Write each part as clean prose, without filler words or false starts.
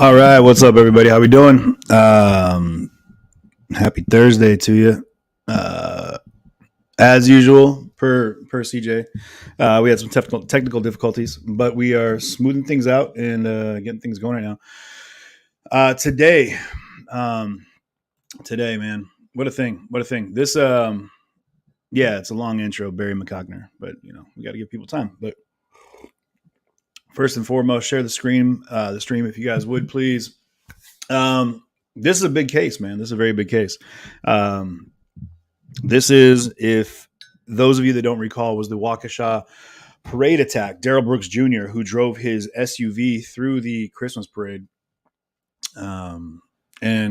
All right, what's up, everybody? How we doing? Happy Thursday to you. As usual, per CJ, we had some technical difficulties, but we are smoothing things out and getting things going right now. Today, man, what a thing! What a thing! This, yeah, it's a long intro, Barry McCockner, but we got to give people time. But first and foremost, share the stream if you guys would please. This is a big case, man. This is a very big case. This is, if those of you that don't recall, was the Waukesha Parade attack. Darrell Brooks Jr., who drove his SUV through the Christmas parade. And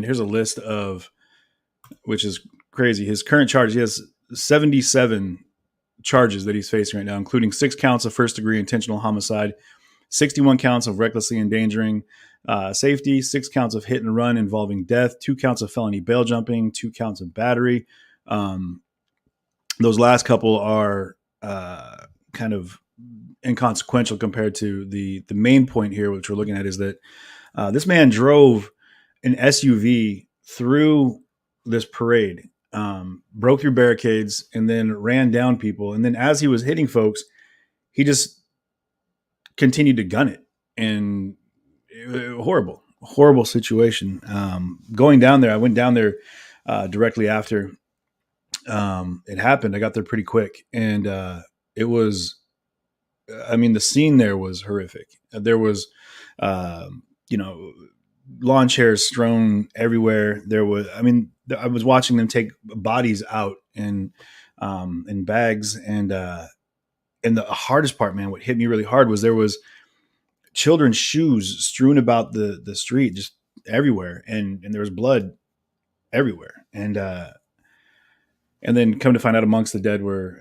here's a list of, which is crazy, his current charges. He has 77 charges that he's facing right now, including 6 counts of first-degree intentional homicide, 61 counts of recklessly endangering safety, 6 counts of hit and run involving death, 2 counts of felony bail jumping, 2 counts of battery. Those last couple are kind of inconsequential compared to the main point here, which we're looking at, is that this man drove an SUV through this parade, broke through barricades, and then ran down people. And then as he was hitting folks, he just continued to gun it. And horrible situation. Going down there, I went down there directly after it happened. I got there pretty quick, and it was, the scene there was horrific. There was, lawn chairs strewn everywhere. There was, I was watching them take bodies out in bags, and the hardest part, man, what hit me really hard was there was children's shoes strewn about the street, just everywhere, and there was blood everywhere, and then come to find out, amongst the dead were,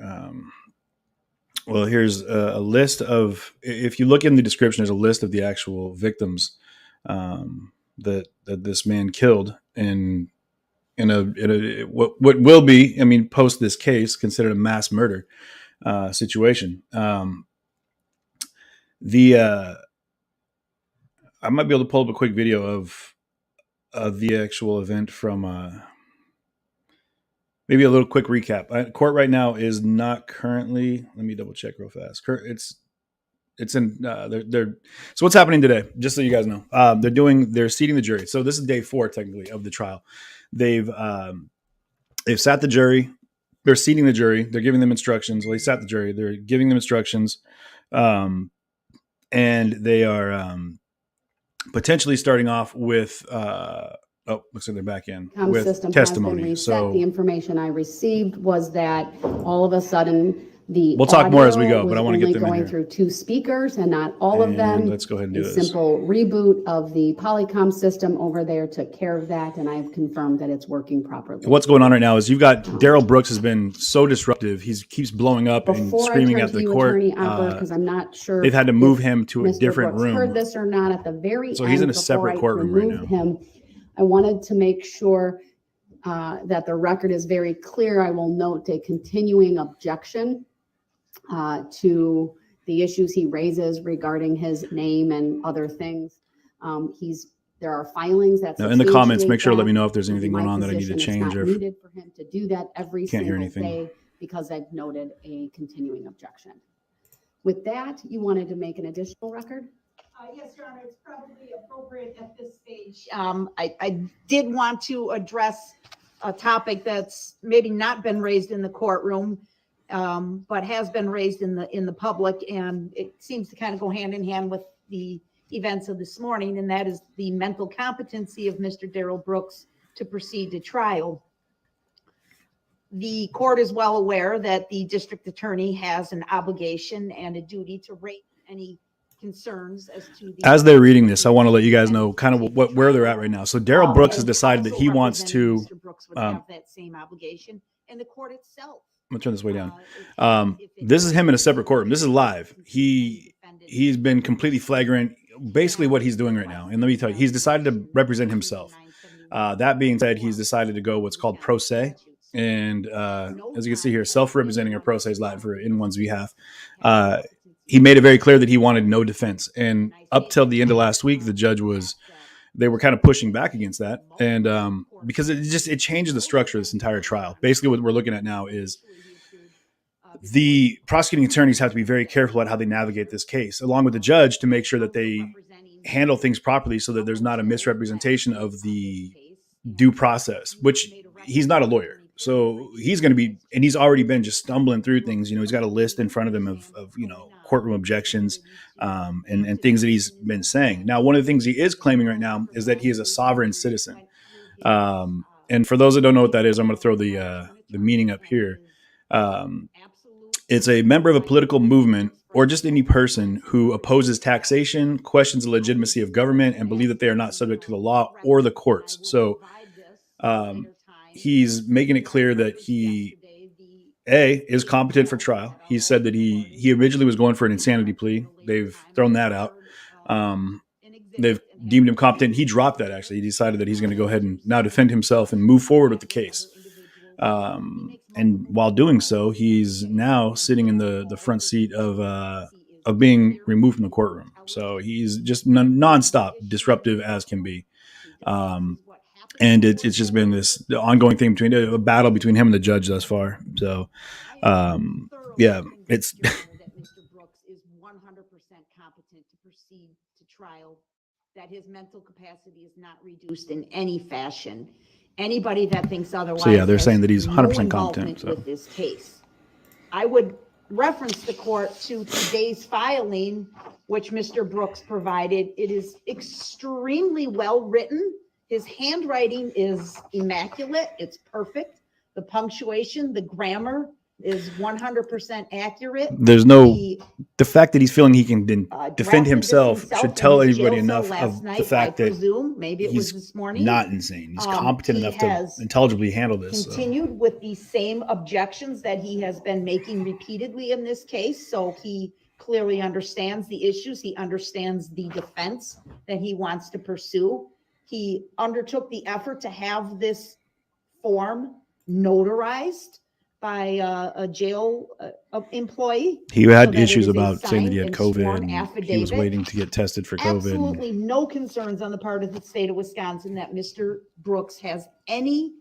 here's a list of, if you look in the description, there's a list of the actual victims that this man killed in what will be, post this case, considered a mass murder situation. I might be able to pull up a quick video of the actual event from maybe a little quick recap. Court right now is not currently. Let me double check real fast. It's in. So what's happening today? Just so you guys know, they're seating the jury. So this is day 4 technically of the trial. They've sat the jury. They're seating the jury. They're giving them instructions. Well, they sat the jury. They're giving them instructions, and they are potentially starting off with. Looks like they're back in with testimony. So the information I received was that all of a sudden we'll talk more as we go, but I want to get them going in through 2 speakers and not all of them. Let's go ahead and do this. Simple reboot of the Polycom system over there took care of that, and I've confirmed that it's working properly. What's going on right now is you've got Darrell Brooks has been so disruptive. He keeps blowing up and screaming at the court. Because I'm not sure they've had to move him to a different room. Heard this or not at the very end? So he's in a separate courtroom right now. I wanted to make sure that the record is very clear. I will note a continuing objection to the issues he raises regarding his name and other things. There are filings that in the comments, make sure to let me know if there's anything going on that I need to change. It's not needed for him to do that every Can't hear single anything. day because I've noted a continuing objection. With that, you wanted to make an additional record? Yes, Your Honor, it's probably appropriate at this stage. I did want to address a topic that's maybe not been raised in the courtroom, but has been raised in the public, and it seems to kind of go hand in hand with the events of this morning, and that is the mental competency of Mr. Darrell Brooks to proceed to trial. The court is well aware that the district attorney has an obligation and a duty to raise any concerns as they're reading this. I want to let you guys know kind of where they're at right now. So Darrell Brooks has decided that he wants to. Mr. Brooks would have that same obligation, and the court itself. I'm gonna turn this way down. This is him in a separate courtroom. This is live. He's been completely flagrant. Basically, what he's doing right now, and let me tell you, he's decided to represent himself. That being said, he's decided to go what's called pro se, and as you can see here, self-representing or pro se is Latin for in one's behalf. He made it very clear that he wanted no defense. And up till the end of last week, the judge was they were kind of pushing back against that. And because it changes the structure of this entire trial. Basically what we're looking at now is the prosecuting attorneys have to be very careful about how they navigate this case, along with the judge, to make sure that they handle things properly so that there's not a misrepresentation of the due process, which he's not a lawyer. So he's going to be, and he's already been just stumbling through things. He's got a list in front of him of courtroom objections and things that he's been saying. Now, one of the things he is claiming right now is that he is a sovereign citizen. And for those that don't know what that is, I'm going to throw the meaning up here. It's a member of a political movement or just any person who opposes taxation, questions the legitimacy of government, and believe that they are not subject to the law or the courts. So he's making it clear that he, is competent for trial. He said that he originally was going for an insanity plea. They've thrown that out. They've deemed him competent. He dropped that, actually. He decided that he's going to go ahead and now defend himself and move forward with the case. And while doing so, he's now sitting in the front seat of being removed from the courtroom. So he's just nonstop disruptive as can be. And it's just been this ongoing thing between a battle between him and the judge thus far. So, it's that Mr. Brooks is 100% competent to proceed to trial, that his mental capacity is not reduced in any fashion. Anybody that thinks otherwise, so they're saying that he's 100% competent with this case. I would reference the court to today's filing, which Mr. Brooks provided. It is extremely well written. His handwriting is immaculate. It's perfect. The punctuation, the grammar is 100% accurate. There's the fact that he's feeling he can defend himself should tell everybody enough of the fact that maybe it was this morning, not insane. He's competent enough to intelligibly handle this. Continued with the same objections that he has been making repeatedly in this case. So he clearly understands the issues. He understands the defense that he wants to pursue. He undertook the effort to have this form notarized by a jail employee. He had issues about saying that he had COVID and he was waiting to get tested for COVID. Absolutely no concerns on the part of the state of Wisconsin that Mr. Brooks has any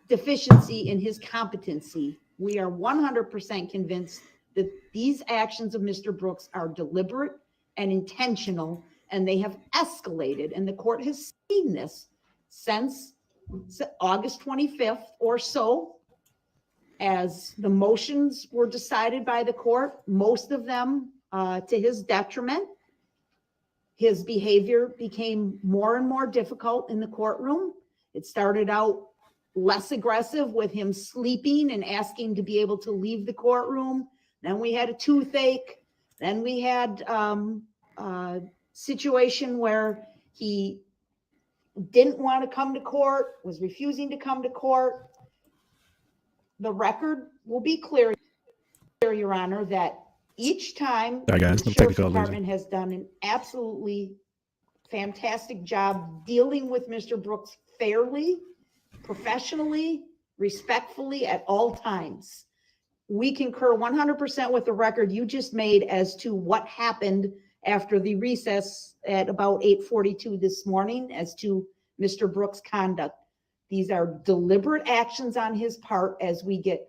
deficiency in his competency. We are 100% convinced that these actions of Mr. Brooks are deliberate and intentional, and they have escalated. And the court has seen this since August 25th or so. As the motions were decided by the court, most of them to his detriment. His behavior became more and more difficult in the courtroom. It started out less aggressive with him sleeping and asking to be able to leave the courtroom. Then we had a toothache. Then we had a situation where he didn't want to come to court, was refusing to come to court. The record will be clear, Your Honor, that each time the Sheriff's Department has done an absolutely fantastic job dealing with Mr. Brooks fairly, professionally, respectfully at all times. We concur 100% with the record you just made as to what happened after the recess at about 8:42 this morning as to Mr. Brooks' conduct. These are deliberate actions on his part as we get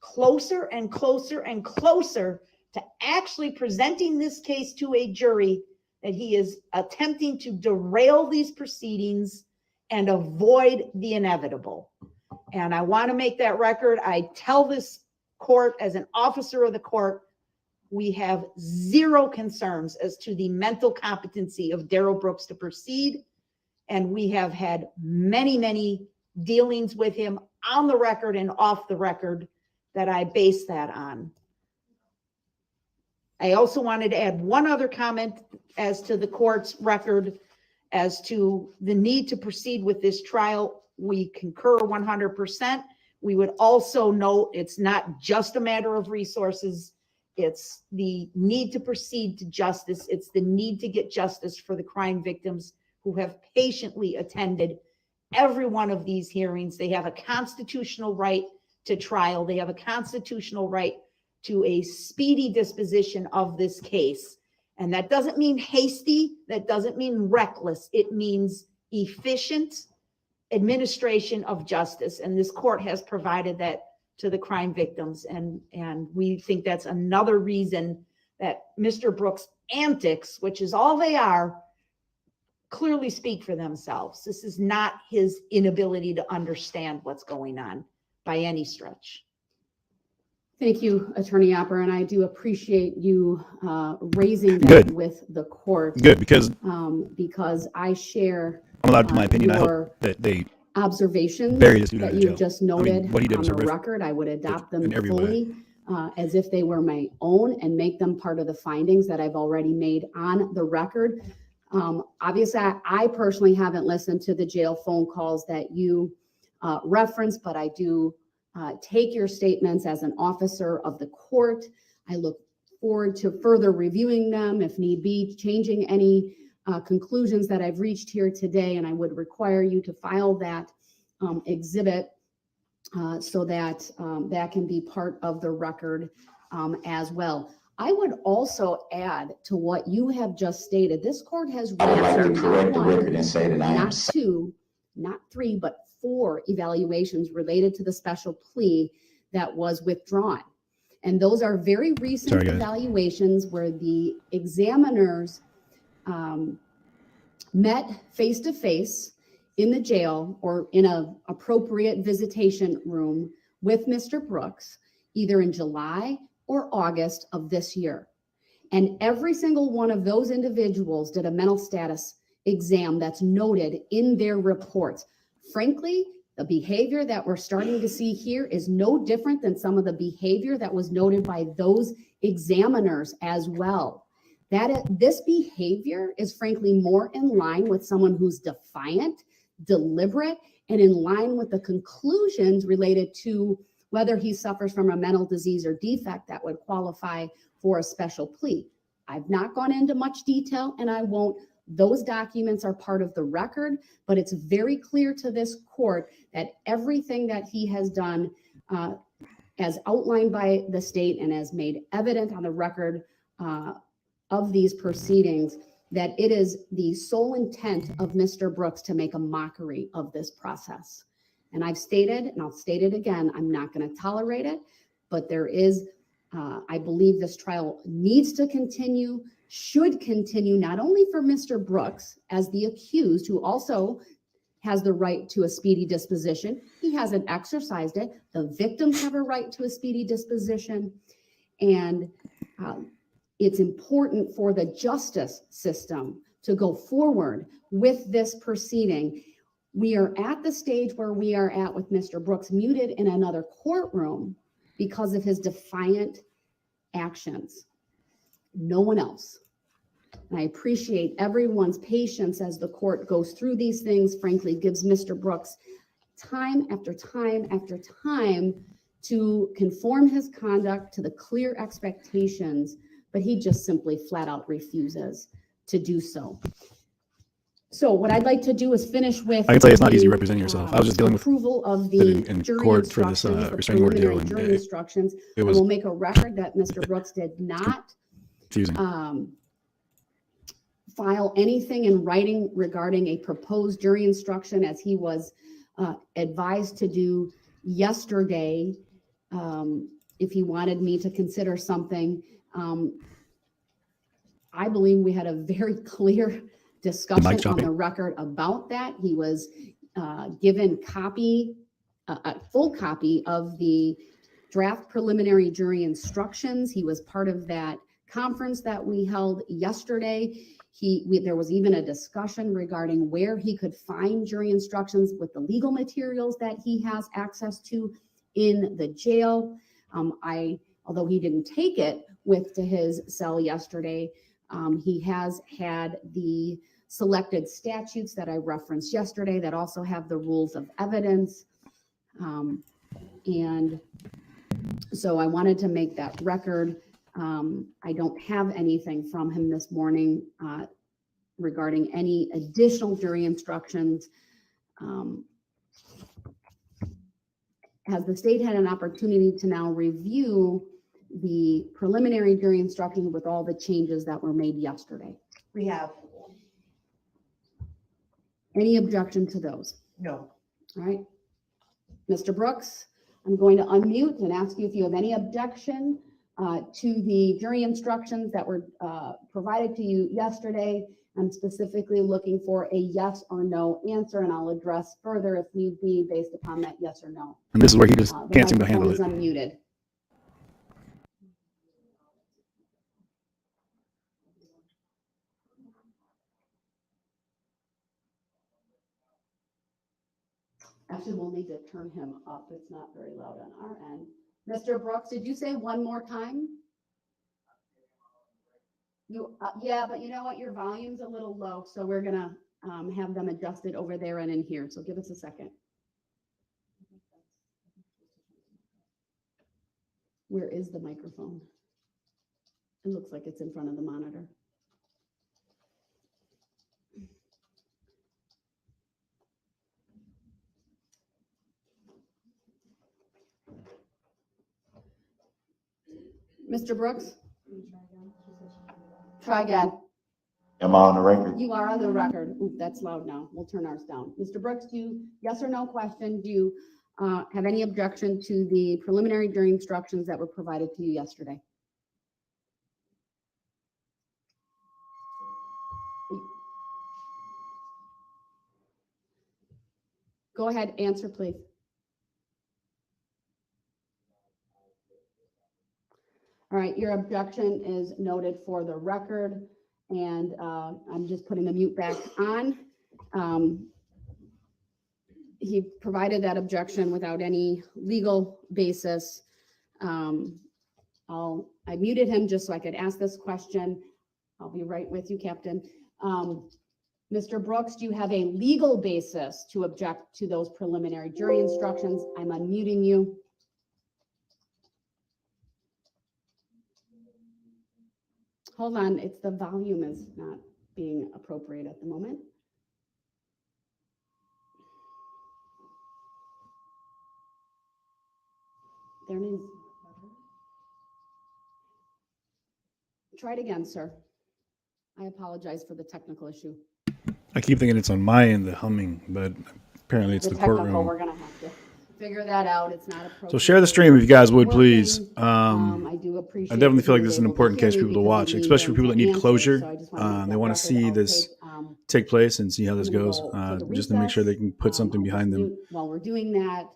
closer and closer and closer to actually presenting this case to a jury, that he is attempting to derail these proceedings and avoid the inevitable. And I want to make that record. I tell this court as an officer of the court, we have zero concerns as to the mental competency of Darrell Brooks to proceed. And we have had many, many dealings with him on the record and off the record that I base that on. I also wanted to add one other comment as to the court's record as to the need to proceed with this trial. We concur 100%. We would also note it's not just a matter of resources. It's the need to proceed to justice. It's the need to get justice for the crime victims who have patiently attended every one of these hearings. They have a constitutional right to trial. They have a constitutional right to a speedy disposition of this case. And that doesn't mean hasty. That doesn't mean reckless. It means efficient administration of justice. And this court has provided that to the crime victims. And we think that's another reason that Mr. Brooks' antics, which is all they are, clearly speak for themselves. This is not his inability to understand what's going on by any stretch. Thank you, Attorney Opper, and I do appreciate you raising that with the court. Good, because I share I'm allowed to my opinion. I hope that they observations that you just noted what he did on was the horrific record. I would adopt them in every fully as if they were my own and make them part of the findings that I've already made on the record. Obviously, I personally haven't listened to the jail phone calls that you referenced, but I do take your statements as an officer of the court. I look forward to further reviewing them, if need be, changing any conclusions that I've reached here today, and I would require you to file that exhibit so that that can be part of the record as well. I would also add to what you have just stated. This court has reviewed not one, not two, not three, but 4 evaluations related to the special plea that was withdrawn. And those are very recent evaluations where the examiners met face-to-face in the jail or in an appropriate visitation room with Mr. Brooks, either in July or August of this year. And every single one of those individuals did a mental status exam that's noted in their reports. Frankly, the behavior that we're starting to see here is no different than some of the behavior that was noted by those examiners as well. This behavior is frankly more in line with someone who's defiant, deliberate, and in line with the conclusions related to whether he suffers from a mental disease or defect that would qualify for a special plea. I've not gone into much detail, and I won't. Those documents are part of the record, but it's very clear to this court that everything that he has done as outlined by the state and as made evident on the record of these proceedings, that it is the sole intent of Mr. Brooks to make a mockery of this process. And I've stated, and I'll state it again, I'm not going to tolerate it, but there is, I believe this trial needs to continue, should continue, not only for Mr. Brooks as the accused, who also has the right to a speedy disposition. He hasn't exercised it. The victims have a right to a speedy disposition. And it's important for the justice system to go forward with this proceeding. We are at the stage where we are at with Mr. Brooks muted in another courtroom because of his defiant actions. No one else. And I appreciate everyone's patience as the court goes through these things, frankly, gives Mr. Brooks time after time after time to conform his conduct to the clear expectations, but he just simply flat out refuses to do so. So what I'd like to do is finish with. I can tell you it's not easy representing yourself. I was just dealing with approval of the in jury court for this instructions, the restraining order deal, preliminary and jury instructions. it I was will make a record that Mr. Brooks did not confusing. File anything in writing regarding a proposed jury instruction, as he was advised to do yesterday. If he wanted me to consider something, I believe we had a very clear discussion on the record about that. He was given a full copy of the draft preliminary jury instructions. He was part of that conference that we held yesterday. There was even a discussion regarding where he could find jury instructions with the legal materials that he has access to in the jail. Although he didn't take it to his cell yesterday, he has had the selected statutes that I referenced yesterday that also have the rules of evidence. And so I wanted to make that record. I don't have anything from him this morning regarding any additional jury instructions. Has the state had an opportunity to now review the preliminary jury instructions with all the changes that were made yesterday? We have, Any objection to those? no. All right. Mr. Brooks, I'm going to unmute and ask you if you have any objection to the jury instructions that were provided to you yesterday. I'm specifically looking for a yes or no answer, and I'll address further if need be based upon that yes or no. And this is where he just The can't seem to handle microphone it. is unmuted. Actually, we'll need to turn him up. It's not very loud on our end. Mr. Brooks, did you say one more time? Yeah, but you know what? Your volume's a little low, so we're gonna have them adjusted over there and in here. So give us a second. Where is the microphone? It looks like it's in front of the monitor. Mr. Brooks? Try again. Am I on the record? You are on the record. Ooh, that's loud now. We'll turn ours down. Mr. Brooks, do you, yes or no question, do you have any objection to the preliminary jury instructions that were provided to you yesterday? Go ahead, answer, please. All right, your objection is noted for the record, and I'm just putting the mute back on. He provided that objection without any legal basis. I muted him just so I could ask this question. I'll be right with you, Captain. Mr. Brooks, do you have a legal basis to object to those preliminary jury instructions? I'm unmuting you. Hold on, it's the volume is not being appropriate at the moment. There it is. Try it again, sir. I apologize for the technical issue. I keep thinking it's on my end, the humming, but apparently it's the technical, courtroom. we're gonna have to figure that out. It's not appropriate. So share the stream if you guys would, Working. please. I do appreciate. I definitely feel like that this is you're an able to important hear case for me people to because watch, I need especially for them people that to need answer. closure. So I just wanna make They that want to record. see I'll this take, take place and see how this I'm gonna goes, go to the just to make sure they can put something I'll just behind them. mute while we're doing that,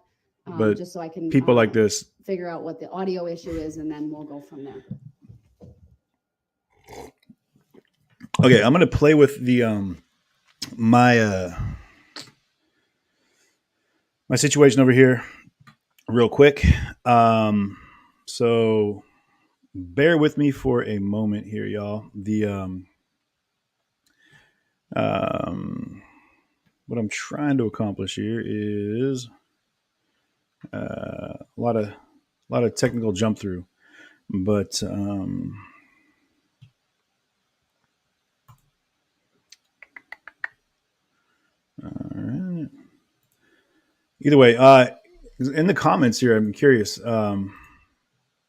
But just so I can people like this, figure out what the audio issue is, and then we'll go from there. okay, I'm gonna play with the my my situation over here real quick. So bear with me for a moment here, y'all. The what I'm trying to accomplish here is a lot of technical jump through, but all right. Either way, in the comments here, I'm curious,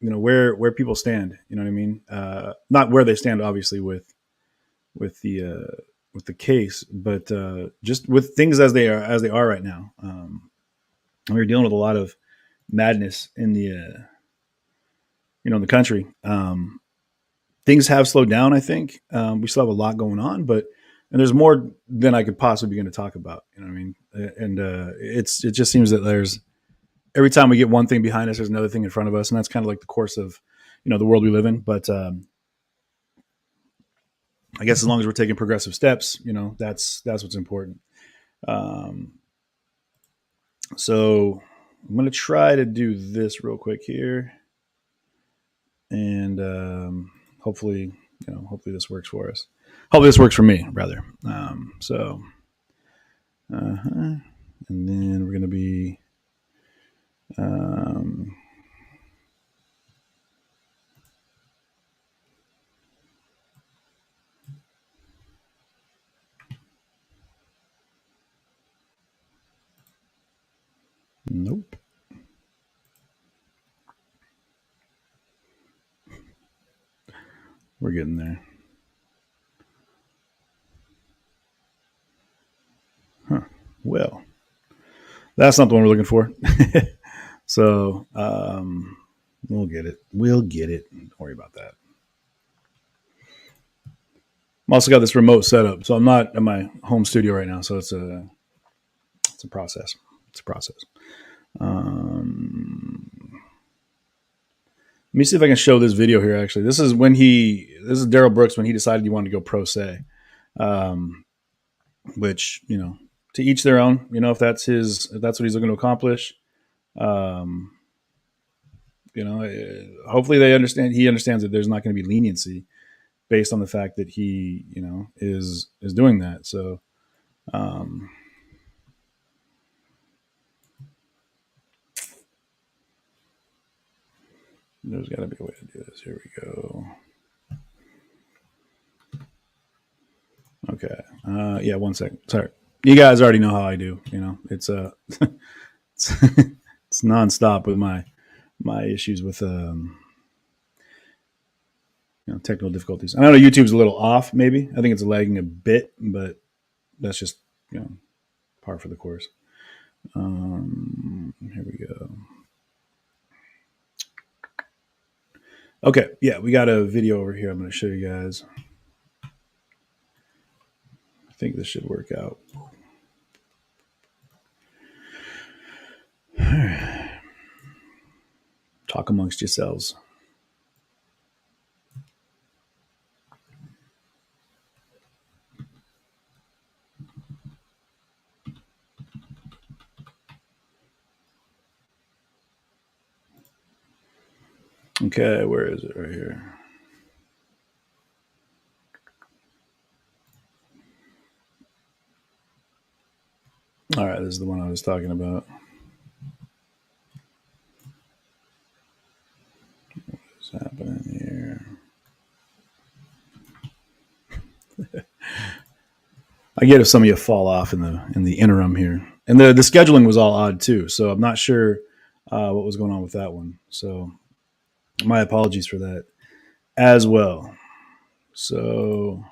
where people stand. You know what I mean? Not where they stand, obviously, with the case, but just with things as they are right now. We're dealing with a lot of madness in the in the country. Things have slowed down. I think we still have a lot going on, and there's more than I could possibly begin to talk about. You know what I mean? And it just seems that there's every time we get one thing behind us, there's another thing in front of us, and that's kind of like the course of the world we live in. But I guess as long as we're taking progressive steps, that's what's important. So I'm going to try to do this real quick here, and hopefully this works for us. Hopefully this works for me, rather. And then we're going to be nope. We're getting there. Huh. Well, that's not the one we're looking for. So we'll get it. We'll get it. Don't worry about that. I'm also got this remote setup, so I'm not in my home studio right now. So it's a process. It's a process. Let me see if I can show this video here. Actually, this is Darrell Brooks when he decided he wanted to go pro se, which, you know, to each their own. You know, if that's what he's looking to accomplish. You know, hopefully he understands that there's not going to be leniency based on the fact that he, you know, is doing that. So, there's got to be a way to do this. Here we go. Okay. Yeah, 1 second. Sorry. You guys already know how I do. You know, it's it's nonstop with my issues with you know, technical difficulties. I know YouTube's a little off. Maybe I think it's lagging a bit, but that's just, you know, par for the course. Here we go. Okay, yeah, we got a video over here. I'm going to show you guys. I think this should work out. Talk amongst yourselves. Okay, where is it? Right here. All right, this is the one I was talking about. What's happening here? I get if some of you fall off in the interim here, and the scheduling was all odd too. So I'm not sure what was going on with that one. So my apologies for that as well. So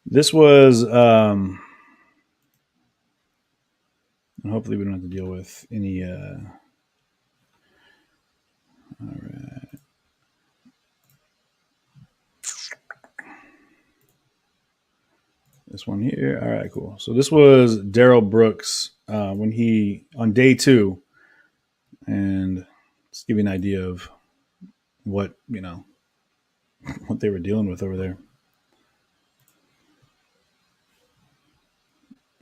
this was, and hopefully we don't have to deal with any. All right. This one here. All right, cool. So this was Darrell Brooks when he on day 2, and just give you an idea of what, you know, what they were dealing with over there.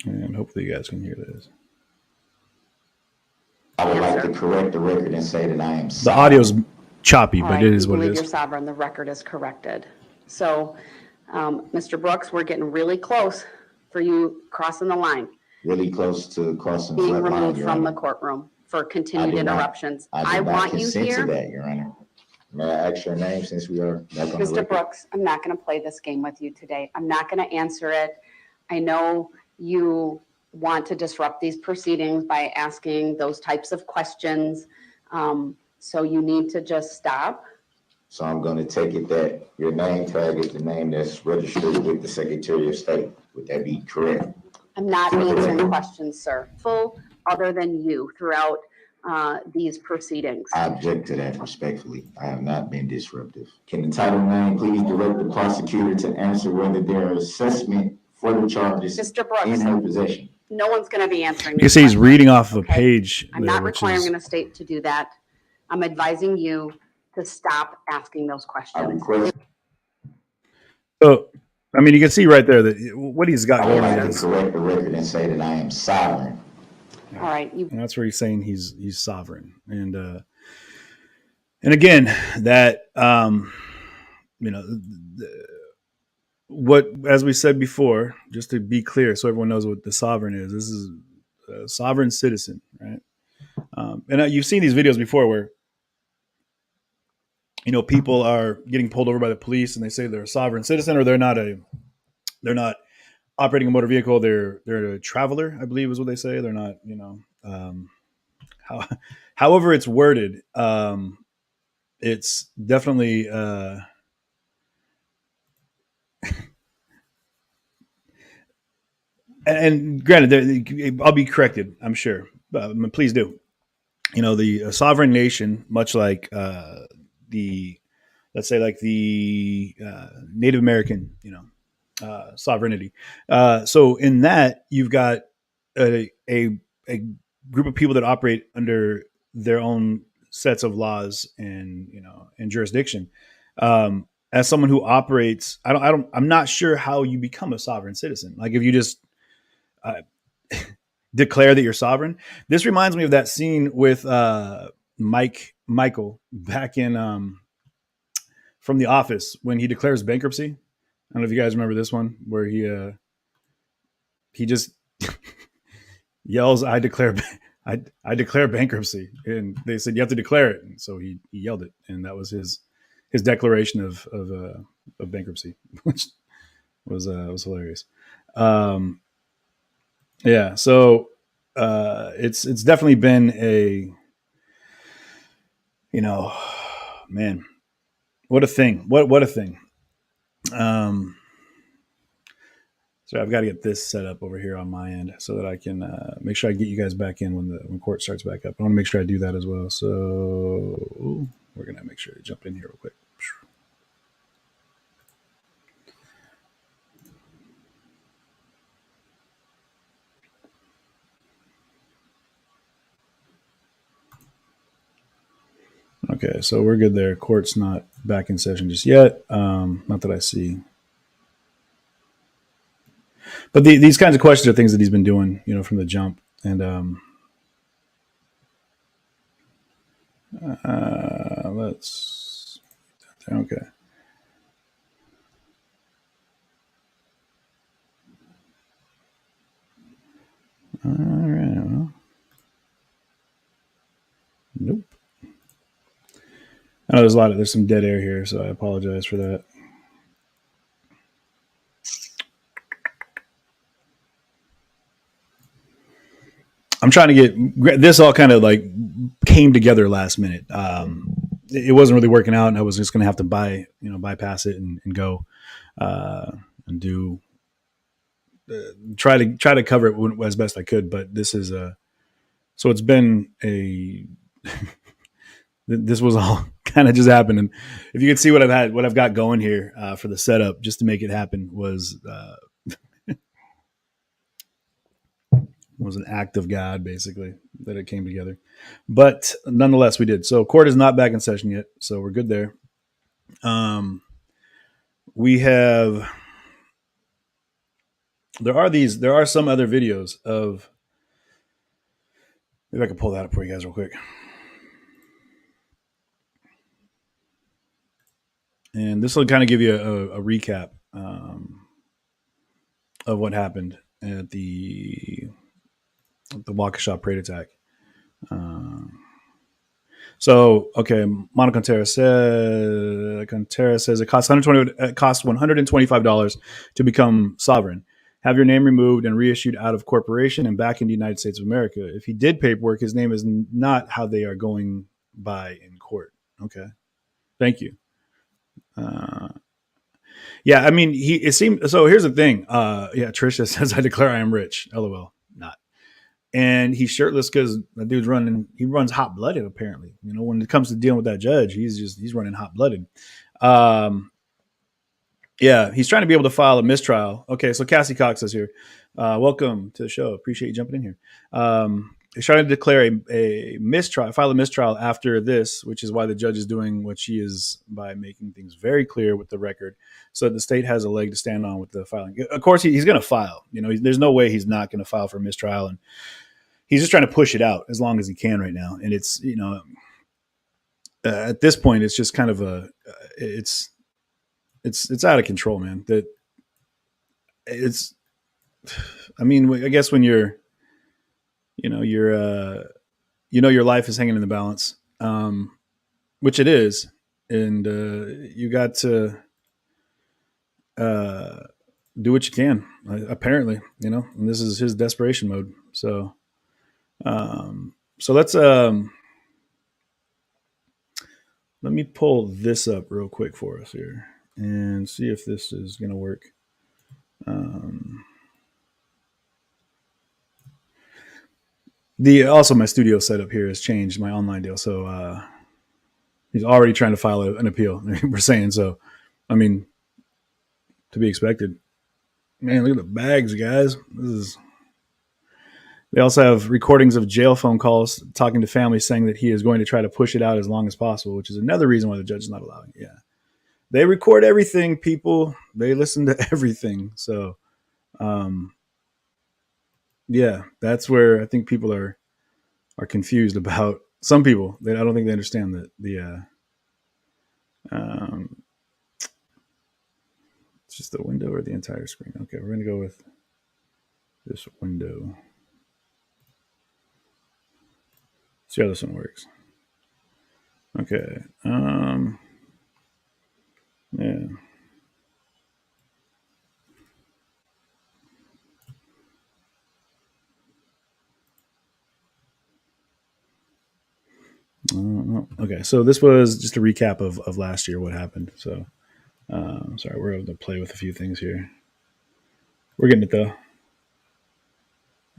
And hopefully you guys can hear this. I would like to correct the record and say that I am The sovereign. audio's choppy, All but right, it is you what it believe is. you're sovereign, the record is corrected. So, Mr. Brooks, we're getting really close for you crossing the line, Really close to crossing the being red line, removed Your from the Honor. courtroom for continued did not- interruptions. I did not want you consent to here. that, Your Honor. May I ask your name since we are back on the Mr. record? Brooks, I'm not going to play this game with you today. I'm not going to answer it. I know you want to disrupt these proceedings by asking those types of questions. So you need to just stop. So I'm going to take it that your name tag is the name that's registered with the Secretary of State. Would that be correct? I'm not answering questions, sir. Full other than you throughout these proceedings. I object to that respectfully. I have not been disruptive. Can the Title IX please direct the prosecutor to answer whether there are assessment for the charges Mr. Brooks, in her possession? no one's going to be answering You can these see he's questions, reading off of a okay? page I'm there, not which requiring is an estate to do that. I'm advising you to stop asking those I questions. request. so. I mean, you can see right there that what he's got I would going like on to is, correct the record and say that I am sovereign. All right, you and that's where he's saying he's sovereign, and again that you know, what, as we said before, just to be clear, so everyone knows what the sovereign is. This is a sovereign citizen, right? And you've seen these videos before where, you know, people are getting pulled over by the police and they say they're a sovereign citizen, or they're not operating a motor vehicle. They're a traveler, I believe is what they say. They're not, you know, however it's worded. It's definitely and granted, I'll be corrected, I'm sure, but please do. You know, the sovereign nation, much like the, let's say, like the Native American, sovereignty. So in that, you've got a group of people that operate under their own sets of laws and jurisdiction. As someone who operates, I'm not sure how you become a sovereign citizen. Like if you just uh, declare that you're sovereign. This reminds me of that scene with Michael back in from The Office when he declares bankruptcy. I don't know if you guys remember this one where he just yells, I declare bankruptcy," and they said you have to declare it, and so he yelled it, and that was his declaration of bankruptcy, which was hilarious. Yeah, so it's definitely been a, man, what a thing, what a thing. So I've got to get this set up over here on my end so that I can make sure I get you guys back in when court starts back up. I want to make sure I do that as well. So we're gonna make sure to jump in here real quick. Okay, so we're good there. Court's not back in session just yet. Not that I see. But these kinds of questions are things that he's been doing, from the jump. And let's. Okay. All right. Well, nope. I know there's some dead air here, so I apologize for that. I'm trying to get this all kind of like came together last minute. It wasn't really working out, and I was just going to have to bypass it and go and do try to cover it as best I could. But this is so it's been a this was all kind of just happened. And if you could see what I've got going here for the setup just to make it happen was an act of God, basically, that it came together. But nonetheless, we did. So court is not back in session yet, so we're good there. We have there are some other videos of, maybe I can pull that up for you guys real quick. And this will kind of give you a recap of what happened at the Waukesha Parade attack. So, okay, Monica Contera says it costs $125 to become sovereign. Have your name removed and reissued out of corporation and back in the United States of America. If he did paperwork, his name is not how they are going by in court. Okay, thank you. Yeah, I mean, it seemed so. Here's the thing. Yeah, Trisha says, "I declare I am rich." LOL. Not. And he's shirtless because the dude's he runs hot blooded, apparently. When it comes to dealing with that judge, he's running hot blooded. Yeah, he's trying to be able to file a mistrial. Okay, so Cassie Cox is here. Welcome to the show. Appreciate you jumping in here. He's trying to declare a mistrial, file a mistrial after this, which is why the judge is doing what she is by making things very clear with the record so that the state has a leg to stand on with the filing. Of course, he's going to file. There's no way he's not going to file for a mistrial, and he's just trying to push it out as long as he can right now. And it's, at this point, it's just kind of it's out of control, man. I guess when your life is hanging in the balance, which it is. And you got to do what you can, apparently, and this is his desperation mode. So let's let me pull this up real quick for us here and see if this is going to work. Also my studio setup here has changed, my online deal. So he's already trying to file an appeal. We're saying so. I mean, to be expected. Man, look at the bags, guys. They also have recordings of jail phone calls talking to families saying that he is going to try to push it out as long as possible, which is another reason why the judge is not allowing it. Yeah. They record everything, people. They listen to everything. So, yeah, that's where I think people are confused about. Some people, I don't think they understand that it's just the window or the entire screen. Okay, we're going to go with this window. See how this one works. Okay. Yeah. Okay, so this was just a recap of last year, what happened. So, sorry, we're going to play with a few things here. We're getting it though.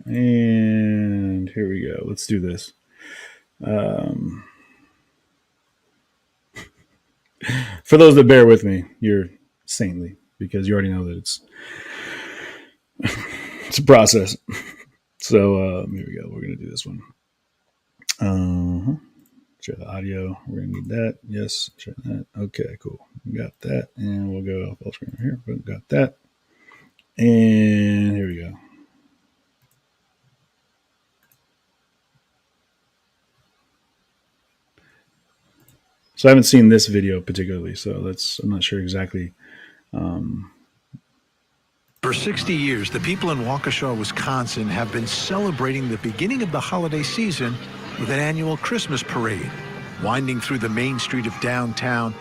And here we go. Let's do this. For those that bear with me, you're saintly because you already know that it's a process. So here we go. We're going to do this one. Share the audio. We're going to need that. Yes. Share that. Okay, cool. We got that. And we'll go full screen right here. We got that. And here we go. So I haven't seen this video particularly, so I'm not sure exactly. For 60 years, the people in Waukesha, Wisconsin have been celebrating the beginning of the holiday season with an annual Christmas parade. Winding through the main street of downtown,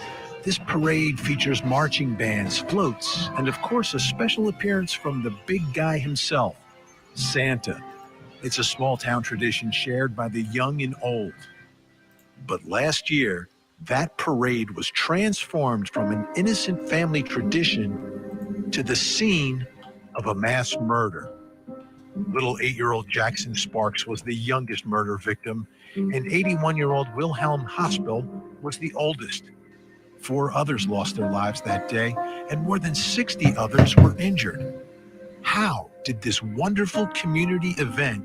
this parade features marching bands, floats, and of course a special appearance from the big guy himself, Santa. It's a small town tradition shared by the young and old. But last year, that parade was transformed from an innocent family tradition to the scene of a mass murder. Little 8-year-old Jackson Sparks was the youngest murder victim, and 81-year-old Wilhelm Hospel was the oldest. 4 others lost their lives that day, and more than 60 others were injured. How did this wonderful community event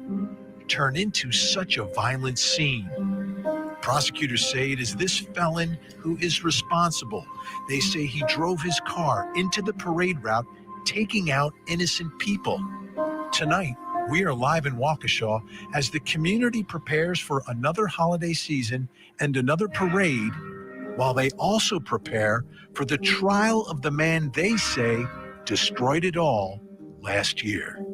turn into such a violent scene? Prosecutors say it is this felon who is responsible. They say he drove his car into the parade route, taking out innocent people. Tonight, we are live in Waukesha as the community prepares for another holiday season and another parade, while they also prepare for the trial of the man they say destroyed it all last year.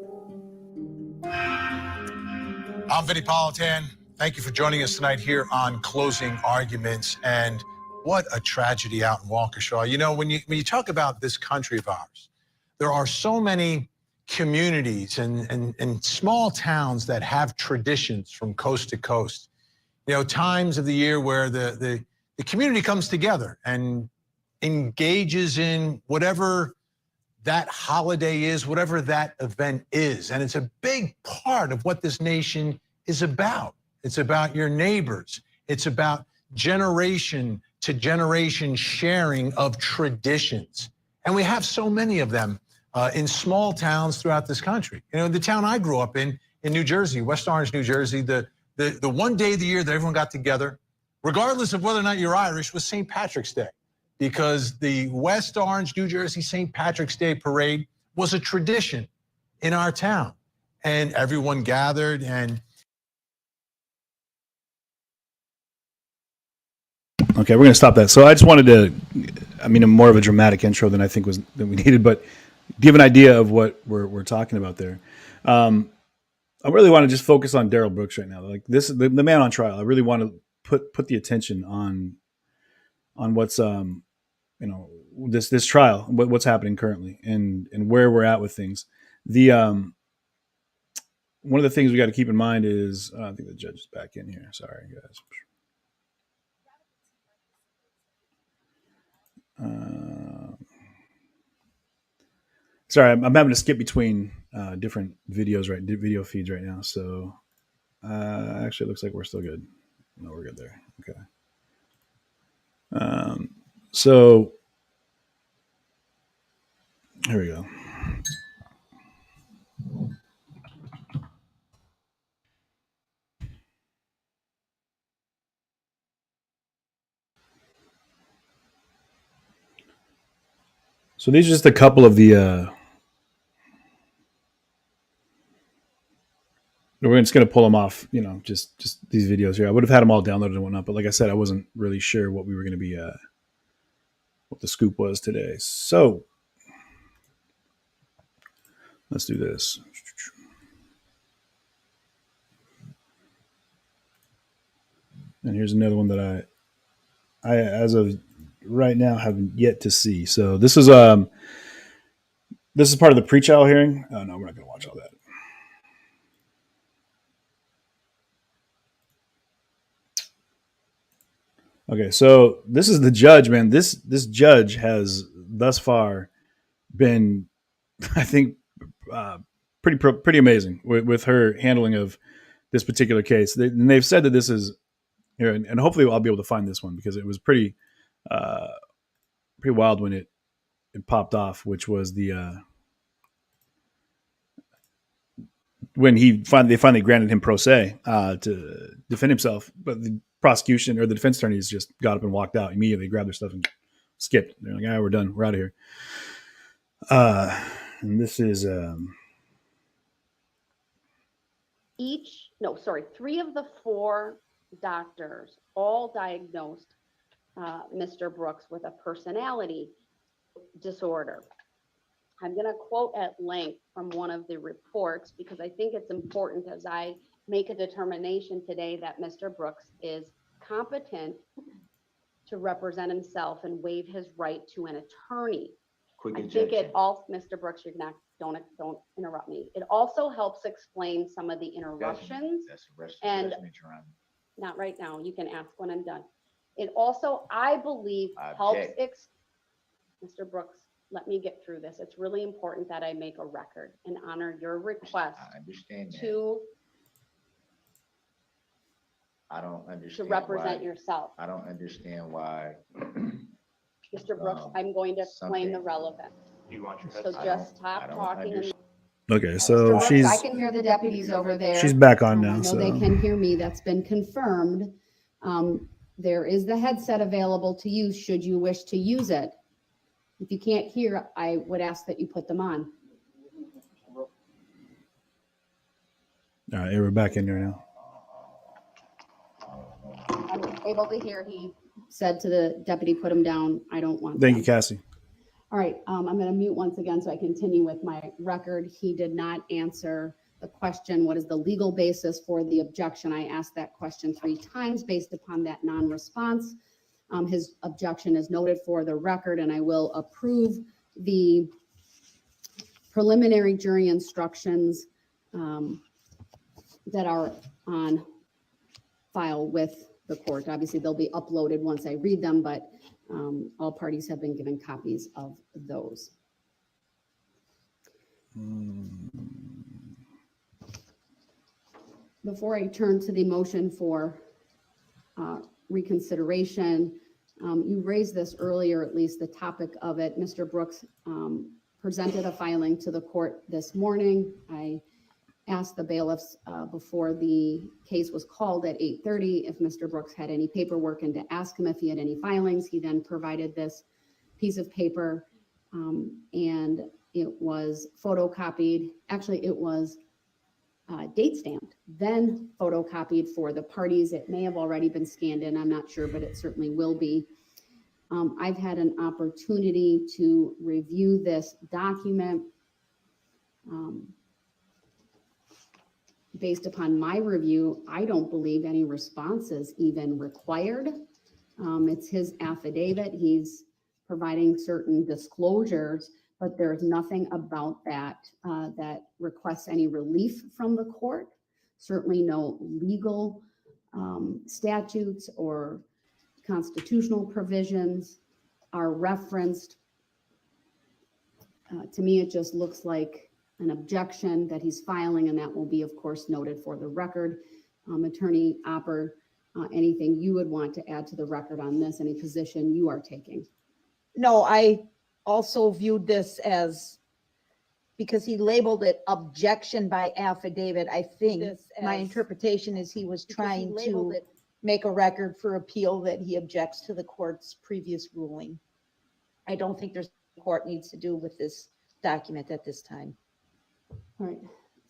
I'm Vinny Politan. Thank you for joining us tonight here on Closing Arguments. And what a tragedy out in Waukesha. You know, when you talk about this country of ours, there are so many communities and small towns that have traditions from coast to coast. You know, times of the year where the community comes together and engages in whatever that holiday is, whatever that event is. And it's a big part of what this nation is about. It's about your neighbors. It's about generation to generation sharing of traditions. And we have so many of them in small towns throughout this country. You know, the town I grew up in New Jersey, West Orange, New Jersey, the one day of the year that everyone got together, regardless of whether or not you're Irish, was St. Patrick's Day. Because the West Orange, New Jersey St. Patrick's Day parade was a tradition in our town. And everyone gathered and... Okay, we're going to stop that. So I just wanted to, more of a dramatic intro than I think than we needed, but give an idea of what we're talking about there. I really want to just focus on Darrell Brooks right now. Like this, the man on trial. I really want to put the attention on what's this trial, what's happening currently, and where we're at with things. The one of the things we got to keep in mind is I think the judge is back in here. Sorry, guys. Sorry, I'm having to skip between different video feeds right now. So Actually, it looks like we're still good. No, we're good there. Okay. So here we go. So these are just a couple of the. We're just going to pull them off, just these videos here. I would have had them all downloaded and whatnot, but like I said, I wasn't really sure what we were going to be, what the scoop was today. So let's do this. And here's another one that I as of right now have yet to see. So this is part of the pre-trial hearing. Oh no, we're not going to watch all that. Okay, so this is the judge, man. This judge has thus far been, I think, pretty amazing with her handling of this particular case. They've said that this is here, and hopefully I'll be able to find this one because it was pretty wild when it popped off, which was the when they finally granted him pro se to defend himself, but the prosecution or the defense attorneys just got up and walked out immediately, grabbed their stuff and skipped. They're like, we're done. We're out of here. And this is three of the four doctors all diagnosed Mr. Brooks with a personality disorder. I'm going to quote at length from one of the reports because I think it's important as I make a determination today that Mr. Brooks is competent to represent himself and waive his right to an attorney. Quick I think objection. it also, Mr. Brooks, don't interrupt me. It also helps explain some of the interruptions. That's the rest and- of the judgment, Your Honor. Not right now. You can ask when I'm done. It also, I believe, I helps. object. Mr. Brooks, let me get through this. It's really important that I make a record and honor your request I understand that. to I don't understand represent why. yourself. I don't understand why. Mr. Brooks, I'm going to explain the something- relevance. You want your So headset? just I stop don't talking. understand. okay. Mr. So Brooks, she's I can hear the deputies over there. she's back on I now. know So they can hear me. That's been confirmed. There is the headset available to use should you wish to use it. If you can't hear, I would ask that you put them on. all right, we're back in here now. I'm able to hear. He said to the deputy, put him down. I don't want Thank them. you, Cassie. All right, I'm going to mute once again so I continue with my record. He did not answer the question, what is the legal basis for the objection? I asked that question 3 times based upon that non-response. His objection is noted for the record, and I will approve the preliminary jury instructions that are on file with the court. Obviously, they'll be uploaded once I read them, but all parties have been given copies of those. Before I turn to the motion for reconsideration, you raised this earlier, at least the topic of it. Mr. Brooks presented a filing to the court this morning. I asked the bailiffs before the case was called at 8:30 if Mr. Brooks had any paperwork and to ask him if he had any filings. He then provided this piece of paper and it was photocopied. Actually, it was date stamped, then photocopied for the parties. It may have already been scanned in, I'm not sure, but it certainly will be. I've had an opportunity to review this document. Based upon my review, I don't believe any response is even required. It's his affidavit. He's providing certain disclosures, but there's nothing about that that requests any relief from the court. Certainly no legal statutes or constitutional provisions are referenced. To me, it just looks like an objection that he's filing, and that will be, of course, noted for the record. Attorney Opper, anything you would want to add to the record on this, any position you are taking? No, I also viewed this as, because he labeled it objection by affidavit, I think my interpretation is he was trying to make a record for appeal that he objects to the court's previous ruling. I don't think the court needs to do with this document at this time. All right,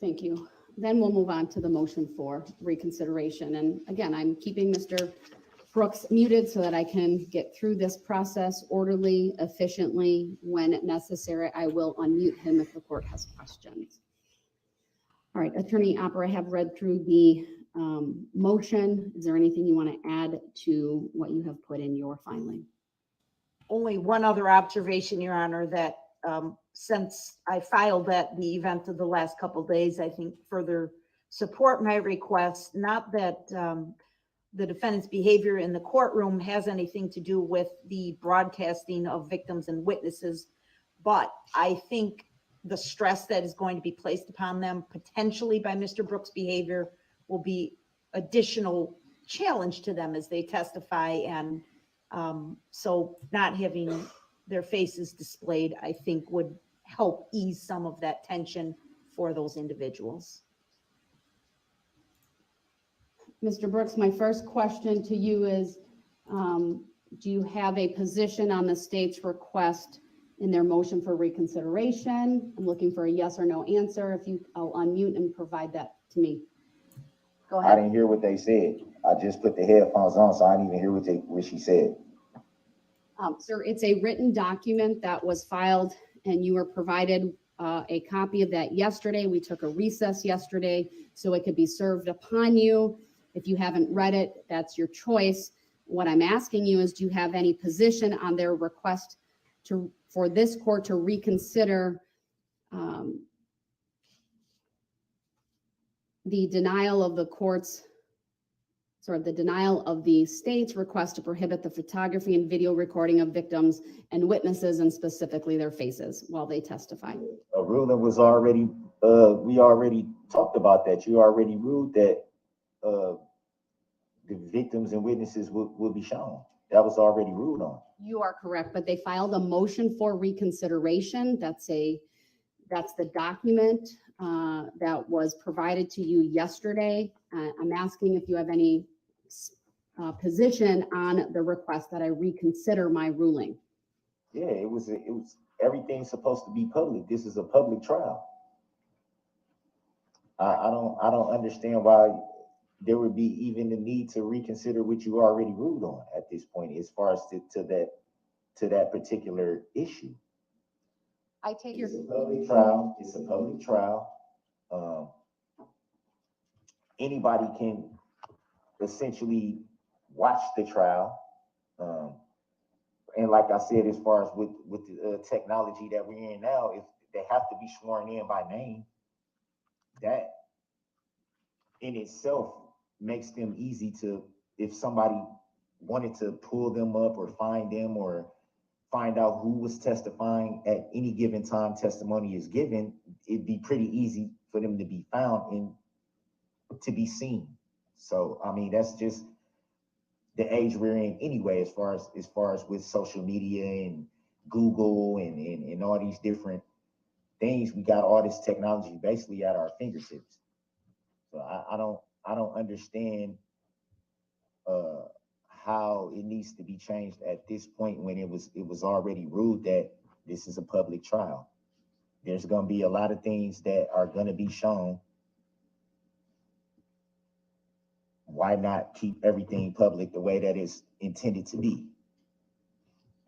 thank you. Then we'll move on to the motion for reconsideration. And again, I'm keeping Mr. Brooks muted so that I can get through this process orderly, efficiently. When necessary, I will unmute him if the court has questions. All right, Attorney Opper, I have read through the motion. Is there anything you want to add to what you have put in your filing? Only one other observation, Your Honor, that since I filed at the event of the last couple of days, I think further support my request, not that the defendant's behavior in the courtroom has anything to do with the broadcasting of victims and witnesses, but I think the stress that is going to be placed upon them potentially by Mr. Brooks' behavior will be additional challenge to them as they testify. And so not having their faces displayed, I think, would help ease some of that tension for those individuals. Mr. Brooks, my first question to you is, do you have a position on the state's request in their motion for reconsideration? I'm looking for a yes or no answer. If you, I'll unmute and provide that to me. Go I ahead. didn't hear what they said. I just put the headphones on, so I didn't even hear what she said. Sir, it's a written document that was filed and you were provided a copy of that yesterday. We took a recess yesterday so it could be served upon you. If you haven't read it, that's your choice. What I'm asking you is, do you have any position on their request for this court to reconsider the denial of the denial of the state's request to prohibit the photography and video recording of victims and witnesses, and specifically their faces while they testify? A ruling was already, we already talked about that. You already ruled that the victims and witnesses will be shown. That was already ruled on. You are correct, but they filed a motion for reconsideration. That's the document that was provided to you yesterday. I'm asking if you have any position on the request that I reconsider my ruling. Yeah, it was everything's supposed to be public. This is a public trial. I don't understand why there would be even the need to reconsider what you already ruled on at this point, as far as to that particular issue. I take your It's a public trial. It's a public trial. Anybody can essentially watch the trial. And like I said, as far as with the technology that we're in now, if they have to be sworn in by name, that in itself makes them easy to, if somebody wanted to pull them up or find them or find out who was testifying at any given time testimony is given, it'd be pretty easy for them to be found and to be seen. So, I mean, that's just the age we're in anyway, as far as with social media and Google and all these different things. We got all this technology basically at our fingertips. So I don't understand how it needs to be changed at this point when it was already ruled that this is a public trial. There's going to be a lot of things that are going to be shown. Why not keep everything public the way that it's intended to be?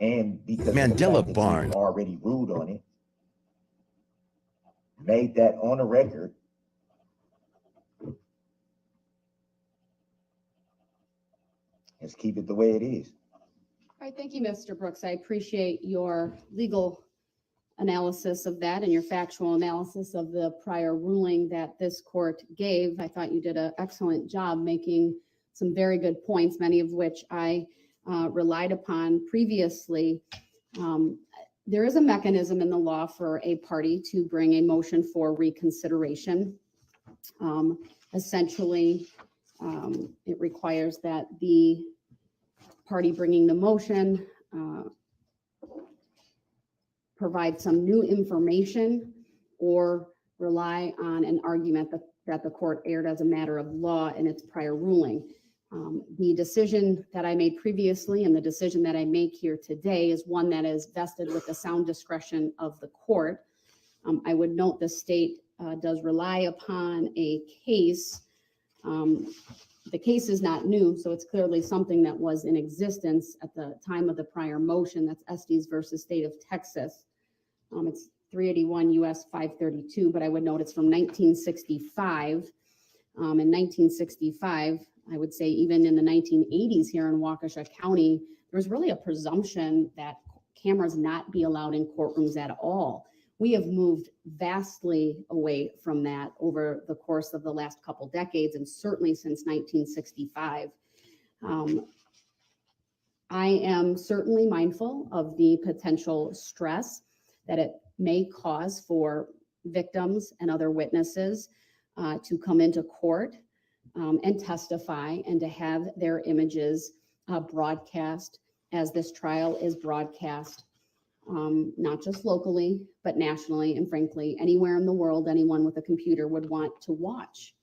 And because Mandela Barnes already ruled on it, made that on a record. Let's keep it the way it is. All right, thank you, Mr. Brooks. I appreciate your legal analysis of that and your factual analysis of the prior ruling that this court gave. I thought you did an excellent job making some very good points, many of which I relied upon previously. There is a mechanism in the law for a party to bring a motion for reconsideration. Essentially, It requires that the party bringing the motion provide some new information or rely on an argument that the court erred as a matter of law in its prior ruling. The decision that I made previously and the decision that I make here today is one that is vested with the sound discretion of the court. I would note the state does rely upon a case. The case is not new, so it's clearly something that was in existence at the time of the prior motion. That's Estes versus State of Texas. It's 381 US 532, but I would note it's from 1965. In 1965, I would say even in the 1980s here in Waukesha County, there was really a presumption that cameras not be allowed in courtrooms at all. We have moved vastly away from that over the course of the last couple decades, and certainly since 1965. I am certainly mindful of the potential stress that it may cause for victims and other witnesses to come into court and testify and to have their images broadcast as this trial is broadcast, not just locally, but nationally, and frankly, anywhere in the world, anyone with a computer would want to watch.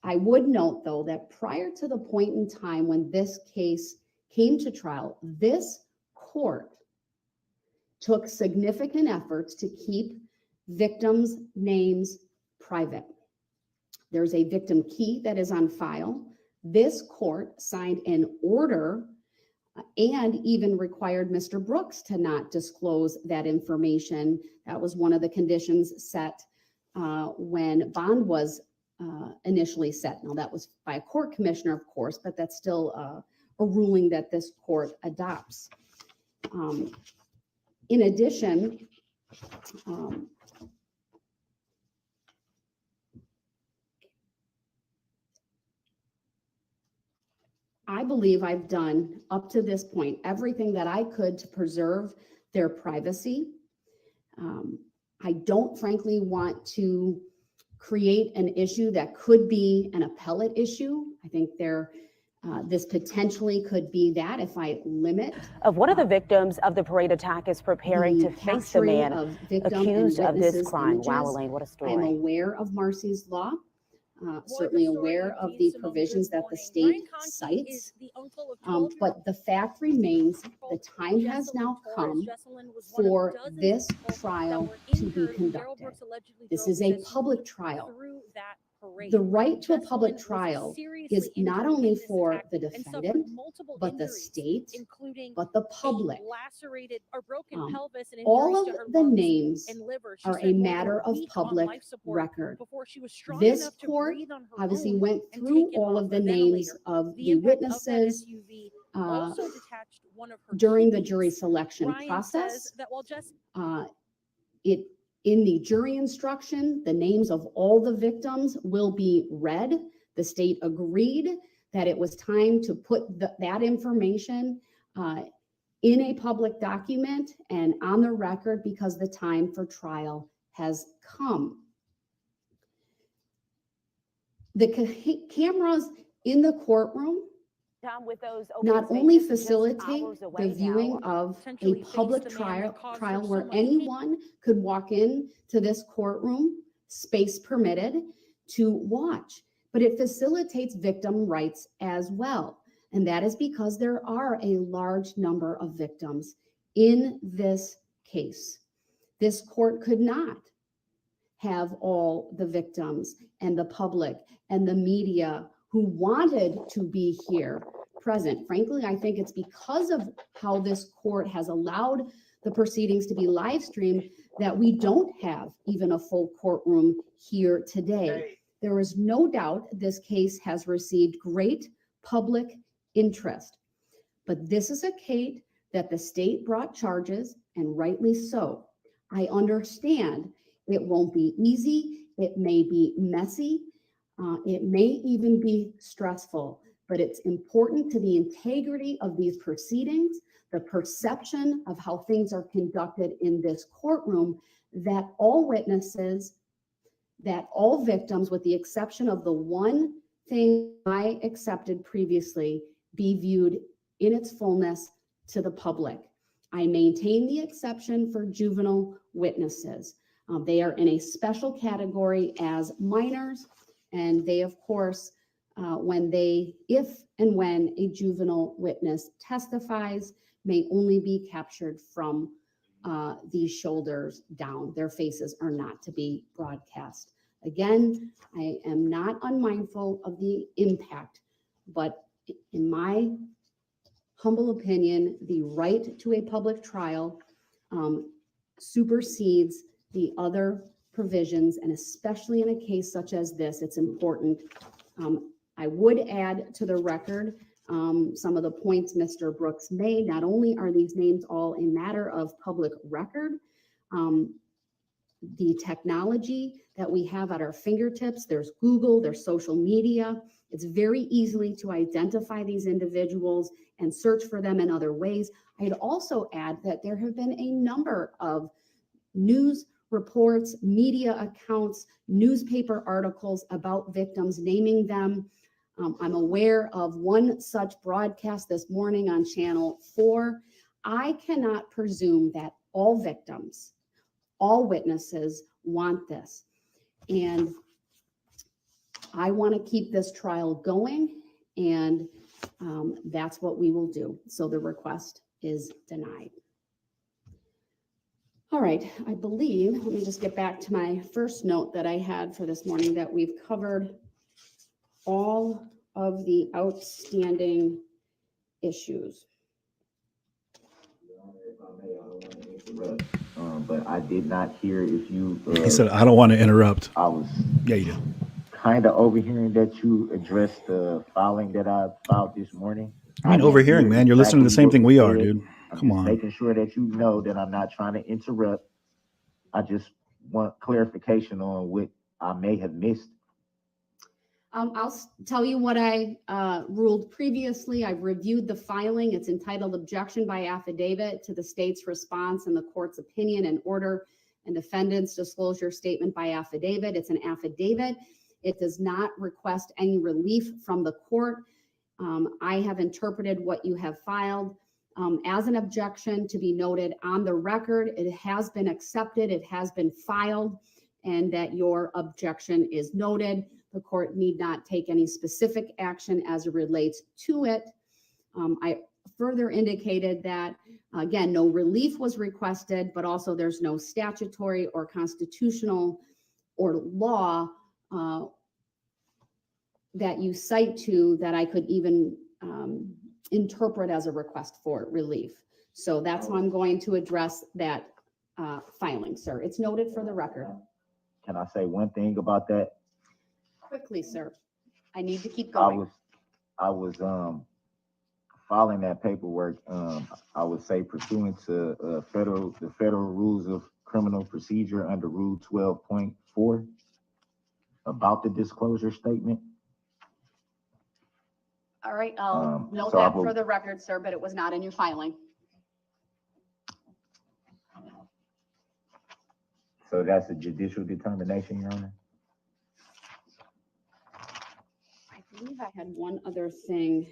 I would note, though, that prior to the point in time when this case came to trial, this court took significant efforts to keep victims' names private. There's a victim key that is on file. This court signed an order and even required Mr. Brooks to not disclose that information. That was one of the conditions set when bond was initially set. Now, that was by a court commissioner, of course, but that's still a ruling that this court adopts. In addition, I believe I've done up to this point everything that I could to preserve their privacy. I don't frankly want to create an issue that could be an appellate issue. I think this potentially could be that if I limit. Of one of the victims of the parade attack is preparing to face the man accused of this crime. Wow, Elaine, what a story. I'm aware of Marcy's law. Certainly aware of the provisions that the state cites, but the fact remains the time has now come for this trial to be conducted. This is a public trial. The right to a public trial is not only for the defendant, but the state, but the public. All of the names are a matter of public record. This court obviously went through all of the names of the witnesses during the jury selection process. In the jury instruction, the names of all the victims will be read. The state agreed that it was time to put that information in a public document and on the record because the time for trial has come. The cameras in the courtroom not only facilitate the viewing of a public trial where anyone could walk in to this courtroom, space permitted, to watch, but it facilitates victim rights as well. And that is because there are a large number of victims in this case. This court could not have all the victims and the public and the media who wanted to be here present. Frankly, I think it's because of how this court has allowed the proceedings to be live streamed that we don't have even a full courtroom here today. There is no doubt this case has received great public interest, but this is a case that the state brought charges, and rightly so. I understand it won't be easy, it may be messy, it may even be stressful, but it's important to the integrity of these proceedings, the perception of how things are conducted in this courtroom, that all witnesses, that all victims, with the exception of the one everything I accepted previously be viewed in its fullness to the public. I maintain the exception for juvenile witnesses. They are in a special category as minors, and they, of course, if and when a juvenile witness testifies, may only be captured from the shoulders down. Their faces are not to be broadcast. Again, I am not unmindful of the impact, but in my humble opinion, the right to a public trial supersedes the other provisions, and especially in a case such as this, it's important. I would add to the record some of the points Mr. Brooks made. Not only are these names all a matter of public record, the technology that we have at our fingertips, there's Google, there's social media. It's very easily to identify these individuals and search for them in other ways. I'd also add that there have been a number of news reports, media accounts, newspaper articles about victims, naming them. I'm aware of one such broadcast this morning on Channel 4. I cannot presume that all victims, all witnesses want this. And I want to keep this trial going, and that's what we will do. So the request is denied. All right, I believe, let me just get back to my first note that I had for this morning, that we've covered all of the outstanding issues. But I did not hear if you. He said, I don't want to interrupt. I was. Yeah, you did. Kind of overhearing that you addressed the filing that I filed this morning. I mean, overhearing, man. You're listening to the same thing we are, dude. Come on. Making sure that you know that I'm not trying to interrupt. I just want clarification on what I may have missed. I'll tell you what I ruled previously. I've reviewed the filing. It's entitled Objection by Affidavit to the state's response and the court's opinion and order and defendant's disclosure statement by affidavit. It's an affidavit. It does not request any relief from the court. I have interpreted what you have filed as an objection to be noted on the record. It has been accepted, it has been filed, and that your objection is noted. The court need not take any specific action as it relates to it. I further indicated that, again, no relief was requested, but also there's no statutory or constitutional or law that you cite to that I could even interpret as a request for relief. So that's how I'm going to address that filing, sir. It's noted for the record. Can I say one thing about that? Quickly, sir. I need to keep going. I was filing that paperwork. I would say pursuant to the federal rules of criminal procedure under Rule 12.4 about the disclosure statement. All right, I'll note so that for the record, sir, but it was not in your filing. So that's a judicial determination, Your Honor? I believe I had one other thing.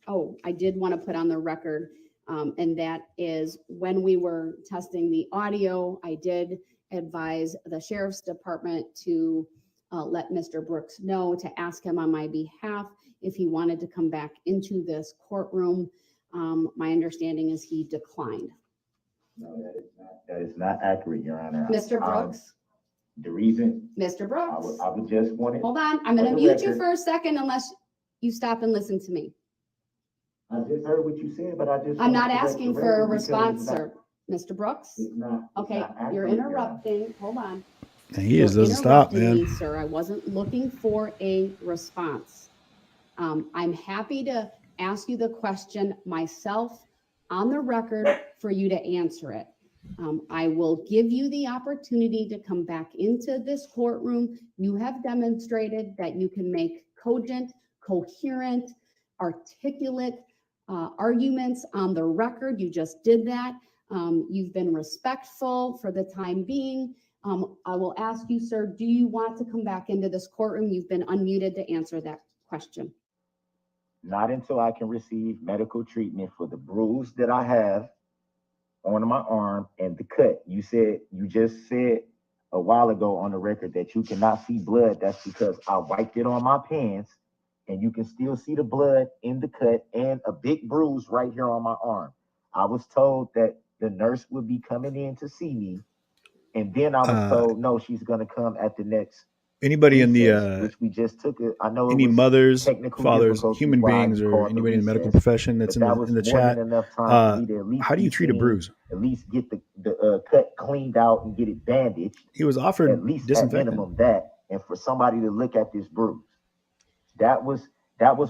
Oh, I did want to put on the record, and that is when we were testing the audio, I did advise the sheriff's department to let Mr. Brooks know, to ask him on my behalf if he wanted to come back into this courtroom. My understanding is he declined. No, that is not accurate, Your Honor. Mr. Brooks? The reason. Mr. Brooks? I would just want it. Hold on, I'm going to mute you for a second unless you stop and listen to me. I just heard what you said, but I'm not asking for a response, sir. Mr. Brooks? It's not. Okay, you're interrupting. Hold on. And he just doesn't stop, Interrupting man. me, sir. I wasn't looking for a response. I'm happy to ask you the question myself on the record for you to answer it. I will give you the opportunity to come back into this courtroom. You have demonstrated that you can make cogent, coherent, articulate arguments on the record. You just did that. You've been respectful for the time being. I will ask you, sir, do you want to come back into this courtroom? You've been unmuted to answer that question. Not until I can receive medical treatment for the bruise that I have on my arm and the cut. You just said a while ago on the record that you cannot see blood. That's because I wiped it on my pants and you can still see the blood in the cut and a big bruise right here on my arm. I was told that the nurse would be coming in to see me. And then I was told, no, she's going to come at the next Anybody in recess, the which we just took it. I know any it was mothers, technical fathers, difficulties human why beings, you or called the anybody in the medical recess, profession that's but that was in the more chat, than enough time for me to at least how do you be treat a seen, bruise? at least get the cut cleaned out and get it bandaged. He was offered At least at disinfectant. minimum that, and for somebody to look at this bruise. That was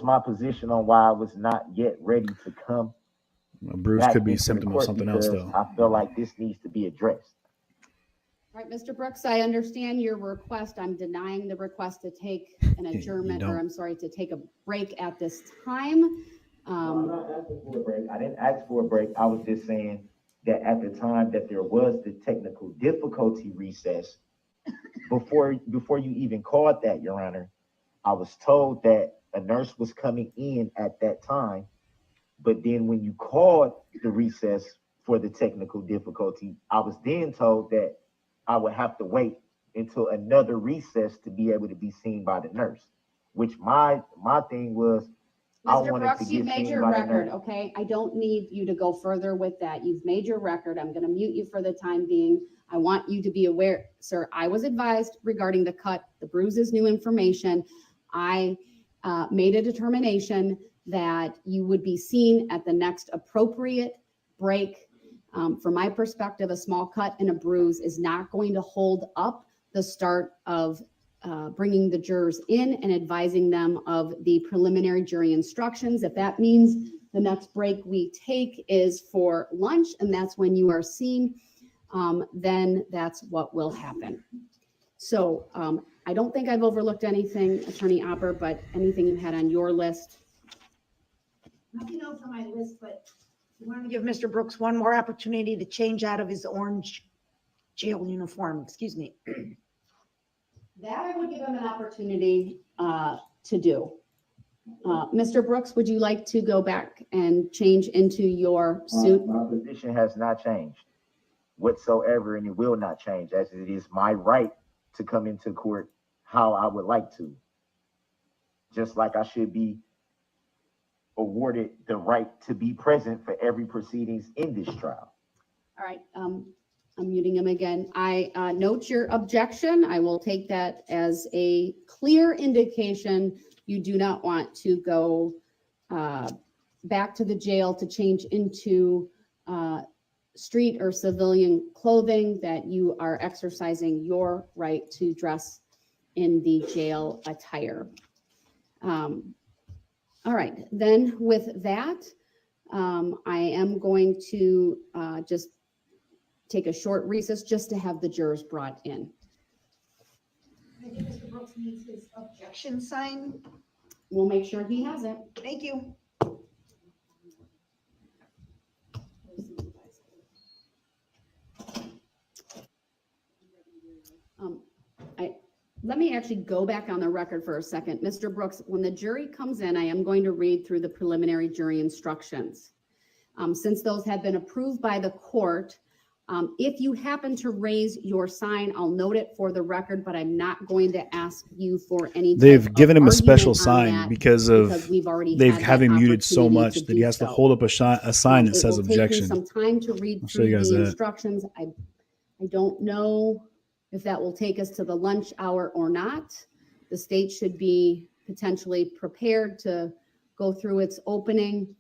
my position on why I was not yet ready to come. A bruise could be a symptom of something else, though. I feel like this needs to be addressed. All right, Mr. Brooks, I understand your request. I'm denying the request to take an adjournment, or I'm sorry, to take a break at this time. I'm not asking for a break. I didn't ask for a break. I was just saying that at the time that there was the technical difficulty recess, before you even called that, Your Honor, I was told that a nurse was coming in at that time. But then when you called the recess for the technical difficulty, I was then told that I would have to wait until another recess to be able to be seen by the nurse, which my thing was, I Mr. wanted Brooks, to you've get made seen your by the record, nurse. okay? I don't need you to go further with that. You've made your record. I'm gonna mute you for the time being. I want you to be aware, sir, I was advised regarding the cut, the bruise is new information. I made a determination that you would be seen at the next appropriate break. From my perspective, a small cut and a bruise is not going to hold up the start of bringing the jurors in and advising them of the preliminary jury instructions. If that means the next break we take is for lunch and that's when you are seen, then that's what will happen. So I don't think I've overlooked anything, Attorney Opper, but anything you had on your list? Nothing else on my list, but we want to give Mr. Brooks one more opportunity to change out of his orange jail uniform, excuse me. That I would give him an opportunity to do. Mr. Brooks, would you like to go back and change into your suit? My position has not changed whatsoever, and it will not change, as it is my right to come into court how I would like to. Just like I should be awarded the right to be present for every proceedings in this trial. All right, I'm muting him again. I note your objection. I will take that as a clear indication you do not want to go back to the jail to change into street or civilian clothing, that you are exercising your right to dress in the jail attire. All right, then with that, I am going to just take a short recess just to have the jurors brought in. I think Mr. Brooks needs his objection signed. We'll make sure he has it. Thank you. Let me actually go back on the record for a second. Mr. Brooks, when the jury comes in, I am going to read through the preliminary jury instructions. Since those have been approved by the court, if you happen to raise your sign, I'll note it for the record, but I'm not going to ask you for any. They've given him a special argument on sign that because we've already they've had have that him muted so opportunity much to that he do has to so. hold up a sign that says It will take me objection. some time to read I'll show through you guys the that. instructions. I don't know if that will take us to the lunch hour or not. The state should be potentially prepared to go through its opening.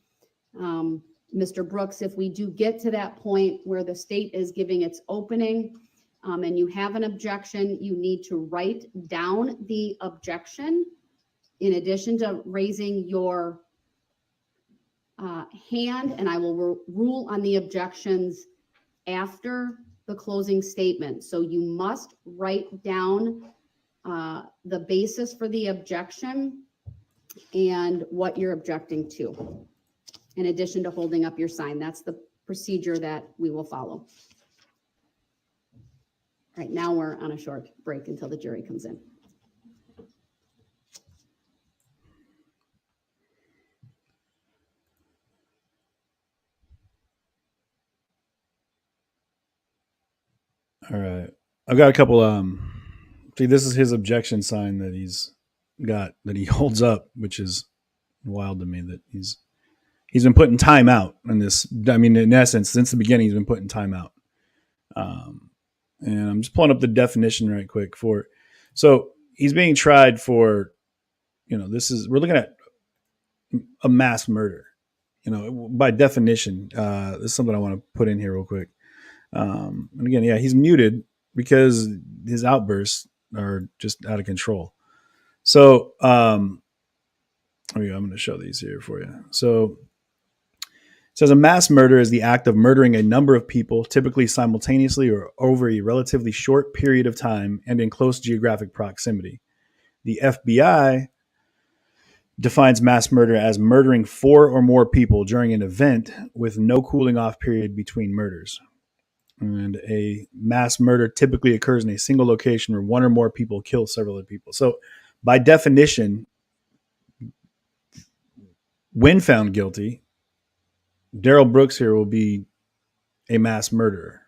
Mr. Brooks, if we do get to that point where the state is giving its opening and you have an objection, you need to write down the objection in addition to raising your hand, and I will rule on the objections after the closing statement. So you must write down the basis for the objection and what you're objecting to, in addition to holding up your sign. That's the procedure that we will follow. All right, now we're on a short break until the jury comes in. All right. I've got a couple. See, this is his objection sign that he's got that he holds up, which is wild to me that he's been putting time out in this. I mean, in essence, since the beginning, he's been putting time out. And I'm just pulling up the definition right quick for. So he's being tried for, we're looking at a mass murder. By definition, this is something I want to put in here real quick. And again, yeah, he's muted because his outbursts are just out of control. So, I'm going to show these here for you. So it says a mass murder is the act of murdering a number of people, typically simultaneously or over a relatively short period of time and in close geographic proximity. The FBI defines mass murder as murdering 4 or more people during an event with no cooling off period between murders. And a mass murder typically occurs in a single location where 1 or more people kill several other people. So by definition, when found guilty, Darrell Brooks here will be a mass murderer.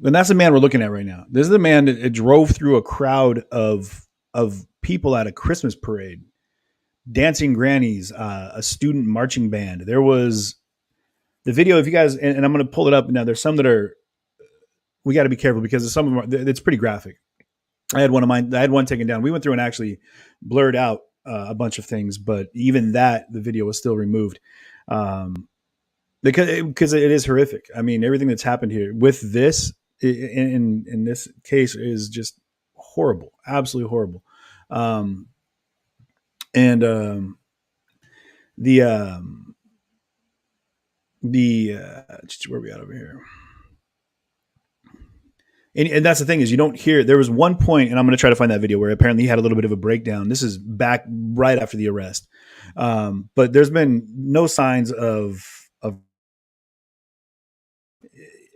And that's the man we're looking at right now. This is the man that drove through a crowd of people at a Christmas parade, dancing grannies, a student marching band. There was the video, if you guys, and I'm going to pull it up now. There's some that are, we got to be careful because some of them it's pretty graphic. I had one taken down. We went through and actually blurred out a bunch of things, but even that, the video was still removed. Because it is horrific. I mean, everything that's happened here with this in this case is just horrible, absolutely horrible. Where are we at over here? And that's the thing is you don't hear. There was one point, and I'm going to try to find that video where apparently he had a little bit of a breakdown. This is back right after the arrest, but there's been no signs of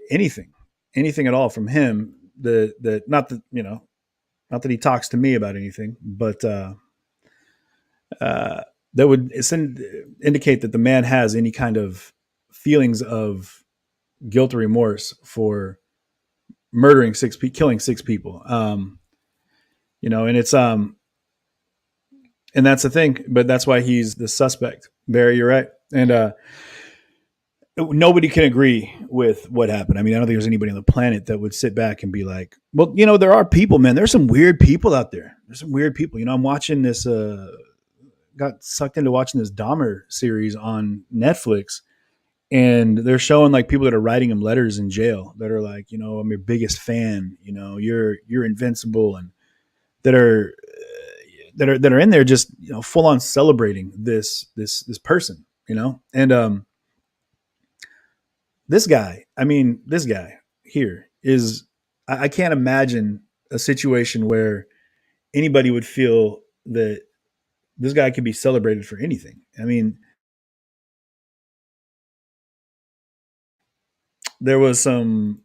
anything at all from him. Not that he talks to me about anything, but that would indicate that the man has any kind of feelings of guilt or remorse for murdering killing 6 people. And it's and that's the thing, but that's why he's the suspect. Barry, you're right. And nobody can agree with what happened. I mean, I don't think there's anybody on the planet that would sit back and be like, well, there are people, man. There's some weird people out there. There's some weird people. I'm watching this, got sucked into watching this Dahmer series on Netflix, and they're showing like people that are writing him letters in jail that are like, I'm your biggest fan, you're invincible, and that are in there just, full on celebrating this person, and, this guy here is, I can't imagine a situation where anybody would feel that this guy could be celebrated for anything. I mean, there was some,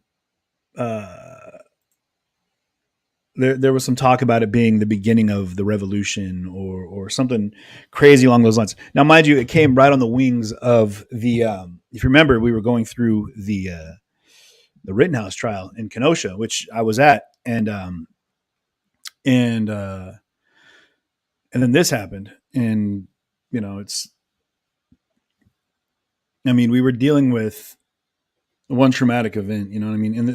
there was some talk about it being the beginning of the revolution or something crazy along those lines. Now, mind you, it came right on the wings of the, if you remember, we were going through the Rittenhouse trial in Kenosha, which I was at. And then this happened, and, we were dealing with one traumatic event, you know what I mean? And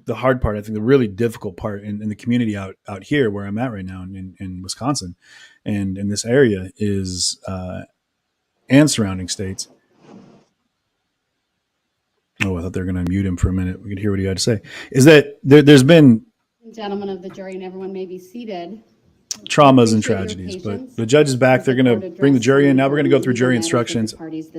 the hard part, I think the really difficult part in the community out here where I'm at right now in Wisconsin and in this area is, and surrounding states. Oh, I thought they were going to mute him for a minute. We could hear what he had to say. Is that there's been, gentlemen of the jury, and everyone may be seated, traumas and tragedies, but the judge is back. They're going to bring the jury in. Now we're going to go through jury instructions.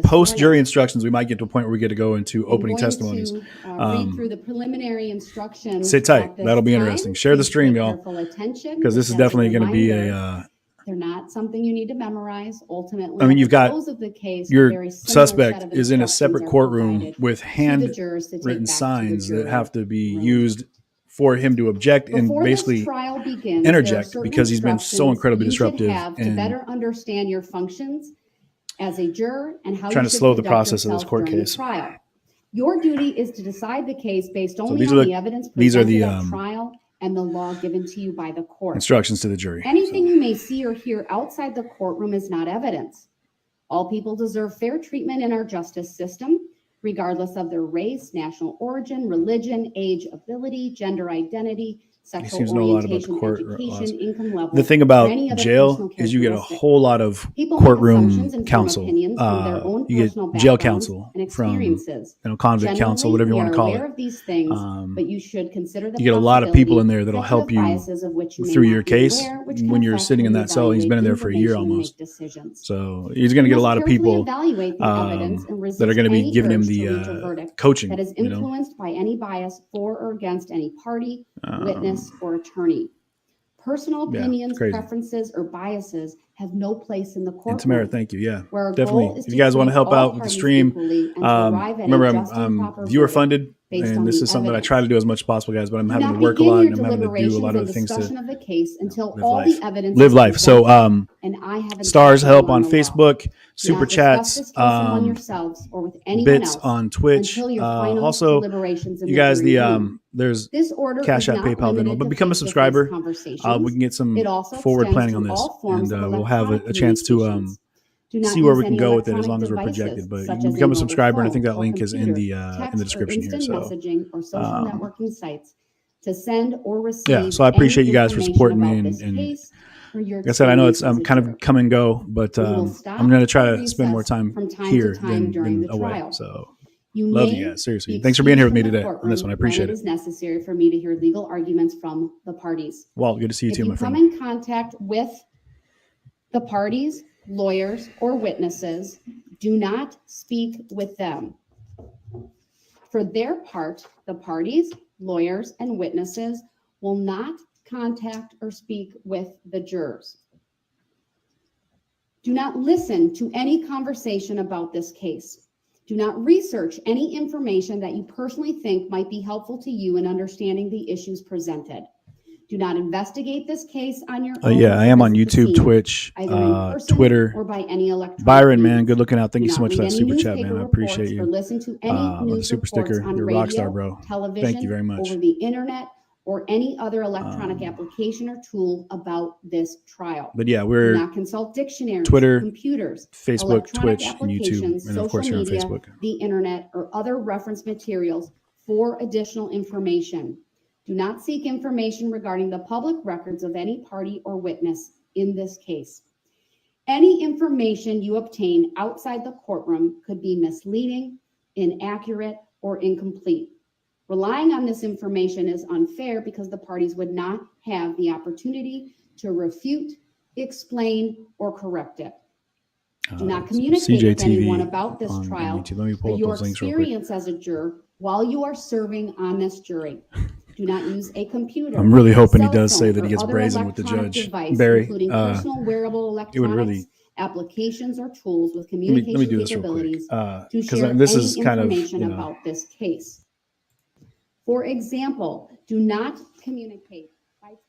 Post jury instructions, we might get to a point where we get to go into opening testimonies. Read through the preliminary instructions. Sit tight. That'll be interesting. Share the stream, y'all, because this is definitely going to be a. They're not something you need to memorize. Ultimately, I mean, you've got case, your suspect is in a separate courtroom with handwritten signs that have to be used for him to object and basically interject because he's been so incredibly disruptive and better understand your functions as a juror and how trying to slow the process of this court case. Your duty is to decide the case based only these on are the evidence these are presented the at trial and the law given to you by the court. instructions to the jury. Anything you may see or hear outside the courtroom is not evidence. All people deserve fair treatment in our justice system, regardless of their race, national origin, religion, age, ability, gender identity, sexual seems to know a lot about the orientation, court education, laws. income level. The thing or about any other jail personal is you get a characteristic. whole lot of People make courtroom assumptions and form counsel. opinions from their own You personal get jail backgrounds counsel and from experiences. convict counsel, Generally, whatever you we want are to call aware it. of these things, but you should consider the You get a lot of people in possibility there that'll that help you have you biases of which you may through not your be case aware, which can when you're affect sitting in how you that cell. He's been in there evaluate for a year information and almost. make decisions. So he's going to You get a must lot of carefully people evaluate the evidence and resist that are going to be any giving him urge the to reach a verdict coaching. that is You know, influenced by any bias for or against any party, witness, or attorney. Personal yeah, opinions, crazy. preferences, or biases have no place in the courtroom. And Tamara, thank you. Yeah, Where our definitely. goal is If you guys want to treat help all out with the parties stream, equally and to arrive at remember a just and I'm proper viewer verdict funded, based on and this the is something that I evidence. try to do as much as possible, guys. But I'm Do having not to work a begin lot, your and I'm having to do a deliberations lot of and the things discussion to of the case until live all life. the evidence Live is life. So, presented and I have stars instructed help you on the law. Facebook, Do super not discuss chats, this case among yourselves or with anyone bits else on Twitch. until your final Also, deliberations in you the guys, jury the room. there's This order Cash is App, not PayPal, Venmo, limited but to become a face-to-face subscriber. conversations. We can get some It also forward extends planning to on this, all forms and of we'll have electronic a chance to communications. Do not see where use we can any go with it as long electronic as we're devices, projected. But you such can as become a mobile subscriber, and I think phone that or link is in computer, the text or description here. instant So messaging or social networking sites to send or receive yeah, so I appreciate any you guys for information supporting me, about this and case or your like I said, I know it's experience as a kind of juror. come and go, but We will I'm stop going to try or to spend more recess time from time here to time during than the away. trial. So You love may you guys, seriously. be Thanks for being here with me excused from today the on this one. I courtroom appreciate when it. it is necessary for me to hear legal arguments from the parties. Walt, good to see you If too, you my come friend. in contact with the parties, lawyers, or witnesses, do not speak with them. For their part, the parties, lawyers, and witnesses will not contact or speak with the jurors. Do not listen to any conversation about this case. Do not research any information that you personally think might be helpful to you in understanding the issues presented. Do not investigate this case on your own. Yeah, I am on visit the YouTube, scene, Twitch, either in person Twitter. or by any electronic Byron, man, means. good looking out. Thank Do you so not much for read that any super chat, newspaper man. I reports appreciate you. or listen to any With the news super reports sticker, on you're a rock star, radio, bro. television, Thank you very much. over the internet, or any other electronic application or tool about this trial. But yeah, Do we're not consult dictionaries, Twitter, computers, Facebook, electronic Twitch, and YouTube, applications, and of course social here on media, Facebook. the internet, or other reference materials for additional information. Do not seek information regarding the public records of any party or witness in this case. Any information you obtain outside the courtroom could be misleading, inaccurate, or incomplete. Relying on this information is unfair because the parties would not have the opportunity to refute, explain, or correct it. Do not communicate with anyone about this trial or your experience as a juror while you are serving on this jury. Do not use a computer. I'm really hoping he cell does say phone, that he or gets other brazen with the electronic judge. device, Barry, including personal wearable it would electronics, really. applications, or tools with Let me communication do this real quick, capabilities to because share this any is kind of, information you know, about this case. For example, do not communicate.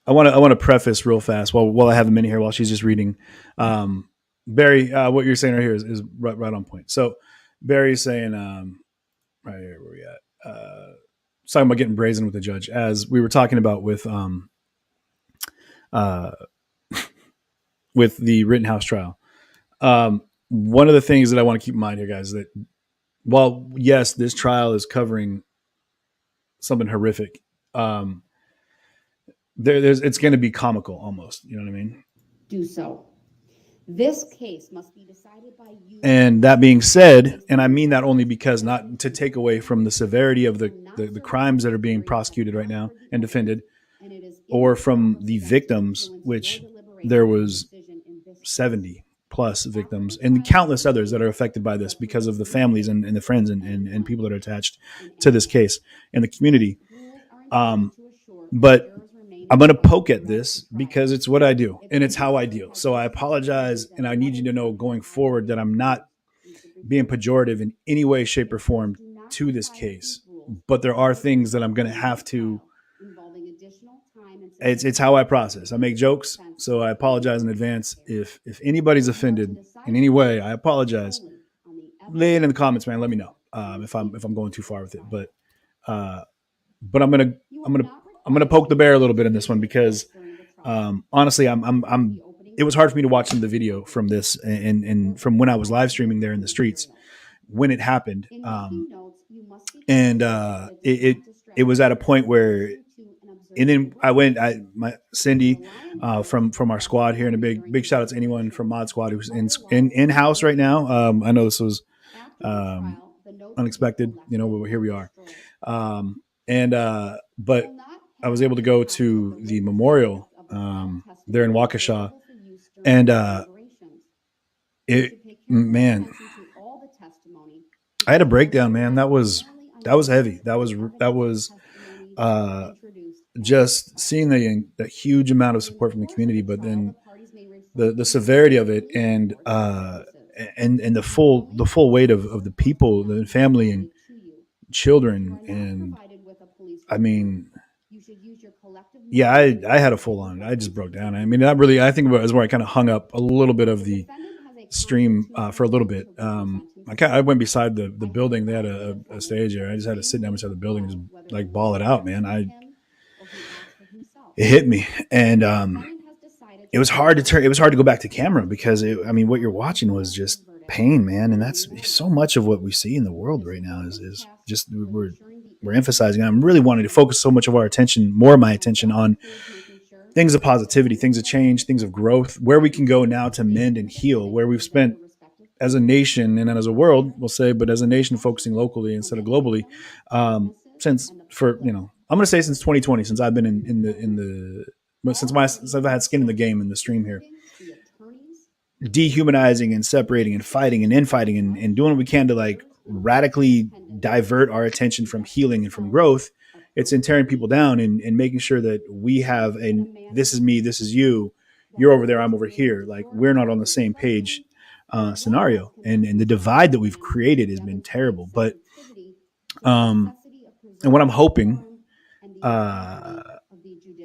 I want to preface real fast while I have a minute here while she's just reading. Barry, what you're saying right here is right on point. So Barry's saying, right here, where we at? Talking about getting brazen with the judge, as we were talking about with the Rittenhouse trial. One of the things that I want to keep in mind here, guys, is that while yes, this trial is covering something horrific, it's going to be comical almost. You know what I mean? Do so. This case must be decided by you. And that being said, and I mean that only because not to take away from the severity of the crimes that are being prosecuted right now and defended, or from the victims, which there was 70 plus victims and countless others that are affected by this because of the families and the friends and people that are attached to this case and the community. But I'm going to poke at this because it's what I do and it's how I deal. So I apologize. And I need you to know going forward that I'm not being pejorative in any way, shape, or form to this case. But there are things that I'm going to have to, it's how I process. I make jokes. So I apologize in advance. If anybody's offended in any way, I apologize. Lay it in the comments, man. Let me know. if I'm going too far with it, but I'm gonna poke the bear a little bit in this one because honestly, it was hard for me to watch the video from this and from when I was live streaming there in the streets when it happened. And it was at a point where, and then Cindy from our squad here, and a big shout out to anyone from Mod Squad who's in house right now. I know this was unexpected, but here we are. But I was able to go to the memorial there in Waukesha, and man, I had a breakdown, man. That was heavy. That was just seeing the huge amount of support from the community, but then the severity of it, and the full weight of the people, the family and children, and I mean, yeah, I had a full on. I just broke down. I mean, I think about it as where I kind of hung up a little bit of the stream for a little bit. I went beside the building. They had a stage there. I just had to sit down beside the building and just like bawl it out, man. It hit me, and it was hard to go back to camera because what you're watching was just pain, man, and that's so much of what we see in the world right now is just we're emphasizing. I'm really wanting to focus so much of more of my attention on things of positivity, things of change, things of growth, where we can go now to mend and heal, where we've spent as a nation and as a world, we'll say, but as a nation focusing locally instead of globally, since 2020, since I've been since I've had skin in the game in the stream here, dehumanizing and separating and fighting and infighting and doing what we can to like radically divert our attention from healing and from growth. It's in tearing people down and making sure that we have this is me, this is you, you're over there, I'm over here. Like we're not on the same page scenario. And the divide that we've created has been terrible. But and what I'm hoping, I'm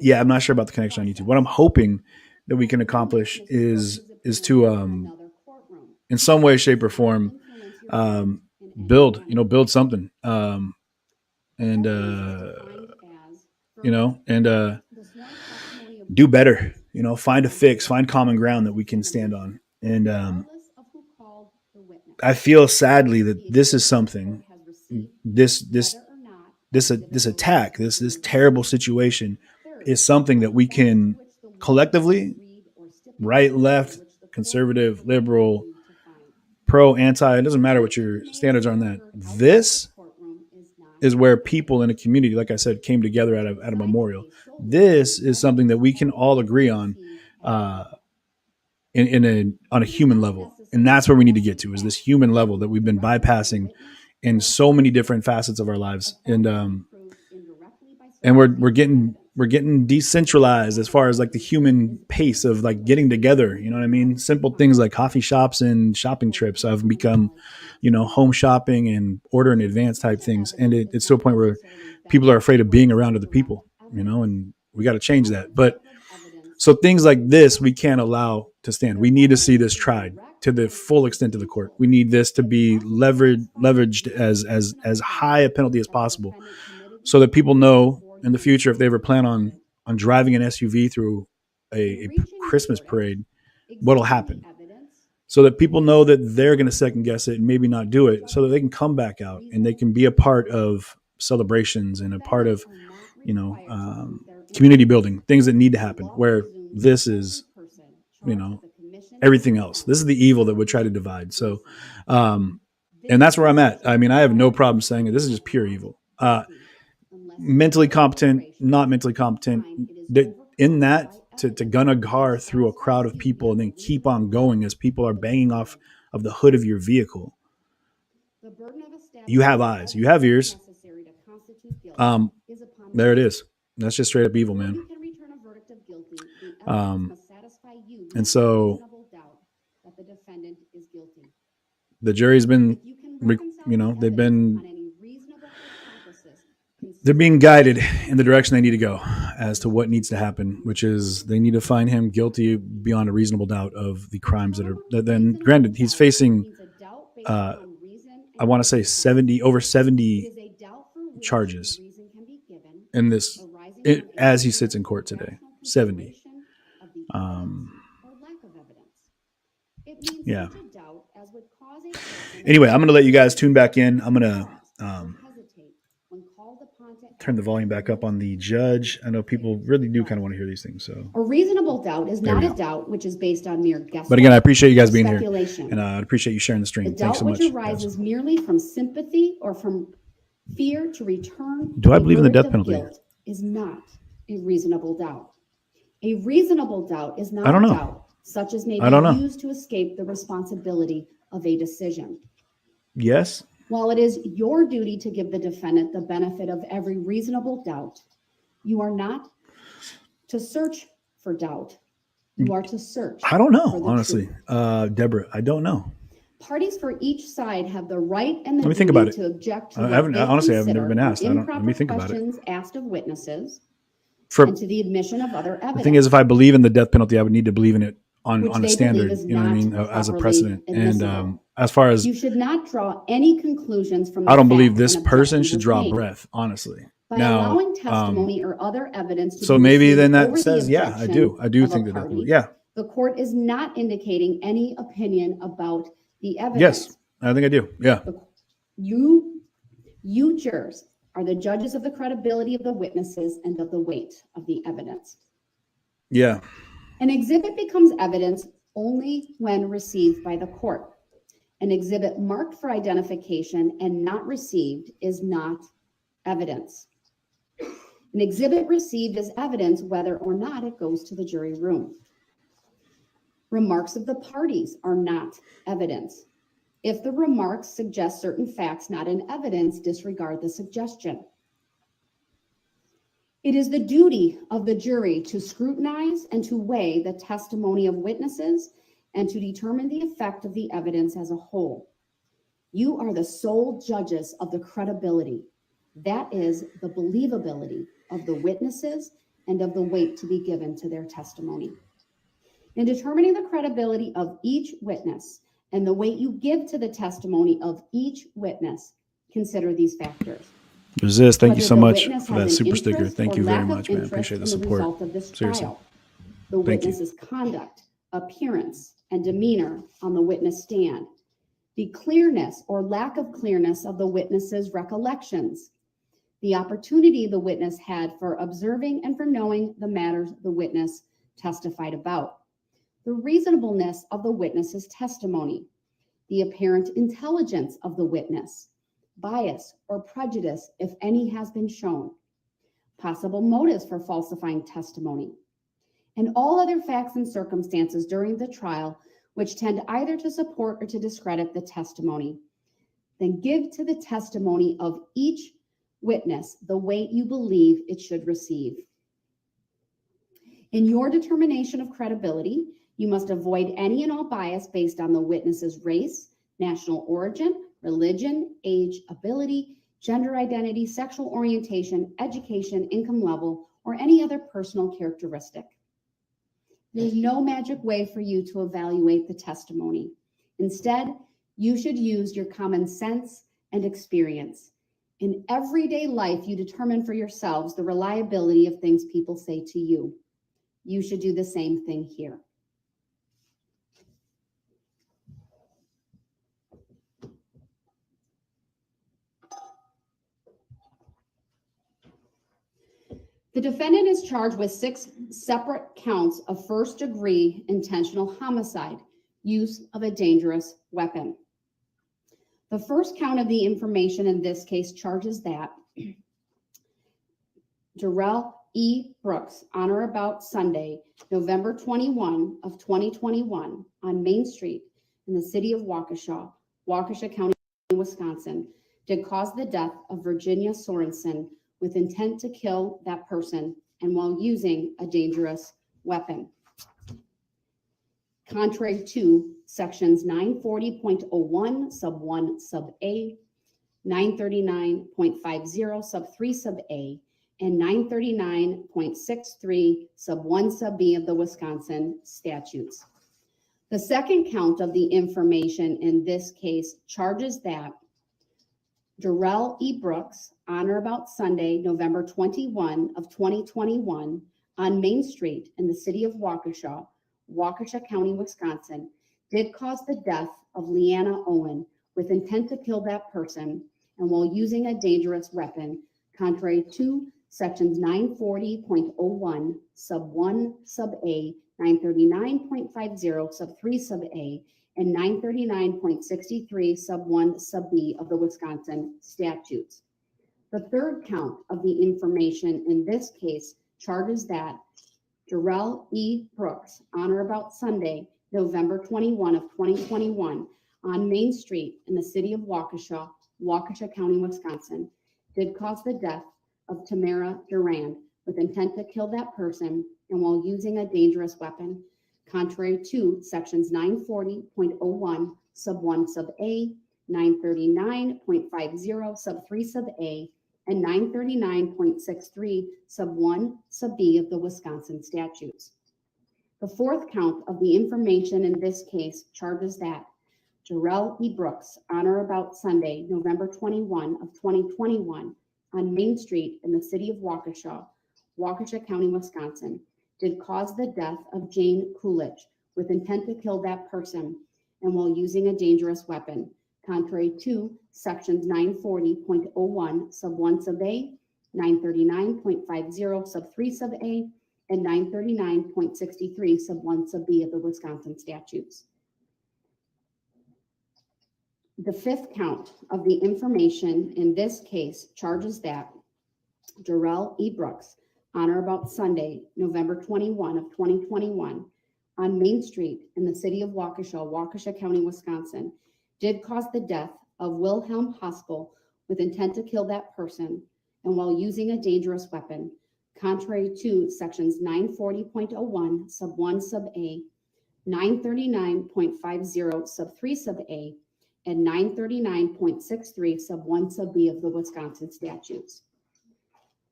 not sure about the connection on YouTube. What I'm hoping that we can accomplish is to in some way, shape, or form build something and do better, find a fix, find common ground that we can stand on. And I feel sadly that this is something, this attack, this terrible situation is something that we can collectively, right, left, conservative, liberal, pro, anti, it doesn't matter what your standards are on that. This is where people in a community, like I said, came together at a memorial. This is something that we can all agree on on a human level. And that's where we need to get to, is this human level that we've been bypassing in so many different facets of our lives. And we're getting decentralized as far as like the human pace of like getting together. You know what I mean? Simple things like coffee shops and shopping trips have become, home shopping and order in advance type things. And it's to a point where people are afraid of being around other people, and we got to change that. But so things like this, we can't allow to stand. We need to see this tried to the full extent of the court. We need this to be leveraged as high a penalty as possible, so that people know in the future, if they ever plan on driving an SUV through a Christmas parade, what'll happen, so that people know that they're going to second guess it and maybe not do it, so that they can come back out and they can be a part of celebrations and a part of, community building, things that need to happen, where this is, everything else. This is the evil that would try to divide. So, and that's where I'm at. I have no problem saying it. This is just pure evil. Mentally competent, not mentally competent, in that to gun a car through a crowd of people and then keep on going as people are banging off of the hood of your vehicle. You have eyes, you have ears. There it is. That's just straight up evil, man. And so the jury's been, they're being guided in the direction they need to go as to what needs to happen, which is they need to find him guilty beyond a reasonable doubt of the crimes that are, then granted, he's facing I want to say 70, over 70 charges in this, as he sits in court today. 70. Yeah. Anyway, I'm going to let you guys tune back in. I'm going to turn the volume back up on the judge. I know people really do kind of want to hear these things. So a reasonable doubt is not a doubt which is based on mere guesswork. But again, I appreciate you guys being here, and I appreciate you sharing the stream. The Thanks doubt so much. which arises merely from sympathy or from fear to return. Do I believe in the death penalty? Is not a reasonable doubt. A reasonable doubt is not I don't a know. doubt such as may I don't know. be used to escape the responsibility of a decision. Yes. While it is your duty to give the defendant the benefit of every reasonable doubt, you are not to search for doubt. You are to search. I don't know, for the honestly. truth. Deborah, I don't know. Parties for each side have the right and the Let me think duty about it. to object to I what haven't- they honestly, I've consider never been asked. I don't- let me improper think about it. questions asked of witnesses For and to the admission of other evidence. the thing is, if I believe in the death penalty, I would need to believe in it on which a they standard, believe is you know what I not mean, as a properly precedent. And admissible. as far as You should not draw any conclusions from the I don't believe facts this an person objection should was draw made. breath, honestly. By Now, allowing testimony or other evidence to so be maybe received then that over the says, yeah, I do. I do objection think of the a death party, penalty. Yeah. the court is not indicating any opinion about the evidence. Yes, I think I do. Yeah. You jurors are the judges of the credibility of the witnesses and of the weight of the evidence. Yeah. An exhibit becomes evidence only when received by the court. An exhibit marked for identification and not received is not evidence. An exhibit received is evidence whether or not it goes to the jury room. Remarks of the parties are not evidence. If the remarks suggest certain facts not in evidence, disregard the suggestion. It is the duty of the jury to scrutinize and to weigh the testimony of witnesses and to determine the effect of the evidence as a whole. You are the sole judges of the credibility, that is, the believability of the witnesses and of the weight to be given to their testimony. In determining the credibility of each witness and the weight you give to the testimony of each witness, consider these factors. Resist. Thank you Whether so the much witness for has that an super sticker. interest Thank or you very lack of much, man. interest Appreciate the in support. result of this Seriously. trial. The Thank you. witness's conduct, appearance, and demeanor on the witness stand. The clearness or lack of clearness of the witness's recollections. The opportunity the witness had for observing and for knowing the matters the witness testified about. The reasonableness of the witness's testimony. The apparent intelligence of the witness. Bias or prejudice, if any, has been shown. Possible motives for falsifying testimony. And all other facts and circumstances during the trial which tend either to support or to discredit the testimony. Then give to the testimony of each witness the weight you believe it should receive. In your determination of credibility, you must avoid any and all bias based on the witness's race, national origin, religion, age, ability, gender identity, sexual orientation, education, income level, or any other personal characteristic. There's no magic way for you to evaluate the testimony. Instead, you should use your common sense and experience. In everyday life, you determine for yourselves the reliability of things people say to you. You should do the same thing here. The defendant is charged with 6 separate counts of first-degree intentional homicide, use of a dangerous weapon. The first count of the information in this case charges that Darrell E. Brooks, on or about Sunday, November 21 of 2021, on Main Street in the city of Waukesha, Waukesha County, Wisconsin, did cause the death of Virginia Sorenson with intent to kill that person and while using a dangerous weapon. Contrary to sections 940.01 sub 1 sub A, 939.50 sub 3 sub A, and 939.63 sub 1 sub B of the Wisconsin statutes. The second count of the information in this case charges that Darrell E. Brooks, on or about Sunday, November 21 of 2021, on Main Street in the city of Waukesha, Waukesha County, Wisconsin, did cause the death of Leanna Owen with intent to kill that person and while using a dangerous weapon, contrary to sections 940.01 sub 1 sub A, 939.50 sub 3 sub A, and 939.63 sub 1 sub B of the Wisconsin statutes. The third count of the information in this case charges that Darrell E. Brooks, on or about Sunday, November 21 of 2021, on Main Street in the city of Waukesha, Waukesha County, Wisconsin, did cause the death of Tamara Durand with intent to kill that person and while using a dangerous weapon, contrary to sections 940.01 sub 1 sub A, 939.50 sub 3 sub A, and 939.63 sub 1 sub B of the Wisconsin statutes. The fourth count of the information in this case charges that Darrell E. Brooks, on or about Sunday, November 21 of 2021, on Main Street in the city of Waukesha, Waukesha County, Wisconsin, did cause the death of Jane Kulich with intent to kill that person and while using a dangerous weapon, contrary to sections 940.01 sub 1 sub A, 939.50 sub 3 sub A, and 939.63 sub 1 sub B of the Wisconsin statutes. The fifth count of the information in this case charges that Darrell E. Brooks, on or about Sunday, November 21 of 2021, on Main Street in the city of Waukesha, Waukesha County, Wisconsin, did cause the death of Wilhelm Hospel with intent to kill that person and while using a dangerous weapon, contrary to sections 940.01 sub 1 sub A, 939.50 sub 3 sub A, and 939.63 sub 1 sub B of the Wisconsin statutes.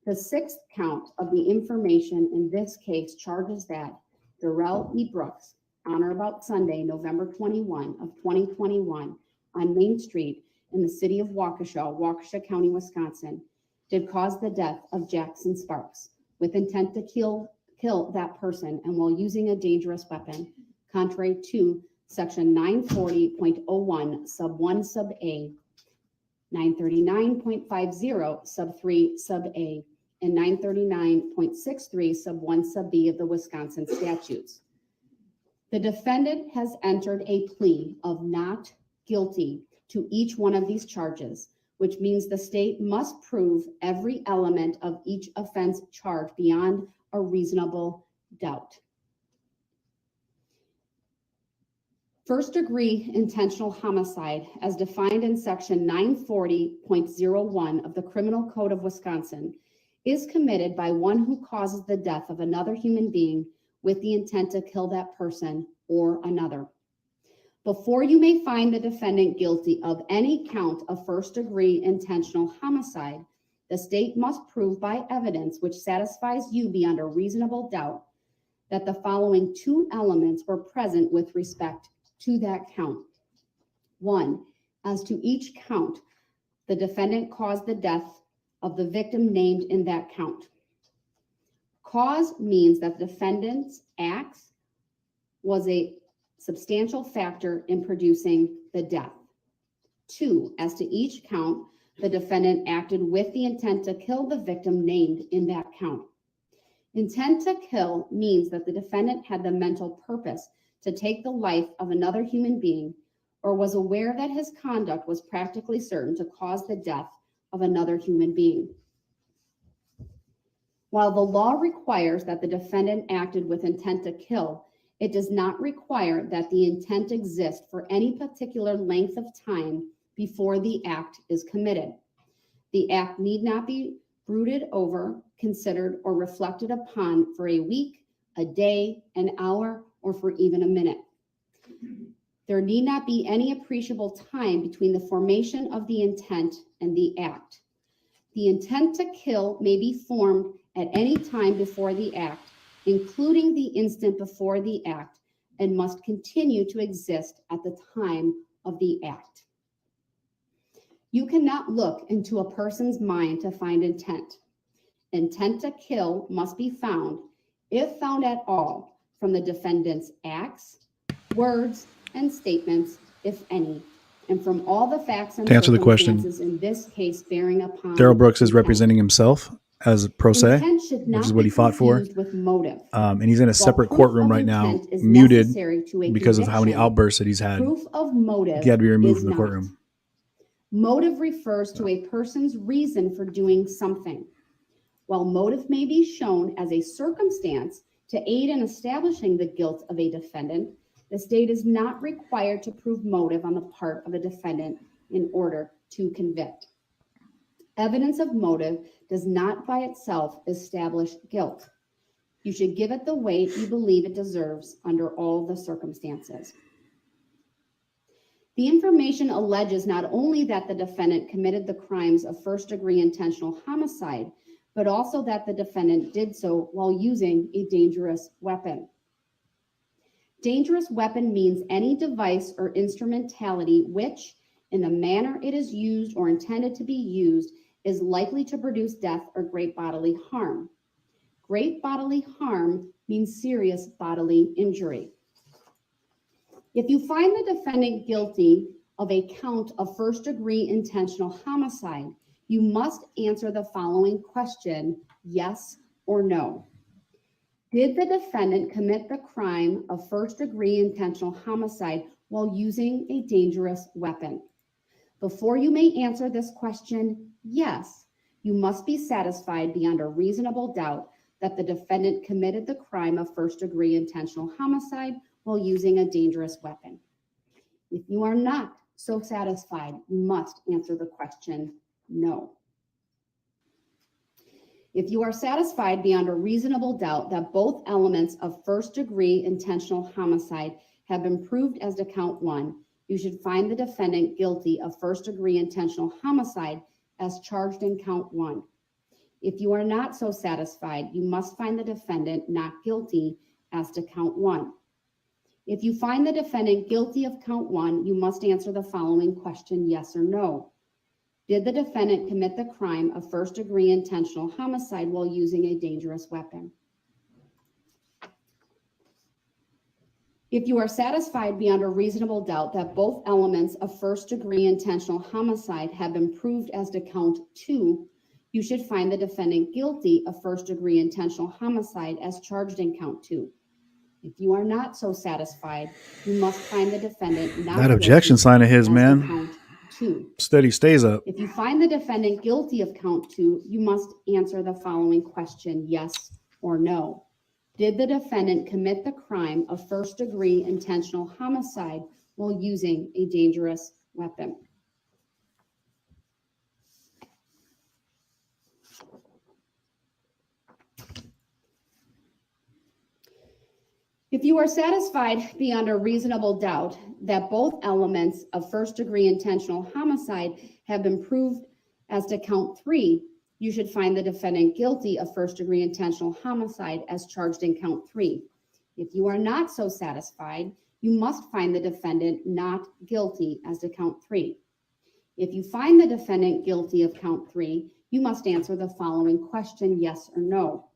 The sixth count of the information in this case charges that Darrell E. Brooks, on or about Sunday, November 21 of 2021, on Main Street in the city of Waukesha, Waukesha County, Wisconsin, did cause the death of Jackson Sparks with intent to kill that person and while using a dangerous weapon, contrary to section 940.01 sub 1 sub A, 939.50 sub 3 sub A, and 939.63 sub 1 sub B of the Wisconsin statutes. The defendant has entered a plea of not guilty to each one of these charges, which means the state must prove every element of each offense charge beyond a reasonable doubt. First degree intentional homicide, as defined in section 940.01 of the Criminal Code of Wisconsin, is committed by one who causes the death of another human being with the intent to kill that person or another. Before you may find the defendant guilty of any count of first degree intentional homicide, the state must prove by evidence which satisfies you beyond a reasonable doubt that the following two elements were present with respect to that count. One, as to each count, the defendant caused the death of the victim named in that count. Cause means that the defendant's acts was a substantial factor in producing the death. Two, as to each count, the defendant acted with the intent to kill the victim named in that count. Intent to kill means that the defendant had the mental purpose to take the life of another human being or was aware that his conduct was practically certain to cause the death of another human being. While the law requires that the defendant acted with intent to kill, it does not require that the intent exist for any particular length of time before the act is committed. The act need not be brooded over, considered, or reflected upon for a week, a day, an hour, or for even a minute. There need not be any appreciable time between the formation of the intent and the act. The intent to kill may be formed at any time before the act, including the instant before the act, and must continue to exist at the time of the act. You cannot look into a person's mind to find intent. Intent to kill must be found, if found at all, from the defendant's acts, words, and statements, if any, and from all the facts and To answer the question, circumstances in this case bearing upon Darrell Brooks is intent. representing himself as a pro se, Intent should which not is what be he fought for. confused with motive. And he's in a While separate proof courtroom of right now, intent is muted necessary to a because of how many conviction, outbursts that he's had. proof of motive He had to be removed is from the not. courtroom. Motive refers to a person's reason for doing something. While motive may be shown as a circumstance to aid in establishing the guilt of a defendant, the state is not required to prove motive on the part of a defendant in order to convict. Evidence of motive does not by itself establish guilt. You should give it the weight you believe it deserves under all the circumstances. The information alleges not only that the defendant committed the crimes of first-degree intentional homicide, but also that the defendant did so while using a dangerous weapon. Dangerous weapon means any device or instrumentality which, in the manner it is used or intended to be used, is likely to produce death or great bodily harm. Great bodily harm means serious bodily injury. If you find the defendant guilty of a count of first-degree intentional homicide, you must answer the following question, yes or no. Did the defendant commit the crime of first-degree intentional homicide while using a dangerous weapon? Before you may answer this question, yes, you must be satisfied beyond a reasonable doubt that the defendant committed the crime of first-degree intentional homicide while using a dangerous weapon. If you are not so satisfied, you must answer the question, no. If you are satisfied beyond a reasonable doubt that both elements of first-degree intentional homicide have been proved as to count one, you should find the defendant guilty of first-degree intentional homicide as charged in count one. If you are not so satisfied, you must find the defendant not guilty as to count one. If you find the defendant guilty of count one, you must answer the following question, yes or no. Did the defendant commit the crime of first-degree intentional homicide while using a dangerous weapon? If you are satisfied beyond a reasonable doubt that both elements of first-degree intentional homicide have been proved as to count two, you should find the defendant guilty of first-degree intentional homicide as charged in count two. If you are not so satisfied, you must find the defendant not That objection sign of his, man. Count two. Steady stays up. If you find the defendant guilty of count two, you must answer the following question, yes or no. Did the defendant commit the crime of first-degree intentional homicide while using a dangerous weapon? If you are satisfied beyond a reasonable doubt that both elements of first-degree intentional homicide have been proved as to count three, you should find the defendant guilty of first-degree intentional homicide as charged in count three. If you are not so satisfied, you must find the defendant not guilty as to count three. If you find the defendant guilty of count three, you must answer the following question, yes or no.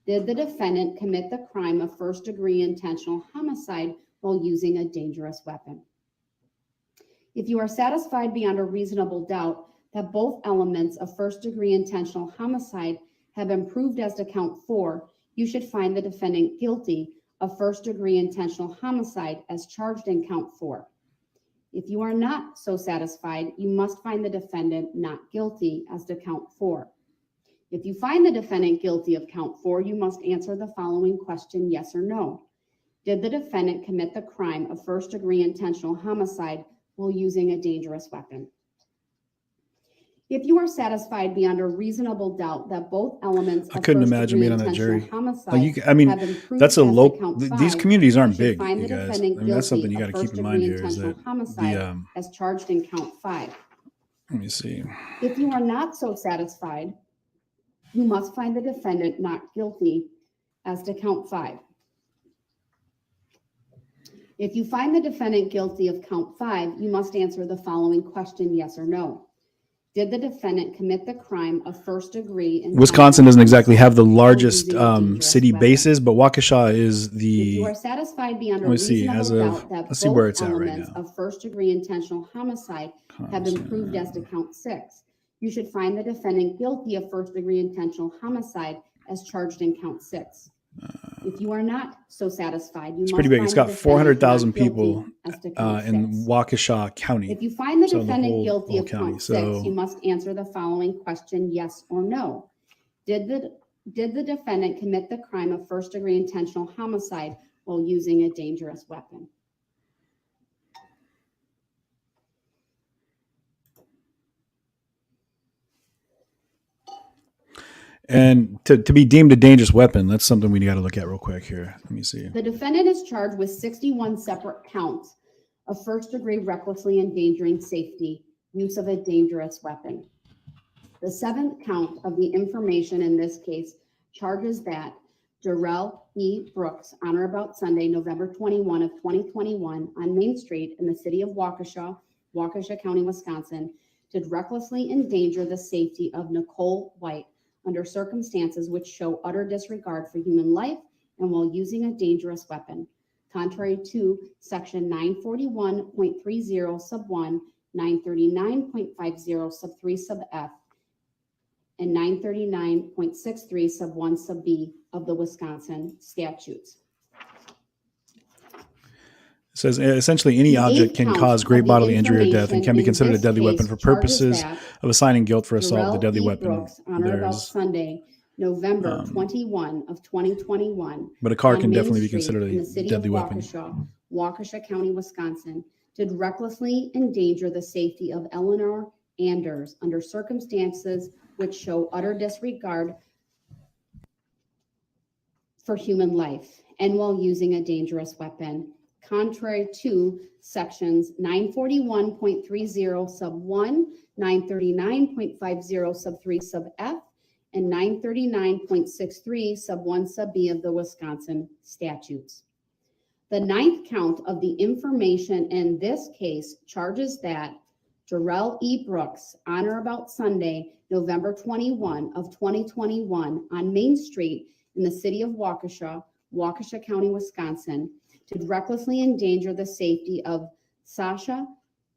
Did the defendant commit the crime of first-degree intentional homicide while using a dangerous weapon? If you are satisfied beyond a reasonable doubt that both elements of first-degree intentional homicide have been proved as to count four, you should find the defendant guilty of first-degree intentional homicide as charged in count four. If you are not so satisfied, you must find the defendant not guilty as to count four. If you find the defendant guilty of count four, you must answer the following question, yes or no. Did the defendant commit the crime of first-degree intentional homicide while using a dangerous weapon? If you are satisfied beyond a reasonable doubt that both elements I of couldn't imagine being on that intentional jury. homicide Like have been proved that's a as to low. count These five, communities aren't you should big, find you the guys. I defendant mean, that's something you guilty got to of keep in mind here. Is first-degree that intentional homicide the as charged in count five. let me see. If you are not so satisfied, you must find the defendant not guilty as to count five. If you find the defendant guilty of count five, you must answer the following question, yes or no. Did the defendant commit the crime of first degree? Wisconsin doesn't exactly have the largest using a dangerous city weapon? bases, but Waukesha is If you the. are satisfied beyond a Let me see, reasonable as of- doubt that let's see where both it's at right elements now. of first degree intentional homicide have been proved as to count 6, you should find the defendant guilty of first degree intentional homicide as charged in count 6. If you are not so satisfied, you It's must pretty big. find It's the got defendant 400,000 not guilty people as to count in 6. Waukesha County. If you find the So the defendant whole- guilty whole of county. count 6, So- you must answer the following question, yes or no. Did the defendant commit the crime of first degree intentional homicide while using a dangerous weapon? And to be deemed a dangerous weapon, that's something we got to look at real quick here. Let me see. The defendant is charged with 61 separate counts of first degree recklessly endangering safety, use of a dangerous weapon. The 7th count of the information in this case charges that Darrell E. Brooks, on or about Sunday, November 21 of 2021, on Main Street in the city of Waukesha, Waukesha County, Wisconsin, did recklessly endanger the safety of Nicole White under circumstances which show utter disregard for human life and while using a dangerous weapon, contrary to section 941.30 sub 1, 939.50 sub 3 sub f, and 939.63 sub 1 sub b of the Wisconsin statutes. It says essentially any The object 8th can count cause great of the bodily injury or death and information can be in considered a this deadly case weapon for charges purposes that of assigning guilt for assault with a Darrell deadly E. weapon. Brooks, on or about Sunday, November 21 of 2021. But a car on can Main definitely be Street considered in a the city deadly of weapon. Waukesha, Waukesha County, Wisconsin, did recklessly endanger the safety of Eleanor Anders under circumstances which show utter disregard for human life and while using a dangerous weapon, contrary to sections 941.30 sub 1, 939.50 sub 3 sub f, and 939.63 sub 1 sub b of the Wisconsin statutes. The 9th count of the information in this case charges that Darrell E. Brooks, on or about Sunday, November 21 of 2021, on Main Street in the city of Waukesha, Waukesha County, Wisconsin, did recklessly endanger the safety of Sasha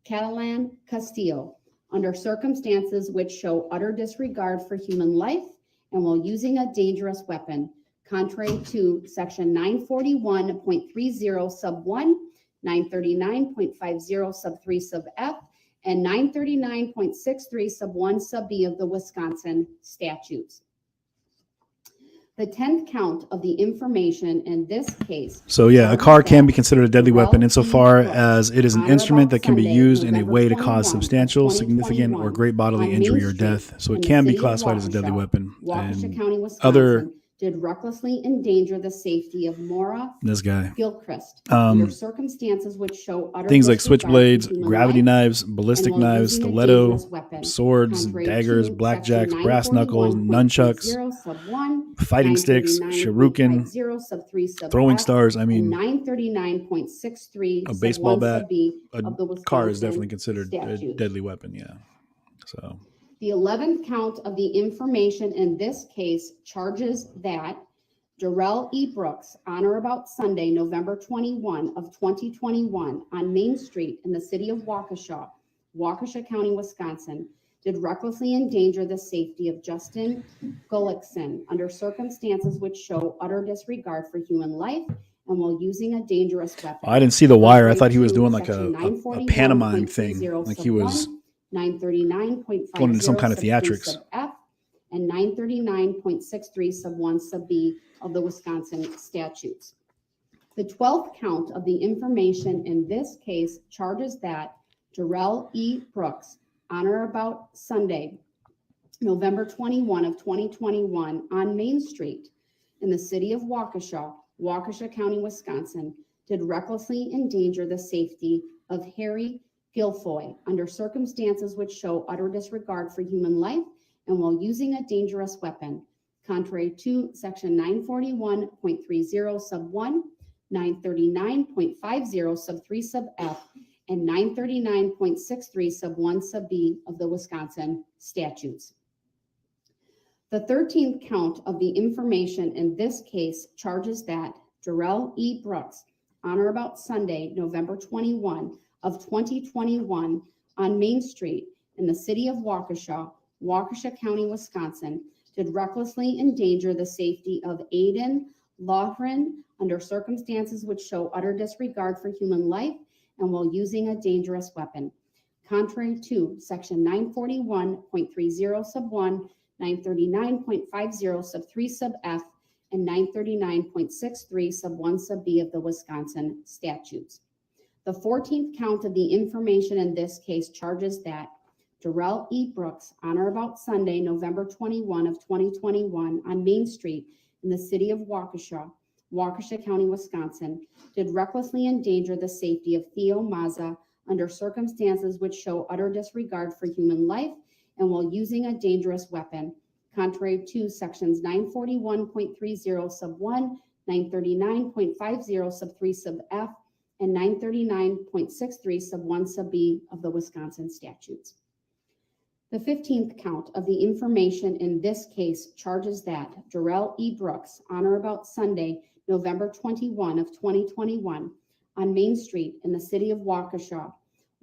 Catalan Castillo under circumstances which show utter disregard for human life and while using a dangerous weapon, contrary to section 941.30 sub 1, 939.50 sub 3 sub f, and 939.63 sub 1 sub b of the Wisconsin statutes. The 10th count of the information in this case. So yeah, a car can be considered a deadly weapon Darrell insofar E. Brooks, as it is an on or instrument about that can be Sunday, used in a November way to cause 21 of substantial, significant, or 2021, great bodily on injury Main or Street death. So in it the can be city of classified as a deadly Waukesha, weapon. Waukesha And County, Wisconsin, other, did recklessly endanger the safety of Maura this guy. Gilchrist under circumstances which show utter Things like disregard for switchblades, human gravity life knives, and ballistic while knives, using a stiletto, dangerous weapon, swords, contrary daggers, to blackjacks, section brass knuckles, nunchucks, 941.30 sub 1, fighting sticks, shuriken, 939.50 sub 3 sub throwing f, stars. I and mean, 939.63 a sub baseball 1 bat, sub b a of the car is Wisconsin definitely considered a statutes. deadly weapon. Yeah. So The 11th count of the information in this case charges that Darrell E. Brooks, on or about Sunday, November 21 of 2021, on Main Street in the city of Waukesha, Waukesha County, Wisconsin, did recklessly endanger the safety of Justin Gullickson under circumstances which show utter disregard for human life and while using a dangerous weapon. I didn't see the wire. I thought he was Contrary doing to like a section pantomime thing, 941.30 like sub he was 1, 939.50 going into some kind of sub 3 theatrics. sub f, and 939.63 sub 1 sub b of the Wisconsin statutes. The 12th count of the information in this case charges that Darrell E. Brooks, on or about Sunday, November 21 of 2021, on Main Street in the city of Waukesha, Waukesha County, Wisconsin, did recklessly endanger the safety of Harry Guilfoyle under circumstances which show utter disregard for human life and while using a dangerous weapon, contrary to section 941.30 sub 1, 939.50 sub 3 sub f, and 939.63 sub 1 sub B of the Wisconsin statutes. The 13th count of the information in this case charges that Darrell E. Brooks, on or about Sunday, November 21 of 2021, on Main Street in the city of Waukesha, Waukesha County, Wisconsin, did recklessly endanger the safety of Aiden Lohren under circumstances which show utter disregard for human life and while using a dangerous weapon, contrary to Section 941.30 sub 1, 939.50 sub 3 sub F, and 939.63 sub 1 sub B of the Wisconsin statutes. The 14th count of the information in this case charges that Darrell E. Brooks, on or about Sunday, November 21 of 2021, on Main Street in the city of Waukesha, Waukesha County, Wisconsin, did recklessly endanger the safety of Theo Maza under circumstances which show utter disregard for human life and while using a dangerous weapon, contrary to Sections 941.30 sub 1, 939.50 sub 3 sub F, and 939.63 sub 1 sub B of the Wisconsin statutes. The 15th count of the information in this case charges that Darrell E. Brooks, on or about Sunday, November 21 of 2021, on Main Street in the city of Waukesha,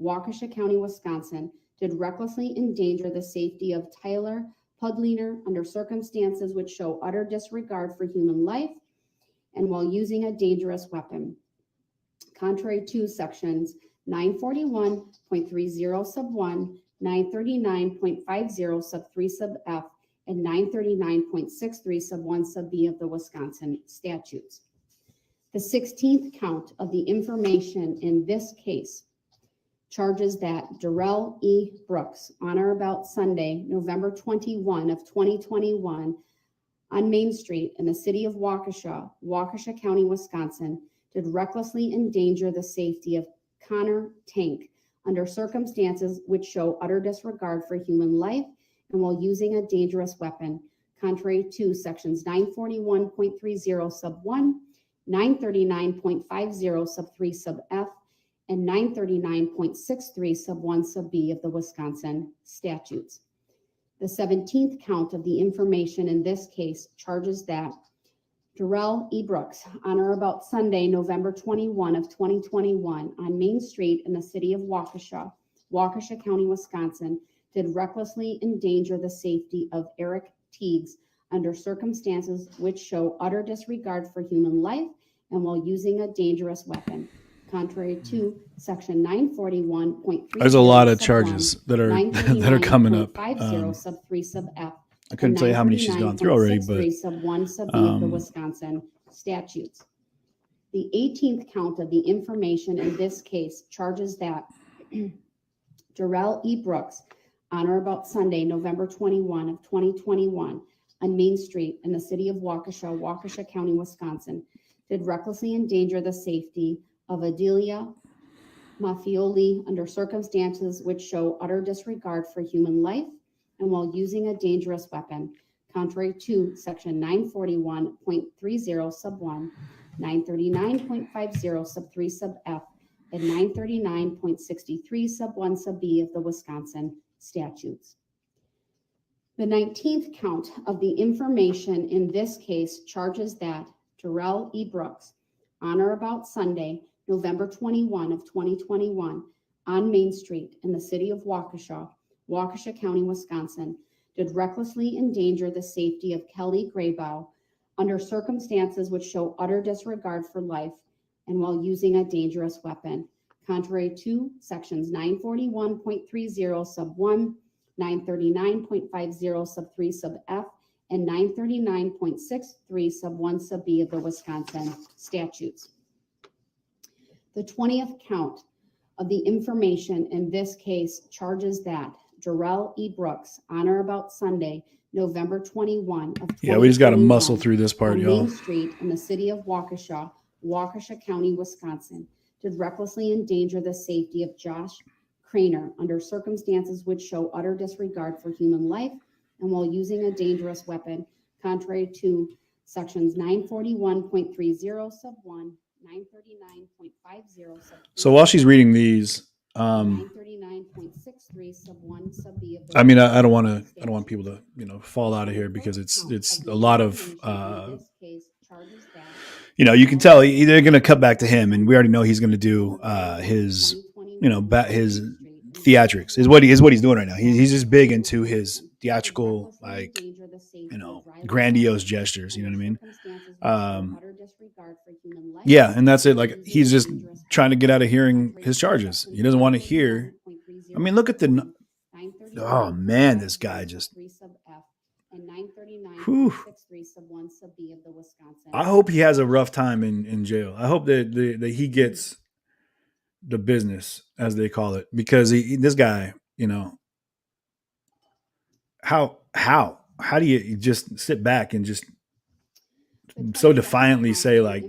Waukesha County, Wisconsin, did recklessly endanger the safety of Tyler Pudliner under circumstances which show utter disregard for human life and while using a dangerous weapon, contrary to Sections 941.30 sub 1, 939.50 sub 3 sub F, and 939.63 sub 1 sub B of the Wisconsin statutes. The 16th count of the information in this case charges that Darrell E. Brooks, on or about Sunday, November 21 of 2021, on Main Street in the city of Waukesha, Waukesha County, Wisconsin, did recklessly endanger the safety of Connor Tank under circumstances which show utter disregard for human life and while using a dangerous weapon, contrary to Sections 941.30 sub 1, 939.50 sub 3 sub F, and 939.63 sub 1 sub B of the Wisconsin statutes. The 17th count of the information in this case charges that Darrell E. Brooks, on or about Sunday, November 21 of 2021, on Main Street in the city of Waukesha, Waukesha County, Wisconsin, did recklessly endanger the safety of Eric Teagues under circumstances which show utter disregard for human life and while using a dangerous weapon, contrary to Section 941.3. There's a lot of charges that are that are coming up. Sub 3 sub F. I couldn't tell you how many she's gone through already, but sub 1 sub B of the Wisconsin statutes. The 18th count of the information in this case charges that Darrell E. Brooks, on or about Sunday, November 21 of 2021, on Main Street in the city of Waukesha, Waukesha County, Wisconsin, did recklessly endanger the safety of Adelia Maffioli under circumstances which show utter disregard for human life and while using a dangerous weapon, contrary to Section 941.30 sub 1, 939.50 sub 3 sub F, and 939.63 sub 1 sub B of the Wisconsin statutes. The 19th count of the information in this case charges that Darrell E. Brooks, on or about Sunday, November 21 of 2021, on Main Street in the city of Waukesha, Waukesha County, Wisconsin, did recklessly endanger the safety of Kelly Graybow under circumstances which show utter disregard for life and while using a dangerous weapon, contrary to Sections 941.30 sub 1, 939.50 sub 3 sub F, and 939.63 sub 1 sub B of the Wisconsin statutes. The 20th count of the information in this case charges that Darrell E. Brooks, on or about Sunday, November 21 of 2021, yeah, we just got to muscle through this part, on y'all. Main Street in the city of Waukesha, Waukesha County, Wisconsin, did recklessly endanger the safety of Josh Craner under circumstances which show utter disregard for human life and while using a dangerous weapon, contrary to Sections 941.30 sub 1, 939.50 sub 3. So while she's reading these, I mean, I don't want people to, fall out of here because it's a lot of, you can tell they're going to cut back to him, and we already know he's going to do his, his theatrics is what he's doing right now. He's just big into his theatrical, like, grandiose gestures. You know what I mean? Yeah, and that's it. Like, he's just trying to get out of hearing his charges. He doesn't want to hear. I mean, look at oh man, this guy just. Whew. I hope he has a rough time in jail. I hope that he gets the business, as they call it, because this guy, how do you just sit back and just so defiantly say, like,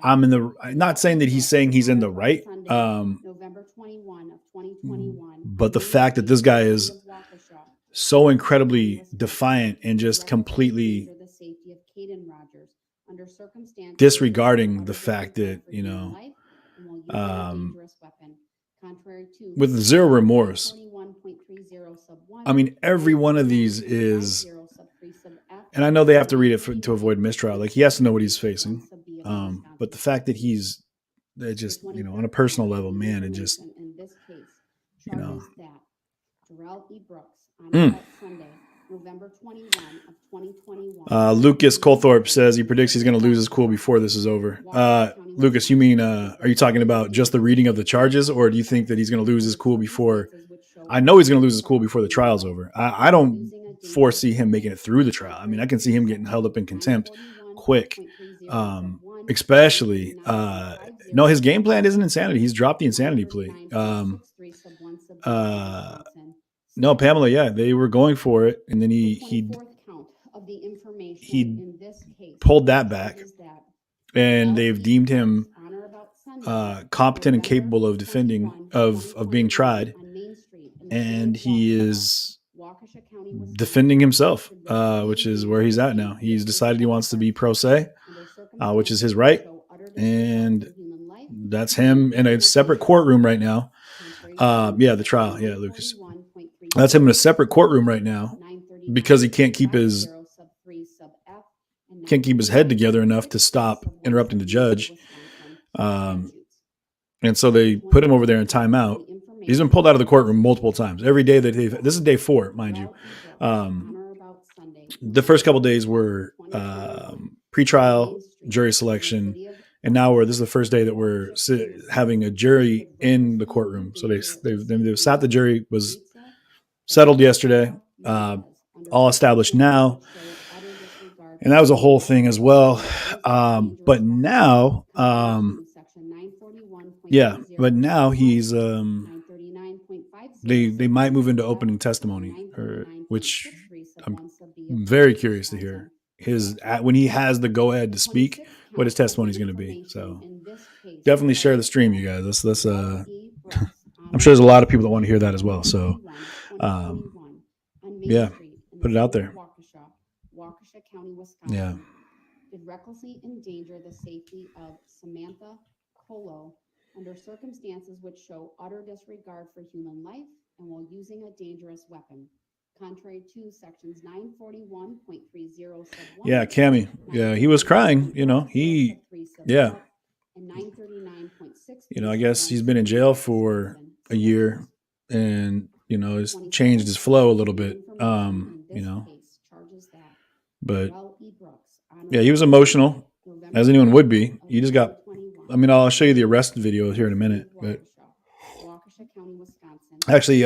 I'm in the, not saying that he's saying he's in the right, but the fact that this guy is so incredibly defiant and just completely disregarding the fact that, with zero remorse. I mean, every one of these is, and I know they have to read it to avoid mistrial. Like, he has to know what he's facing. But the fact that he's just, on a personal level, man, it just, Darrell Lucas Colthorpe says he predicts he's going to lose his cool before this is over. Lucas, you mean, are you talking about just the reading of the charges, or do you think that he's going to lose his cool before? I know he's going to lose his cool before the trial's over. I don't foresee him making it through the trial. I mean, I can see him getting held up in contempt quick. Especially, no, his game plan isn't insanity. He's dropped the insanity plea. No, Pamela, yeah, they were going for it, and then he pulled that back, and they've deemed him competent and capable of defending, of being tried, and he is defending himself, which is where he's at now. He's decided he wants to be pro se, which is his right, and that's him in a separate courtroom right now. Yeah, the trial. Yeah, Lucas. That's him in a separate courtroom right now because he can't keep his head together enough to stop interrupting the judge. And so they put him over there in timeout. He's been pulled out of the courtroom multiple times. Every day that this is day 4, mind you. The first couple of days were pretrial, jury selection, and now this is the first day that we're having a jury in the courtroom. So they've sat the jury, was settled yesterday, all established now, and that was a whole thing as well. But now, he's they might move into opening testimony, which I'm very curious to hear when he has the go ahead to speak, what his testimony is going to be. So definitely share the stream, you guys. Let's I'm sure there's a lot of people that want to hear that as well. So yeah, put it out there. Waukesha County, Wisconsin. Yeah. Did recklessly endanger the safety of Samantha Colo under circumstances which show utter disregard for human life and while using a dangerous weapon, contrary to sections 941.30 sub 1. Yeah, Cammy. Yeah, he was crying. Yeah. I guess he's been in jail for a year, and has changed his flow a little bit. But yeah, he was emotional, as anyone would be. He just got. I mean, I'll show you the arrest video here in a minute. But actually,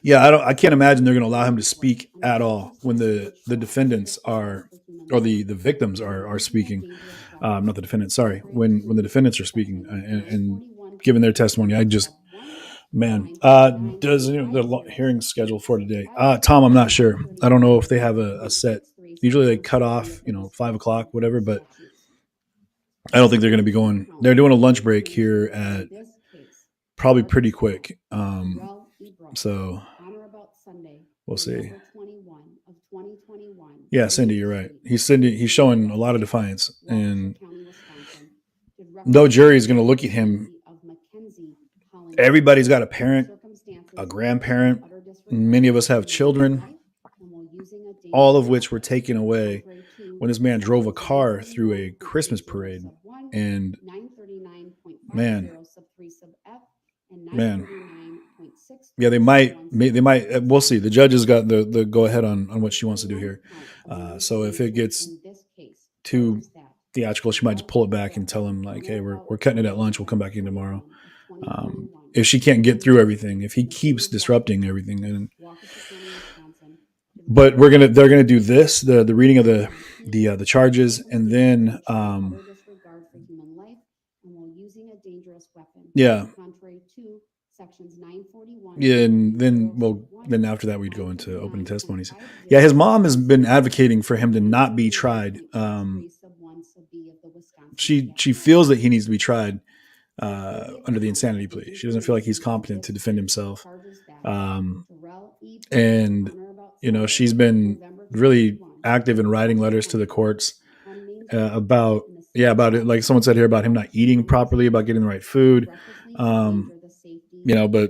yeah, I can't imagine they're going to allow him to speak at all when the defendants are, or the victims are speaking. Not the defendants. Sorry, when the defendants are speaking and giving their testimony. Man, does the hearing schedule for today? Tom, I'm not sure. I don't know if they have a set. Usually they cut off, 5 o'clock, whatever, but I don't think they're going to be going. They're doing a lunch break here at probably pretty quick. So we'll see. Yeah, Cindy, you're right. He's showing a lot of defiance, and no jury is going to look at him. Everybody's got a parent, a grandparent. Many of us have children, all of which were taken away when this man drove a car through a Christmas parade. And man, yeah, they might, we'll see. The judge has got the go ahead on what she wants to do here. So if it gets too theatrical, she might just pull it back and tell him like, hey, we're cutting it at lunch. We'll come back in tomorrow. If she can't get through everything, if he keeps disrupting everything, but they're gonna do this, the reading of the charges, and then yeah. Yeah, and then after that we'd go into opening testimonies. Yeah, his mom has been advocating for him to not be tried. She feels that he needs to be tried under the insanity plea. She doesn't feel like he's competent to defend himself. And she's been really active in writing letters to the courts about it. Like someone said here about him not eating properly, about getting the right food. But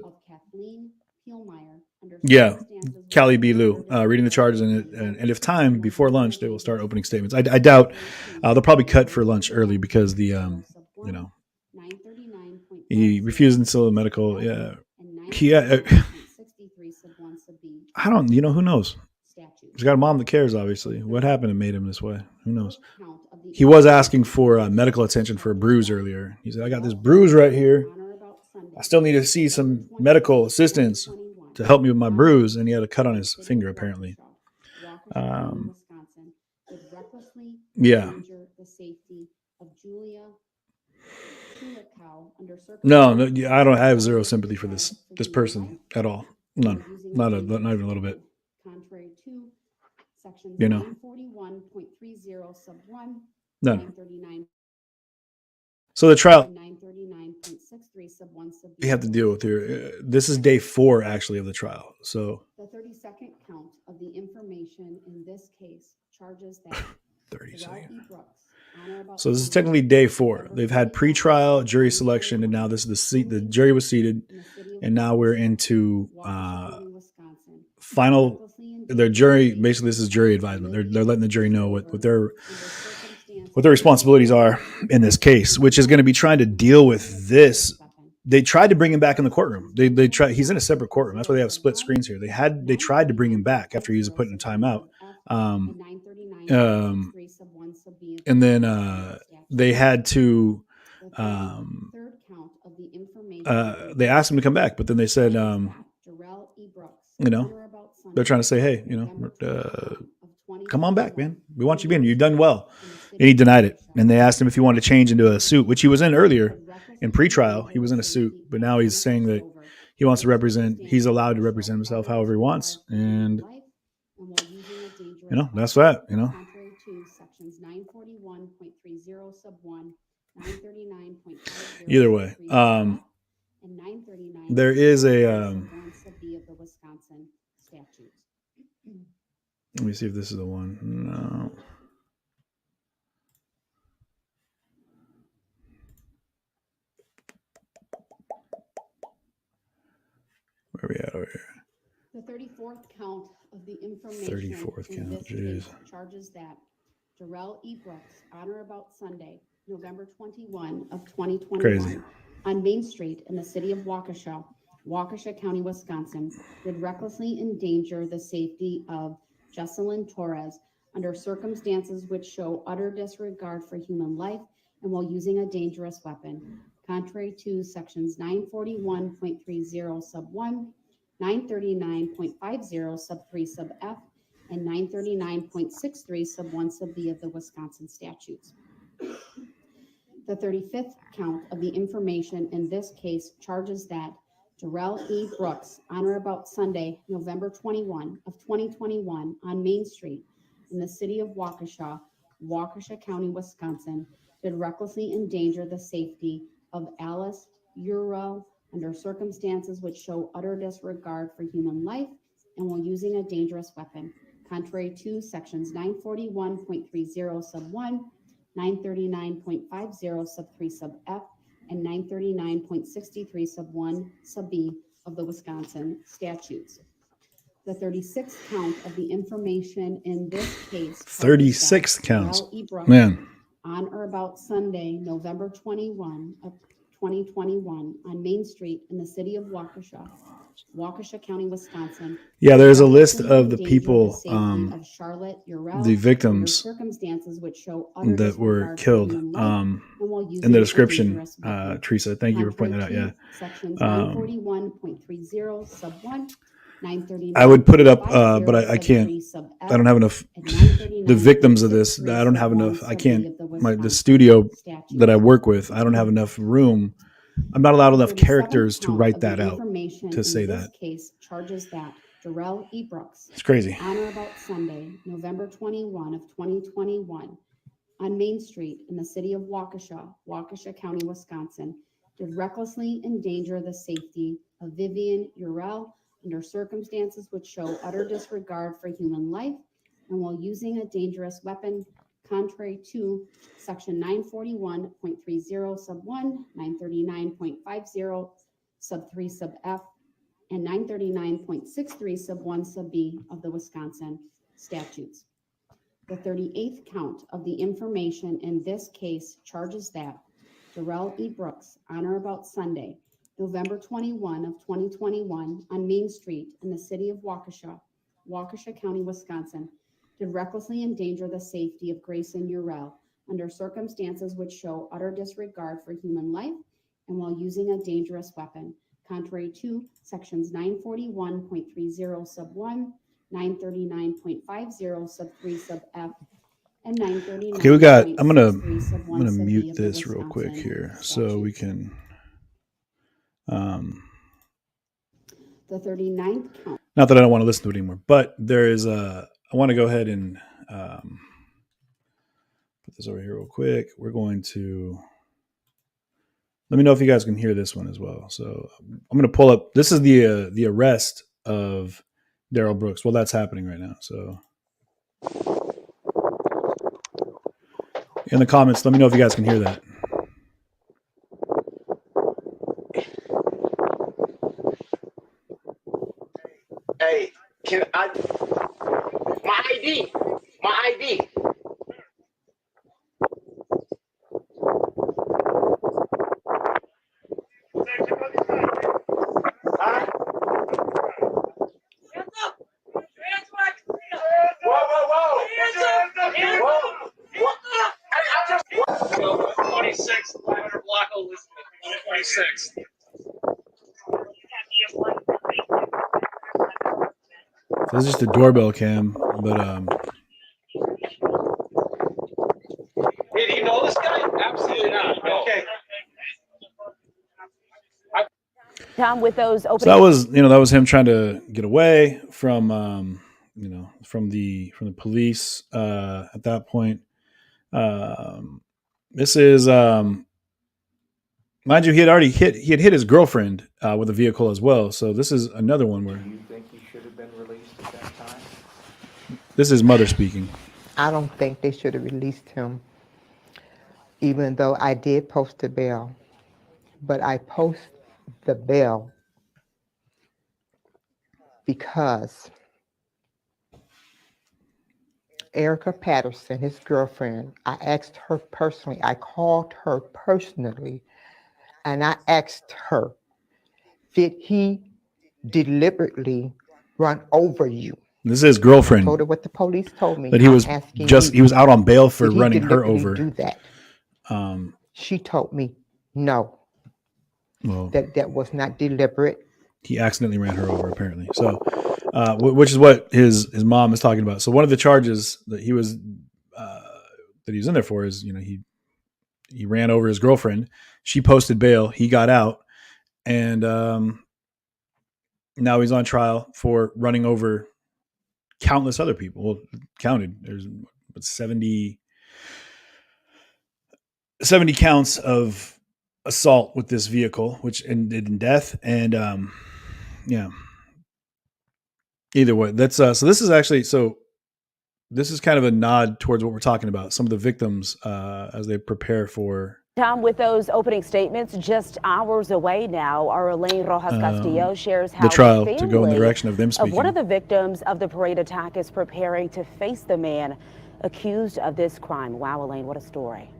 yeah, Callie B. Lou, reading the charges, and if time before lunch, they will start opening statements. I doubt they'll probably cut for lunch early because he refused until the medical. Yeah, I don't. Who knows? He's got a mom that cares. Obviously, what happened that made him this way? Who knows? He was asking for medical attention for a bruise earlier. He said, "I got this bruise right here. I still need to see some medical assistance to help me with my bruise," and he had a cut on his finger apparently. Yeah. No, I have zero sympathy for this person at all. None. Not even a little bit. Contrary to section 941.30 sub 1. None. So the trial 939.63 sub 1 sub B. We have to deal with here. This is day 4 actually of the trial. So the 32nd count of the information in this case charges that 30 seconds. So this is technically day 4. They've had pre-trial, jury selection, and now this is the jury was seated, and now we're into final. Their jury, basically, this is jury advisement. They're letting the jury know what their responsibilities are in this case, which is going to be trying to deal with this. They tried to bring him back in the courtroom. They tried. He's in a separate courtroom. That's why they have split screens here. They tried to bring him back after he was put in a timeout. And then they had to. They asked him to come back, but then they said, they're trying to say, hey, come on back, man. We want you in. You've done well. And he denied it. And they asked him if he wanted to change into a suit, which he was in earlier in pretrial. He was in a suit, but now he's saying that he wants to represent. He's allowed to represent himself however he wants, and that's that. Either way, there is a. Let me see if this is the one. No. Where are we at over here? The 34th count of the information. 34th count. Jeez. Charges that Darrell E. Brooks, on or about Sunday, November 21 of 2021, crazy, on Main Street in the city of Waukesha, Waukesha County, Wisconsin, did recklessly endanger the safety of Jocelyn Torres under circumstances which show utter disregard for human life and while using a dangerous weapon, contrary to sections 941.30 sub 1, 939.50 sub 3 sub F, and 939.63 sub 1 sub B of the Wisconsin statutes. The 35th count of the information in this case charges that Darrell E. Brooks, on or about Sunday, November 21 of 2021, on Main Street in the city of Waukesha, Waukesha County, Wisconsin, did recklessly endanger the safety of Alice Uriel under circumstances which show utter disregard for human life and while using a dangerous weapon, contrary to sections 941.30 sub 1, 939.50 sub 3 sub F, and 939.63 sub 1 sub B of the Wisconsin statutes. The 36th count of the information in this case. 36 counts. Darrell E. Brooks, Man. on or about Sunday, November 21 of 2021, on Main Street in the city of Waukesha, Waukesha County, Wisconsin. Yeah, there's a list of the people, of Charlotte Urell, the victims circumstances which show that were killed in the description. Teresa, thank you for pointing that out. Yeah. Sections 941.30 sub 1. I would put it up, but I can't. I don't have enough. The victims of this, I don't have enough. I can't. The studio that I work with, I don't have enough room. I'm not allowed enough characters to write that out to say that. Case charges that Darrell E. Brooks, it's crazy. On or about Sunday, November 21 of 2021, on Main Street in the city of Waukesha, Waukesha County, Wisconsin, did recklessly endanger the safety of Vivian Urell under circumstances which show utter disregard for human life and while using a dangerous weapon, contrary to section 941.30 sub 1, 939.50 sub 3 sub F, and 939.63 sub 1 sub B of the Wisconsin statutes. The 38th count of the information in this case charges that Darrell E. Brooks, on or about Sunday, November 21 of 2021, on Main Street in the city of Waukesha, Waukesha County, Wisconsin, did recklessly endanger the safety of Grayson Urell under circumstances which show utter disregard for human life and while using a dangerous weapon, contrary to sections 941.30 sub 1, 939.50 sub 3 sub F, and 939. Okay, we got. I'm gonna mute this real quick here so we can. The 39th count. Not that I don't want to listen to it anymore, but there is a. I want to go ahead and put this over here real quick. We're going to. Let me know if you guys can hear this one as well. So I'm going to pull up. This is the arrest of Darrell Brooks. Well, that's happening right now. So in the comments, let me know if you guys can hear that. Hey, can I? My ID. My ID. So this is just a doorbell cam, but Hey, do you know this guy? Absolutely not. Okay. Tom, with those open. So that was him trying to get away from from the police at that point. This is mind you, he had hit his girlfriend with a vehicle as well. So this is another one where. Do you think he should have been released at that time? This is mother speaking. I don't think they should have released him, even though I did post the bail. But I post the bail because Erica Patterson, his girlfriend, I asked her personally, I called her personally, and I asked her, did he deliberately run over you? This is his girlfriend. I told her what the police told me. That he was out on bail for running her over. Do that. She told me no. Well, that was not deliberate. He accidentally ran her over, apparently. So, which is what his mom is talking about. So, one of the charges that he was in there for is, he ran over his girlfriend. She posted bail. He got out, and now he's on trial for running over countless other people. Well, counted. There's 70 counts of assault with this vehicle, which ended in death. And either way, that's so this is actually this is kind of a nod towards what we're talking about. Some of the victims as they prepare for. Tom, with those opening statements just hours away now, our Elaine Rojas Castillo shares how the trial the to go in the family direction of them of speaking. one of the victims of the parade attack is preparing to face the man accused of this crime. Wow, Elaine, what a story.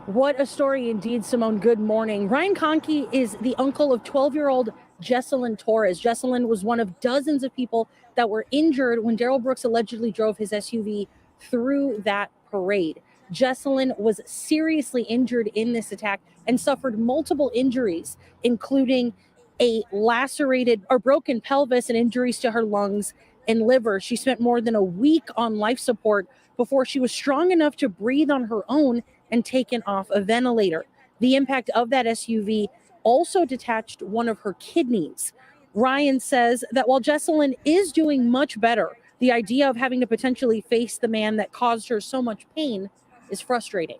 What a story indeed, Simone. Good morning. Ryan Conkey is the uncle of 12-year-old Jesselyn Torres. Jesselyn was one of dozens of people that were injured when Darrell Brooks allegedly drove his SUV through that parade. Jesselyn was seriously injured in this attack and suffered multiple injuries, including a lacerated or broken pelvis and injuries to her lungs and liver. She spent more than a week on life support before she was strong enough to breathe on her own and taken off a ventilator. The impact of that SUV also detached one of her kidneys. Ryan says that while Jesselyn is doing much better, the idea of having to potentially face the man that caused her so much pain is frustrating.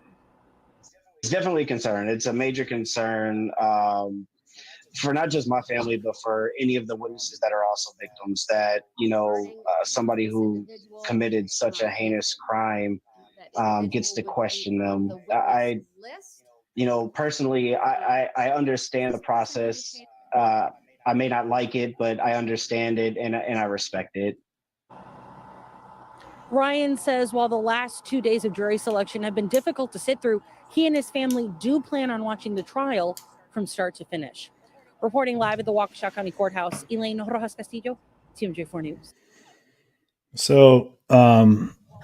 It's definitely a concern. It's a major concern for not just my family, but for any of the witnesses that are also victims, that, somebody who committed such a heinous crime gets to question them. Personally, I understand the process. I may not like it, but I understand it and I respect it. Ryan says while the last 2 days of jury selection have been difficult to sit through, he and his family do plan on watching the trial from start to finish. Reporting live at the Waukesha County Courthouse, Elaine Rojas Castillo, TMJ4 News. So,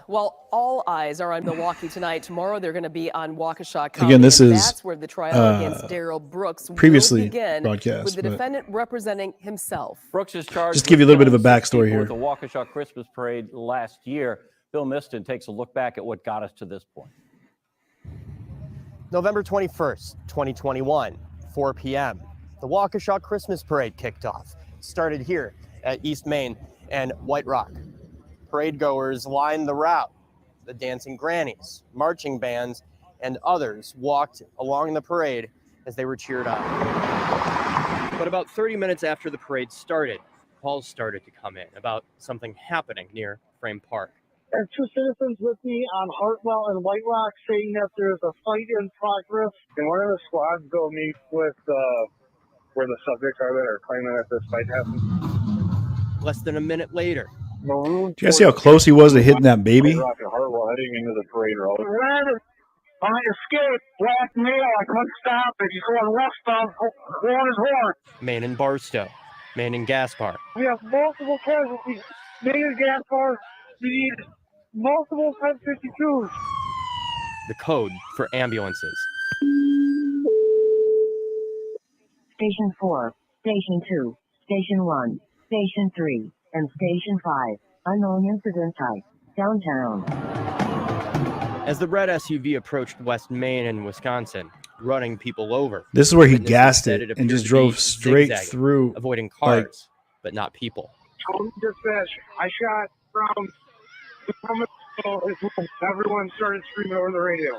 well, all eyes are on Milwaukee tonight. Tomorrow they're going to be on Waukesha County. Again, this is that's where the trial against Darrell Brooks previously will begin, broadcast, with the defendant representing himself. Brooks is charged. Just to give you a little bit of a backstory here. With the Waukesha Christmas Parade last year. Bill Miston takes a look back at what got us to this point. November 21st, 2021, 4 p.m. The Waukesha Christmas Parade kicked off. It started here at East Main and White Rock. Parade goers lined the route. The dancing grannies, marching bands, and others walked along the parade as they were cheered on. But about 30 minutes after the parade started, calls started to come in about something happening near Frame Park. There's two citizens with me on Hartwell and White Rock saying that there's a fight in progress, and one of the squads go meet with where the subjects are that are claiming that this fight happened. Less than a minute later, do you guys see how close he was to hitting that baby? Rock and Hartwell heading into the parade road. I escaped, black male, I couldn't stop it. He's going westbound, blowing his horn. Main and Barstow, Main and Gaspar. We have multiple casualties. Main and Gaspar, we need multiple 1052s. The code for ambulances. Station 4, Station 2, Station 1, Station 3, and Station 5. Unknown incident type. Downtown. As the red SUV approached West Main and Wisconsin, running people over. This is where he gassed it and just drove straight through, avoiding cars, but not people. Dispatch, I shot from everyone started screaming over the radio.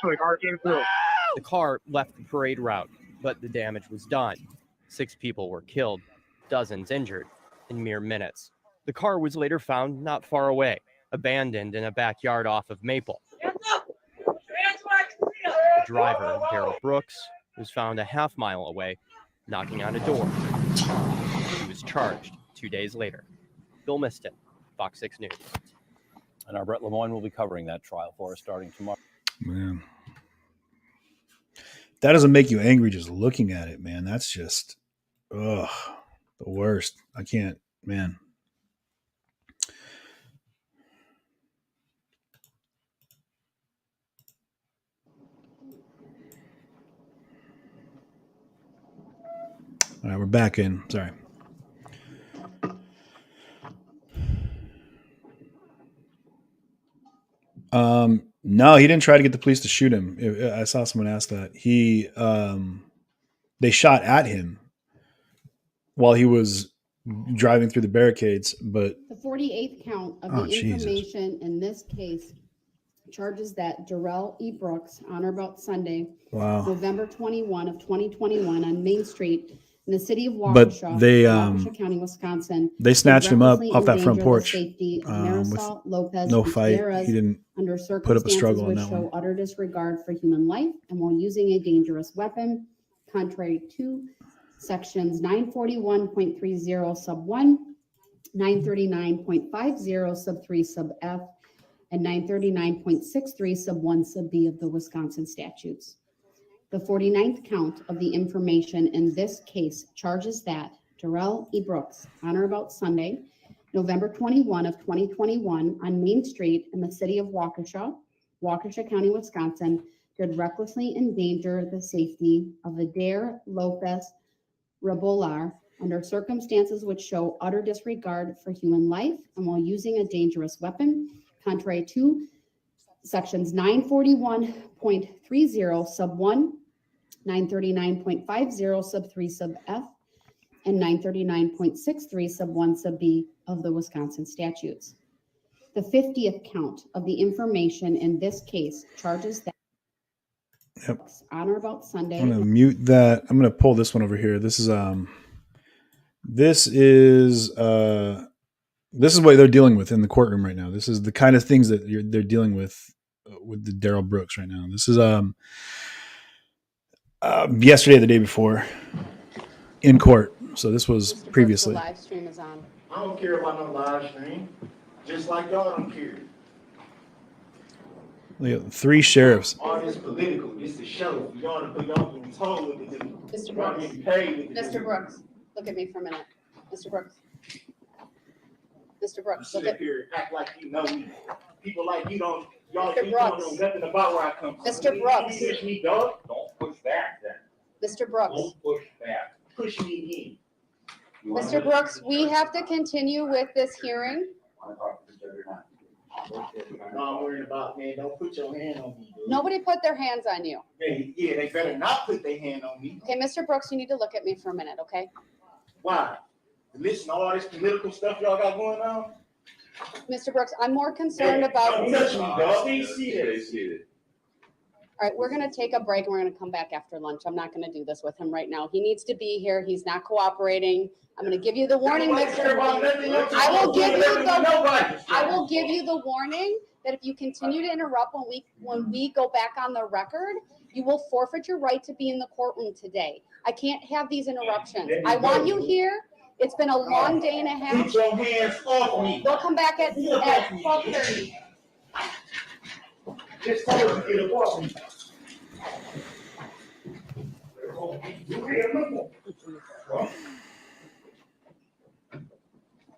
So the car came through. The car left the parade route, but the damage was done. 6 people were killed, dozens injured in mere minutes. The car was later found not far away, abandoned in a backyard off of Maple. The driver, Darrell Brooks, was found a half-mile away, knocking on a door. He was charged 2 days later. Bill Miston, Fox 6 News. And our Brett Lemoyne will be covering that trial for us starting tomorrow. Man. That doesn't make you angry just looking at it, man. That's just, the worst. I can't, man. All right, we're back in. Sorry. No, he didn't try to get the police to shoot him. I saw someone ask that. They shot at him while he was driving through the barricades, but the 48th count of the information in this case charges that Darrell E. Brooks, on or about Sunday, November 21 of 2021 on Main Street, in the city of But Waukesha, they Waukesha County, Wisconsin. they snatched him up recklessly off that front endanger the porch safety of with Marisol Lopez no fight. Gutierrez He didn't under put up a circumstances struggle on which that show one. utter disregard for human life and while using a dangerous weapon, contrary to sections 941.30 sub 1, 939.50 sub 3 sub F, and 939.63 sub 1 sub B of the Wisconsin statutes. The 49th count of the information in this case charges that Darrell E. Brooks, on or about Sunday, November 21 of 2021, on Main Street in the city of Waukesha, Waukesha County, Wisconsin, did recklessly endanger the safety of Adair Lopez Rebolar under circumstances which show utter disregard for human life and while using a dangerous weapon, contrary to sections 941.30 sub 1, 939.50 sub 3 sub F, and 939.63 sub 1 sub B of the Wisconsin statutes. The 50th count of the information in this case charges that on or about Sunday. I'm gonna mute that. I'm gonna pull this one over here. This is what they're dealing with in the courtroom right now. This is the kind of things that they're dealing with the Darrell Brooks right now. This is yesterday, the day before, in court. So this was previously. The live stream is on. I don't care about no live stream. Just like y'all don't care. Look at 3 sheriffs. All this political, this is show. Y'all getting told what to do. Mr. Y'all Brooks. getting paid what to Mr. do. Brooks, look at me for a minute. Mr. Brooks. Mr. Brooks, You look sit at here, act like you know me. People like you don't, y'all Mr. you don't Brooks. know nothing about where I come from. Mr. Brooks. You push me, dog. Don't push back then. Mr. Brooks. Don't push back. Push me again. You wanna Mr. push Brooks, me? we have to continue with this hearing. Wanna talk to the judge or not? No, I'm worried about, man, don't put your hand on me, dude. Nobody put their hands on you. Man, yeah, they better not put their hand on me. Okay, Mr. Brooks, you need to look at me for a minute, okay? Why? Listen to all this political stuff y'all got going on? Mr. Brooks, I'm more concerned about. Don't touch me, dog. They see it. All right, we're gonna take a break and we're gonna come back after lunch. I'm not gonna do this with him right now. He needs to be here. He's not cooperating. I'm gonna give you the warning, Mr. I will give you the warning that if you continue to interrupt when we go back on the record, you will forfeit your right to be in the courtroom today. I can't have these interruptions. I want you here. It's been a long day and a half. Put your hands off me. We'll come back at 12:30. Just tell us to get it off me.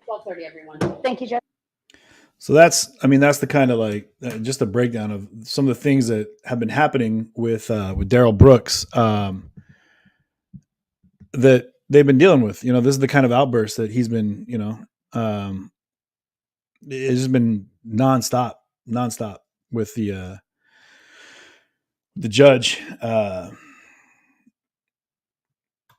12:30, everyone. Thank you, Judge. So that's the kind of just a breakdown of some of the things that have been happening with Darrell Brooks that they've been dealing with. This is the kind of outburst that he's been, it's just been nonstop with the judge.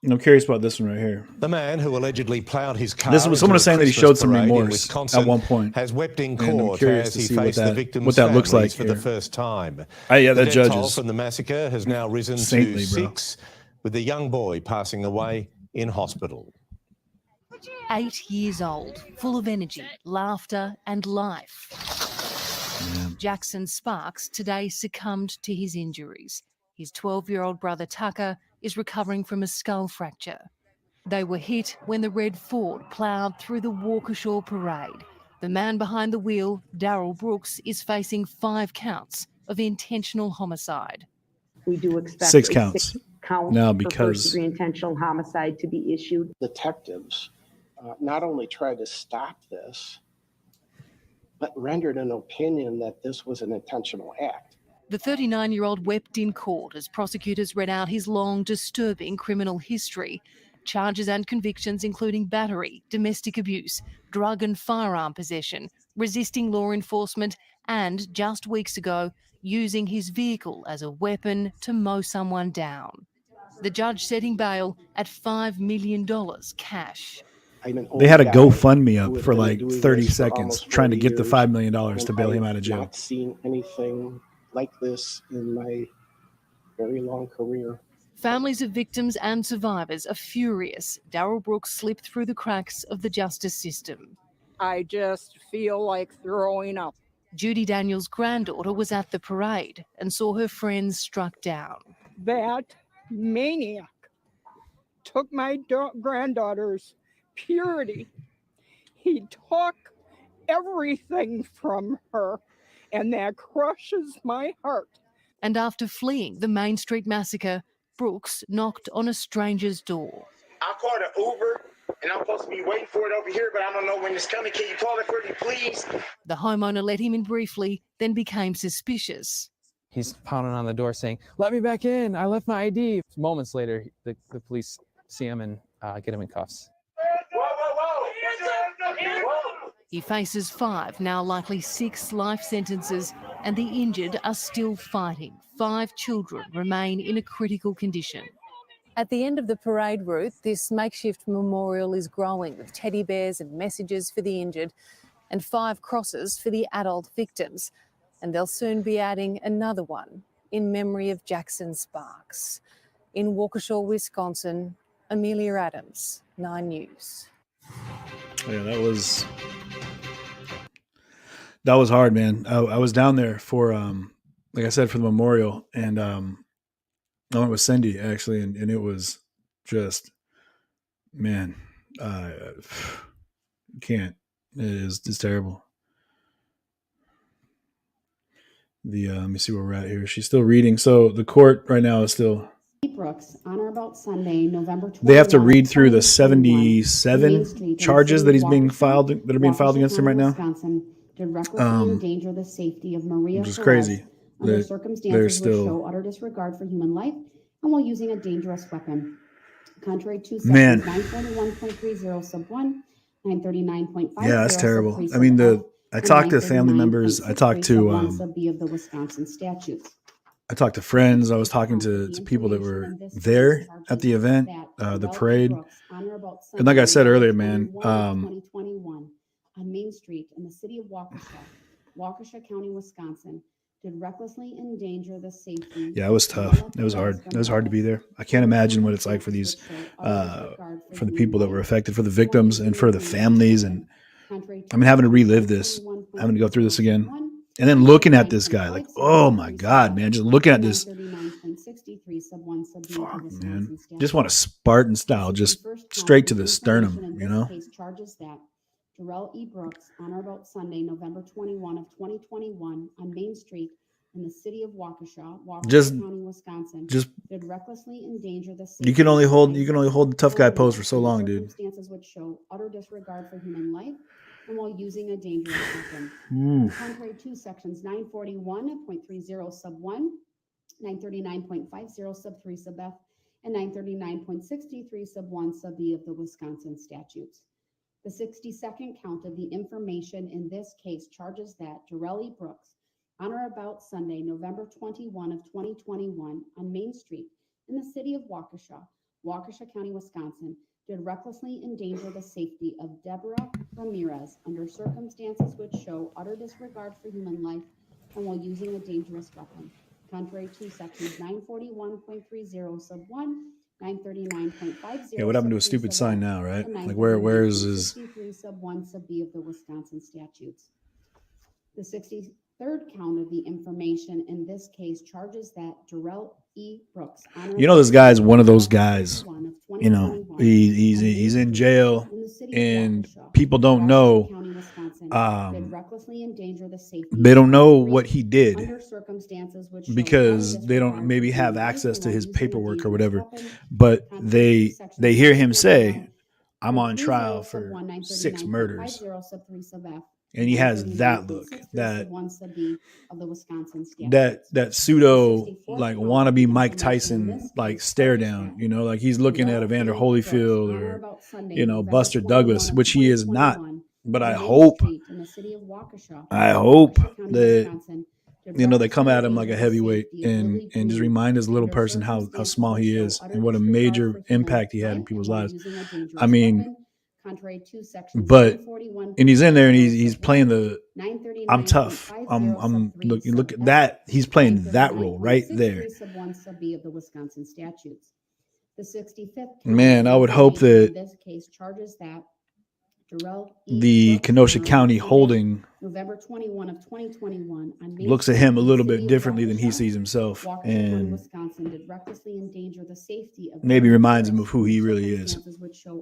I'm curious about this one right here. The man who allegedly plowed his car. This was someone was saying that he showed some remorse at one point. Has wept in And I'm court curious as to he see faced the victims' what that looks like families for the here. first time. Yeah, The that death judge toll is from the massacre has now risen saintly, to bro. 6, with the young boy passing away in hospital. 8 years old, full of energy, laughter and life. Jackson Sparks today succumbed to his injuries. His 12-year-old brother Tucker is recovering from a skull fracture. They were hit when the red Ford ploughed through the Waukesha Parade. The man behind the wheel, Darrell Brooks, is facing 5 counts of intentional homicide. We do expect 6 a counts 6 count now for because first-degree intentional homicide to be issued. Detectives not only tried to stop this, but rendered an opinion that this was an intentional act. The 39-year-old wept in court as prosecutors read out his long, disturbing criminal history. Charges and convictions including battery, domestic abuse, drug and firearm possession, resisting law enforcement, and, just weeks ago, using his vehicle as a weapon to mow someone down. The judge setting bail at $5 million cash. They had a GoFundMe up for like 30 seconds trying to get the $5 million to bail him out of jail. I've not seen anything like this in my very long career. Families of victims and survivors are furious Darrell Brooks slipped through the cracks of the justice system. I just feel like throwing up. Judy Daniels' granddaughter was at the parade and saw her friends struck down. That maniac took my granddaughter's purity. He took everything from her, and that crushes my heart. And after fleeing the Main Street massacre, Brooks knocked on a stranger's door. I called an Uber, and I'm supposed to be waiting for it over here, but I don't know when it's coming. Can you call it for me, please? The homeowner let him in briefly, then became suspicious. He's pounding on the door saying, "Let me back in. I left my ID." Moments later, the police see him and get him in cuffs. He faces 5, now likely 6 life sentences, and the injured are still fighting. 5 children remain in a critical condition. At the end of the parade route, this makeshift memorial is growing with teddy bears and messages for the injured and 5 crosses for the adult victims. And they'll soon be adding another one in memory of Jackson Sparks. In Waukesha, Wisconsin, Amelia Adams, 9 News. Yeah, that was hard, man. I was down there for, like I said, for the memorial, and I went with Cindy actually, and it was just, man, can't. It's terrible. Let me see where we're at here. She's still reading. So the court right now is still. Brooks, on or about Sunday, November 20th. They have to read through the 77 charges that are being filed against him right now. Did recklessly endanger the safety of Maria, which is crazy. Under circumstances which show utter disregard for human life and while using a dangerous weapon. Contrary to sections 941.30 sub 1, 939.50. Yeah, that's terrible. I mean, I talked to family members. I talked to sub B of the Wisconsin statutes. I talked to friends. I was talking to people that were there at the event, the parade. And like I said earlier, man, 2021 on Main Street in the city of Waukesha County, Wisconsin, did recklessly endanger the safety. Yeah, it was tough. It was hard. It was hard to be there. I can't imagine what it's like for these, for the people that were affected, for the victims, and for the families. And I mean, having to relive this, having to go through this again. And then looking at this guy, like, oh my God, man, just looking at this, fuck, man, just want a Spartan style, just straight to the sternum, you know? Charges that Darrell E. Brooks, on or about Sunday, November 21 of 2021, on Main Street in the city of Waukesha County, Wisconsin, did recklessly endanger the safety. You can only hold the tough guy pose for so long, dude. Circumstances which show utter disregard for human life and while using a dangerous weapon. Contrary to sections 941.30 sub 1, 939.50 sub 3 sub F, and 939.63 sub 1 sub B of the Wisconsin statutes. The 62nd count of the information in this case charges that Darrell E. Brooks, on or about Sunday, November 21 of 2021, on Main Street in the city of Waukesha County, Wisconsin, did recklessly endanger the safety of Deborah Ramirez under circumstances which show utter disregard for human life and while using a dangerous weapon. Contrary to sections 941.30 sub 1, 939.50. Yeah, what happened to a stupid sign now, right? Like where is his 63 sub 1 sub B of the Wisconsin statutes. The 63rd count of the information in this case charges that Darrell E. Brooks. You know, this guy's one of those guys. You know, he's in jail, and people don't know. They don't know what he did because they don't maybe have access to his paperwork or whatever. But they hear him say, "I'm on trial for 6 murders." And he has that look, that pseudo like wannabe Mike Tyson like stare down, you know, like he's looking at Evander Holyfield or, you know, Buster Douglas, which he is not. But I hope that, you know, they come at him like a heavyweight and just remind this little person how small he is and what a major impact he had in people's lives. I mean, Contrary to section But 941. and he's in there and he's playing the I'm tough. Look at that. He's playing that role right there. Sub 1 sub B of the Wisconsin statutes. The 65th. Man, I would hope that this case charges that Darrell the Kenosha County holding November 21 of 2021 looks at him a little bit differently than he sees himself, and Wisconsin did recklessly endanger the safety of maybe reminds him of who he really is.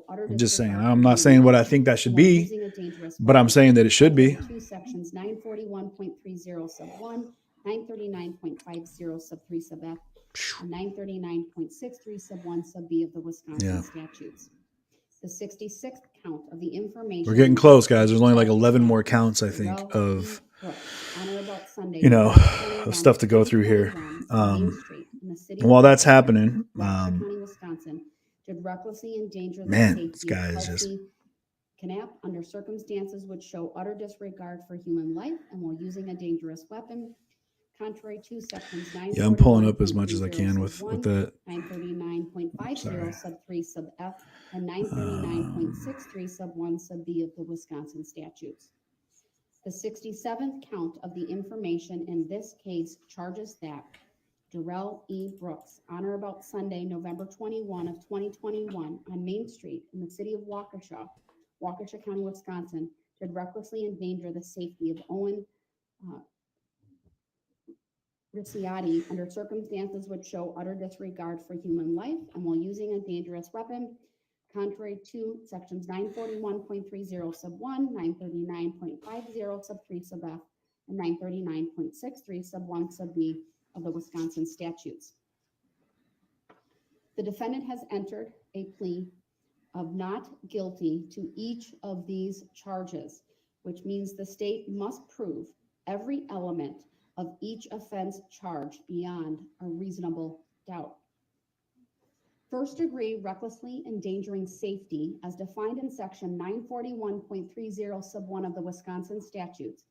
I'm just saying. I'm not saying what I think that should be, but I'm saying that it should be. Sections 941.30 sub 1, 939.50 sub 3 sub F, and 939.63 sub 1 sub B of the Wisconsin statutes. The 66th count of the information. We're getting close, guys. There's only like 11 more counts, I think, of of stuff to go through here. While that's happening, Wisconsin did recklessly endanger man, this guy is just kidnap under circumstances which show utter disregard for human life and while using a dangerous weapon. Contrary to sections 9. Yeah, I'm pulling up as much as I can with that. 939.50 sub 3 sub F and 939.63 sub 1 sub B of the Wisconsin statutes. The 67th count of the information in this case charges that Darrell E. Brooks, on or about Sunday, November 21 of 2021, on Main Street in the city of Waukesha, Waukesha County, Wisconsin, did recklessly endanger the safety of Owen Ricciotti under circumstances which show utter disregard for human life and while using a dangerous weapon, contrary to sections 941.30 sub 1, 939.50 sub 3 sub F, and 939.63 sub 1 sub B of the Wisconsin statutes. The defendant has entered a plea of not guilty to each of these charges, which means the state must prove every element of each offense charged beyond a reasonable doubt. First degree recklessly endangering safety, as defined in section 941.30 sub 1 of the Wisconsin statutes,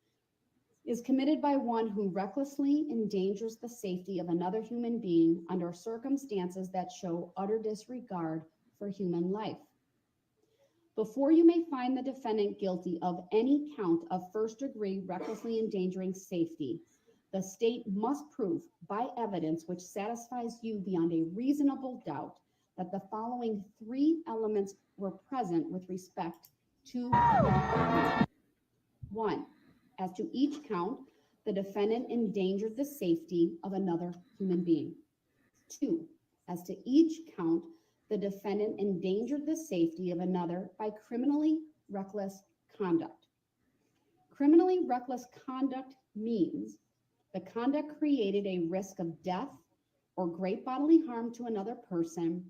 is committed by one who recklessly endangers the safety of another human being under circumstances that show utter disregard for human life. Before you may find the defendant guilty of any count of first degree recklessly endangering safety, the state must prove by evidence which satisfies you beyond a reasonable doubt that the following three elements were present with respect to that. 1, as to each count, the defendant endangered the safety of another human being. 2, as to each count, the defendant endangered the safety of another by criminally reckless conduct. Criminally reckless conduct means the conduct created a risk of death or great bodily harm to another person,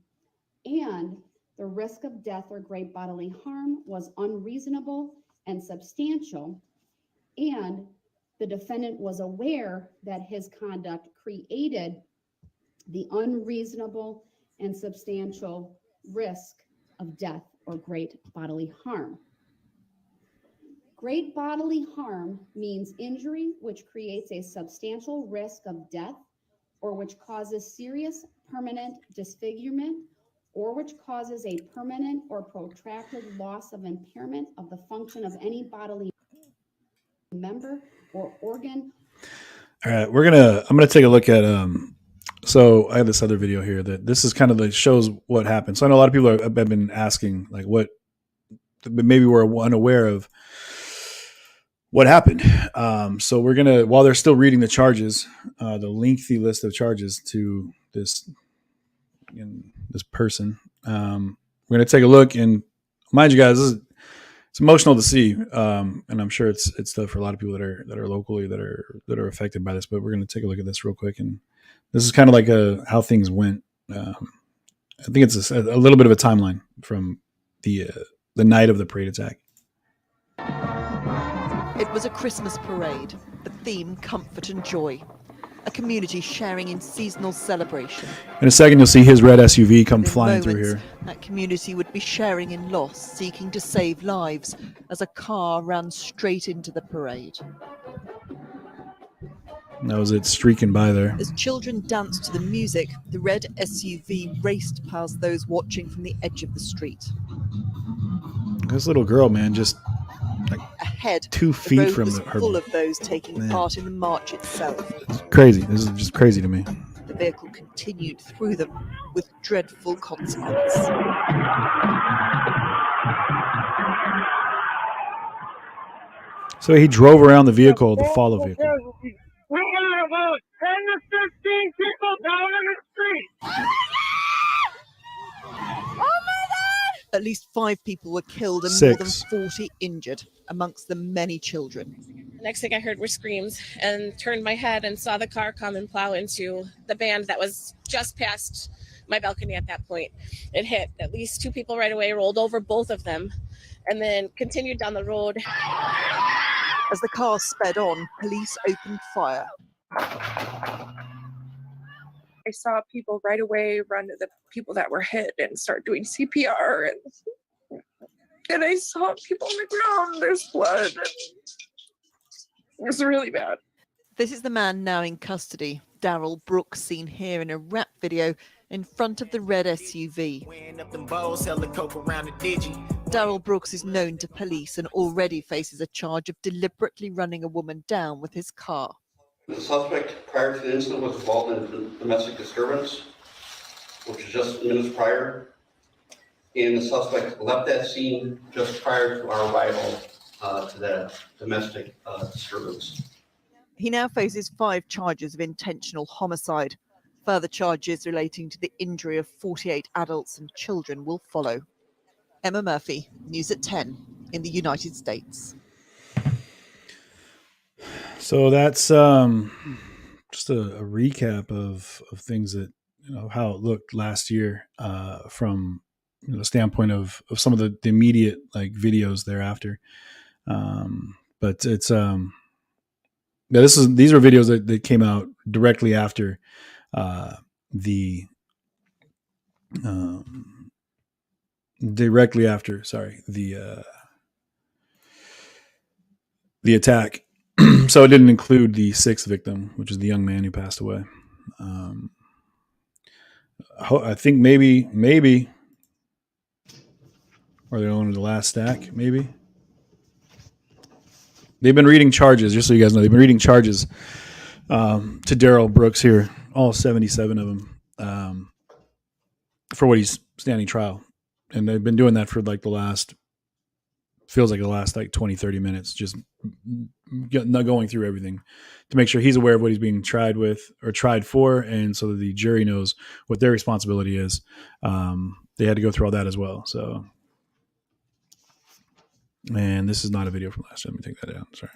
and the risk of death or great bodily harm was unreasonable and substantial, and the defendant was aware that his conduct created the unreasonable and substantial risk of death or great bodily harm. Great bodily harm means injury which creates a substantial risk of death or which causes serious permanent disfigurement or which causes a permanent or protracted loss of impairment of the function of any bodily member or organ. All right, I'm gonna take a look at so I have this other video here that this is kind of like shows what happened. So I know a lot of people have been asking like what maybe we're unaware of what happened. So we're gonna, while they're still reading the charges, the lengthy list of charges to this person, we're gonna take a look, and mind you guys, it's emotional to see, and I'm sure it's tough for a lot of people that are locally that are affected by this. But we're gonna take a look at this real quick, and this is kind of like how things went. I think it's a little bit of a timeline from the night of the parade attack. It was a Christmas parade, the theme comfort and joy. A community sharing in seasonal celebration. In a second, you'll see his red SUV come flying through here. That community would be sharing in loss, seeking to save lives as a car ran straight into the parade. That was it streaking by there. As children danced to the music, the red SUV raced past those watching from the edge of the street. This little girl, man, just like Ahead, 2 the feet road from was her. full of those taking Man. part in the march itself. It's crazy. This is just crazy to me. The vehicle continued through them with dreadful consequence. So he drove around the vehicle, the follow vehicle. We got about 10 to 15 people down in the street. Oh my God! At least 5 people were killed and 6. more than 40 injured, amongst them many children. The next thing I heard were screams and turned my head and saw the car come and plow into the band that was just past my balcony at that point. It hit at least 2 people right away, rolled over both of them, and then continued down the road. As the car sped on, police opened fire. I saw people right away run to the people that were hit and start doing CPR, and I saw people on the ground. There's blood. It was really bad. This is the man now in custody, Darrell Brooks, seen here in a rap video in front of the red SUV. Darrell Brooks is known to police and already faces a charge of deliberately running a woman down with his car. The suspect prior to the incident was involved in domestic disturbance, which was just minutes prior. And the suspect left that scene just prior to our arrival to that domestic disturbance. He now faces 5 charges of intentional homicide. Further charges relating to the injury of 48 adults and children will follow. Emma Murphy, News at 10 in the United States. So that's just a recap of things that, how it looked last year from the standpoint of some of the immediate like videos thereafter. But it's these are videos that came out directly after the attack. So it didn't include the 6th victim, which is the young man who passed away. I think maybe, or they're on the last stack, maybe. They've been reading charges, just so you guys know. They've been reading charges to Darrell Brooks here, all 77 of them, for what he's standing trial. And they've been doing that for like the last 20, 30 minutes, just not going through everything to make sure he's aware of what he's being tried with or tried for. And so that the jury knows what their responsibility is. They had to go through all that as well. So, and this is not a video from last time. Let me take that down. Sorry.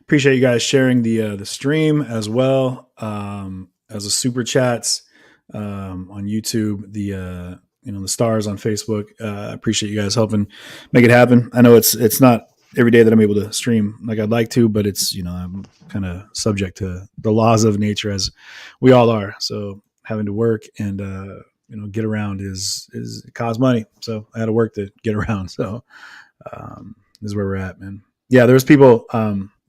Appreciate you guys sharing the stream as well as the super chats on YouTube, the stars on Facebook. Appreciate you guys helping make it happen. I know it's not every day that I'm able to stream like I'd like to, but it's I'm kind of subject to the laws of nature as we all are. So having to work and get around is it costs money. So I had to work to get around. So this is where we're at, man. Yeah, there's people.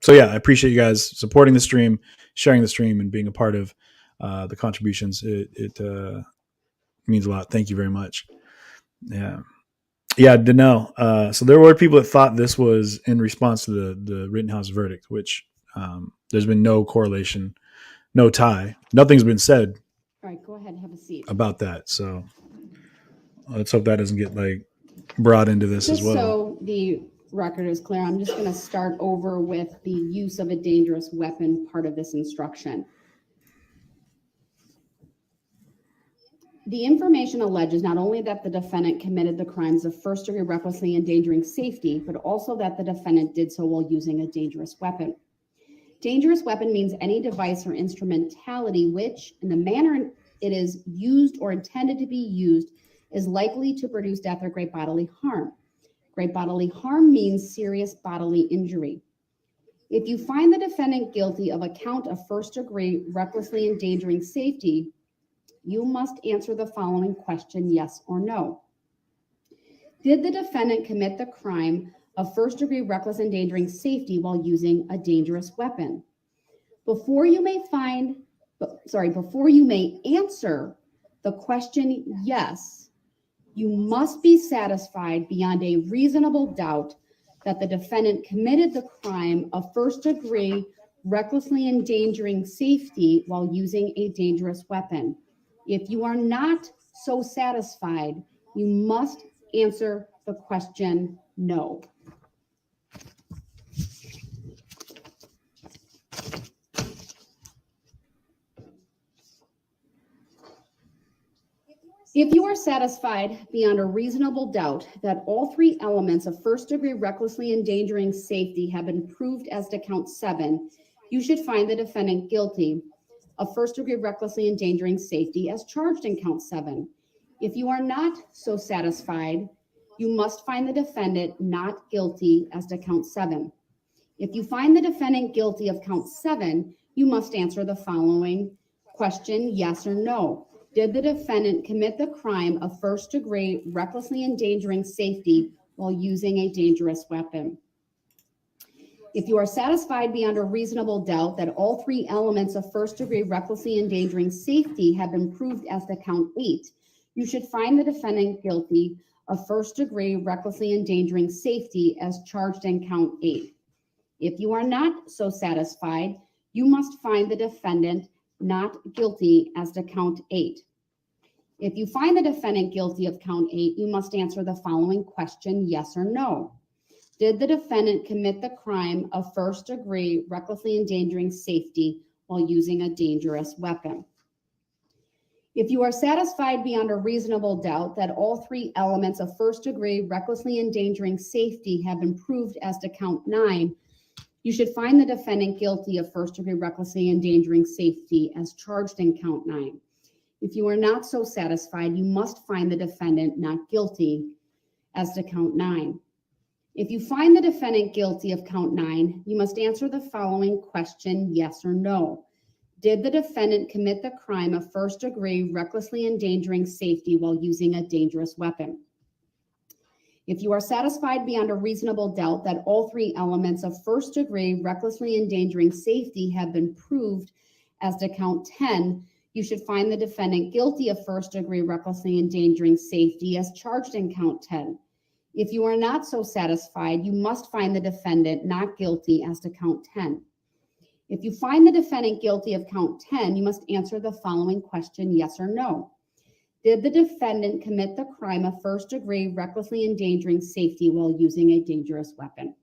So yeah, I appreciate you guys supporting the stream, sharing the stream, and being a part of the contributions. It means a lot. Thank you very much. Yeah, Danelle. So there were people that thought this was in response to the Rittenhouse verdict, which there's been no correlation, no tie. Nothing's been said. All right, go ahead and have a seat. About that. So let's hope that doesn't get brought into this Just as well. So the record is clear, I'm just going to start over with the use of a dangerous weapon part of this instruction. The information alleges not only that the defendant committed the crimes of first-degree recklessly endangering safety, but also that the defendant did so while using a dangerous weapon. Dangerous weapon means any device or instrumentality which, in the manner it is used or intended to be used, is likely to produce death or great bodily harm. Great bodily harm means serious bodily injury. If you find the defendant guilty of a count of first-degree recklessly endangering safety, you must answer the following question, yes or no. Did the defendant commit the crime of first-degree reckless endangering safety while using a dangerous weapon? Before you may find before you may answer the question yes, you must be satisfied beyond a reasonable doubt that the defendant committed the crime of first degree recklessly endangering safety while using a dangerous weapon. If you are not so satisfied, you must answer the question no. If you are satisfied beyond a reasonable doubt that all three elements of first degree recklessly endangering safety have been proved as to count 7, you should find the defendant guilty of first degree recklessly endangering safety as charged in count 7. If you are not so satisfied, you must find the defendant not guilty as to count 7. If you find the defendant guilty of count 7, you must answer the following question, yes or no. Did the defendant commit the crime of first degree recklessly endangering safety while using a dangerous weapon? If you are satisfied beyond a reasonable doubt that all three elements of first degree recklessly endangering safety have been proved as to count 8, you should find the defendant guilty of first degree recklessly endangering safety as charged in count 8. If you are not so satisfied, you must find the defendant not guilty as to count 8. If you find the defendant guilty of count 8, you must answer the following question, yes or no. Did the defendant commit the crime of first degree recklessly endangering safety while using a dangerous weapon? If you are satisfied beyond a reasonable doubt that all three elements of first degree recklessly endangering safety have been proved as to count 9, you should find the defendant guilty of first degree recklessly endangering safety as charged in count 9. If you are not so satisfied, you must find the defendant not guilty as to count 9. If you find the defendant guilty of count 9, you must answer the following question, yes or no. Did the defendant commit the crime of first degree recklessly endangering safety while using a dangerous weapon? If you are satisfied beyond a reasonable doubt that all three elements of first degree recklessly endangering safety have been proved as to count 10, you should find the defendant guilty of first degree recklessly endangering safety as charged in count 10. If you are not so satisfied, you must find the defendant not guilty as to count 10. If you find the defendant guilty of count 10, you must answer the following question, yes or no. Did the defendant commit the crime of first degree recklessly endangering safety while using a dangerous weapon?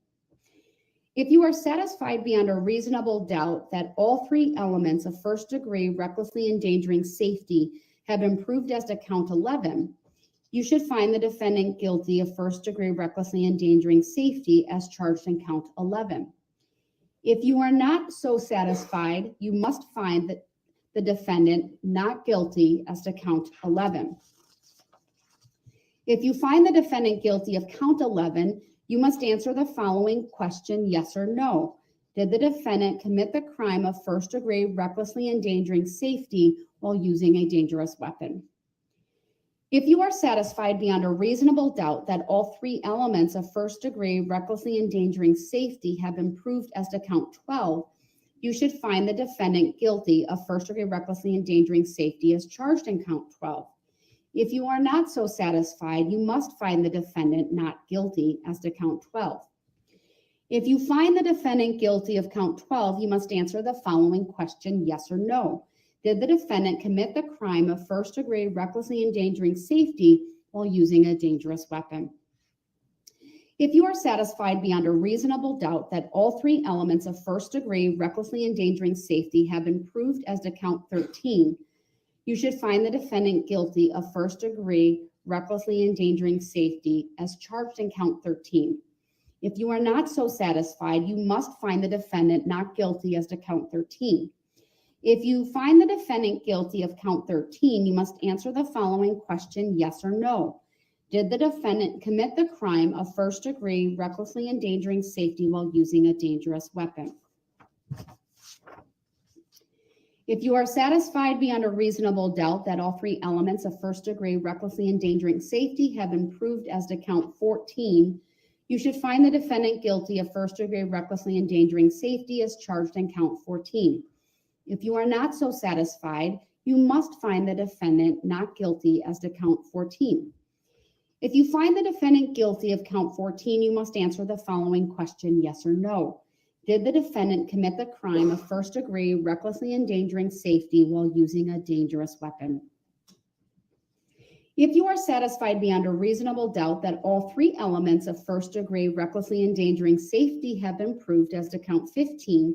If you are satisfied beyond a reasonable doubt that all three elements of first degree recklessly endangering safety have been proved as to count 11, you should find the defendant guilty of first degree recklessly endangering safety as charged in count 11. If you are not so satisfied, you must find that the defendant not guilty as to count 11. If you find the defendant guilty of count 11, you must answer the following question, yes or no. Did the defendant commit the crime of first degree recklessly endangering safety while using a dangerous weapon? If you are satisfied beyond a reasonable doubt that all three elements of first degree recklessly endangering safety have been proved as to count 12, you should find the defendant guilty of first degree recklessly endangering safety as charged in count 12. If you are not so satisfied, you must find the defendant not guilty as to count 12. If you find the defendant guilty of count 12, you must answer the following question, yes or no. Did the defendant commit the crime of first degree recklessly endangering safety while using a dangerous weapon? If you are satisfied beyond a reasonable doubt that all three elements of first degree recklessly endangering safety have been proved as to count 13, you should find the defendant guilty of first degree recklessly endangering safety as charged in count 13. If you are not so satisfied, you must find the defendant not guilty as to count 13. If you find the defendant guilty of count 13, you must answer the following question, yes or no. Did the defendant commit the crime of first degree recklessly endangering safety while using a dangerous weapon? If you are satisfied beyond a reasonable doubt that all three elements of first degree recklessly endangering safety have been proved as to count 14, you should find the defendant guilty of first degree recklessly endangering safety as charged in count 14. If you are not so satisfied, you must find the defendant not guilty as to count 14. If you find the defendant guilty of count 14, you must answer the following question, yes or no. Did the defendant commit the crime of first degree recklessly endangering safety while using a dangerous weapon? If you are satisfied beyond a reasonable doubt that all three elements of first degree recklessly endangering safety have been proved as to count 15,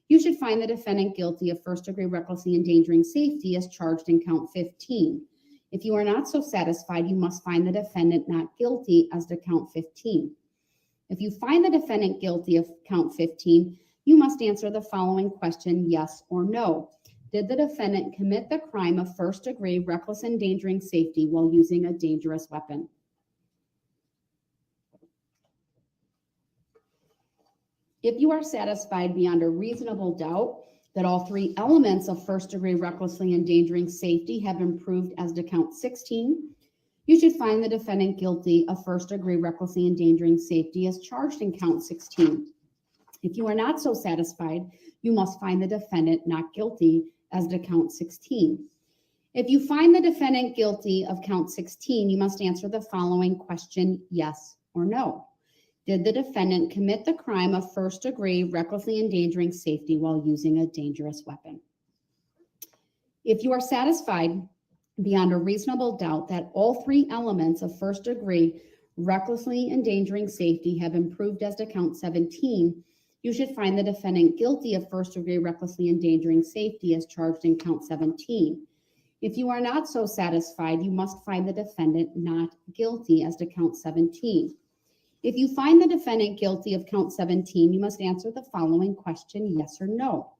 you should find the defendant guilty of first degree recklessly endangering safety as charged in count 15. If you are not so satisfied, you must find the defendant not guilty as to count 15. If you find the defendant guilty of count 15, you must answer the following question, yes or no. Did the defendant commit the crime of first degree reckless endangering safety while using a dangerous weapon? If you are satisfied beyond a reasonable doubt that all three elements of first degree recklessly endangering safety have been proved as to count 16, you should find the defendant guilty of first degree recklessly endangering safety as charged in count 16. If you are not so satisfied, you must find the defendant not guilty as to count 16. If you find the defendant guilty of count 16, you must answer the following question, yes or no. Did the defendant commit the crime of first degree recklessly endangering safety while using a dangerous weapon? If you are satisfied beyond a reasonable doubt that all three elements of first degree recklessly endangering safety have been proved as to count 17, you should find the defendant guilty of first degree recklessly endangering safety as charged in count 17. If you are not so satisfied, you must find the defendant not guilty as to count 17. If you find the defendant guilty of count 17, you must answer the following question, yes or no.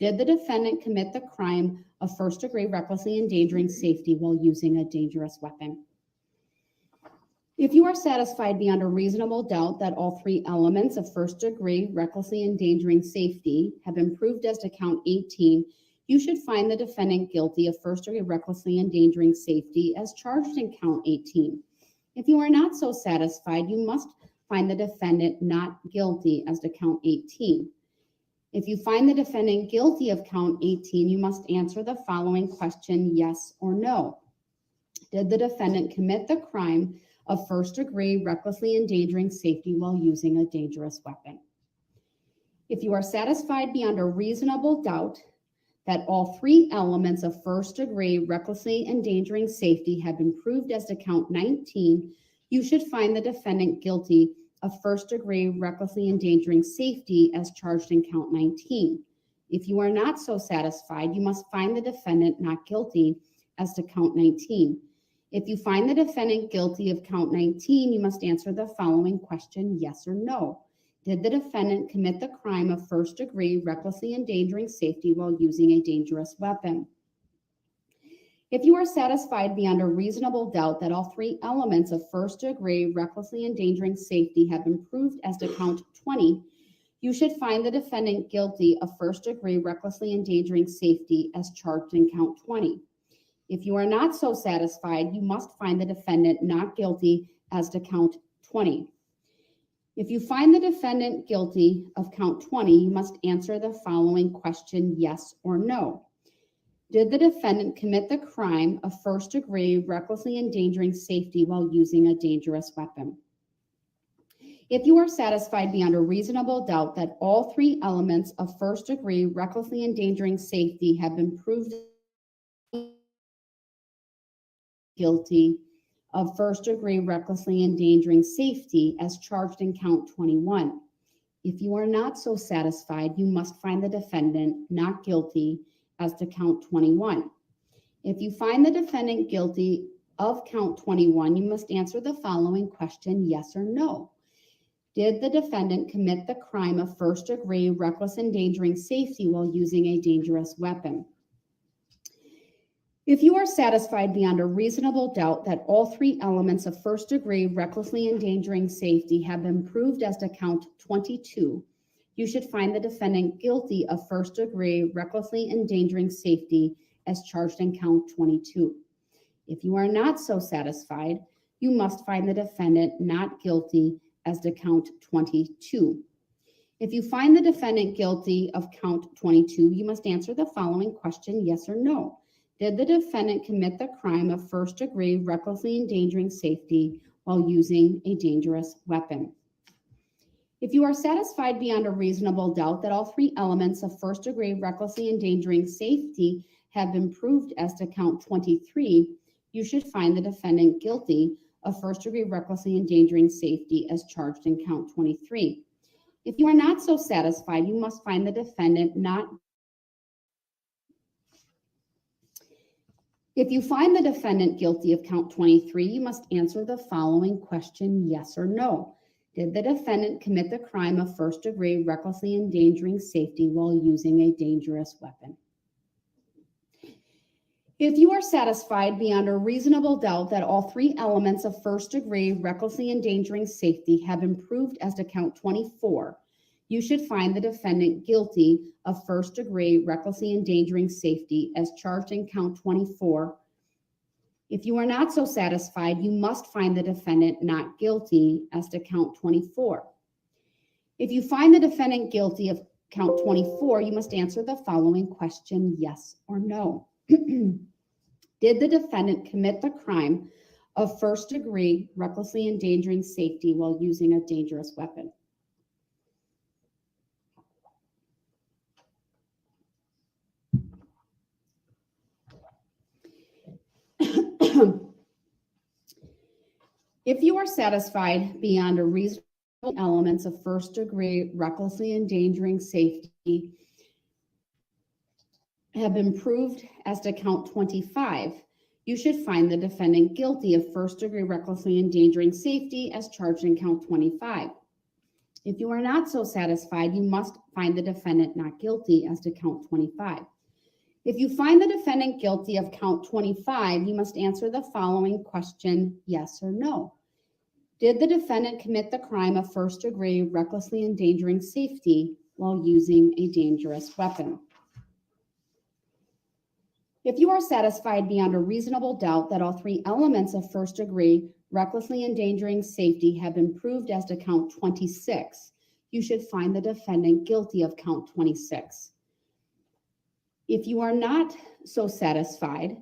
Did the defendant commit the crime of first degree recklessly endangering safety while using a dangerous weapon? If you are satisfied beyond a reasonable doubt that all three elements of first degree recklessly endangering safety have been proved as to count 18, you should find the defendant guilty of first degree recklessly endangering safety as charged in count 18. If you are not so satisfied, you must find the defendant not guilty as to count 18. If you find the defendant guilty of count 18, you must answer the following question, yes or no. Did the defendant commit the crime of first degree recklessly endangering safety while using a dangerous weapon? If you are satisfied beyond a reasonable doubt that all three elements of first degree recklessly endangering safety have been proved as to count 19, you should find the defendant guilty of first degree recklessly endangering safety as charged in count 19. If you are not so satisfied, you must find the defendant not guilty as to count 19. If you find the defendant guilty of count 19, you must answer the following question, yes or no. Did the defendant commit the crime of first degree recklessly endangering safety while using a dangerous weapon? If you are satisfied beyond a reasonable doubt that all three elements of first degree recklessly endangering safety have been proved as to count 20, you should find the defendant guilty of first degree recklessly endangering safety as charged in count 20. If you are not so satisfied, you must find the defendant not guilty as to count 20. If you find the defendant guilty of count 20, you must answer the following question, yes or no. Did the defendant commit the crime of first degree recklessly endangering safety while using a dangerous weapon? If you are satisfied beyond a reasonable doubt that all three elements of first degree recklessly endangering safety have been proved guilty of first degree recklessly endangering safety as charged in count 21. If you are not so satisfied, you must find the defendant not guilty as to count 21. If you find the defendant guilty of count 21, you must answer the following question, yes or no. Did the defendant commit the crime of first degree reckless endangering safety while using a dangerous weapon? If you are satisfied beyond a reasonable doubt that all three elements of first degree recklessly endangering safety have been proved as to count 22, you should find the defendant guilty of first degree recklessly endangering safety as charged in count 22. If you are not so satisfied, you must find the defendant not guilty as to count 22. If you find the defendant guilty of count 22, you must answer the following question, yes or no. Did the defendant commit the crime of first degree recklessly endangering safety while using a dangerous weapon? If you are satisfied beyond a reasonable doubt that all three elements of first degree recklessly endangering safety have been proved as to count 23, you should find the defendant guilty of first degree recklessly endangering safety as charged in count 23. If you are not so satisfied, you must find the defendant not. If you find the defendant guilty of count 23, you must answer the following question, yes or no. Did the defendant commit the crime of first degree recklessly endangering safety while using a dangerous weapon? If you are satisfied beyond a reasonable doubt that all three elements of first degree recklessly endangering safety have been proved as to count 24, you should find the defendant guilty of first degree recklessly endangering safety as charged in count 24. If you are not so satisfied, you must find the defendant not guilty as to count 24. If you find the defendant guilty of count 24, you must answer the following question, yes or no. Did the defendant commit the crime of first degree recklessly endangering safety while using a dangerous weapon? If you are satisfied beyond a reasonable elements of first degree recklessly endangering safety have been proved as to count 25, you should find the defendant guilty of first degree recklessly endangering safety as charged in count 25. If you are not so satisfied, you must find the defendant not guilty as to count 25. If you find the defendant guilty of count 25, you must answer the following question, yes or no. Did the defendant commit the crime of first degree recklessly endangering safety while using a dangerous weapon? If you are satisfied beyond a reasonable doubt that all three elements of first degree recklessly endangering safety have been proved as to count 26, you should find the defendant guilty of count 26. If you are not so satisfied,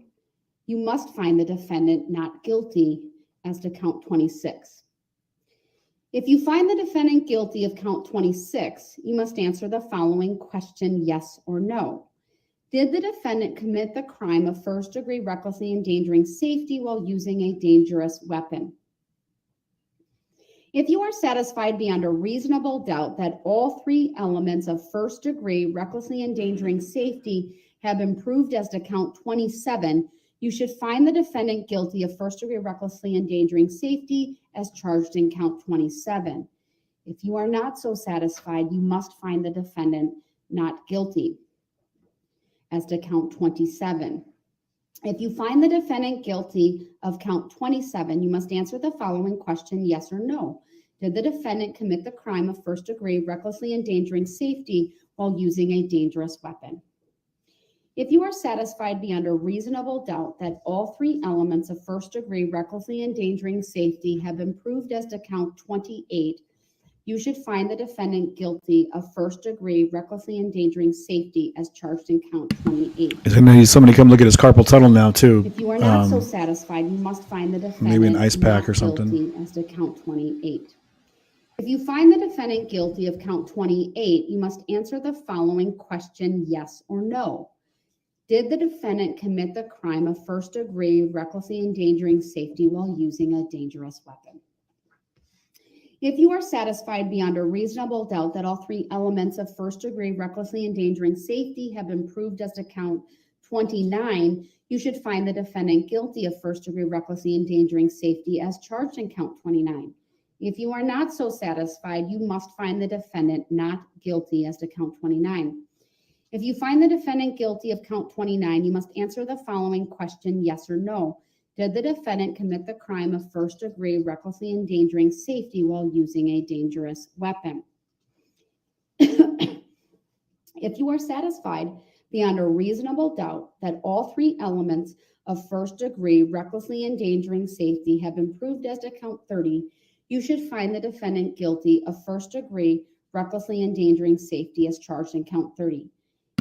you must find the defendant not guilty as to count 26. If you find the defendant guilty of count 26, you must answer the following question, yes or no. Did the defendant commit the crime of first degree recklessly endangering safety while using a dangerous weapon? If you are satisfied beyond a reasonable doubt that all three elements of first degree recklessly endangering safety have been proved as to count 27, you should find the defendant guilty of first degree recklessly endangering safety as charged in count 27. If you are not so satisfied, you must find the defendant not guilty as to count 27. If you find the defendant guilty of count 27, you must answer the following question, yes or no. Did the defendant commit the crime of first degree recklessly endangering safety while using a dangerous weapon? If you are satisfied beyond a reasonable doubt that all three elements of first degree recklessly endangering safety have been proved as to count 28, you should find the defendant guilty of first degree recklessly endangering safety as charged in count 28. He's going to need somebody to come look at his carpal tunnel now, too. If you are not so satisfied, you must find the defendant maybe an ice pack not or something. guilty as to count 28. If you find the defendant guilty of count 28, you must answer the following question, yes or no. Did the defendant commit the crime of first degree recklessly endangering safety while using a dangerous weapon? If you are satisfied beyond a reasonable doubt that all three elements of first degree recklessly endangering safety have been proved as to count 29, you should find the defendant guilty of first degree recklessly endangering safety as charged in count 29. If you are not so satisfied, you must find the defendant not guilty as to count 29. If you find the defendant guilty of count 29, you must answer the following question, yes or no. Did the defendant commit the crime of first degree recklessly endangering safety while using a dangerous weapon? If you are satisfied beyond a reasonable doubt that all three elements of first degree recklessly endangering safety have been proved as to count 30, you should find the defendant guilty of first degree recklessly endangering safety as charged in count 30.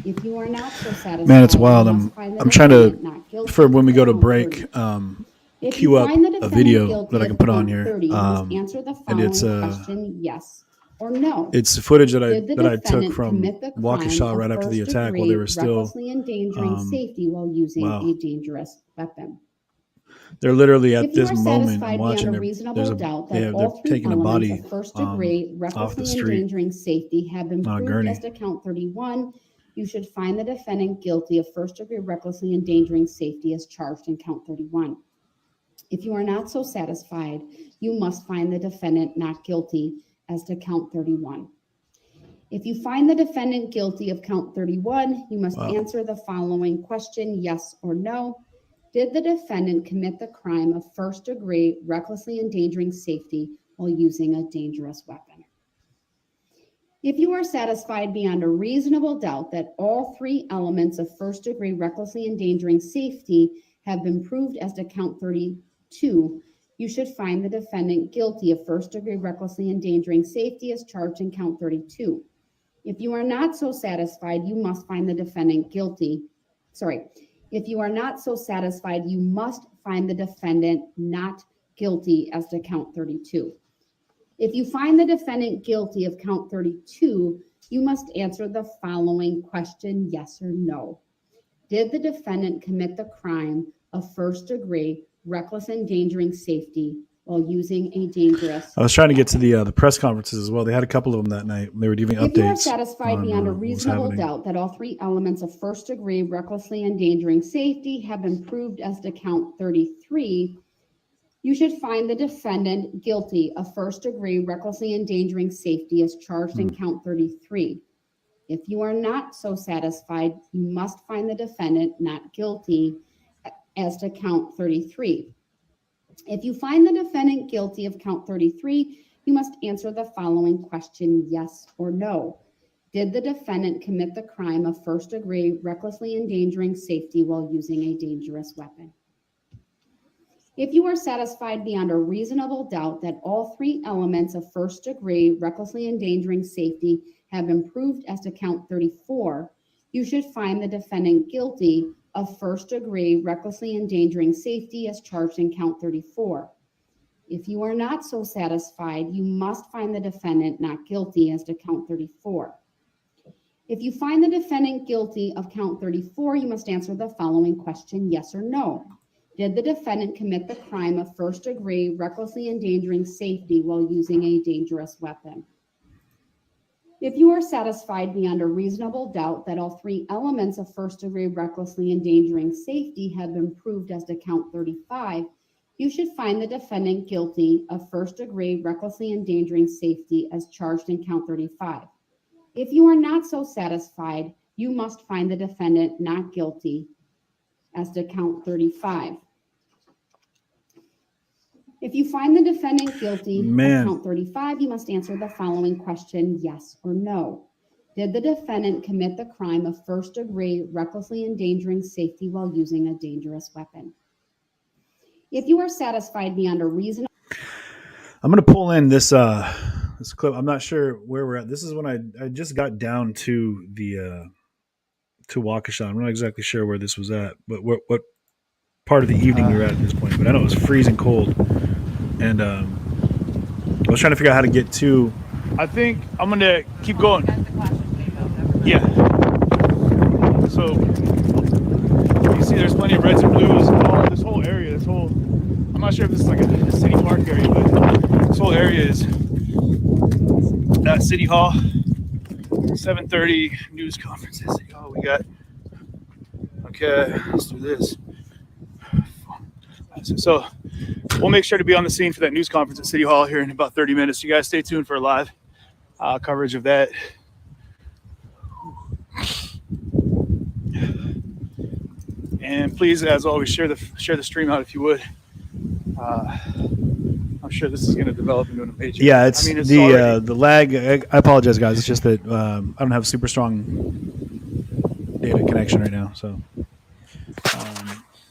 If you are not so satisfied, Man, it's wild. you must find the I'm trying defendant to, not guilty for when we as go to count break, 30. If queue you up find the a defendant video guilty that I can of put on count here. 30, you must answer the And following question, yes or no. it's footage that Did the I took defendant from commit the crime Waukesha of right after the first attack while they degree were still, recklessly endangering safety while using wow. a dangerous weapon? They're literally at If you this are moment, I'm satisfied watching, beyond a reasonable doubt they're that all three taking a elements body of first off degree the recklessly street endangering safety have been on a proved gurney. as to count 31, you should find the defendant guilty of first degree recklessly endangering safety as charged in count 31. If you are not so satisfied, you must find the defendant not guilty as to count 31. If you find the defendant guilty of count 31, you must answer the following question, yes or no. Did the defendant commit the crime of first degree recklessly endangering safety while using a dangerous weapon? If you are satisfied beyond a reasonable doubt that all three elements of first degree recklessly endangering safety have been proved as to count 32, you should find the defendant guilty of first degree recklessly endangering safety as charged in count 32. If you are not so satisfied, you must find the defendant guilty. If you are not so satisfied, you must find the defendant not guilty as to count 32. If you find the defendant guilty of count 32, you must answer the following question, yes or no. Did the defendant commit the crime of first degree reckless endangering safety while using a dangerous I was trying to get to the press conferences as well. They had a couple of them that night. They were giving updates. If you are satisfied beyond a what was reasonable happening. doubt that all three elements of first degree recklessly endangering safety have been proved as to count 33, you should find the defendant guilty of first degree recklessly endangering safety as charged in count 33. If you are not so satisfied, you must find the defendant not guilty as to count 33. If you find the defendant guilty of count 33, you must answer the following question, yes or no. Did the defendant commit the crime of first degree recklessly endangering safety while using a dangerous weapon? If you are satisfied beyond a reasonable doubt that all three elements of first degree recklessly endangering safety have been proved as to count 34, you should find the defendant guilty of first degree recklessly endangering safety as charged in count 34. If you are not so satisfied, you must find the defendant not guilty as to count 34. If you find the defendant guilty of count 34, you must answer the following question, yes or no. Did the defendant commit the crime of first degree recklessly endangering safety while using a dangerous weapon? If you are satisfied beyond a reasonable doubt that all three elements of first degree recklessly endangering safety have been proved as to count 35, you should find the defendant guilty of first degree recklessly endangering safety as charged in count 35. If you are not so satisfied, you must find the defendant not guilty as to count 35. If you find the defendant guilty of count 35, you must answer the following question, yes or no. Did the defendant commit the crime of first degree recklessly endangering safety while using a dangerous weapon? If you are satisfied beyond a reasonable... I'm going to pull in this this clip. I'm not sure where we're at. This is when I just got down to the to Waukesha. I'm not exactly sure where this was at, but what part of the evening we were at this point. But I know it was freezing cold, and I was trying to figure out how to get to. I think I'm going to keep going. Yeah. So you see, there's plenty of reds and blues. This whole area, I'm not sure if this is like a city park area, but this whole area is at City Hall. 7:30 news conference at City Hall. We got. Okay, let's do this. So we'll make sure to be on the scene for that news conference at City Hall here in about 30 minutes. You guys stay tuned for a live coverage of that. And please, as always, share the stream out if you would. I'm sure this is going to develop into a major. Yeah, it's the lag. I apologize, guys. It's just that I don't have super strong data connection right now, so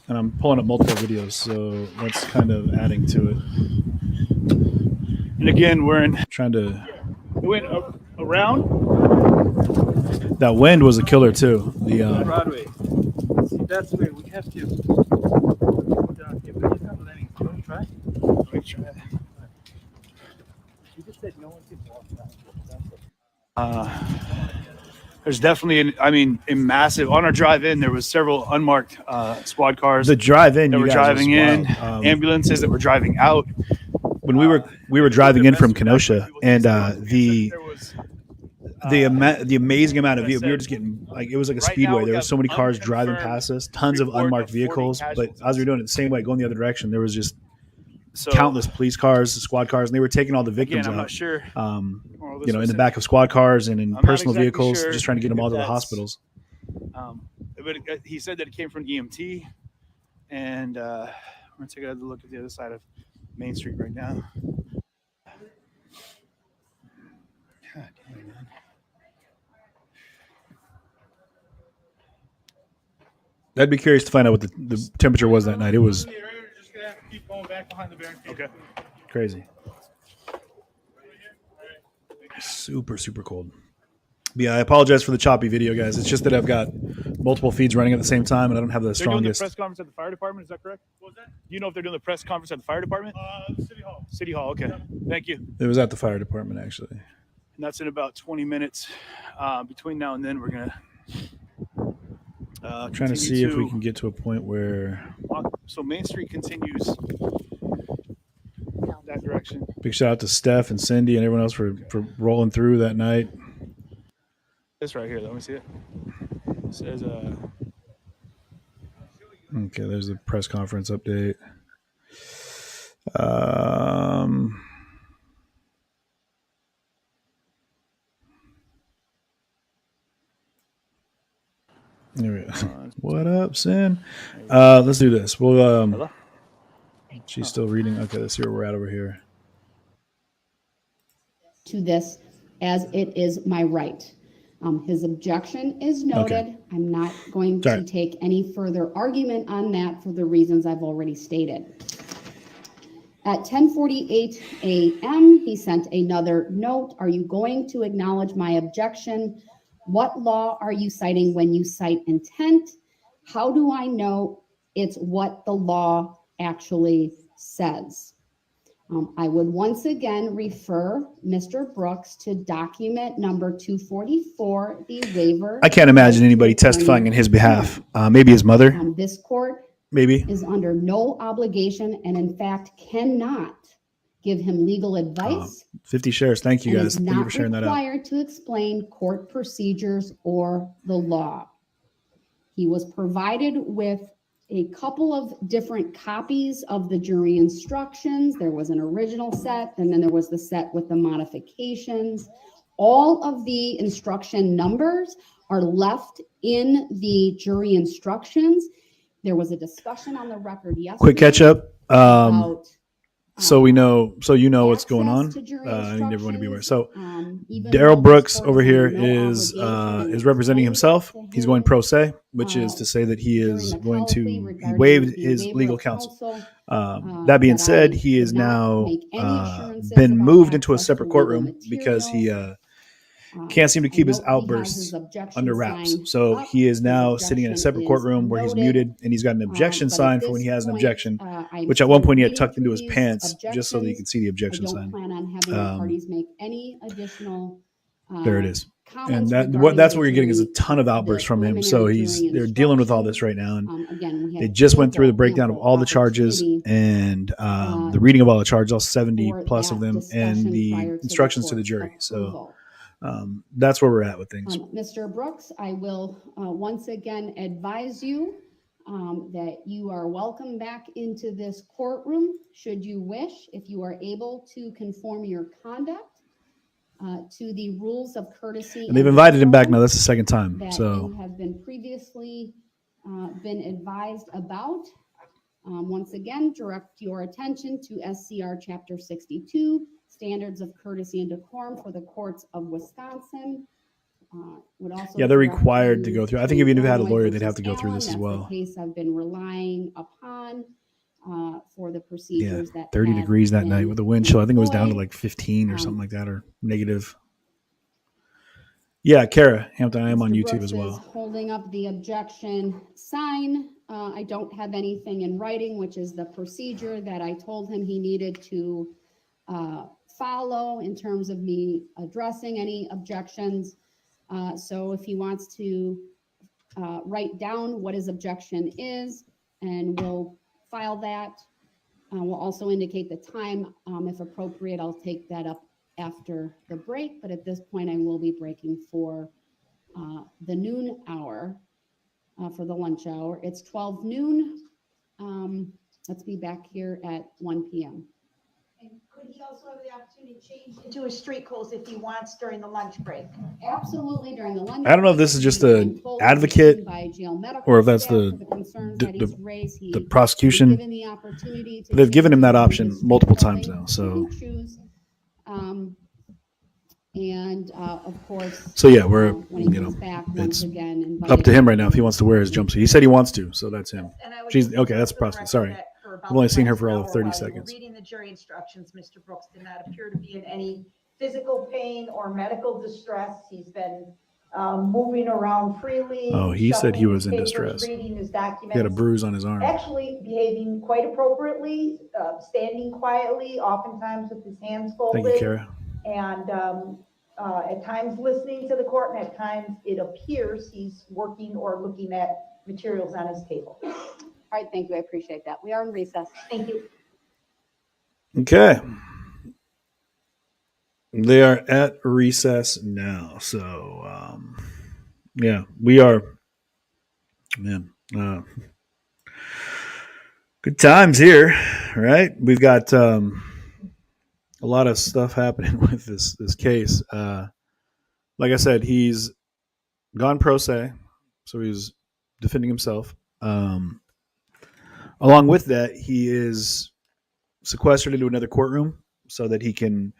and I'm pulling up multiple videos, so that's kind of adding to it. And again, we're trying to. Around? That wind was a killer too. The Broadway. See, that's where we have to go down here. But it's not letting. You want to try? Let me try. You just said no one can walk down. There's definitely, a massive, on our drive in, there was several unmarked squad cars. The drive in, that were driving in, ambulances that were driving out. When we were driving in from Kenosha, and the amazing amount of vehicles, we were just getting, like, it was like a speedway. There were so many cars driving past us, tons of unmarked vehicles. But as we were doing it the same way, going the other direction, there was just countless police cars, squad cars, and they were taking all the victims I'm out. not sure. In the back of squad cars and in personal vehicles, sure, just trying to get them all to the hospitals. But he said that it came from EMT, and we're going to take a look at the other side of Main Street right now. God damn, man. I'd be curious to find out what the temperature was that night. It was Just going to have to keep going back behind the barricade. okay, crazy. Super, super cold. But yeah, I apologize for the choppy video, guys. It's just that I've got multiple feeds running at the same time, and I don't have the They're doing the strongest. press conference at the fire department. Is that correct? What was that? Do you know if they're doing the press conference at the fire department? City Hall. City Hall. Okay. Yeah. Thank you. It was at the fire department, actually. And that's in about 20 minutes. Between now and then, we're gonna Trying to see if we can get to a point where. So Main Street continues that direction. Big shout out to Steph and Cindy and everyone else for rolling through that night. This right here, let me see it. It says, okay, there's the press conference update. There we go. What up, Sin? Let's do this. We'll hello? She's still reading. Okay, let's see where we're at over here. To this, as it is my right. His objection is noted. Okay. I'm not going to take any further argument on that for the reasons I've already stated. At 10:48 a.m., he sent another note. Are you going to acknowledge my objection? What law are you citing when you cite intent? How do I know it's what the law actually says? I would once again refer Mr. Brooks to document number 244, the waiver. I can't imagine anybody testifying in his behalf. Maybe his mother. This court maybe is under no obligation and in fact cannot give him legal advice. 50 shares. Thank you, and guys. is Thank you not for sharing that out. required to explain court procedures or the law. He was provided with a couple of different copies of the jury instructions. There was an original set, and then there was the set with the modifications. All of the instruction numbers are left in the jury instructions. There was a discussion on the record yesterday. Quick catch up. About so we know, so you know what's going on. I need everyone to be aware. So Darrell Brooks over here is representing himself. He's going pro se, which is to say that he is going to he waived his legal counsel. That being said, he is now been moved into a separate courtroom because he can't seem to keep his outbursts under wraps. So he is now sitting in a separate courtroom where he's muted, and he's got an objection sign for when he has an objection, which at one point he had tucked into his pants just so that you can see the objection sign. There it is. And that's what you're getting is a ton of outbursts from him. So they're dealing with all this right now. And they just went through the breakdown of all the charges and the reading of all the charges, all 70 plus of them, and the instructions to the jury. So that's where we're at with things. Mr. Brooks, I will once again advise you that you are welcome back into this courtroom should you wish, if you are able to conform your conduct to the rules of courtesy. And they've invited him back now. That's the second time. That So you have been previously been advised about. Once again, direct your attention to SCR Chapter 62, Standards of Courtesy and Decorum for the Courts of Wisconsin. yeah, they're required to go through. I think if you had a lawyer, they'd have to go through this as well. That's the case I've been relying upon for the procedures that 30 have degrees that been night with the wind chill. I think it was down to employed. like 15 or something like that, or negative. Yeah, Kara Hampton, I am on Mr. YouTube Brooks as is well. holding up the objection sign. I don't have anything in writing, which is the procedure that I told him he needed to follow in terms of me addressing any objections. So if he wants to write down what his objection is, and we'll file that. We'll also indicate the time. If appropriate, I'll take that up after the break, but at this point I will be breaking for the noon hour, for the lunch hour. It's 12 noon. Let's be back here at 1 p.m. And could he also have the opportunity to change into his street clothes if he wants during the lunch break? Absolutely, during the lunch. I don't know if this is just an advocate or if that's the prosecution. But they've given him that option multiple times now. So and of course, so yeah, we're when he comes back once again, up to him right now if he wants to wear his jumpsuit. He said he wants to, so that's him. She's okay. That's the prosecutor. Sorry, I've only seen her for all of 30 seconds. Reading the jury instructions, Mr. Brooks did not appear to be in any physical pain or medical distress. He's been moving around freely. Oh, he said he was in papers, distress. reading his documents. He had a bruise on his arm. Actually behaving quite appropriately, standing quietly, oftentimes with his hands folded. Thank you, Kara. And at times listening to the court, and at times it appears he's working or looking at materials on his table. All right, thank you. I appreciate that. We are in recess. Thank you. Okay. They are at recess now. So, yeah, we are, man, good times here, right? We've got a lot of stuff happening with this case. Like I said, he's gone pro se, so he's defending himself. Along with that, he is sequestered into another courtroom so that he can,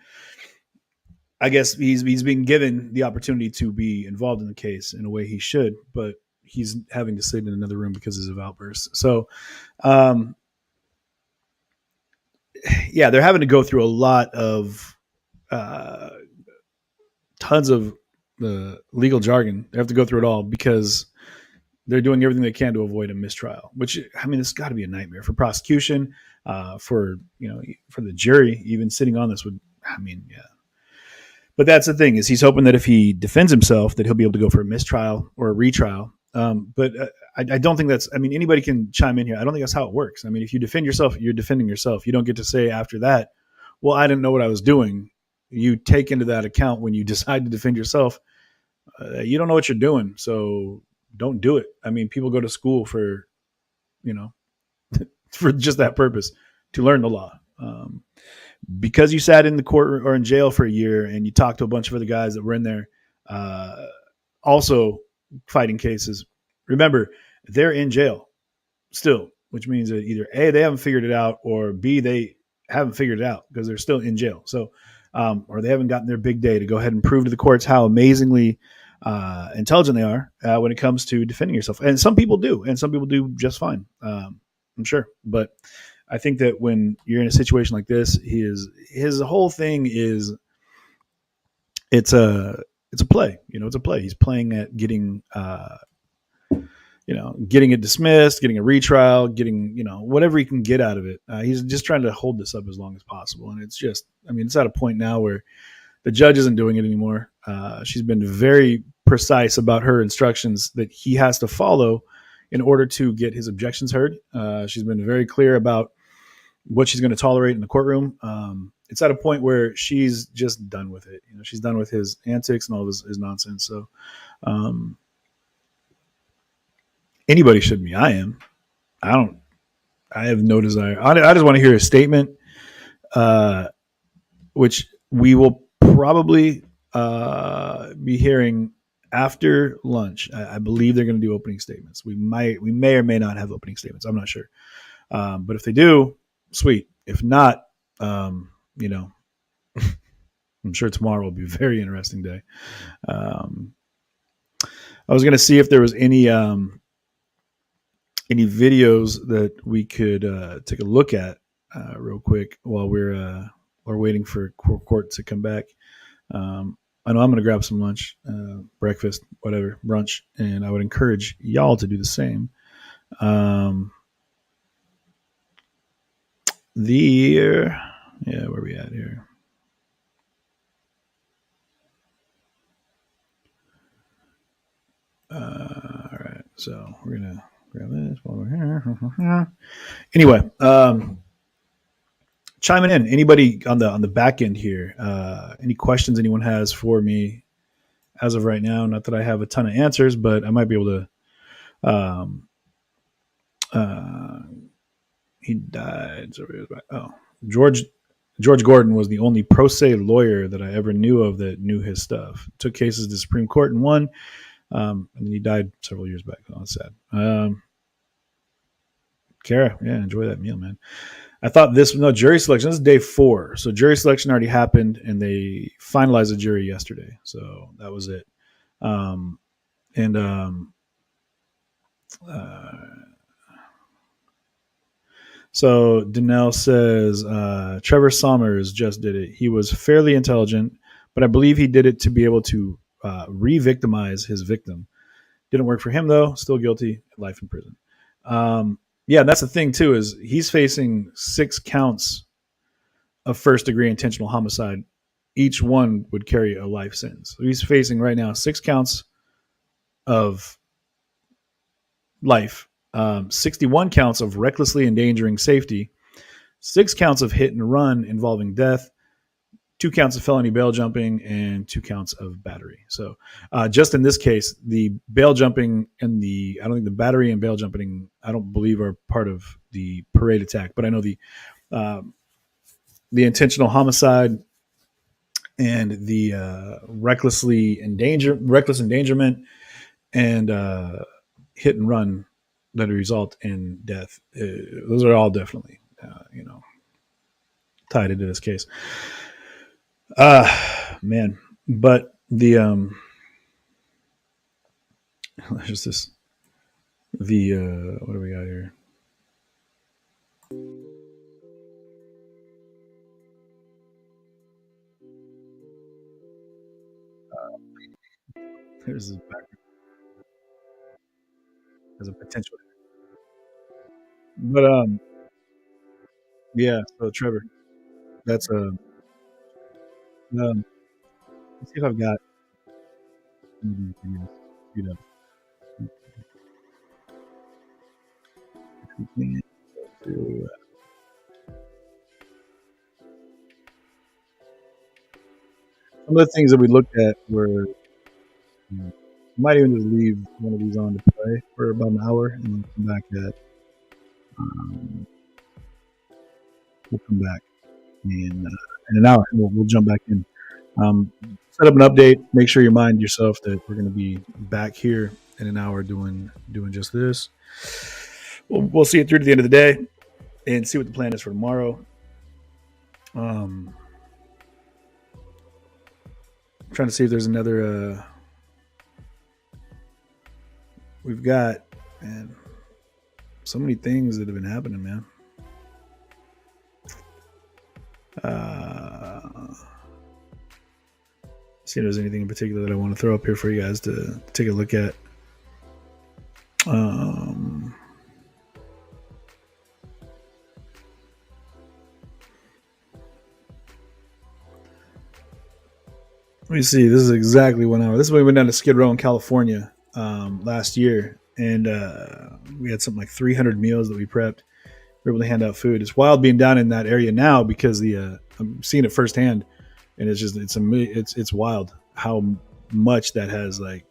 I guess he's being given the opportunity to be involved in the case in a way he should, but he's having to sit in another room because of outbursts. So, yeah, they're having to go through a lot of tons of legal jargon. They have to go through it all because they're doing everything they can to avoid a mistrial, which, I mean, it's got to be a nightmare for prosecution, for the jury. Even sitting on this would, I mean, yeah. But that's the thing, is he's hoping that if he defends himself, that he'll be able to go for a mistrial or a retrial. But I don't think that's, I mean, anybody can chime in here. I don't think that's how it works. I mean, if you defend yourself, you're defending yourself. You don't get to say after that, well, I didn't know what I was doing. You take into that account when you decide to defend yourself. You don't know what you're doing, so don't do it. I mean, people go to school for, for just that purpose, to learn the law. Because you sat in the court or in jail for a year and you talked to a bunch of other guys that were in there, also fighting cases. Remember, they're in jail still, which means that either A, they haven't figured it out, or B, they haven't figured it out because they're still in jail. So, or they haven't gotten their big day to go ahead and prove to the courts how amazingly intelligent they are when it comes to defending yourself. And some people do, and some people do just fine. I'm sure. But I think that when you're in a situation like this, his whole thing is it's a play. It's a play. He's playing at getting getting it dismissed, getting a retrial, getting whatever he can get out of it. He's just trying to hold this up as long as possible, and it's just, I mean, it's at a point now where the judge isn't doing it anymore. She's been very precise about her instructions that he has to follow in order to get his objections heard. She's been very clear about what she's going to tolerate in the courtroom. It's at a point where she's just done with it. She's done with his antics and all of his nonsense. So anybody should be. I am. I have no desire. I just want to hear a statement, which we will probably be hearing after lunch. I believe they're going to do opening statements. We may or may not have opening statements. I'm not sure. But if they do, sweet. If not, I'm sure tomorrow will be a very interesting day. I was going to see if there was any videos that we could take a look at real quick while we're waiting for court to come back. I know I'm going to grab some lunch, breakfast, whatever, brunch, and I would encourage y'all to do the same. Where we at here? All right, so we're gonna grab this while we're here. Anyway, chiming in. Anybody on the back end here? Any questions anyone has for me as of right now? Not that I have a ton of answers, but I might be able to. He died. So George Gordon was the only pro se lawyer that I ever knew of that knew his stuff. Took cases to the Supreme Court and won. And then he died several years back. Oh, that's sad. Kara, yeah, enjoy that meal, man. I thought jury selection. This is day 4. So jury selection already happened and they finalized the jury yesterday. So that was it. So Danelle says, Trevor Sommers just did it. He was fairly intelligent, but I believe he did it to be able to re-victimize his victim. Didn't work for him though. Still guilty. Life in prison. Yeah, that's the thing too, is he's facing 6 counts of first degree intentional homicide. Each one would carry a life sentence. So he's facing right now 6 counts of life, 61 counts of recklessly endangering safety, 6 counts of hit and run involving death, 2 counts of felony bail jumping, and 2 counts of battery. So just in this case, the bail jumping and I don't think the battery and bail jumping, I don't believe are part of the parade attack, but I know the intentional homicide and the reckless endangerment and hit and run that result in death. Those are all definitely, tied into this case. Man, but the just this what do we got here? There's this background as a potential, but yeah. So Trevor, that's let's see if I've got. Some of the things that we looked at were, might even just leave one of these on to play for about an hour and then come back we'll come back in an hour and we'll jump back in. Set up an update. Make sure you remind yourself that we're going to be back here in an hour doing just this. We'll see it through to the end of the day and see what the plan is for tomorrow. Trying to see if there's another. We've got, man, so many things that have been happening, man. See if there's anything in particular that I want to throw up here for you guys to take a look at. Let me see. This is exactly 1 hour. This is when we went down to Skid Row in California last year, and we had something like 300 meals that we prepped. We were able to hand out food. It's wild being down in that area now because I'm seeing it firsthand, and it's wild how much that has, like,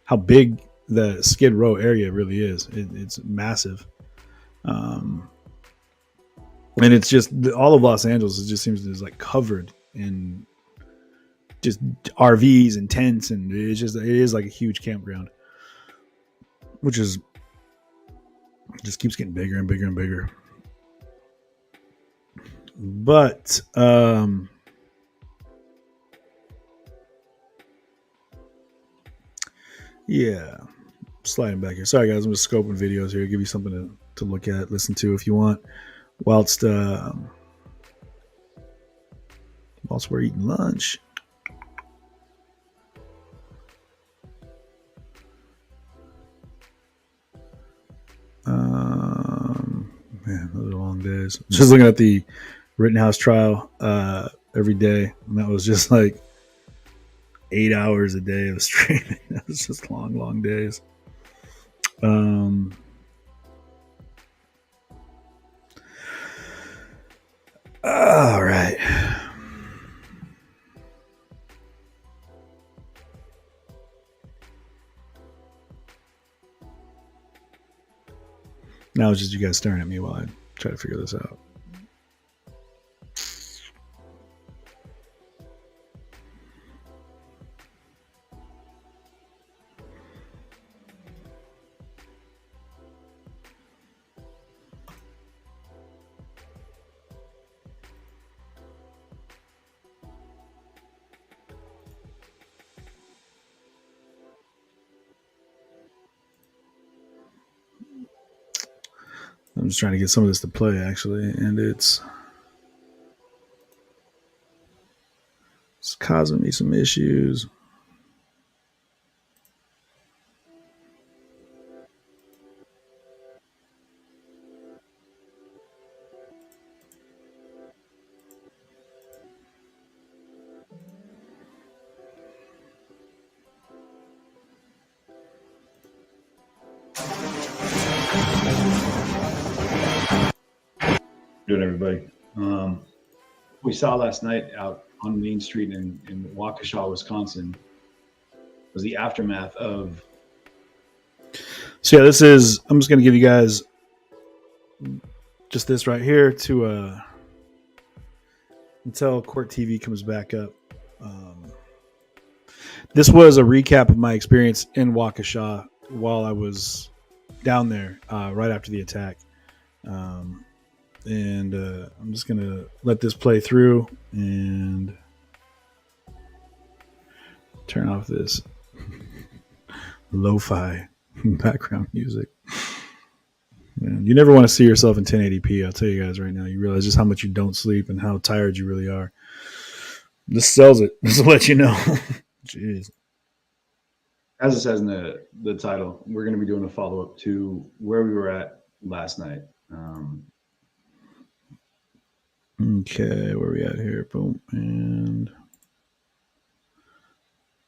how big the Skid Row area really is. It's massive, and it's just all of Los Angeles. It just seems to be like covered in just RVs and tents, and it is like a huge campground, which just keeps getting bigger and bigger and bigger. But yeah, sliding back here. Sorry guys, I'm just scoping videos here, give you something to look at, listen to if you want, whilst we're eating lunch. Man, those are long days. Just looking at the Rittenhouse trial every day, and that was just like 8 hours a day of streaming. That was just long days. All right. Now it's just you guys staring at me while I try to figure this out. I'm just trying to get some of this to play, actually, and it's causing me some issues. Doing everybody. We saw last night out on Main Street in Waukesha, Wisconsin, was the aftermath of. So yeah, this is. I'm just going to give you guys just this right here to until Court TV comes back up. This was a recap of my experience in Waukesha while I was down there right after the attack. And I'm just going to let this play through and turn off this lo-fi background music. Man, you never want to see yourself in 1080p. I'll tell you guys right now. You realize just how much you don't sleep and how tired you really are. This sells it. Just to let you know. Jeez. As it says in the title, we're going to be doing a follow-up to where we were at last night. Okay, where are we at here? Boom. And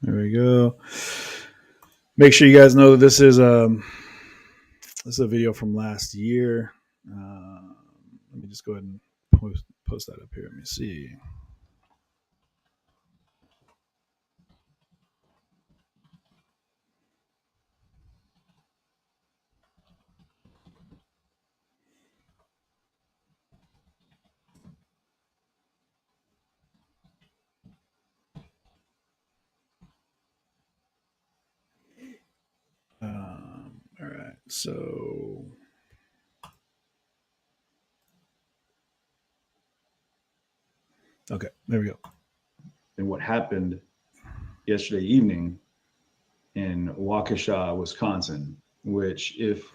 there we go. Make sure you guys know that this is a video from last year. Let me just go ahead and post that up here. Let me see. All right, so okay, there we go. And what happened yesterday evening in Waukesha, Wisconsin, which if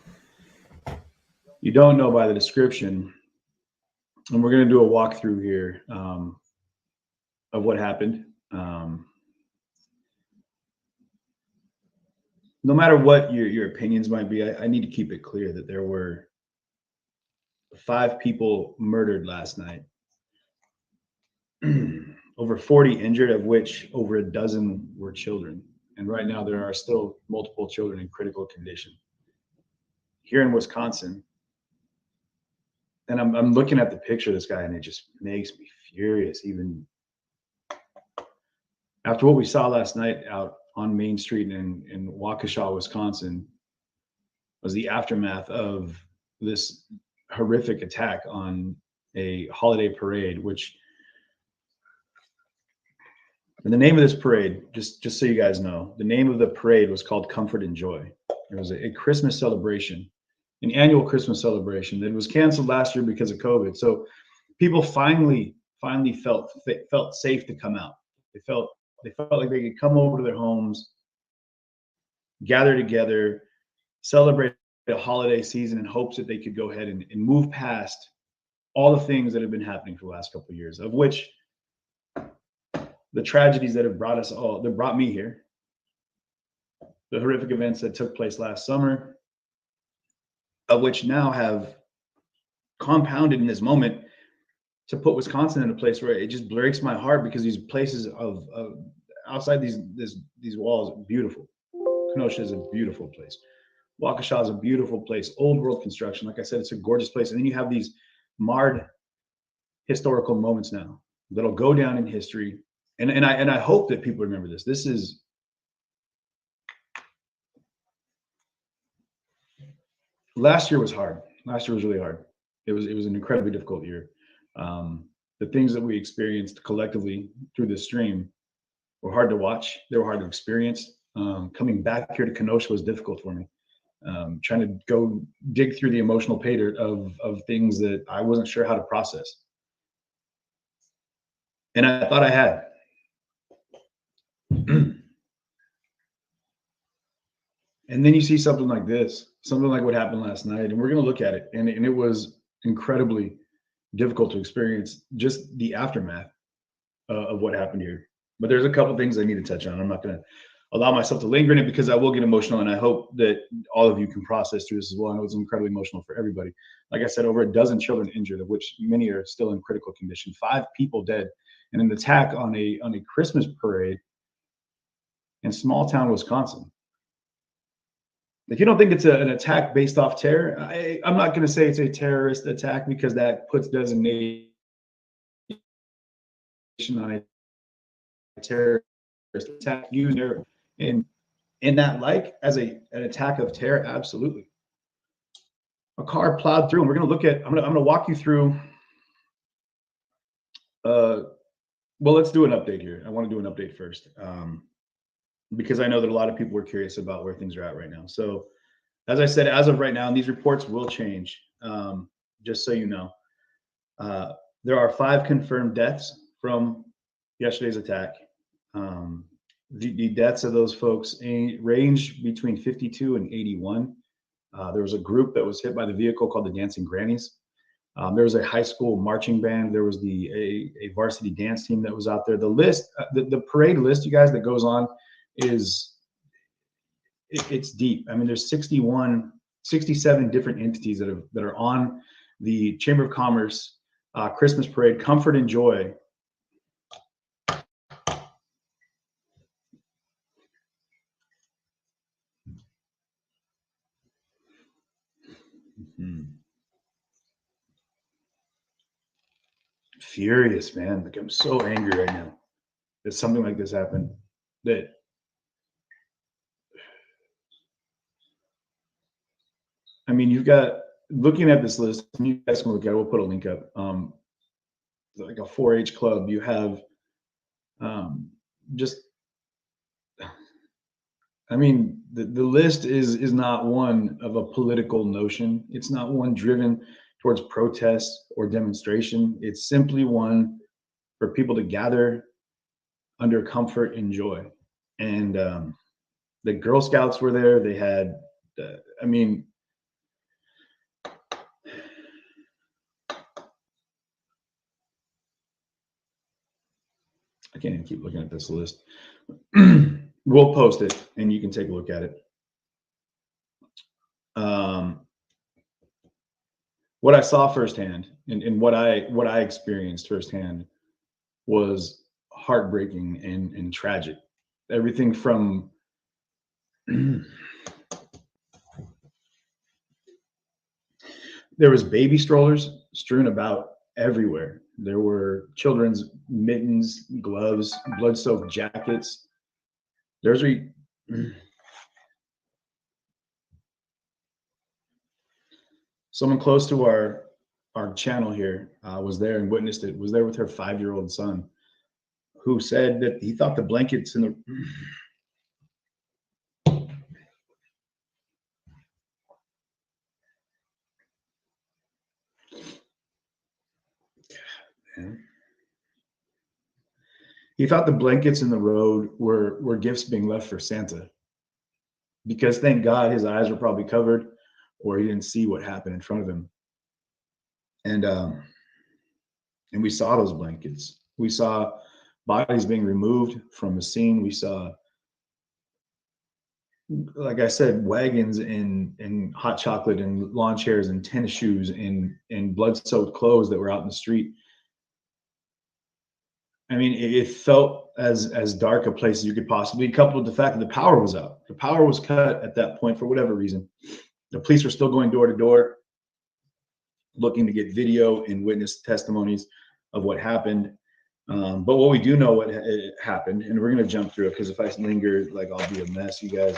you don't know by the description, and we're going to do a walkthrough here of what happened. No matter what your opinions might be, I need to keep it clear that there were 5 people murdered last night, over 40 injured, of which over a dozen were children. And right now there are still multiple children in critical condition here in Wisconsin. And I'm looking at the picture of this guy and it just makes me furious. Even after what we saw last night out on Main Street in Waukesha, Wisconsin, was the aftermath of this horrific attack on a holiday parade, which, and the name of this parade, just so you guys know, the name of the parade was called Comfort and Joy. It was a Christmas celebration, an annual Christmas celebration that was canceled last year because of COVID. So people finally felt safe to come out. They felt like they could come over to their homes, gather together, celebrate the holiday season in hopes that they could go ahead and move past all the things that have been happening for the last couple of years, of which the tragedies that have brought me here, the horrific events that took place last summer, of which now have compounded in this moment to put Wisconsin in a place where it just breaks my heart, because these places of outside these walls, beautiful. Kenosha is a beautiful place. Waukesha is a beautiful place. Old world construction. Like I said, it's a gorgeous place. And then you have these marred historical moments now that'll go down in history. And I hope that people remember this. This is last year was hard. Last year was really hard. It was an incredibly difficult year. The things that we experienced collectively through the stream were hard to watch. They were hard to experience. Coming back here to Kenosha was difficult for me. Trying to go dig through the emotional pay dirt of things that I wasn't sure how to process. And I thought I had. And then you see something like this, something like what happened last night, and we're going to look at it. And it was incredibly difficult to experience just the aftermath of what happened here. But there's a couple things I need to touch on. I'm not going to allow myself to linger in it because I will get emotional, and I hope that all of you can process through this as well. I know it's incredibly emotional for everybody. Like I said, over a dozen children injured, of which many are still in critical condition. 5 people dead in an attack on a Christmas parade in small town Wisconsin. If you don't think it's an attack based off terror, I'm not going to say it's a terrorist attack, because that puts designation on a terrorist attack. User in that like as an attack of terror, absolutely. A car plowed through, and we're going to look at. I'm going to walk you through. Well, let's do an update here. I want to do an update first. Because I know that a lot of people are curious about where things are at right now. So, as I said, as of right now, and these reports will change, just so you know, there are 5 confirmed deaths from yesterday's attack. The deaths of those folks range between 52 and 81. There was a group that was hit by the vehicle called the Dancing Grannies. There was a high school marching band. There was a varsity dance team that was out there. The list, the parade list, you guys, that goes on it's deep. I mean, there's 67 different entities that are on the Chamber of Commerce Christmas Parade, Comfort and Joy. Furious, man. Like, I'm so angry right now that something like this happened. That I mean, you've got, looking at this list, and you guys can look at it, we'll put a link up. Like a 4-H club, you have just, I mean, the list is not one of a political notion. It's not one driven towards protest or demonstration. It's simply one for people to gather under comfort and joy. And the Girl Scouts were there. They had, I mean, I can't even keep looking at this list. We'll post it and you can take a look at it. What I saw firsthand and what I experienced firsthand was heartbreaking and tragic. Everything from there was baby strollers strewn about everywhere. There were children's mittens, gloves, blood-soaked jackets. There's someone close to our channel here was there and witnessed it, was there with her 5-year-old son, who said that he thought the blankets in the he thought the blankets in the road were gifts being left for Santa, because thank God his eyes were probably covered or he didn't see what happened in front of him. And we saw those blankets. We saw bodies being removed from the scene. We saw like I said, wagons and hot chocolate and lawn chairs and tennis shoes and blood-soaked clothes that were out in the street. I mean, it felt as dark a place as you could possibly, coupled with the fact that the power was out. The power was cut at that point for whatever reason. The police were still going door to door, looking to get video and witness testimonies of what happened. But what we do know what happened, and we're going to jump through it because if I linger, like I'll be a mess, you guys,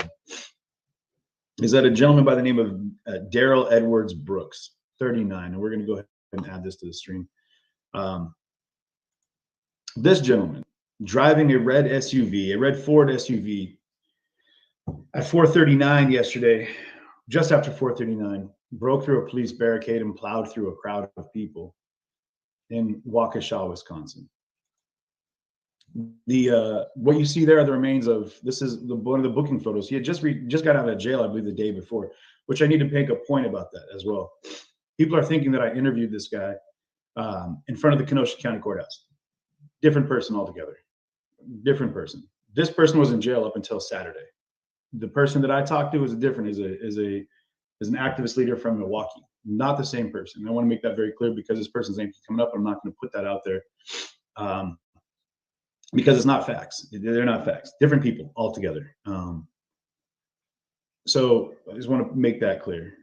is that a gentleman by the name of Darrell Edwards Brooks, 39, and we're going to go ahead and add this to the stream. This gentleman driving a red SUV, a red Ford SUV, at 4:39 yesterday, just after 4:39, broke through a police barricade and plowed through a crowd of people in Waukesha, Wisconsin. What you see there are the remains of, this is one of the booking photos. He had just got out of jail, I believe, the day before, which I need to make a point about that as well. People are thinking that I interviewed this guy in front of the Kenosha County Courthouse. Different person altogether. Different person. This person was in jail up until Saturday. The person that I talked to is different. Is an activist leader from Milwaukee. Not the same person. I want to make that very clear because this person's name keeps coming up. I'm not going to put that out there because it's not facts. They're not facts. Different people altogether. So I just want to make that clear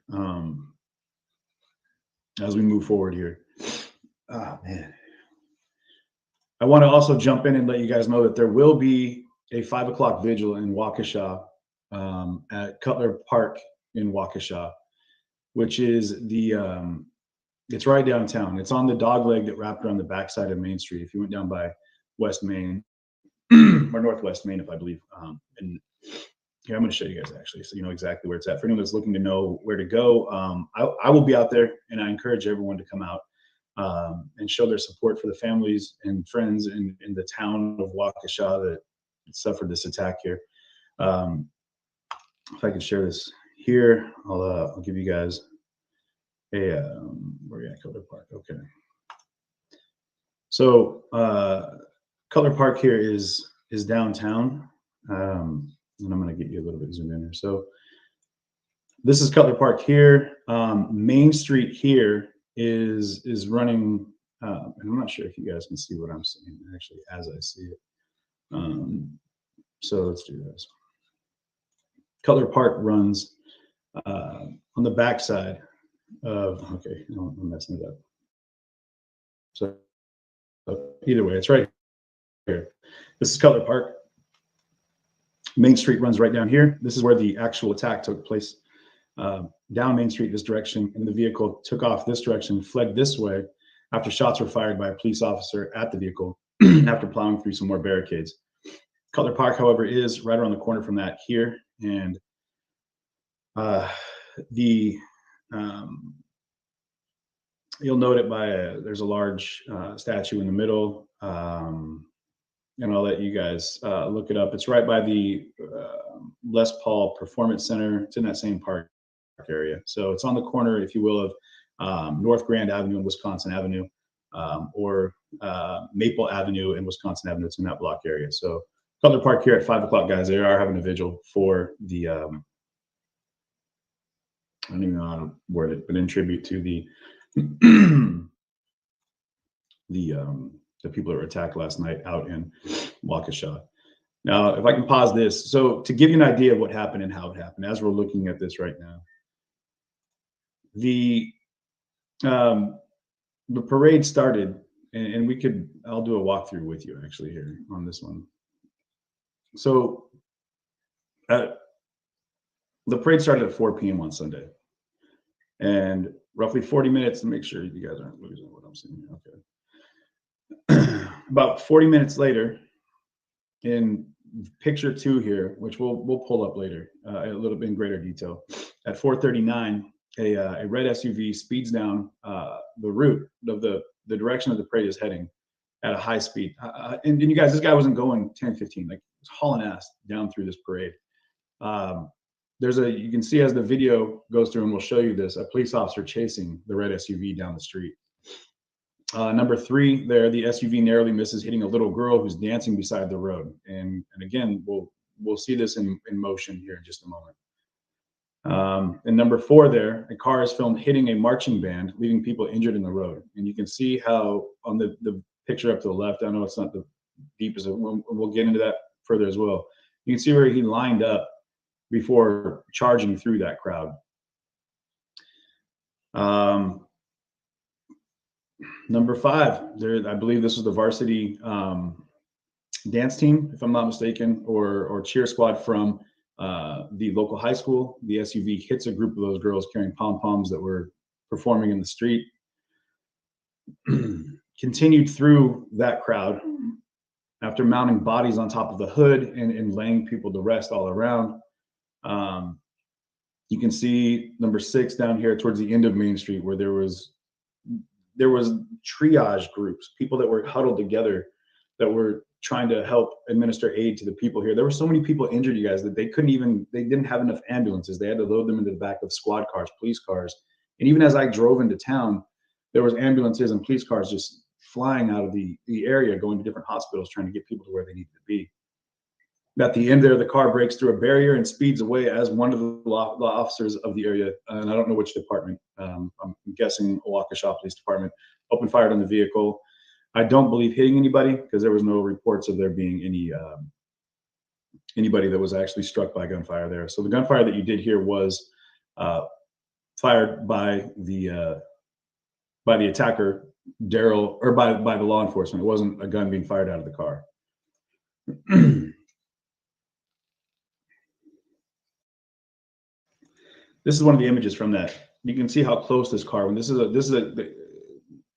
as we move forward here. Oh man. I want to also jump in and let you guys know that there will be a 5 o'clock vigil in Waukesha at Cutler Park in Waukesha, which is it's right downtown. It's on the dog leg that wrapped around the backside of Main Street. If you went down by West Main or Northwest Main, if I believe. And here, I'm going to show you guys actually, so you know exactly where it's at. For anyone that's looking to know where to go, I will be out there, and I encourage everyone to come out and show their support for the families and friends in the town of Waukesha that suffered this attack here. If I could share this here, I'll give you guys a where are you at? Cutler Park. Okay. So Cutler Park here is downtown, and I'm going to get you a little bit zoomed in here. So this is Cutler Park here. Main Street here is running, and I'm not sure if you guys can see what I'm seeing actually as I see it. So let's do this. Cutler Park runs on the backside of, okay, no, I'm messing it up. So either way, it's right here. This is Cutler Park. Main Street runs right down here. This is where the actual attack took place. Down Main Street this direction, and the vehicle took off this direction, fled this way after shots were fired by a police officer at the vehicle after plowing through some more barricades. Cutler Park, however, is right around the corner from that here, and you'll note it by there's a large statue in the middle, and I'll let you guys look it up. It's right by the Les Paul Performance Center. It's in that same park area. So it's on the corner, if you will, of North Grand Avenue and Wisconsin Avenue, or Maple Avenue and Wisconsin Avenue. It's in that block area. So Cutler Park here at 5 o'clock, guys. They are having a vigil for the, I don't even know how to word it, but in tribute to the people that were attacked last night out in Waukesha. Now, if I can pause this. So to give you an idea of what happened and how it happened, as we're looking at this right now, the parade started, and I'll do a walkthrough with you actually here on this one. So the parade started at 4 p.m. on Sunday, and roughly 40 minutes to make sure you guys aren't losing what I'm saying. Okay. About 40 minutes later, in picture 2 here, which we'll pull up later a little bit in greater detail, at 4:39, a red SUV speeds down the route of the direction of the parade is heading at a high speed. And you guys, this guy wasn't going 10, 15, like he was hauling ass down through this parade. You can see as the video goes through, and we'll show you this, a police officer chasing the red SUV down the street. Number 3 there, the SUV narrowly misses hitting a little girl who's dancing beside the road. And again, we'll we'll see this in motion here in just a moment. And number 4 there, a car is filmed hitting a marching band, leaving people injured in the road. And you can see how on the picture up to the left, I know it's not the deepest, we'll get into that further as well. You can see where he lined up before charging through that crowd. Number 5, there, I believe this was the varsity dance team, if I'm not mistaken, or cheer squad from the local high school. The SUV hits a group of those girls carrying pom-poms that were performing in the street. Continued through that crowd after mounting bodies on top of the hood and laying people to rest all around. You can see number 6 down here towards the end of Main Street, where there was triage groups, people that were huddled together that were trying to help administer aid to the people here. There were so many people injured, you guys, that they didn't have enough ambulances. They had to load them into the back of squad cars, police cars. And even as I drove into town, there was ambulances and police cars just flying out of the area, going to different hospitals, trying to get people to where they needed to be. At the end there, the car breaks through a barrier and speeds away as one of the officers of the area, and I don't know which department, I'm guessing Waukesha Police Department, opened fire on the vehicle. I don't believe hitting anybody, because there was no reports of there being anybody that was actually struck by gunfire there. So the gunfire that you did hear was fired by the attacker, Darrell, or by the law enforcement. It wasn't a gun being fired out of the car. This is one of the images from that. You can see how close this car, when this is a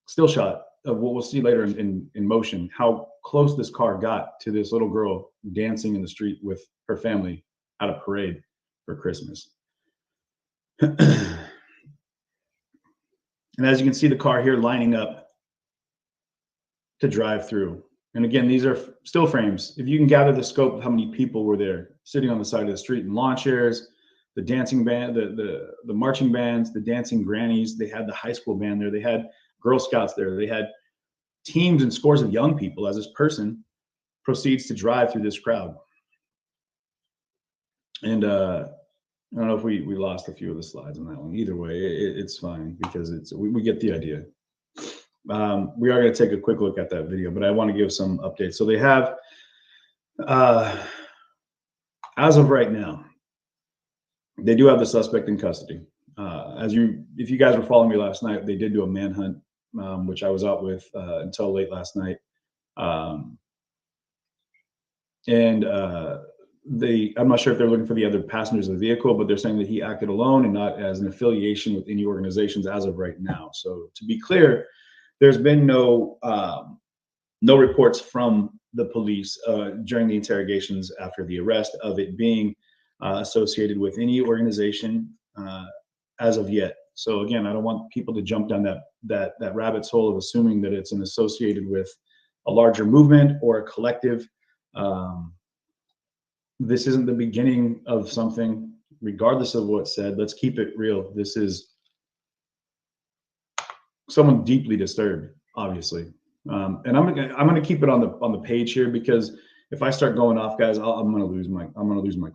still shot of what we'll see later in motion, how close this car got to this little girl dancing in the street with her family at a parade for Christmas. And as you can see, the car here lining up to drive through. And again, these are still frames. If you can gather the scope of how many people were there sitting on the side of the street in lawn chairs, the dancing band, the marching bands, the dancing grannies, they had the high school band there, they had Girl Scouts there, they had teams and scores of young people as this person proceeds to drive through this crowd. And I don't know if we lost a few of the slides on that one. Either way, it's fine, because we get the idea. We are going to take a quick look at that video, but I want to give some updates. So they have, as of right now, they do have the suspect in custody. If you guys were following me last night, they did do a manhunt, which I was out with until late last night. I'm not sure if they're looking for the other passengers of the vehicle, but they're saying that he acted alone and not as an affiliation with any organizations as of right now. So to be clear, there's been no reports from the police during the interrogations after the arrest of it being associated with any organization as of yet. So again, I don't want people to jump down that rabbit's hole of assuming that it's associated with a larger movement or a collective. This isn't the beginning of something, regardless of what's said. Let's keep it real. This is someone deeply disturbed, obviously. And I'm gonna keep it on the page here, because if I start going off, guys, I'm gonna lose my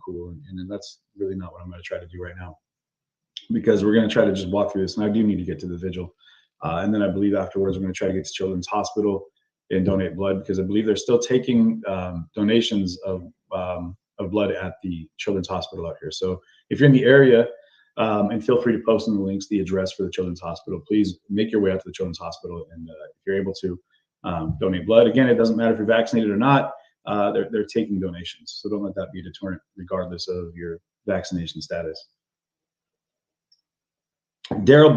cool, and that's really not what I'm gonna try to do right now, because we're gonna try to just walk through this, and I do need to get to the vigil, and then I believe afterwards we're gonna try to get to Children's Hospital and donate blood, because I believe they're still taking donations of blood at the Children's Hospital out here. So if you're in the area, and feel free to post in the links the address for the Children's Hospital, please make your way out to the Children's Hospital, and if you're able to donate blood. Again, it doesn't matter if you're vaccinated or not. They're taking donations, so don't let that be a deterrent, regardless of your vaccination status. Darrell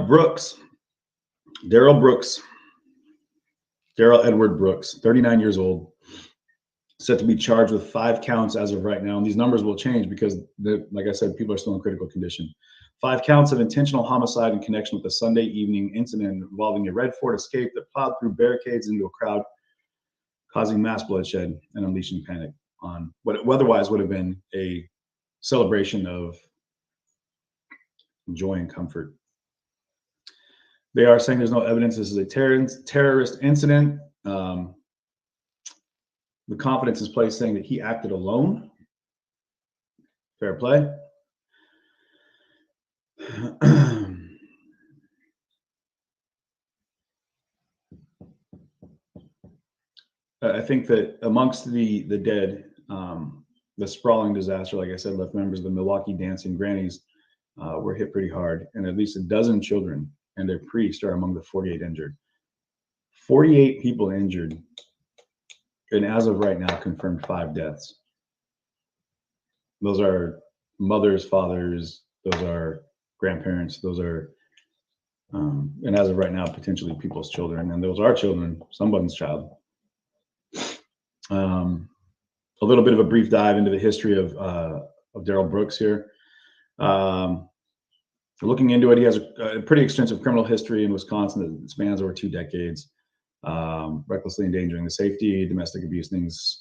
Edward Brooks, 39 years old, set to be charged with 5 counts as of right now. And these numbers will change because, like I said, people are still in critical condition. 5 counts of intentional homicide in connection with the Sunday evening incident involving a red Ford Escape that plowed through barricades into a crowd, causing mass bloodshed and unleashing panic on what otherwise would have been a celebration of joy and comfort. They are saying there's no evidence this is a terrorist incident. The confidence is placed saying that he acted alone. Fair play. I think that amongst the dead, the sprawling disaster, like I said, left members of the Milwaukee Dancing Grannies were hit pretty hard, and at least a dozen children and their priest are among the 48 injured. 48 people injured, and as of right now, confirmed 5 deaths. Those are mothers, fathers, those are grandparents, those are, and as of right now, potentially people's children, and those are children, someone's child. A little bit of a brief dive into the history of Darrell Brooks here. Looking into it, he has a pretty extensive criminal history in Wisconsin that spans over 2 decades. Recklessly endangering the safety, domestic abuse things.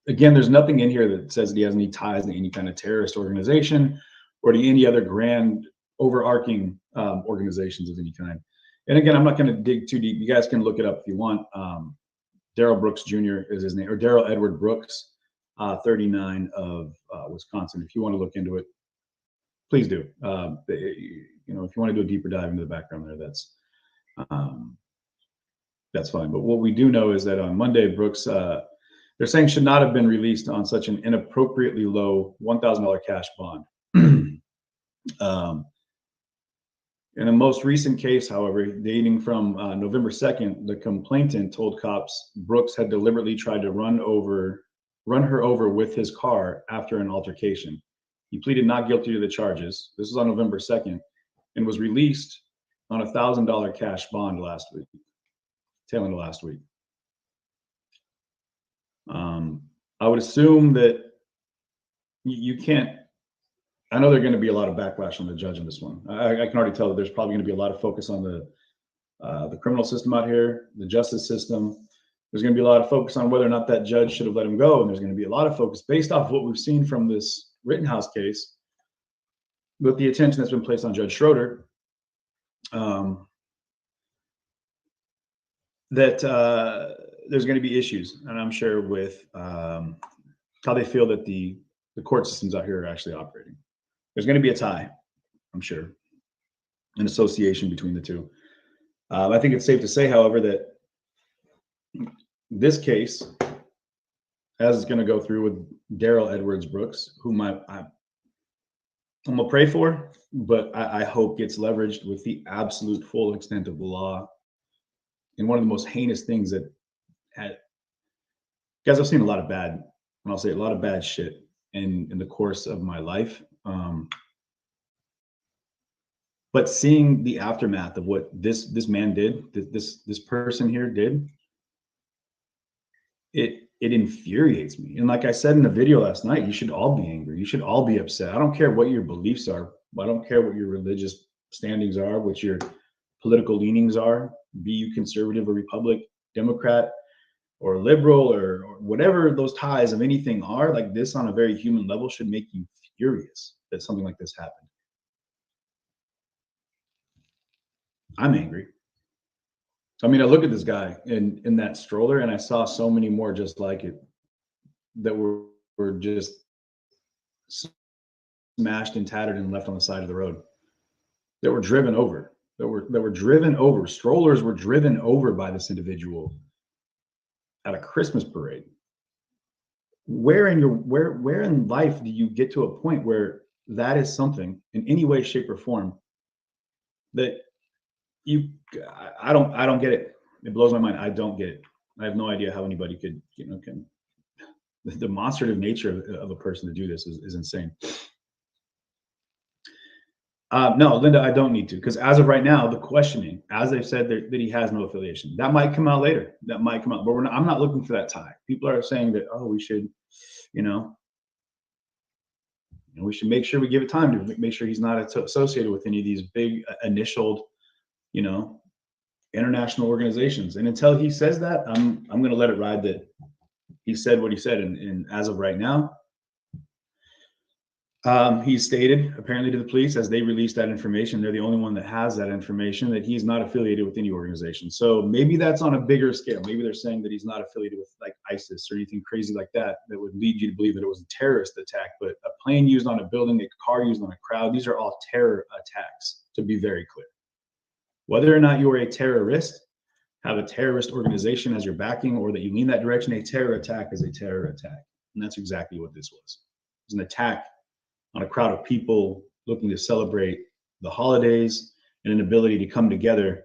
Again, there's nothing in here that says that he has any ties to any kind of terrorist organization or to any other grand overarching organizations of any kind. And again, I'm not going to dig too deep. You guys can look it up if you want. Darrell Brooks Jr. is his name, or Darrell Edward Brooks, 39 of Wisconsin. If you want to look into it, please do. You know, if you want to do a deeper dive into the background there, that's fine. But what we do know is that on Monday, Brooks, they're saying should not have been released on such an inappropriately low $1,000 cash bond. In a most recent case, however, dating from November 2nd, the complainant told cops Brooks had deliberately tried to run her over with his car after an altercation. He pleaded not guilty to the charges. This was on November 2nd, and was released on a $1,000 cash bond last week, tail end of last week. I would assume that you can't. I know there's going to be a lot of backlash on the judge in this one. I can already tell that there's probably going to be a lot of focus on the criminal system out here, the justice system. There's going to be a lot of focus on whether or not that judge should have let him go, and there's going to be a lot of focus based off what we've seen from this Rittenhouse case, with the attention that's been placed on Judge Schroeder. That there's going to be issues, and I'm sure with how they feel that the court systems out here are actually operating. There's going to be a tie, I'm sure, an association between the two. I think it's safe to say, however, that this case, as it's going to go through with Darrell Edwards Brooks, whom I'm going to pray for, but I hope gets leveraged with the absolute full extent of the law. And one of the most heinous things that guys, I've seen a lot of bad, and I'll say a lot of bad shit in the course of my life. But seeing the aftermath of what this man did, this person here did, it infuriates me. And like I said in the video last night, you should all be angry. You should all be upset. I don't care what your beliefs are. I don't care what your religious standings are, what your political leanings are, be you conservative or Republican, Democrat or liberal or whatever those ties of anything are. Like this on a very human level should make you furious that something like this happened. I'm angry. I mean, I look at this guy in that stroller and I saw so many more just like it that were just smashed and tattered and left on the side of the road, that were driven over, that were driven over. Strollers were driven over by this individual at a Christmas parade. Where in life do you get to a point where that is something in any way, shape, or form that I don't get it. It blows my mind. I don't get it. I have no idea how anybody could, the demonstrative nature of a person to do this is insane. No, Linda, I don't need to, because as of right now, the questioning, as they've said that he has no affiliation, that might come out later. That might come out, but I'm not looking for that tie. People are saying that, oh, we should, we should make sure we give it time to make sure he's not associated with any of these big initialed, international organizations. And until he says that, I'm going to let it ride that he said what he said. And as of right now, He stated, apparently to the police, as they released that information, they're the only one that has that information, that he's not affiliated with any organization. So maybe that's on a bigger scale. Maybe they're saying that he's not affiliated with like ISIS or anything crazy like that, that would lead you to believe that it was a terrorist attack. But a plane used on a building, a car used on a crowd, these are all terror attacks, to be very clear. Whether or not you are a terrorist, have a terrorist organization as your backing, or that you lean that direction, a terror attack is a terror attack. And that's exactly what this was. It was an attack on a crowd of people looking to celebrate the holidays and an ability to come together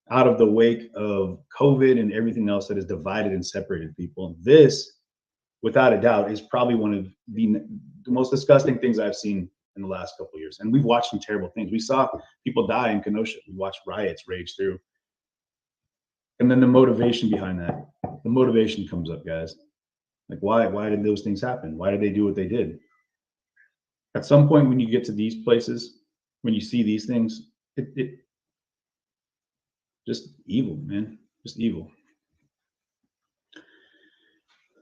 out of the wake of COVID and everything else that has divided and separated people. This, without a doubt, is probably one of the most disgusting things I've seen in the last couple of years. And we've watched some terrible things. We saw people die in Kenosha. We watched riots rage through. And then the motivation behind that, the motivation comes up, guys. Like, why did those things happen? Why did they do what they did? At some point, when you get to these places, when you see these things, it just evil, man, just evil.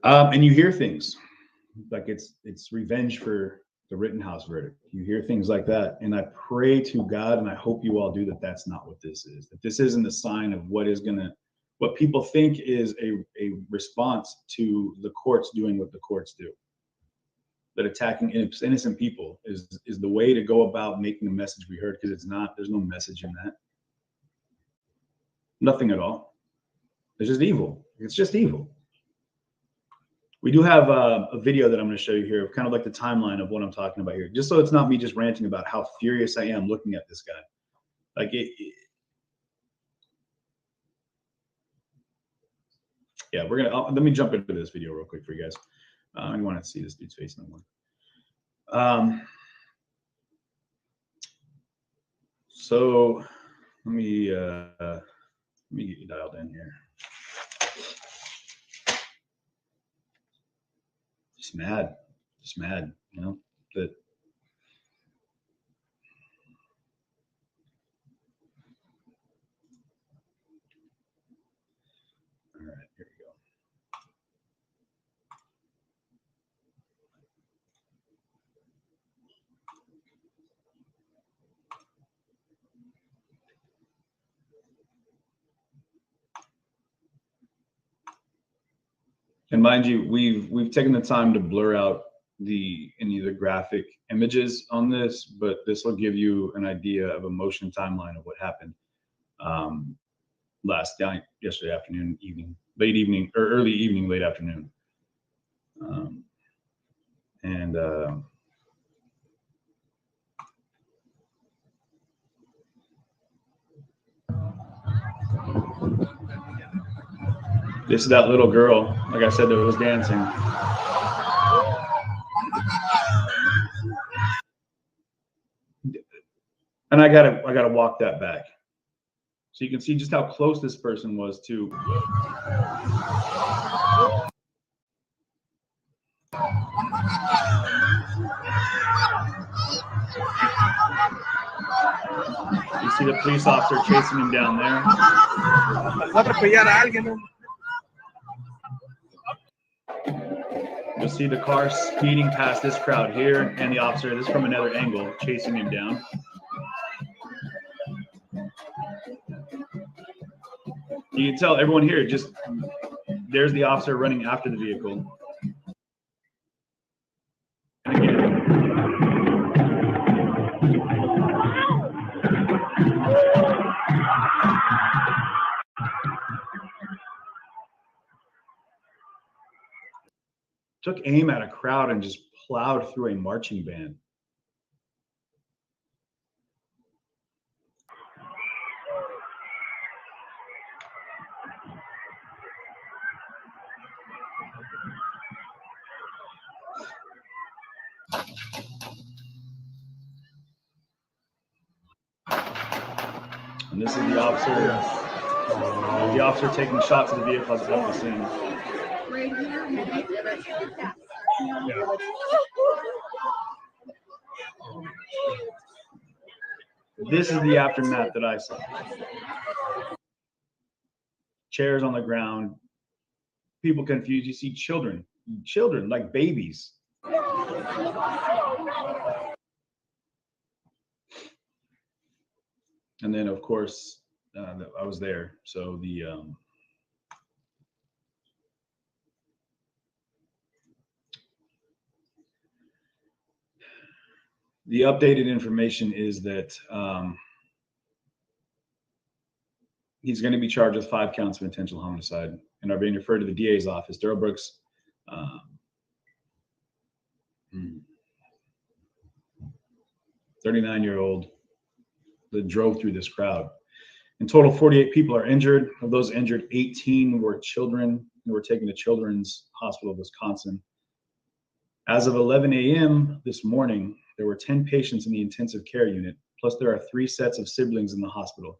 And you hear things like it's revenge for the Rittenhouse verdict. You hear things like that, and I pray to God, and I hope you all do, that that's not what this is. That this isn't a sign of what people think is a response to the courts doing what the courts do. That attacking innocent people is the way to go about making the message be heard, because it's not. There's no message in that. Nothing at all. It's just evil. It's just evil. We do have a video that I'm going to show you here of kind of like the timeline of what I'm talking about here, just so it's not me just ranting about how furious I am looking at this guy. Like yeah, we're gonna. Let me jump into this video real quick for you guys. I want to see this dude's face no more. So let me get you dialed in here. Just mad, you know, that. All right, here we go. And mind you, we've taken the time to blur out any of the graphic images on this, but this will give you an idea of a motion timeline of what happened yesterday afternoon, late evening, or early evening, late afternoon. This is that little girl, like I said, that was dancing. And I gotta walk that back, so you can see just how close this person was to. You see the police officer chasing him down there. You'll see the car speeding past this crowd here, and the officer, this is from another angle, chasing him down. You can tell everyone here, there's the officer running after the vehicle. Took aim at a crowd and just plowed through a marching band. And this is the officer. The officer taking shots at the vehicle at the scene. This is the aftermath that I saw. Chairs on the ground, people confused. You see children like babies. And then, of course, I was there. So the updated information is that he's going to be charged with 5 counts of intentional homicide and are being referred to the DA's office. Darrell Brooks, 39-year-old that drove through this crowd. In total, 48 people are injured. Of those injured, 18 were children who were taken to Children's Hospital of Wisconsin. As of 11 a.m. this morning, there were 10 patients in the intensive care unit, plus there are 3 sets of siblings in the hospital.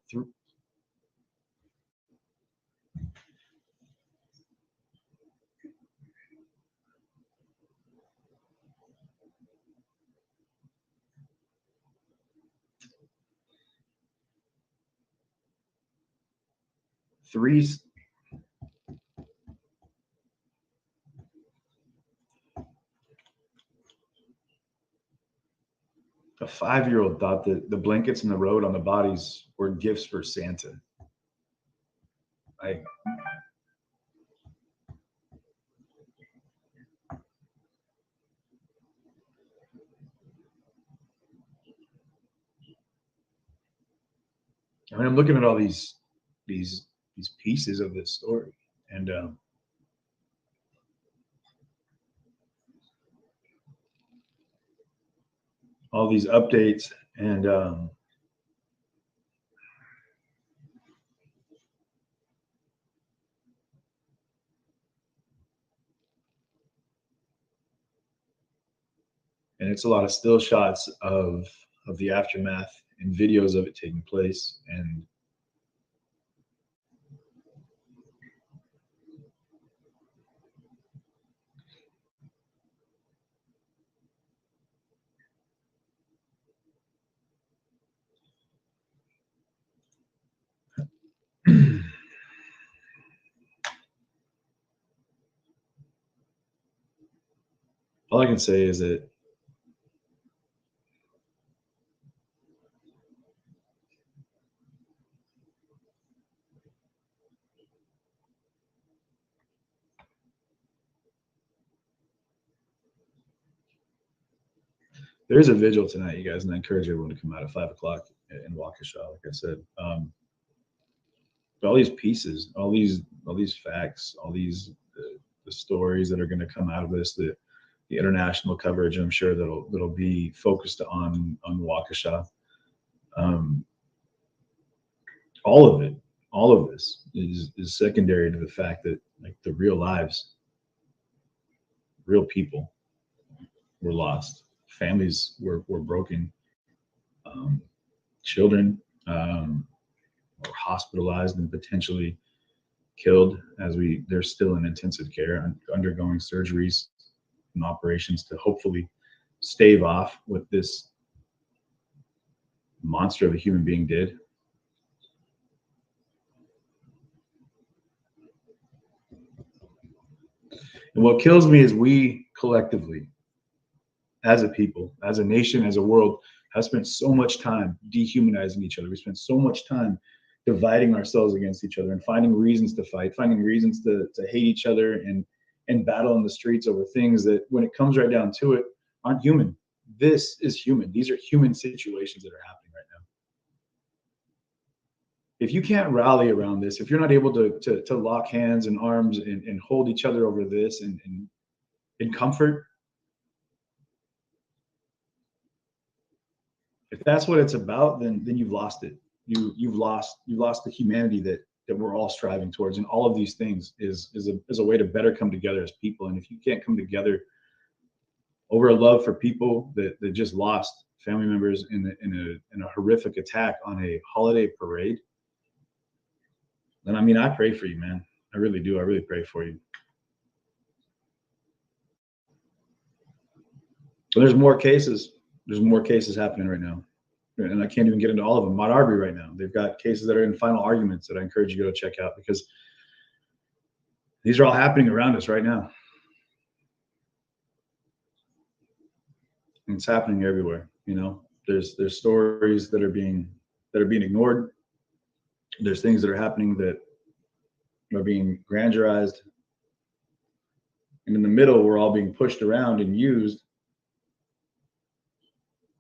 A 5-year-old thought that the blankets in the road on the bodies were gifts for Santa. I mean, I'm looking at all these pieces of this story, and all these updates, and it's a lot of still shots of the aftermath and videos of it taking place. And all I can say is that there's a vigil tonight, you guys, and I encourage everyone to come out at 5 o'clock in Waukesha, like I said. But all these pieces, all these facts, all these the stories that are going to come out of this, the international coverage, I'm sure that'll be focused on Waukesha. All of this is secondary to the fact that, like, the real lives, real people were lost, families were broken, children were hospitalized and potentially killed as they're still in intensive care, undergoing surgeries and operations to hopefully stave off what this monster of a human being did. And what kills me is we collectively, as a people, as a nation, as a world, have spent so much time dehumanizing each other. We spent so much time dividing ourselves against each other and finding reasons to fight, finding reasons to hate each other and battle in the streets over things that, when it comes right down to it, aren't human. This is human. These are human situations that are happening right now. If you can't rally around this, if you're not able to lock hands and arms and hold each other over this and in comfort, if that's what it's about, then you've lost it. You've lost the humanity that we're all striving towards. And all of these things is a way to better come together as people. And if you can't come together over a love for people that just lost family members in a horrific attack on a holiday parade, then, I mean, I pray for you, man. I really do. I really pray for you. But there's more cases. There's more cases happening right now. And I can't even get into all of them. Mount Arbery right now, they've got cases that are in final arguments that I encourage you to go check out, because these are all happening around us right now. And it's happening everywhere. You know, there's stories that are being that are being ignored. There's things that are happening that are being grandirized. And in the middle, we're all being pushed around and used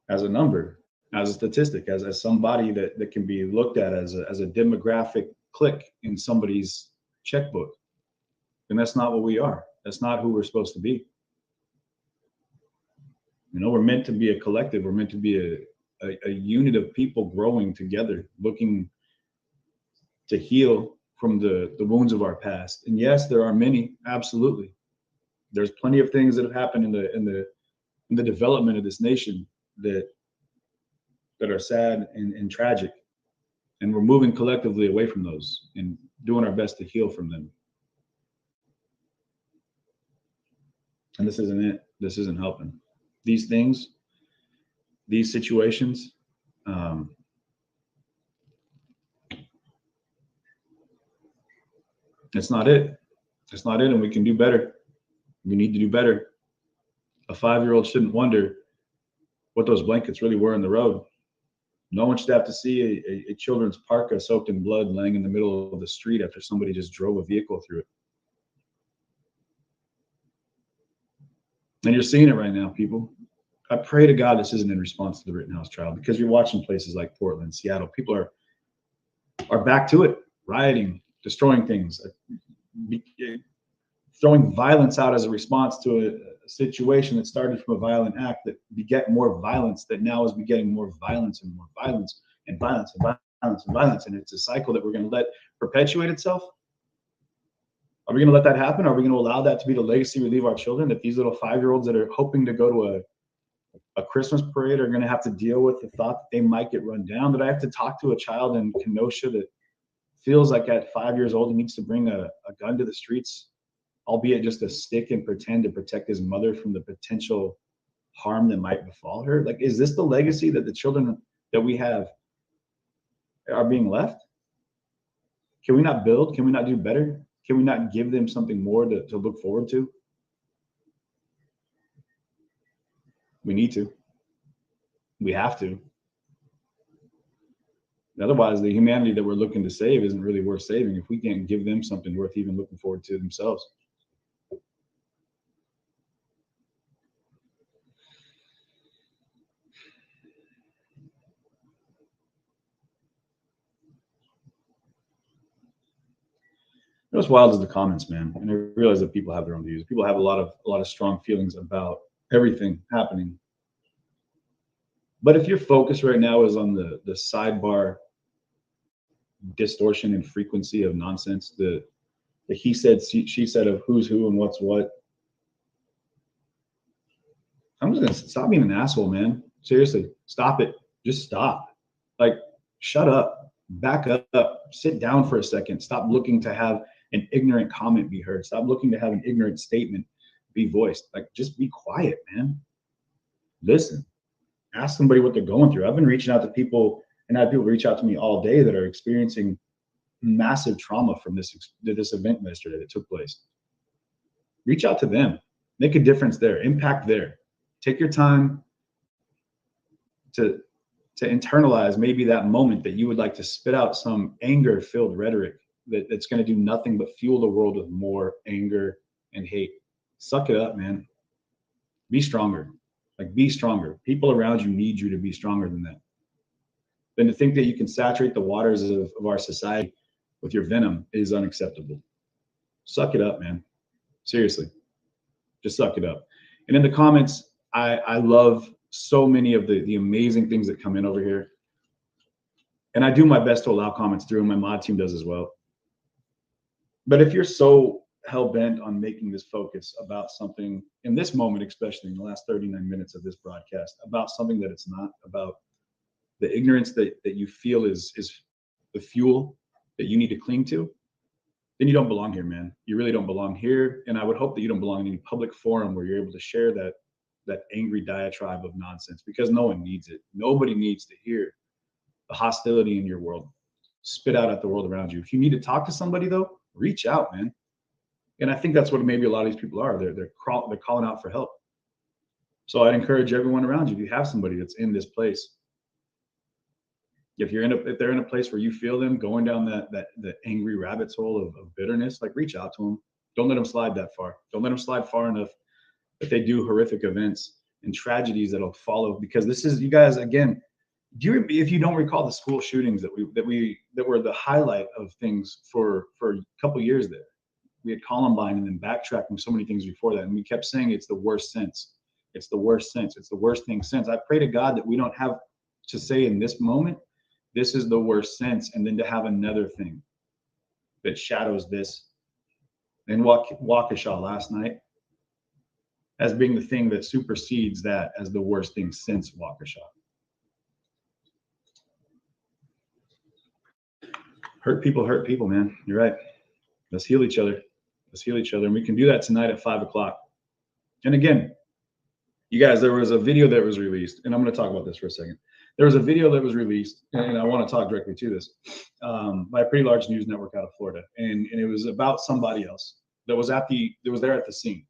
as a number, as a statistic, as somebody that can be looked at as a demographic click in somebody's checkbook. And that's not what we are. That's not who we're supposed to be. You know, we're meant to be a collective. We're meant to be a unit of people growing together, looking to heal from the wounds of our past. And yes, there are many, absolutely. There's plenty of things that have happened in the development of this nation that are sad and tragic. And we're moving collectively away from those and doing our best to heal from them. And this isn't it. This isn't helping. These things, these situations, it's not it. It's not it, and we can do better. We need to do better. A 5-year-old shouldn't wonder what those blankets really were in the road. No one should have to see a children's parka soaked in blood laying in the middle of the street after somebody just drove a vehicle through it. And you're seeing it right now, people. I pray to God this isn't in response to the Rittenhouse trial, because you're watching places like Portland, Seattle. People are back to it, rioting, destroying things, throwing violence out as a response to a situation that started from a violent act that beget more violence, that now is begetting more violence and more violence and violence and violence and violence. And it's a cycle that we're going to let perpetuate itself. Are we going to let that happen? Are we going to allow that to be the legacy we leave our children, that these little 5-year-olds that are hoping to go to a Christmas parade are going to have to deal with the thought that they might get run down? That I have to talk to a child in Kenosha that feels like at 5 years old he needs to bring a gun to the streets, albeit just a stick, and pretend to protect his mother from the potential harm that might befall her? Like, is this the legacy that the children that we have are being left? Can we not build? Can we not do better? Can we not give them something more to look forward to? We need to. We have to. Otherwise, the humanity that we're looking to save isn't really worth saving if we can't give them something worth even looking forward to themselves. What's wild is the comments, man. And I realize that people have their own views. People have a lot of strong feelings about everything happening. But if your focus right now is on the sidebar distortion and frequency of nonsense, the he said, she said of who's who and what's what, I'm just gonna stop being an asshole, man. Seriously, stop it. Just stop. Like, shut up. Back up. Sit down for a second. Stop looking to have an ignorant comment be heard. Stop looking to have an ignorant statement be voiced. Like, just be quiet, man. Listen. Ask somebody what they're going through. I've been reaching out to people, and I had people reach out to me all day that are experiencing massive trauma from this event yesterday that took place. Reach out to them. Make a difference there. Impact there. Take your time to internalize maybe that moment that you would like to spit out some anger-filled rhetoric that's going to do nothing but fuel the world with more anger and hate. Suck it up, man. Be stronger. Like, be stronger. People around you need you to be stronger than that. Then to think that you can saturate the waters of our society with your venom is unacceptable. Suck it up, man. Seriously. Just suck it up. And in the comments, I love so many of the amazing things that come in over here. And I do my best to allow comments through, and my mod team does as well. But if you're so hell-bent on making this focus about something, in this moment, especially in the last 39 minutes of this broadcast, about something that it's not, about the ignorance that you feel is the fuel that you need to cling to, then you don't belong here, man. You really don't belong here. And I would hope that you don't belong in any public forum where you're able to share that angry diatribe of nonsense, because no one needs it. Nobody needs to hear the hostility in your world spit out at the world around you. If you need to talk to somebody, though, reach out, man. And I think that's what maybe a lot of these people are. They're calling out for help. So I'd encourage everyone around you, if you have somebody that's in this place, If they're in a place where you feel them going down that angry rabbit's hole of bitterness, like reach out to them. Don't let them slide that far. Don't let them slide far enough that they do horrific events and tragedies that'll follow. Because this is, you guys, again, if you don't recall the school shootings that were the highlight of things for a couple years there. We had Columbine and then backtracking so many things before that, and we kept saying it's the worst since. It's the worst since. It's the worst thing since. I pray to God that we don't have to say in this moment, this is the worst since, and then to have another thing that shadows this. In Waukesha last night as being the thing that supersedes that as the worst thing since Waukesha. Hurt people, man. You're right. Let's heal each other. Let's heal each other. And we can do that tonight at 5 o'clock. And again, you guys, there was a video that was released, and I'm going to talk about this for a second. There was a video that was released, and I want to talk directly to this, by a pretty large news network out of Florida. And it was about somebody else that was there at the scene.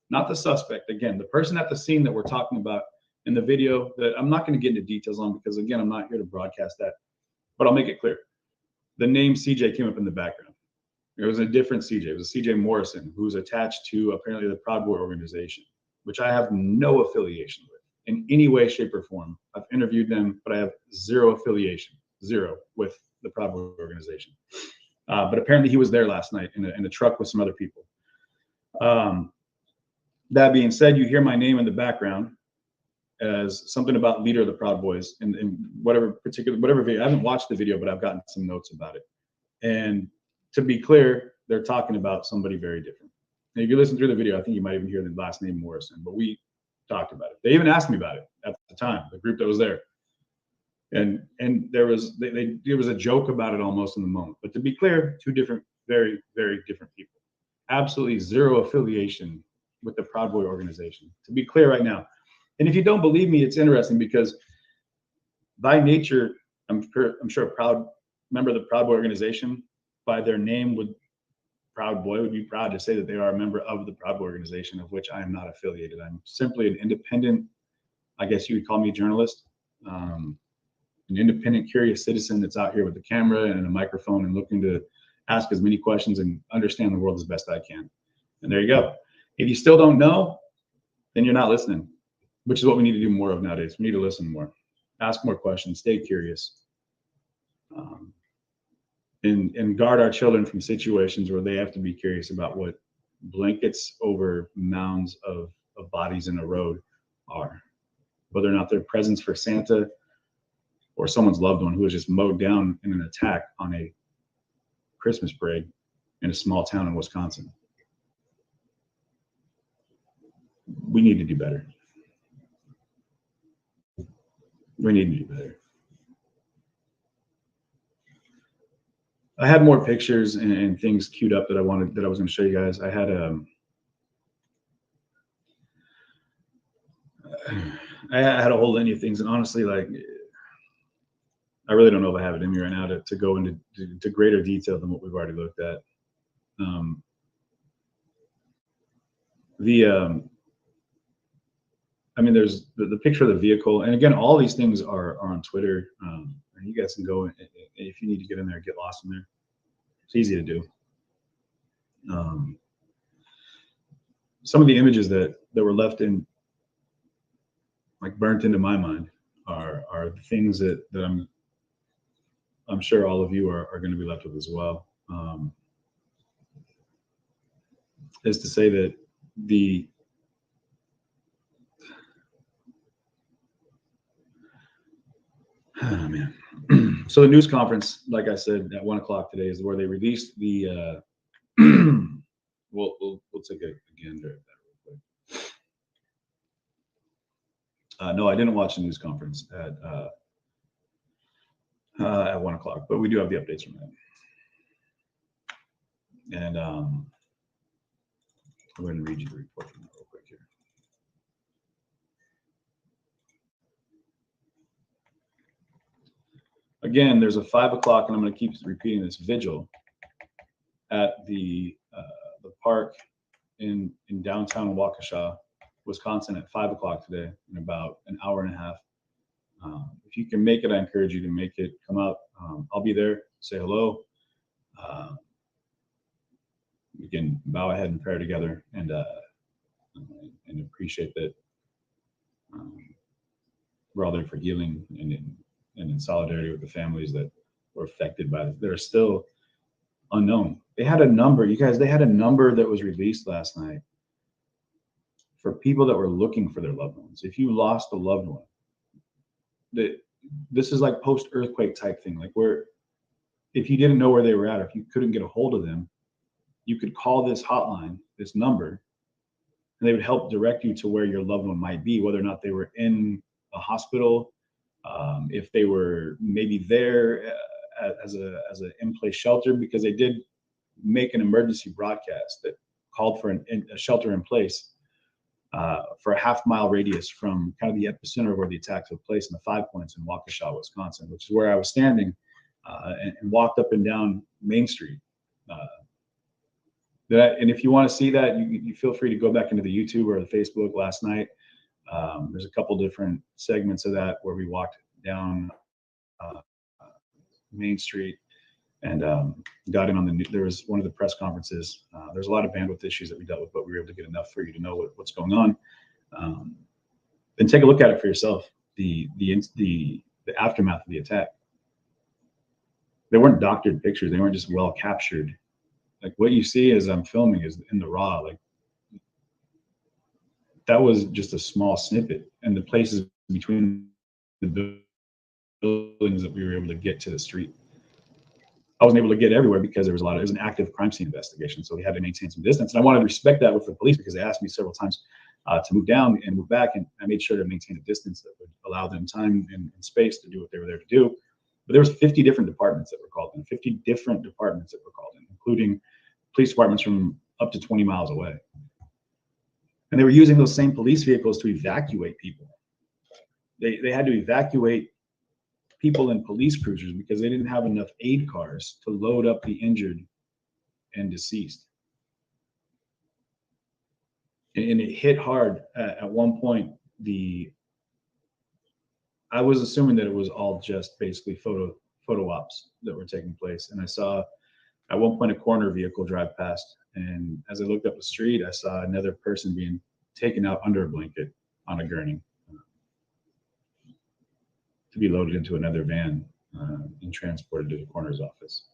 Not the suspect. Again, the person at the scene that we're talking about in the video that I'm not going to get into details on because, again, I'm not here to broadcast that. But I'll make it clear. The name CJ came up in the background. It was a different CJ. It was a CJ Morrison, who's attached to apparently the Proud Boy organization, which I have no affiliation with in any way, shape, or form. I've interviewed them, but I have zero affiliation, zero, with the Proud Boy organization. But apparently he was there last night in a truck with some other people. That being said, you hear my name in the background as something about leader of the Proud Boys and whatever video. I haven't watched the video, but I've gotten some notes about it. And to be clear, they're talking about somebody very different. And if you listen through the video, I think you might even hear the last name Morrison, but we talked about it. They even asked me about it at the time, the group that was there. And there was a joke about it almost in the moment. But to be clear, two different, very, very different people. Absolutely zero affiliation with the Proud Boy organization. To be clear right now. And if you don't believe me, it's interesting because by nature, I'm sure a proud member of the Proud Boy organization, by their name Proud Boy would be proud to say that they are a member of the Proud Boy organization, of which I am not affiliated. I'm simply an independent, I guess you would call me a journalist, an independent, curious citizen that's out here with a camera and a microphone and looking to ask as many questions and understand the world as best I can. And there you go. If you still don't know, then you're not listening, which is what we need to do more of nowadays. We need to listen more, ask more questions, stay curious. And guard our children from situations where they have to be curious about what blankets over mounds of bodies in a road are, whether or not they're presents for Santa or someone's loved one who was just mowed down in an attack on a Christmas parade in a small town in Wisconsin. We need to do better. We need to do better. I had more pictures and things queued up that I was going to show you guys. I had a whole litany of things, and honestly, like, I really don't know if I have it in me right now to go into greater detail than what we've already looked at. I mean, there's the picture of the vehicle, and again, all these things are on Twitter. And you guys can go, if you need to get in there, get lost in there. It's easy to do. Some of the images that were left in, like, burnt into my mind are the things that I'm sure all of you are going to be left with as well. Is to say that oh man. So the news conference, like I said, at 1 o'clock today is where they released the we'll take it again real quick. No, I didn't watch the news conference at 1 o'clock, but we do have the updates from that. And I'll go ahead and read you the report from that real quick here. Again, there's a 5 o'clock, and I'm going to keep repeating this, vigil at the park in downtown Waukesha, Wisconsin, at 5 o'clock today, in about an hour and a half. If you can make it, I encourage you to make it. Come out. I'll be there. Say hello. We can bow our head in prayer together and appreciate that we're all there for healing and in solidarity with the families that were affected by this. They're still unknown. They had a number, you guys, they had a number that was released last night for people that were looking for their loved ones. If you lost a loved one, this is like post-earthquake type thing. Like where, if you didn't know where they were at, or if you couldn't get a hold of them, you could call this hotline, this number, and they would help direct you to where your loved one might be, whether or not they were in a hospital, if they were maybe there as an in-place shelter, because they did make an emergency broadcast that called for a shelter in place for a half-mile radius from kind of the epicenter of where the attack took place in the 5 Points in Waukesha, Wisconsin, which is where I was standing and walked up and down Main Street. And if you want to see that, you feel free to go back into the YouTube or the Facebook last night. There's a couple different segments of that where we walked down Main Street and got in on there was one of the press conferences. There's a lot of bandwidth issues that we dealt with, but we were able to get enough for you to know what's going on. And take a look at it for yourself. The aftermath of the attack. They weren't doctored pictures. They weren't just well captured. Like what you see as I'm filming is in the raw. Like that was just a small snippet, and the places between the buildings that we were able to get to the street. I wasn't able to get everywhere because there was it was an active crime scene investigation. So we had to maintain some distance. And I wanted to respect that with the police because they asked me several times to move down and move back. And I made sure to maintain a distance that would allow them time and space to do what they were there to do. But there was 50 different departments that were called in, 50 different departments that were called in, including police departments from up to 20 miles away. And they were using those same police vehicles to evacuate people. They had to evacuate people in police cruisers because they didn't have enough aid cars to load up the injured and deceased. And it hit hard at one point. I was assuming that it was all just basically photo ops that were taking place. And I saw at one point a coroner vehicle drive past. And as I looked up the street, I saw another person being taken out under a blanket on a gurney to be loaded into another van and transported to the coroner's office.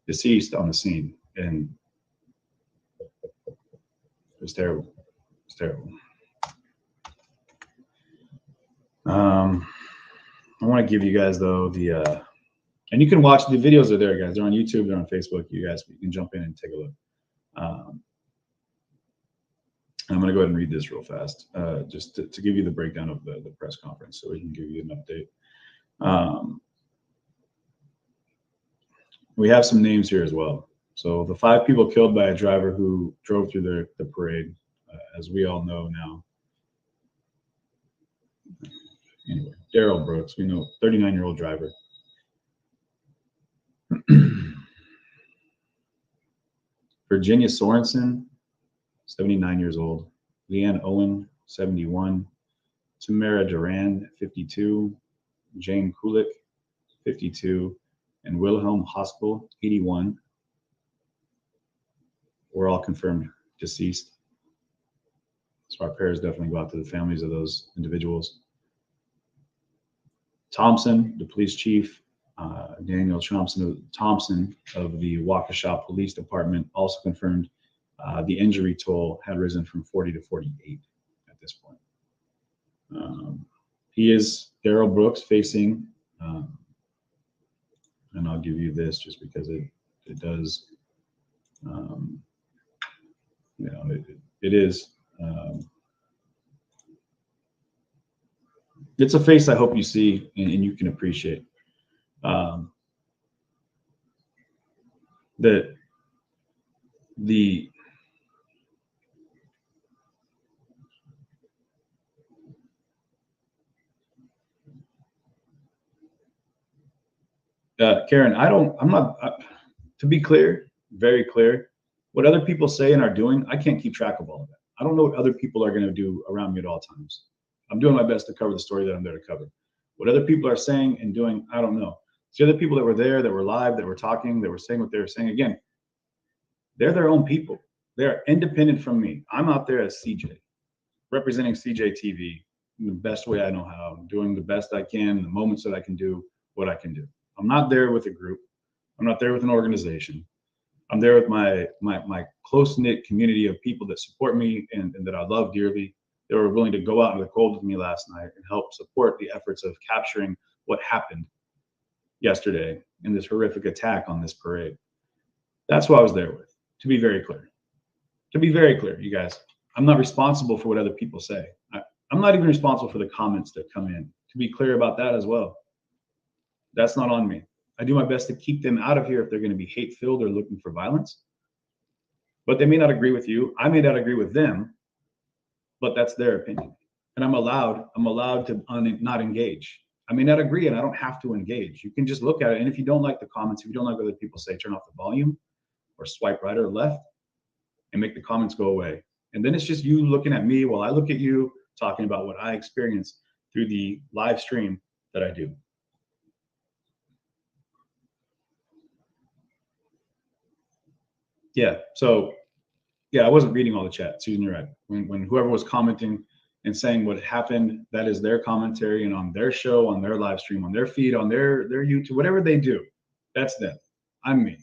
Deceased on the scene. And it was terrible. It's terrible. I want to give you guys though and you can watch the videos are there, guys. They're on YouTube, they're on Facebook. You can jump in and take a look. I'm going to go ahead and read this real fast, just to give you the breakdown of the press conference, so we can give you an update. We have some names here as well. So the 5 people killed by a driver who drove through the parade, as we all know now. Anyway, Darrell Brooks, we know, 39-year-old driver. Virginia Sorenson, 79 years old. Leanna Owen, 71. Tamara Durand, 52. Jane Kulich, 52. And Wilhelm Hospel, 81. We're all confirmed deceased. So our prayers definitely go out to the families of those individuals. Thompson, the police chief, Daniel Thompson of the Waukesha Police Department, also confirmed the injury toll had risen from 40 to 48 at this point. He is Darrell Brooks facing, and I'll give you this just because it does, it is. It's a face I hope you see and you can appreciate. That Karen, to be clear, very clear, what other people say and are doing, I can't keep track of all of that. I don't know what other people are going to do around me at all times. I'm doing my best to cover the story that I'm there to cover. What other people are saying and doing, I don't know. It's the other people that were there, that were live, that were talking, that were saying what they were saying. Again, they're their own people. They're independent from me. I'm out there as CJ, representing CJ TV in the best way I know how. I'm doing the best I can in the moments that I can do what I can do. I'm not there with a group. I'm not there with an organization. I'm there with my close-knit community of people that support me and that I love dearly. They were willing to go out in the cold with me last night and help support the efforts of capturing what happened yesterday in this horrific attack on this parade. That's who I was there with, to be very clear. To be very clear, you guys, I'm not responsible for what other people say. I'm not even responsible for the comments that come in. To be clear about that as well. That's not on me. I do my best to keep them out of here if they're going to be hate-filled or looking for violence. But they may not agree with you. I may not agree with them, but that's their opinion. And I'm allowed to not engage. I may not agree and I don't have to engage. You can just look at it. And if you don't like the comments, if you don't like what other people say, turn off the volume or swipe right or left and make the comments go away. And then it's just you looking at me while I look at you, talking about what I experience through the live stream that I do. Yeah, so yeah, I wasn't reading all the chat. Susan, you're right. When whoever was commenting and saying what happened, that is their commentary, and on their show, on their live stream, on their feed, on their YouTube, whatever they do, that's them. I'm me.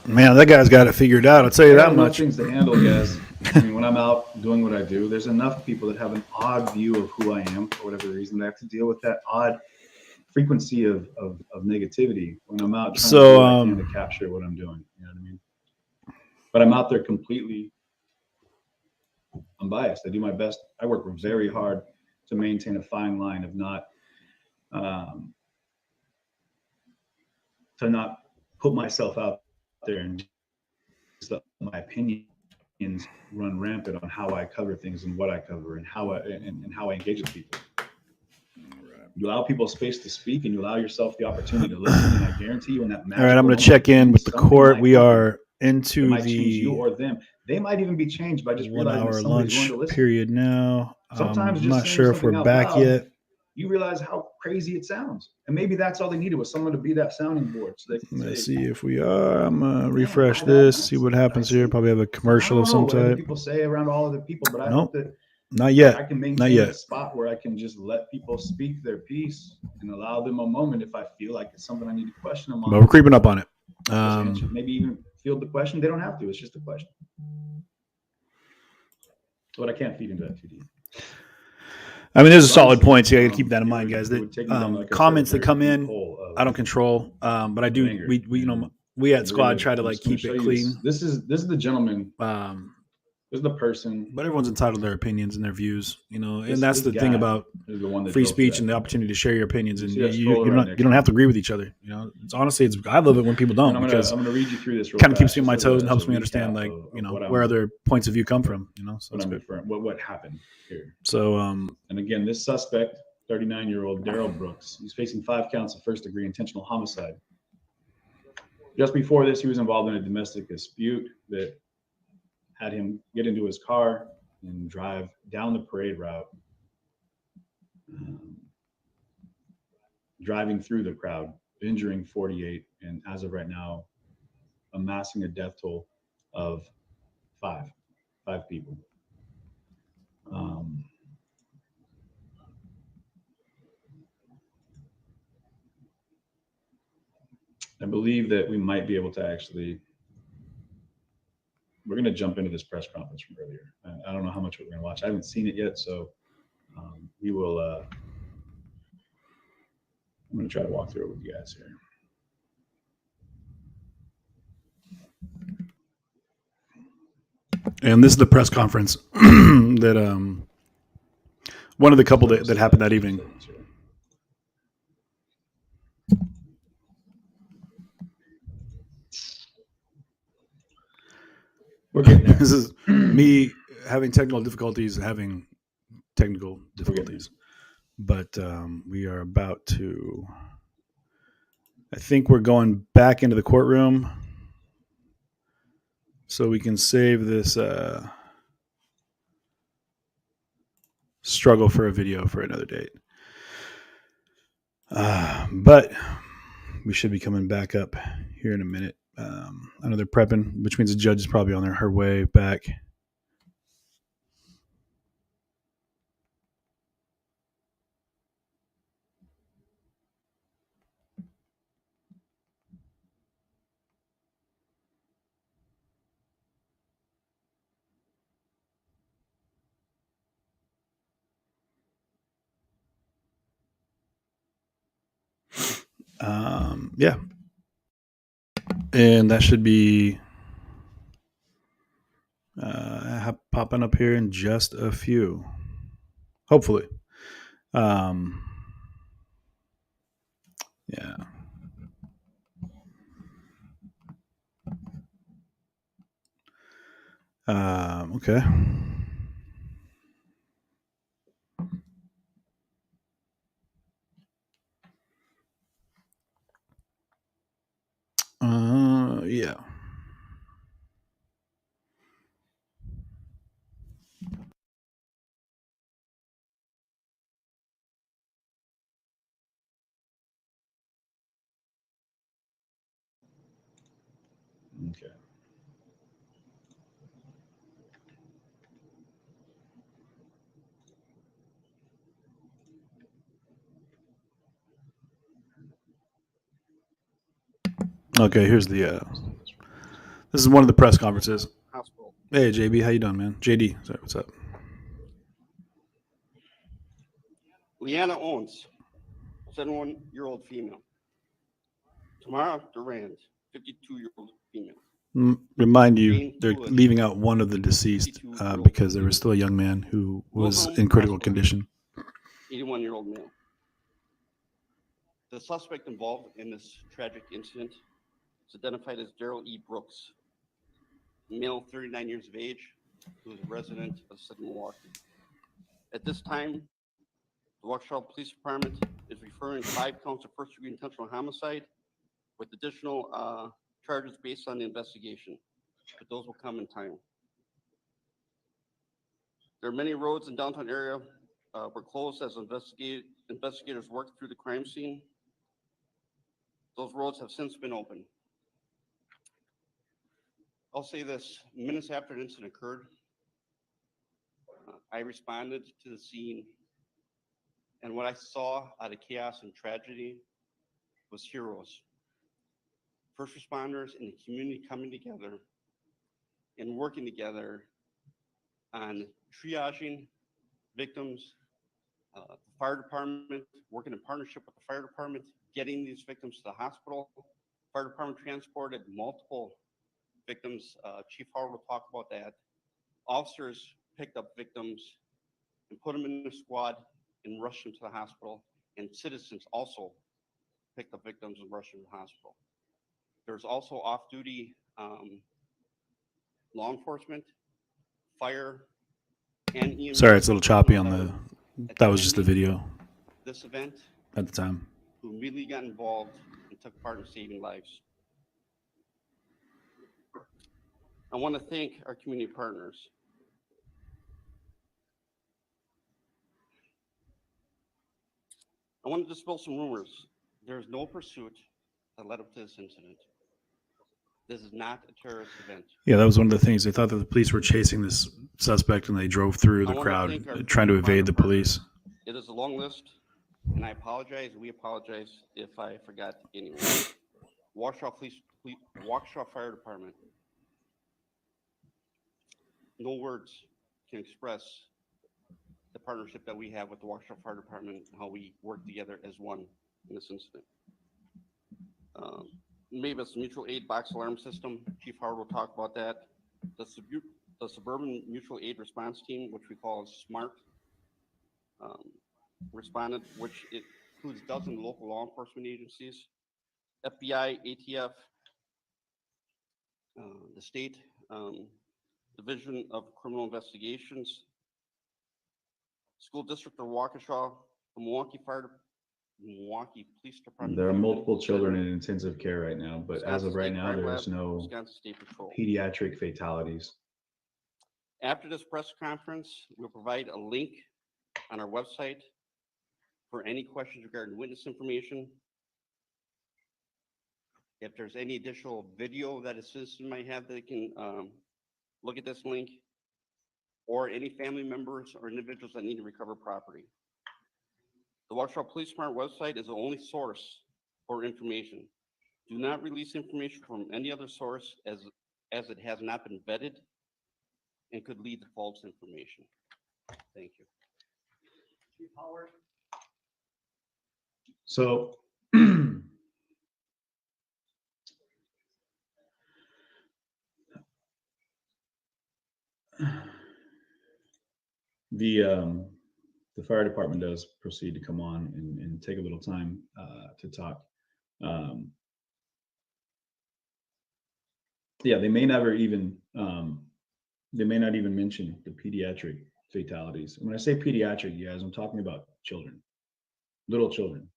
Man, that guy's got it figured out. I'll tell you that much. Things to handle, guys. I mean, when I'm out doing what I do, there's enough people that have an odd view of who I am for whatever reason. They have to deal with that odd frequency of negativity when I'm out trying to do what I can to capture what I'm doing. You know what I mean? But I'm out there completely unbiased. I do my best. I work very hard to maintain a fine line of not to not put myself out there and just let my opinions run rampant on how I cover things and what I cover and how I engage with people. You allow people space to speak and you allow yourself the opportunity to listen, and I guarantee you when that All right, I'm going to check in with the court. We are into the you or them. They might even be changed by just 1 realizing hour that somebody's willing lunch to listen. period now. Sometimes I'm just not saying sure if we're something out back loud, yet. You realize how crazy it sounds, and maybe that's all they needed was someone to be that sounding board. So they can Let's say, see if we are. I'm going to refresh this, see what happens here. Probably have a commercial of some what other type. people say around all other people, but I hope that Not yet. I can maintain Not a yet. spot where I can just let people speak their piece and allow them a moment if I feel like it's something I need to question them on. But we're creeping up on it. Maybe even field the question. They don't have to. It's just a question. But I can't feed into that too deep. I mean, there's a solid point here. I got to keep that in mind, guys. That comments that come in, I don't control, but I do. We you know, we at Squad try to like keep it clean. This is the gentleman. This is the person. But everyone's entitled to their opinions and their views, you know, and that's the thing about free speech and the opportunity to share your opinions. And you don't have to agree with each other. You know, it's honestly, I love it when people don't, because I'm gonna read you through this. Kind of keeps me on my toes and helps me understand, like, you know, where other points of view come from. You know, so what happened here. So, and again, this suspect, 39-year-old Darrell Brooks, he's facing 5 counts of first-degree intentional homicide. Just before this, he was involved in a domestic dispute that had him get into his car and drive down the parade route, driving through the crowd, injuring 48, and as of right now, amassing a death toll of 5 people. I believe that we might be able to actually, we're going to jump into this press conference from earlier. I don't know how much we're going to watch. I haven't seen it yet, so we will. I'm going to try to walk through it with you guys here. And this is the press conference that one of the couple that happened that evening. We're getting there. This is me having technical difficulties, but we are about to. I think we're going back into the courtroom, so we can save this struggle for a video for another date. But we should be coming back up here in a minute. I know they're prepping, which means the judge is probably on her way back. Yeah. And that should be popping up here in just a few. Hopefully. Yeah. Okay. Yeah. Okay. Okay, here's the this is one of the press conferences. Hospel. Hey JB, how you doing, man? JD, sorry, what's up? Leanna Owens, 71-year-old female. Tamara Durand, 52-year-old female. Remind you, they're leaving out one of the deceased because there was still a young man who was in critical condition. 81-year-old male. The suspect involved in this tragic incident is identified as Darrell E. Brooks, male, 39 years of age, who is a resident of Southern Milwaukee. At this time, the Waukesha Police Department is referring 5 counts of first-degree intentional homicide with additional charges based on the investigation, but those will come in time. There are many roads in downtown area were closed as investigators worked through the crime scene. Those roads have since been opened. I'll say this, minutes after the incident occurred, I responded to the scene, and what I saw out of chaos and tragedy was heroes. First responders and the community coming together and working together on triaging victims, the fire department working in partnership with the fire department, getting these victims to the hospital. Fire department transported multiple victims. Chief Howard will talk about that. Officers picked up victims and put them in the squad and rushed them to the hospital. And citizens also picked up victims and rushed them to the hospital. There's also off-duty law enforcement, fire, and EMS. Sorry, it's a little choppy on the. That was just the video. This event at the time. Who immediately got involved and took part in saving lives. I want to thank our community partners. I want to dispel some rumors. There is no pursuit that led up to this incident. This is not a terrorist event. Yeah, that was one of the things. They thought that the police were chasing this suspect and they drove through the crowd trying to evade the police. It is a long list, and I apologize. We apologize if I forgot anyone. Waukesha Fire Department. No words can express the partnership that we have with the Waukesha Fire Department and how we work together as one in this incident. Maybe it's the mutual aid box alarm system. Chief Howard will talk about that. The Suburban Mutual Aid Response Team, which we call SMART, responded, which it includes dozens of local law enforcement agencies, FBI, ATF, the state Division of Criminal Investigations, School District of Waukesha, the Milwaukee Police Department. There are multiple children in intensive care right now, but as of right now, there's no pediatric fatalities. After this press conference, we'll provide a link on our website for any questions regarding witness information. If there's any additional video that a citizen might have, they can look at this link, or any family members or individuals that need to recover property. The Waukesha Police Department website is the only source for information. Do not release information from any other source as it has not been vetted and could lead to false information. Thank you. Chief Howard. So the fire department does proceed to come on and take a little time to talk. Yeah, they may not even mention the pediatric fatalities. And when I say pediatric, you guys, I'm talking about children, little children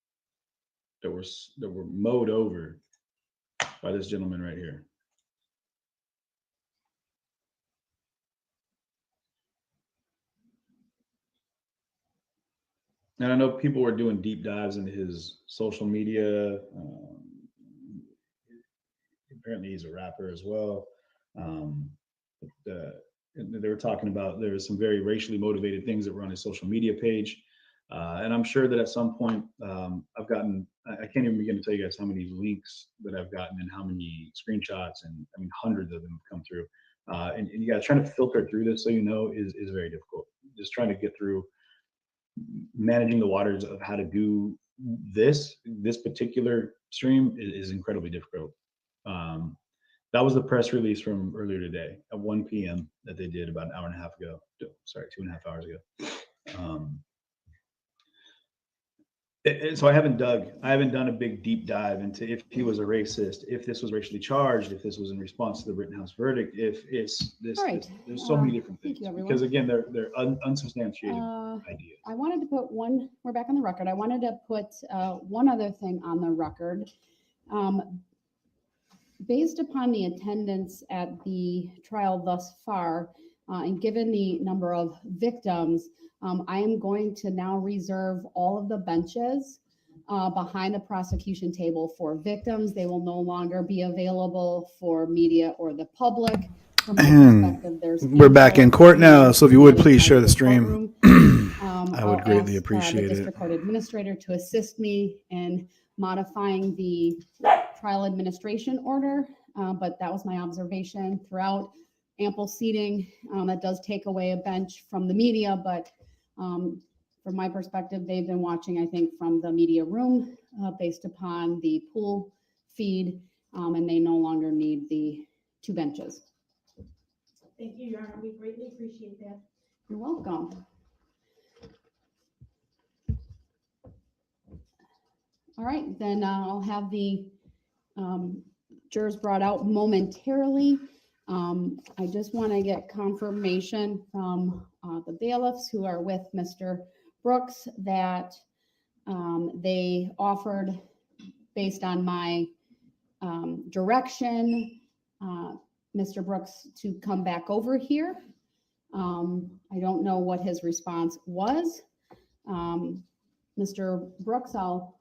that were mowed over by this gentleman right here. And I know people were doing deep dives into his social media. Apparently he's a rapper as well. They were talking about there's some very racially motivated things that were on his social media page. And I'm sure that at some point I've gotten, I can't even begin to tell you guys how many links that I've gotten and how many screenshots, and I mean, hundreds of them have come through. And you guys trying to filter through this, so you know, is very difficult. Just trying to get through managing the waters of how to do this particular stream is incredibly difficult. That was the press release from earlier today at 1 p.m. that they did about an hour and a half ago. Sorry, 2.5 hours ago. So I haven't done a big deep dive into if he was a racist, if this was racially charged, if this was in response to the Rittenhouse verdict, if it's this. All right. There's so many different things. Thank you, everyone. Because again, they're unsubstantiated ideas. I wanted to put we're back on the record. I wanted to put one other thing on the record. Based upon the attendance at the trial thus far, and given the number of victims, I am going to now reserve all of the benches behind the prosecution table for victims. They will no longer be available for media or the public. From my perspective, we're back in court now, so if you would please share the stream, I would greatly appreciate the district court administrator to assist me in modifying the trial administration order, but that was my observation throughout. Ample seating, that does take away a bench from the media, but from my perspective, they've been watching, I think, from the media room based upon the pool feed, and they no longer need the 2 benches. Thank you, Your Honor. We greatly appreciate that. You're welcome. All right, then I'll have the jurors brought out momentarily. I just want to get confirmation from the bailiffs who are with Mr. Brooks that they offered, based on my direction, Mr. Brooks to come back over here. I don't know what his response was. Mr. Brooks, I'll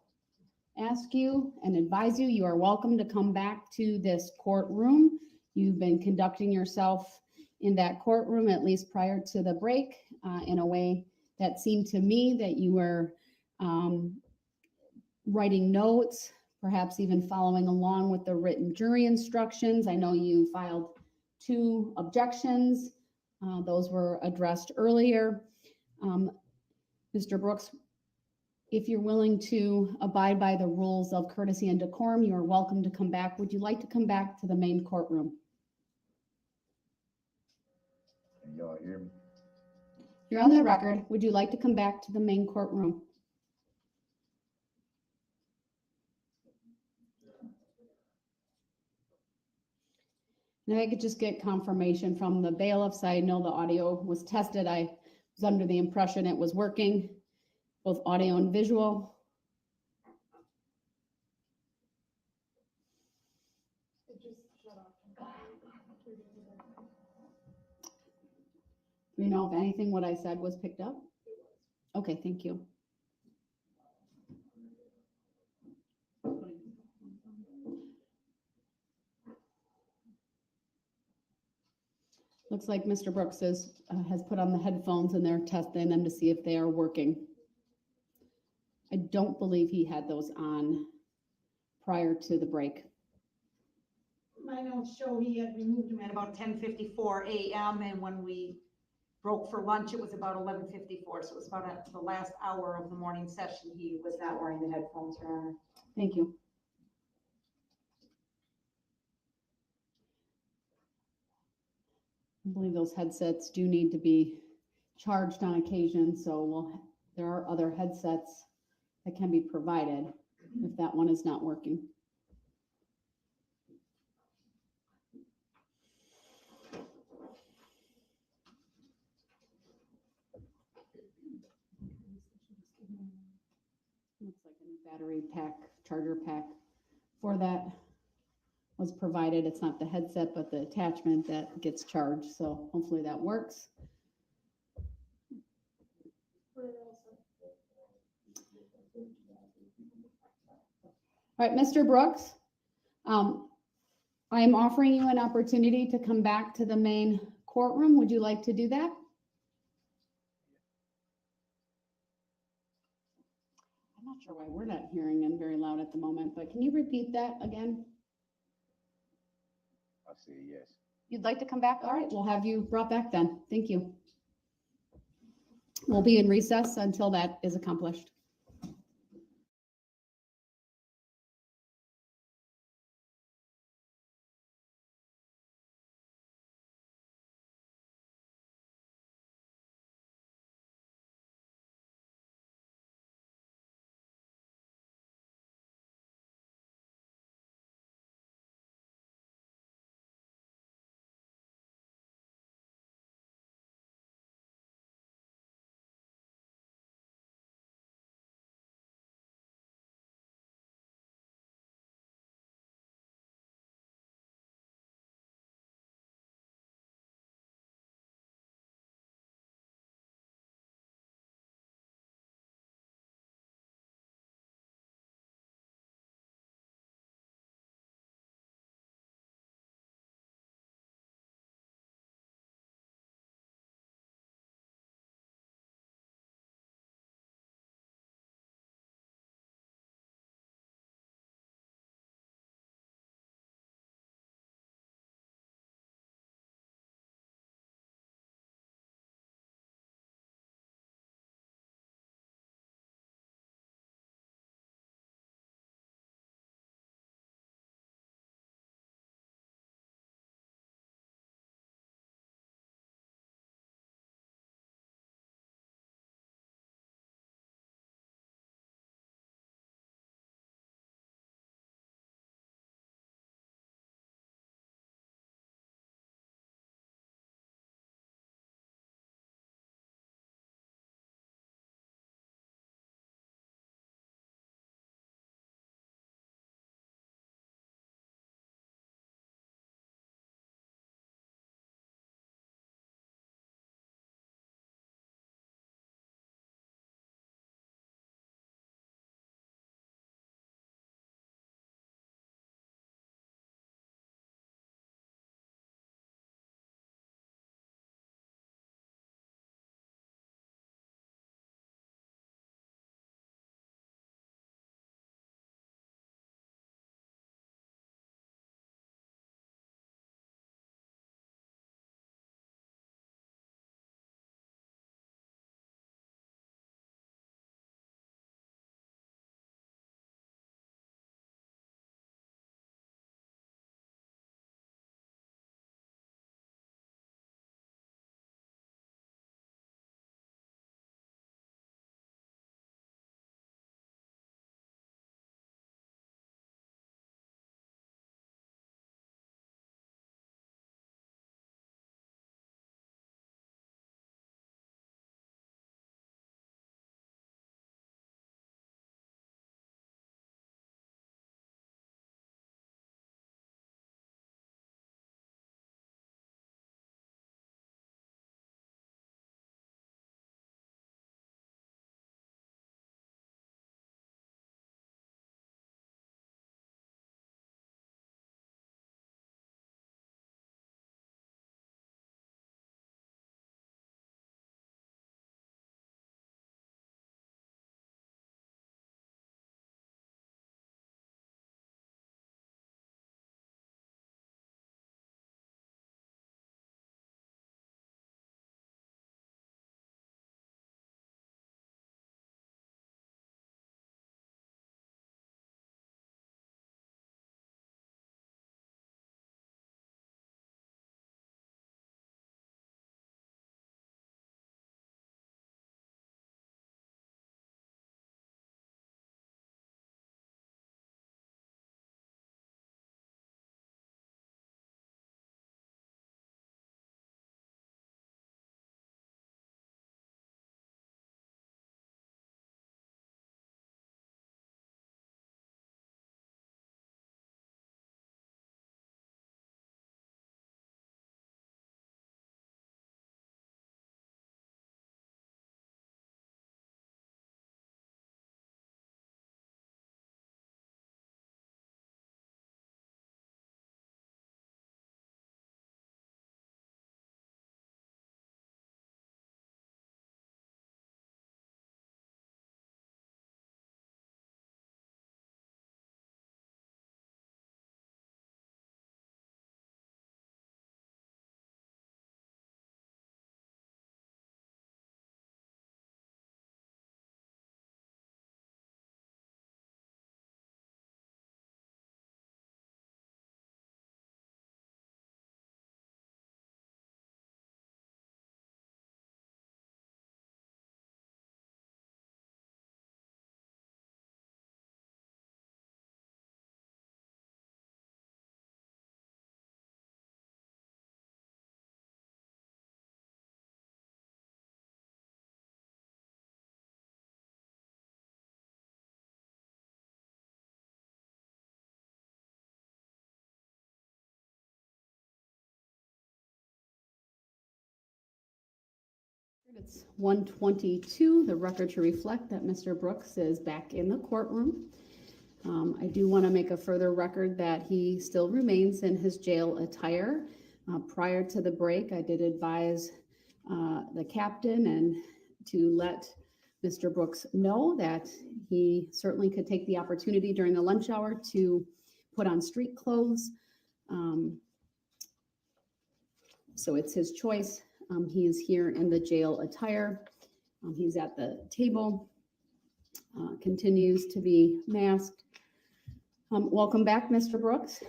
ask you and advise you, you are welcome to come back to this courtroom. You've been conducting yourself in that courtroom, at least prior to the break, in a way that seemed to me that you were writing notes, perhaps even following along with the written jury instructions. I know you filed 2 objections. Those were addressed earlier. Mr. Brooks, if you're willing to abide by the rules of courtesy and decorum, you are welcome to come back. Would you like to come back to the main courtroom? Can y'all hear me? You're on the record. Would you like to come back to the main courtroom? And I could just get confirmation from the bailiffs. I know the audio was tested. I was under the impression it was working, both audio and visual. Do you know if anything what I said was picked up? Okay, thank you. Looks like Mr. Brooks has put on the headphones and they're testing them to see if they are working. I don't believe he had those on prior to the break. My notes show he had removed them at about 10:54 a.m. and when we broke for lunch, it was about 11:54. So it was about the last hour of the morning session. He was not wearing the headphones, Your Honor. Thank you. I believe those headsets do need to be charged on occasion, so there are other headsets that can be provided if that one is not working. Looks like a new battery pack, charger pack for that was provided. It's not the headset, but the attachment that gets charged. So hopefully that works. All right, Mr. Brooks, I am offering you an opportunity to come back to the main courtroom. Would you like to do that? I'm not sure why we're not hearing him very loud at the moment, but can you repeat that again? I say yes. You'd like to come back? All right, we'll have you brought back then. Thank you. We'll be in recess until that is accomplished. It's 1:22. The record to reflect that Mr. Brooks is back in the courtroom. I do want to make a further record that he still remains in his jail attire. Prior to the break, I did advise the captain and to let Mr. Brooks know that he certainly could take the opportunity during the lunch hour to put on street clothes. So it's his choice. He is here in the jail attire. He's at the table, continues to be masked. Welcome back, Mr. Brooks.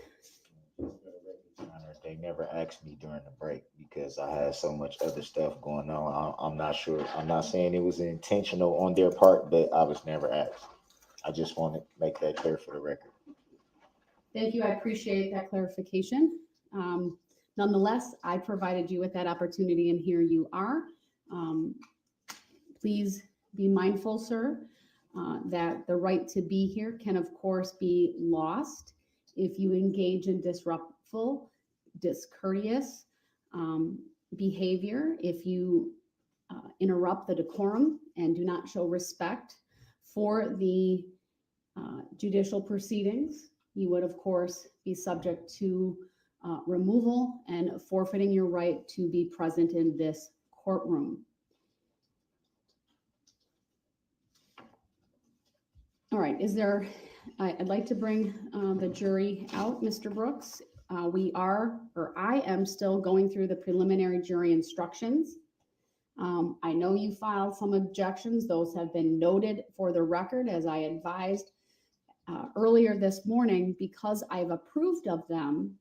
They never asked me during the break because I had so much other stuff going on. I'm not sure. I'm not saying it was intentional on their part, but I was never asked. I just want to make that clear for the record. Thank you. I appreciate that clarification. Nonetheless, I provided you with that opportunity, and here you are. Please be mindful, sir, that the right to be here can, of course, be lost if you engage in disruptful, discourteous behavior, if you interrupt the decorum and do not show respect for the judicial proceedings. You would, of course, be subject to removal and forfeiting your right to be present in this courtroom. All right, I'd like to bring the jury out, Mr. Brooks. I am still going through the preliminary jury instructions. I know you filed some objections. Those have been noted for the record, as I advised earlier this morning. Because I've approved of them,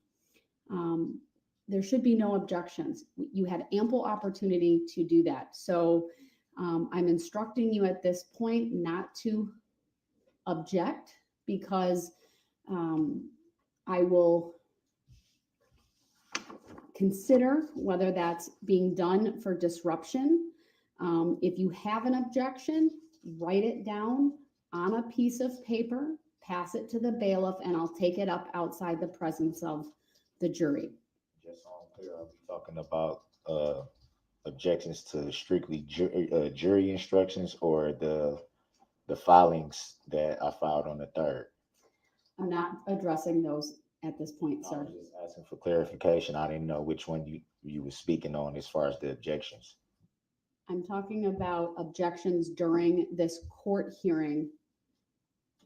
there should be no objections. You had ample opportunity to do that. So I'm instructing you at this point not to object, because I will consider whether that's being done for disruption. If you have an objection, write it down on a piece of paper, pass it to the bailiff, and I'll take it up outside the presence of the jury. Just so I'm clear, are we talking about objections to strictly jury instructions, or the filings that I filed on the 3rd? I'm not addressing those at this point, I sir. was just asking for clarification. I didn't know which one you were speaking on as far as the objections. I'm talking about objections during this court hearing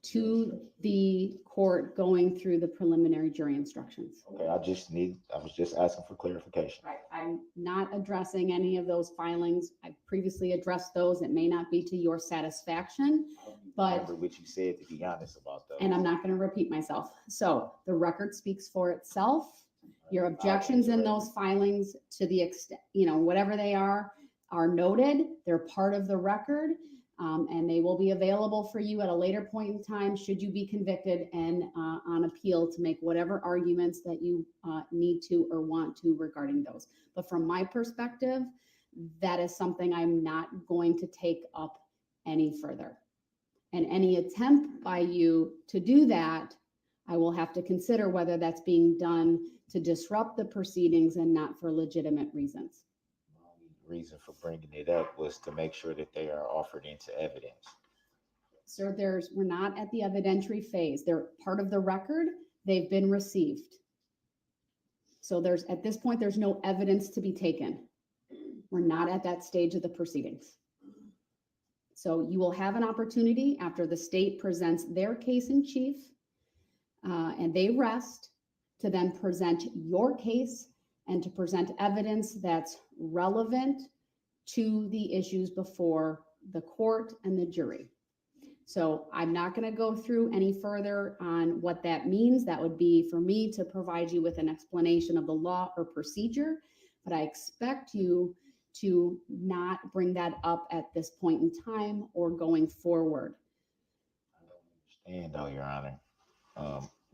to the court going through the preliminary jury instructions. Okay, I was just asking for clarification. Right. I'm not addressing any of those filings. I previously addressed those. It may not be to your satisfaction, but Remember what you said, to be honest about that. and I'm not going to repeat myself. So the record speaks for itself. Your objections in those filings, to the extent, whatever they are noted. They're part of the record, and they will be available for you at a later point in time should you be convicted and on appeal to make whatever arguments that you need to or want to regarding those. But from my perspective, that is something I'm not going to take up any further. And any attempt by you to do that, I will have to consider whether that's being done to disrupt the proceedings and not for legitimate reasons. The reason for bringing it up was to make sure that they are offered into evidence. Sir, we're not at the evidentiary phase. They're part of the record. They've been received. So at this point, there's no evidence to be taken. We're not at that stage of the proceedings. So you will have an opportunity after the state presents their case in chief and they rest, to then present your case and to present evidence that's relevant to the issues before the court and the jury. So I'm not going to go through any further on what that means. That would be for me to provide you with an explanation of the law or procedure, but I expect you to not bring that up at this point in time or going forward. I don't understand, though, Your Honor.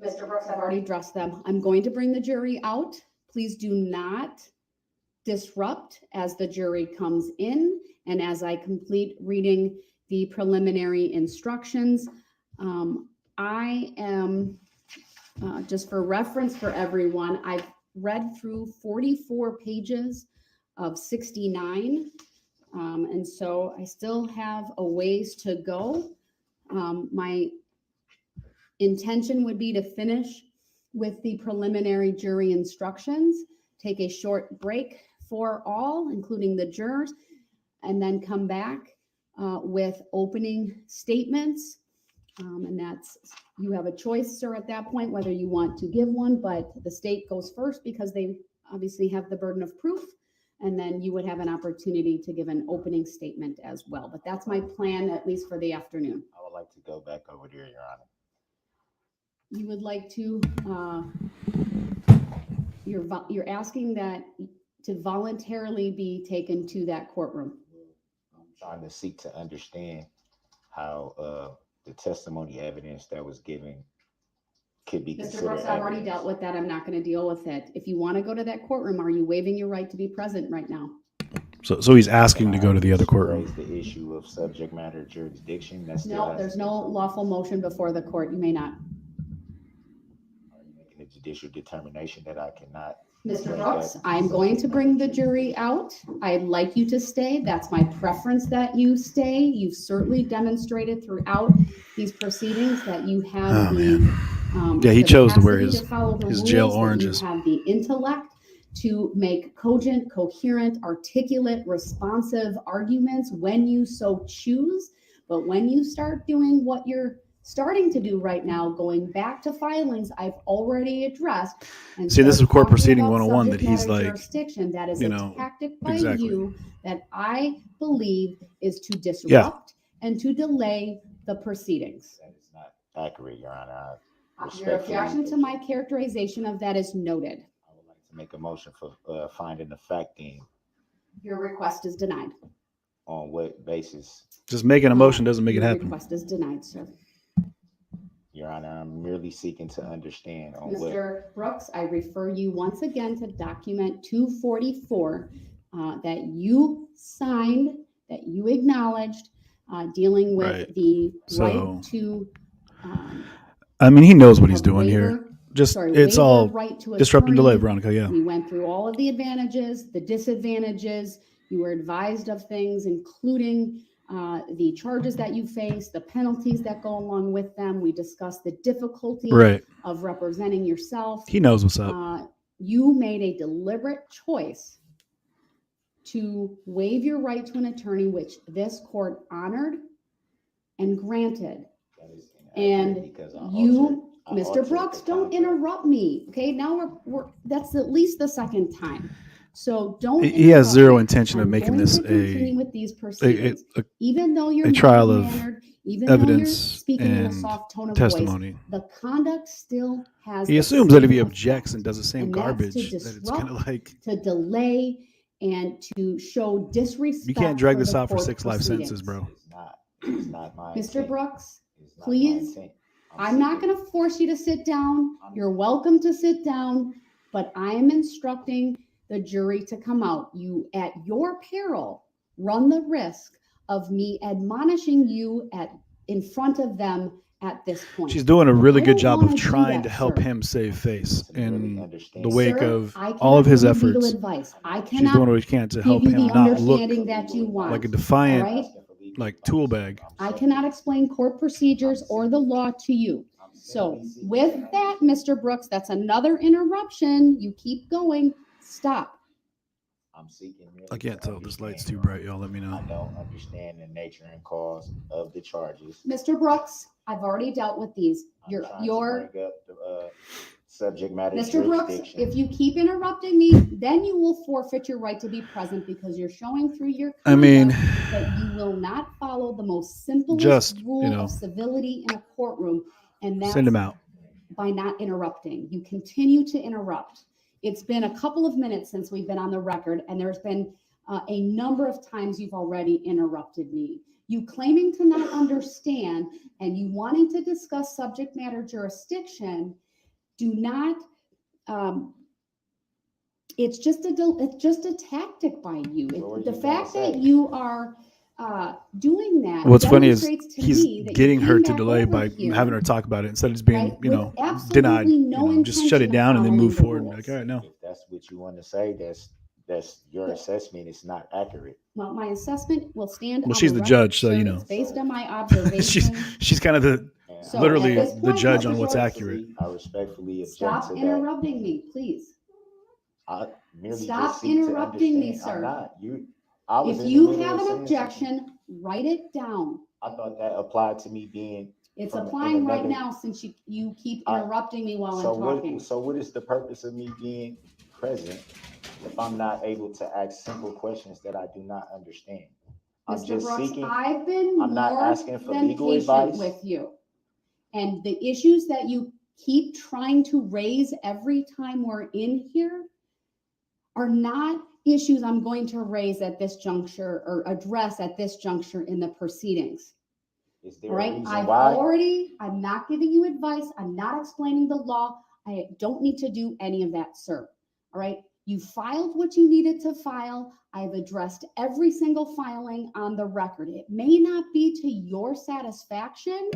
Mr. Brooks, I've already addressed them. I'm going to bring the jury out. Please do not disrupt as the jury comes in and as I complete reading the preliminary instructions. I am, just for reference for everyone, I've read through 44 pages of 69 And so I still have a ways to go. My intention would be to finish with the preliminary jury instructions, take a short break for all, including the jurors, and then come back with opening statements. And that's, you have a choice, sir, at that point, whether you want to give one, but the state goes first because they obviously have the burden of proof. And then you would have an opportunity to give an opening statement as well. But that's my plan, at least for the afternoon. I would like to go back over there, Your Honor. You would like to, you're asking that to voluntarily be taken to that courtroom. I'm trying to seek to understand how the testimony evidence that was given could be Mr. considered Brooks, I've already evidence. dealt with that. I'm not going to deal with it. If you want to go to that courtroom, are you waiving your right to be present right now? So he's asking to go to the other courtroom. Raise the issue of subject matter jurisdiction. That's No, there's no lawful motion before the court. You may not. Are you making a judicial determination that I cannot? Mr. Brooks, I'm going to bring the jury out. I'd like you to stay. That's my preference that you stay. You've certainly demonstrated throughout these proceedings that you have Yeah, he chose to wear capacity his follow the jail rules, that oranges. You have the intellect to make cogent, coherent, articulate, responsive arguments when you so choose. But when you start doing what you're starting to do right now, going back to filings I've already addressed. And See, this is court talking proceeding about 101 that subject he's matter like, jurisdiction, that is you a know, tactic by exactly. you that I believe is to disrupt and to delay the proceedings. That is not accurate, Your Honor. Your objection to my characterization of that is noted. I would like to make a motion for finding the fact in. Your request is denied. On what basis? Just making a motion doesn't make it Your happen. request is denied, sir. Your Honor, I'm merely seeking to understand on what. Mr. Brooks, I refer you once again to document 244 that you signed, that you acknowledged, dealing with Right. the So- right to. I mean, he knows what he's doing waiver- here. Just sorry, it's waiver all right to disrupt and delay, attorney. Veronica. Yeah. We went through all of the advantages, the disadvantages. You were advised of things, including the charges that you face, the penalties that go along with them. We discussed the difficulty Right. of representing yourself. He knows what's up. You made a deliberate choice to waive your right to an attorney, which this court honored and granted. And Because I you, I Mr. altered Brooks, the don't interrupt me. Okay, now we're that's at least the second time. So don't. He has interrupt zero me. intention of I'm making going this to continue with these a proceedings. Even though you're trial of mild-mannered, even though you're evidence speaking in a and soft tone of testimony. voice, the conduct still has. He the assumes that if same he effect. objects and does the same And that's garbage, to that it's gonna disrupt, like to delay, and to show disrespect. you can't drag for this the out for court 6 life proceedings. sentences, bro. It's not my Mr. intent. Brooks, It's not my please. intent. I'm not going to force you to sit down. You're welcome to sit down, but I am instructing the jury to come out. You, at your peril, run the risk of me admonishing you in front of them at this point. She's doing a really I good don't job wanna of do trying that, to help sir. him save face in the wake Sir, of I all of cannot his give you legal efforts. advice. I She's cannot doing what she can to give help you him the not look understanding that you want. like a defiant, all right? like tool bag. I cannot explain court procedures or the law to you. So with that, Mr. Brooks, that's another interruption. You keep going. Stop. I'm seeking. I can't tell if this light's too bright, y'all. Let me know. I don't understand the nature and cause of the charges. Mr. Brooks, I've already dealt with these. Bring up the subject matter Mr. Brooks, jurisdiction. if you keep interrupting me, then you will forfeit your right to be present because you're showing through your conduct I mean, that you will not follow the most simplest just, rule you know, of civility in a courtroom, and that's send him out. by not interrupting. You continue to interrupt. It's been a couple of minutes since we've been on the record, and there's been a number of times you've already interrupted me. You claiming to not understand and you wanting to discuss subject matter jurisdiction, do not. It's just a tactic by you. The fact that you are doing that. What's funny is demonstrates to he's me that you getting her came to back delay over by here, having her talk about it instead of just being, right, you with know, absolutely denied. no Just shut it intention of down and then following move the forward. rules. Like, all right, no. If that's what you want to say, that's your assessment is not accurate. Well, my assessment will stand. Well, on she's the record, judge, so sir. you know. It's based on my observation. she's kind of the So literally at this the point, judge Mr. on what's Brooks, accurate. I respectfully object Stop to that. interrupting me, please. I merely Stop just seek to interrupting me, understand. sir. I'm not. I was If in the you middle have of an saying objection, something. write it down. I thought that applied to me being. It's from applying in right another- now since you keep interrupting me while I'm talking. So what is the purpose of me being present if I'm not able to ask simple questions that I do not understand? I'm Mr. just Brooks, seeking. I've been I'm not more asking for than legal patient advice. with you. And the issues that you keep trying to raise every time we're in here are not issues I'm going to raise at this juncture or address at this juncture in the proceedings. Is there All a right, reason why? I'm not giving you advice. I'm not explaining the law. I don't need to do any of that, sir. All right, you filed what you needed to file. I've addressed every single filing on the record. It may not be to your satisfaction,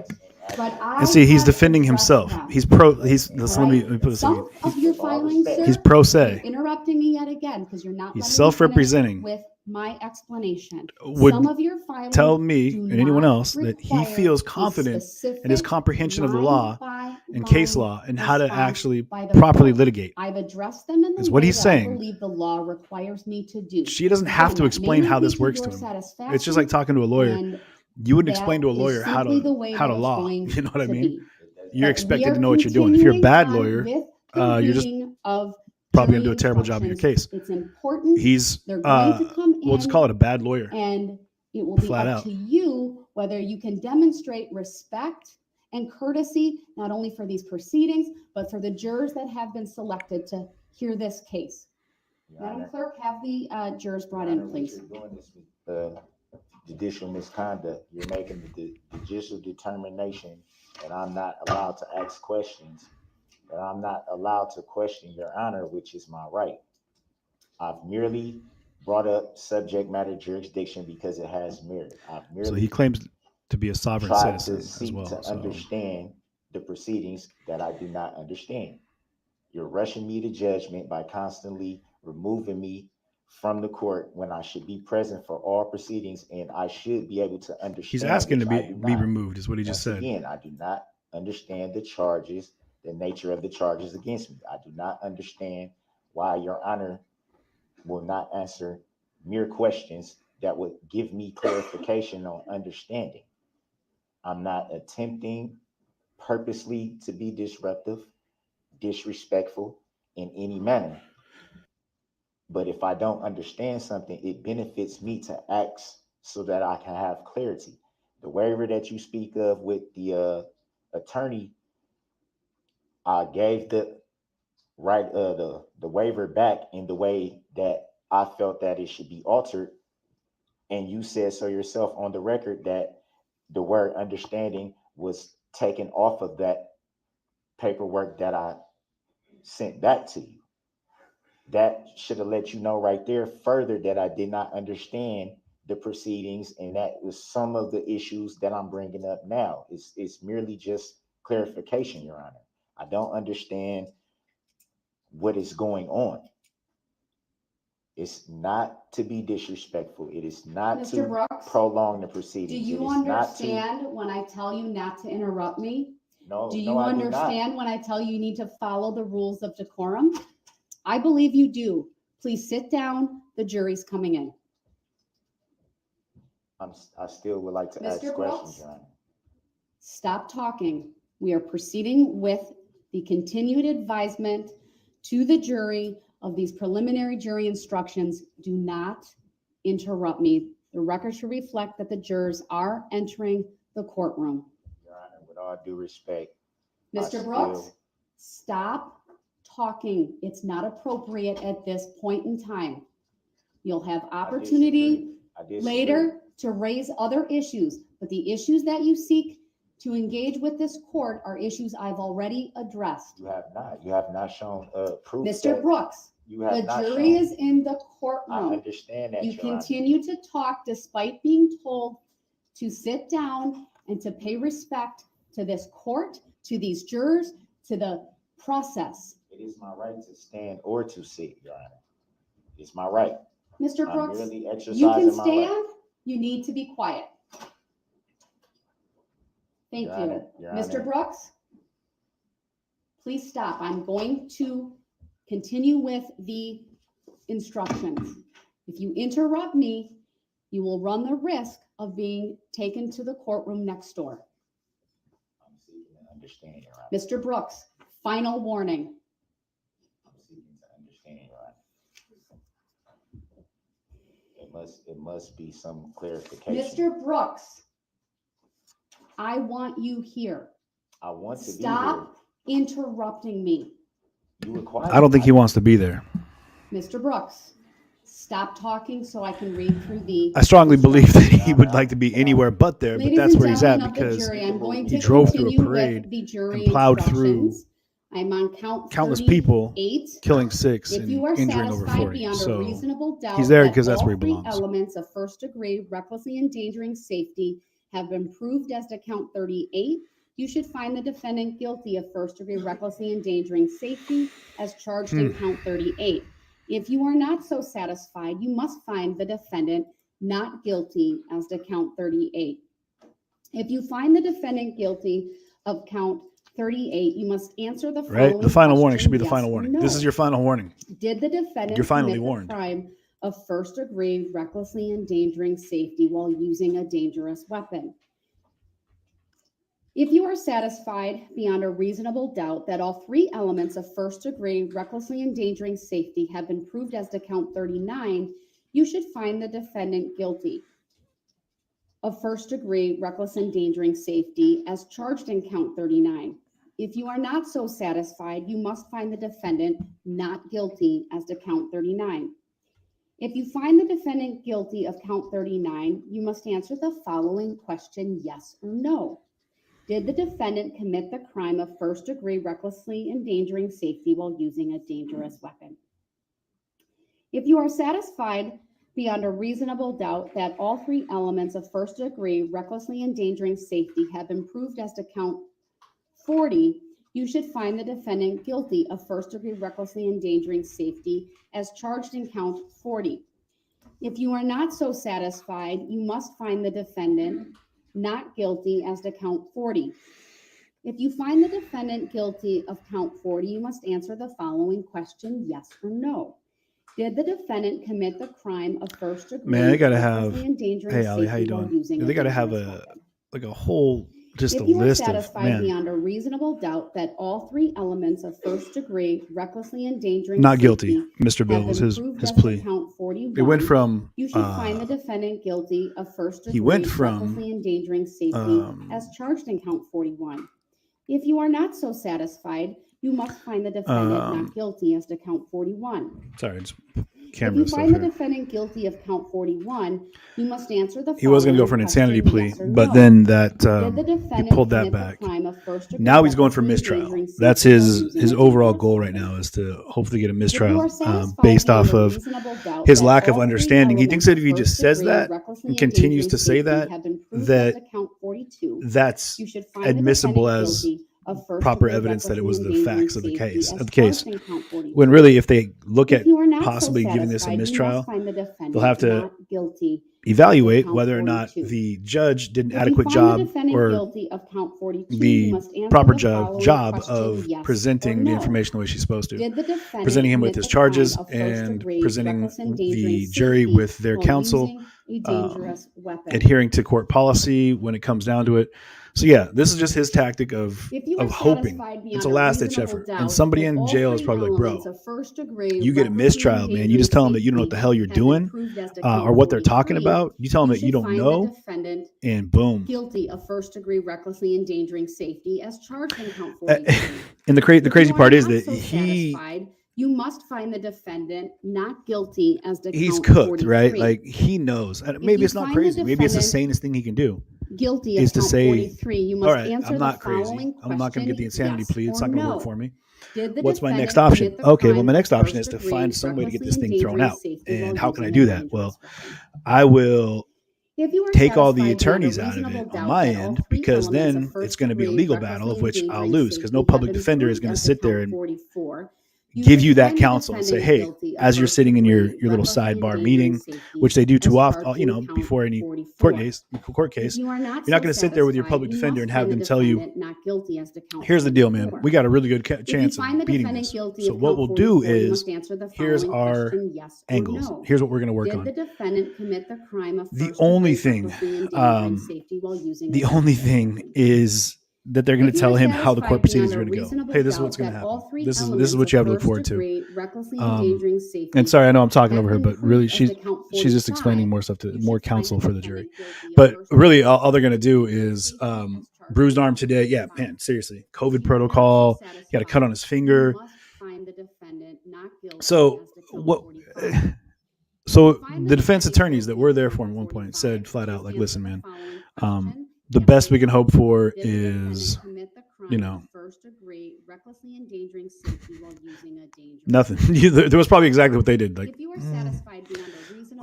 but I And see, he's have defending addressed himself. them. Let me put this Some of your filings, sir, He's pro se. you're interrupting me yet again because you're not He's letting me self-representing. finish with my explanation. Would Some of your filings tell me do and anyone not else that he require feels a confident in his specific comprehension of the law and line case law and how to response actually by the properly court. litigate. I've addressed them in the Is what way he's that I saying. believe the law requires me to do. She doesn't have to Again, that explain may how not be this works your to him. satisfaction, It's just like talking to a lawyer. and You wouldn't that explain to a is lawyer how simply the way to that it's law. going You know what I to mean? be. You're But expected we are to know what you're doing. If you're a bad continuing lawyer, on with you're just convening of probably jury gonna do a terrible job of your instructions. case. It's important. He's They're going to come we'll just in call it a bad lawyer. and it will be Flat up out. to you whether you can demonstrate respect and courtesy, not only for these proceedings, but for the jurors that have been selected to hear this case. Madam Clerk, have the jurors brought in, please. What you're doing is judicial misconduct. You're making the judicial determination that I'm not allowed to ask questions, that I'm not allowed to question Your Honor, which is my right. I've merely brought up subject matter jurisdiction because it has merit. I've So merely he claims to be a sovereign tried citizen to as seek well. to So understand the proceedings that I do not understand. You're rushing me to judgment by constantly removing me from the court when I should be present for all proceedings and I should be able to understand. he's asking to which I be do not. removed, is what he just Once said. again, I do not understand the charges, the nature of the charges against me. I do not understand why Your Honor will not answer mere questions that would give me clarification on understanding. I'm not attempting purposely to be disruptive, disrespectful in any manner. But if I don't understand something, it benefits me to ask so that I can have clarity. The waiver that you speak of with the attorney, I gave the right the waiver back in the way that I felt that it should be altered. And you said so yourself on the record that the word understanding was taken off of that paperwork that I sent back to you. That should have let you know right there further that I did not understand the proceedings, and that was some of the issues that I'm bringing up now. It's merely just clarification, Your Honor. I don't understand what is going on. It's not to be disrespectful. It is not Mr. to Brooks, prolong the do proceedings. you It is not to. understand when I tell you not to interrupt me? No, Do you no, I do not. understand when I tell you need to follow the rules of decorum? I believe you do. Please sit down. The jury's coming in. I still would like to ask Mr. questions, Brooks? Your Honor. Stop talking. We are proceeding with the continued advisement to the jury of these preliminary jury instructions. Do not interrupt me. The record should reflect that the jurors are entering the courtroom. Your Honor, with all due respect. I Mr. Brooks, stop talking. It's not appropriate at this point in time. You'll have opportunity I disagree. later to raise other issues, but the issues that you seek to engage with this court are issues I've already addressed. You have not. You have not shown proof. Mr. that Brooks, you have the not jury shown. is in the I courtroom. understand that, You Your Honor. continue to talk despite being told to sit down and to pay respect to this court, to these jurors, to the process. It is my right to stand or to sit, Your Honor. It's my right. Mr. I'm Brooks, merely you can exercising my right. stand. You need to be quiet. Thank Your you. Honor, Your Mr. Honor. Brooks, please stop. I'm going to continue with the instructions. If you interrupt me, you will run the risk of being taken to the courtroom next door. I'm seeking to understand, Your Honor. Mr. Brooks, final warning. I'm seeking to understand, Your Honor. It must be some clarification. Mr. Brooks, I want you here. I want to Stop interrupting me. be here. You require. I don't think he wants to be there. Mr. Brooks, stop talking so I can read through the. I strongly believe that he would like to be anywhere but there, but Ladies that's and where he's at gentlemen of the because jury, I'm going he to drove through a continue with parade the jury and plowed through instructions. I'm on count countless people, 38. killing 6 If and you are injuring over satisfied 40. beyond a So reasonable doubt he's there that because that's all where he three belongs. elements of first degree recklessly endangering safety have been proved as to count 38, you should find the defendant guilty of first degree recklessly endangering safety as charged in count 38. If you are not so satisfied, you must find the defendant not guilty as to count 38. If you find the defendant guilty of count 38, you must answer the following Right? The final warning question, should be the yes final or warning. no. This is your final warning. Did the defendant You're finally commit warned. the crime of first degree recklessly endangering safety while using a dangerous weapon? If you are satisfied beyond a reasonable doubt that all three elements of first degree recklessly endangering safety have been proved as to count 39, you should find the defendant guilty of first degree reckless endangering safety as charged in count 39. If you are not so satisfied, you must find the defendant not guilty as to count 39. If you find the defendant guilty of count 39, you must answer the following question, yes or no. Did the defendant commit the crime of first degree recklessly endangering safety while using a dangerous weapon? If you are satisfied beyond a reasonable doubt that all three elements of first degree recklessly endangering safety have been proved as to count 40, you should find the defendant guilty of first degree recklessly endangering safety as charged in count 40. If you are not so satisfied, you must find the defendant not guilty as to count 40. If you find the defendant guilty of count 40, you must answer the following question, yes or no. Did the defendant commit the crime of first degree? Man, they gotta have. recklessly endangering Hey, Ali, how you safety while doing? using They gotta have dangerous a like a whole just If a you are list of satisfied man. beyond a reasonable doubt that all three elements of first degree recklessly endangering Not guilty. safety Mr. Bill have was been his proved his as to plea. count 41, It went from you should find the defendant guilty of first degree he went from, recklessly endangering safety as charged in count 41. If you are not so satisfied, you must find the defendant not guilty as to count 41. sorry, it's If camera you stuff find the here. defendant guilty of count 41, you must answer the He was going to go for following an insanity question, plea, yes or but no. then that Did the he defendant pulled that commit the back. crime of first degree Now he's going for recklessly mistrial. endangering That's safety while his using a overall dangerous goal right weapon? now is to hopefully get a If you mistrial are satisfied based beyond off a of reasonable doubt his that lack of all three understanding. He thinks that if he elements of just says first degree that recklessly and continues endangering to say safety that, have been proved that as to count 42, that's you should find the admissible defendant as guilty of first proper degree evidence that it recklessly was the endangering facts of the safety case. as Of the case, charged in count 42. when really, if they look If at you are not so possibly giving this a satisfied, you mistrial, must find the they'll defendant have to not guilty of evaluate count whether or not 42. the judge did an If you adequate find the job defendant or guilty of count 42, you the must answer proper the following job question, of yes or presenting the no. information the way she's supposed to. Did the defendant Presenting him with commit his the crime charges of first and degree presenting reckless endangering the jury safety with their while counsel, using a dangerous weapon? adhering to court policy when it comes down to it. So yeah, this is just his tactic of If you are hoping. satisfied It's a beyond a last ditch reasonable effort. And doubt somebody that in all jail is three probably like, elements bro, of first degree you get a recklessly mistrial, man. You just tell them that you don't know what the hell you're safety have doing been proved as to or count what they're talking 43, about. You tell them that should you don't find the know, defendant and boom. guilty of first degree recklessly endangering safety as charged in count 43. And the If crazy you are part is not that so he satisfied, you must find the defendant not guilty as to he's count cooked, 43. right? Like he knows. And maybe you it's not find the crazy. Maybe it's the defendant sanest thing he can do. guilty Is of to count say, 43, you all must right, answer I'm the not crazy. following I'm not going to get the question, insanity yes plea. It's or not going to no. work for me. Did the What's my defendant next option? commit the Okay, well, crime my of next option first is to degree find some way to get this recklessly thing thrown endangering out. safety while And how can I using do a that? dangerous Well, weapon? I will If you are take all the satisfied beyond a attorneys out of reasonable it on doubt my that all end three because elements of then it's first going to be a degree legal battle of recklessly which I'll endangering lose because no safety have public been defender is proved going to as to sit there count and 44, give you that counsel and say, hey, as you're sitting in your little sidebar meeting, which they do too often, before any court case, you're not going to sit there with your public defender and have them tell you, here's the deal, man. We got a really good chance of beating this. So what we'll do is, here's our angles. Here's what we're going to work on. Did the defendant commit the crime of The only thing, is that they're going to tell him how the court proceedings are going to go. Hey, this is what's going to happen. This is what you have to look forward to. And sorry, I know I'm talking over her, but really she's just explaining more stuff more counsel for the jury. But really all they're going to do is bruised arm today. Yeah, man, seriously. COVID protocol. He had a cut on his finger. So what? So the defense attorneys that were there for him at one point said flat out, like, listen, man, the best we can hope for is, nothing. There was probably exactly what they did. Like, we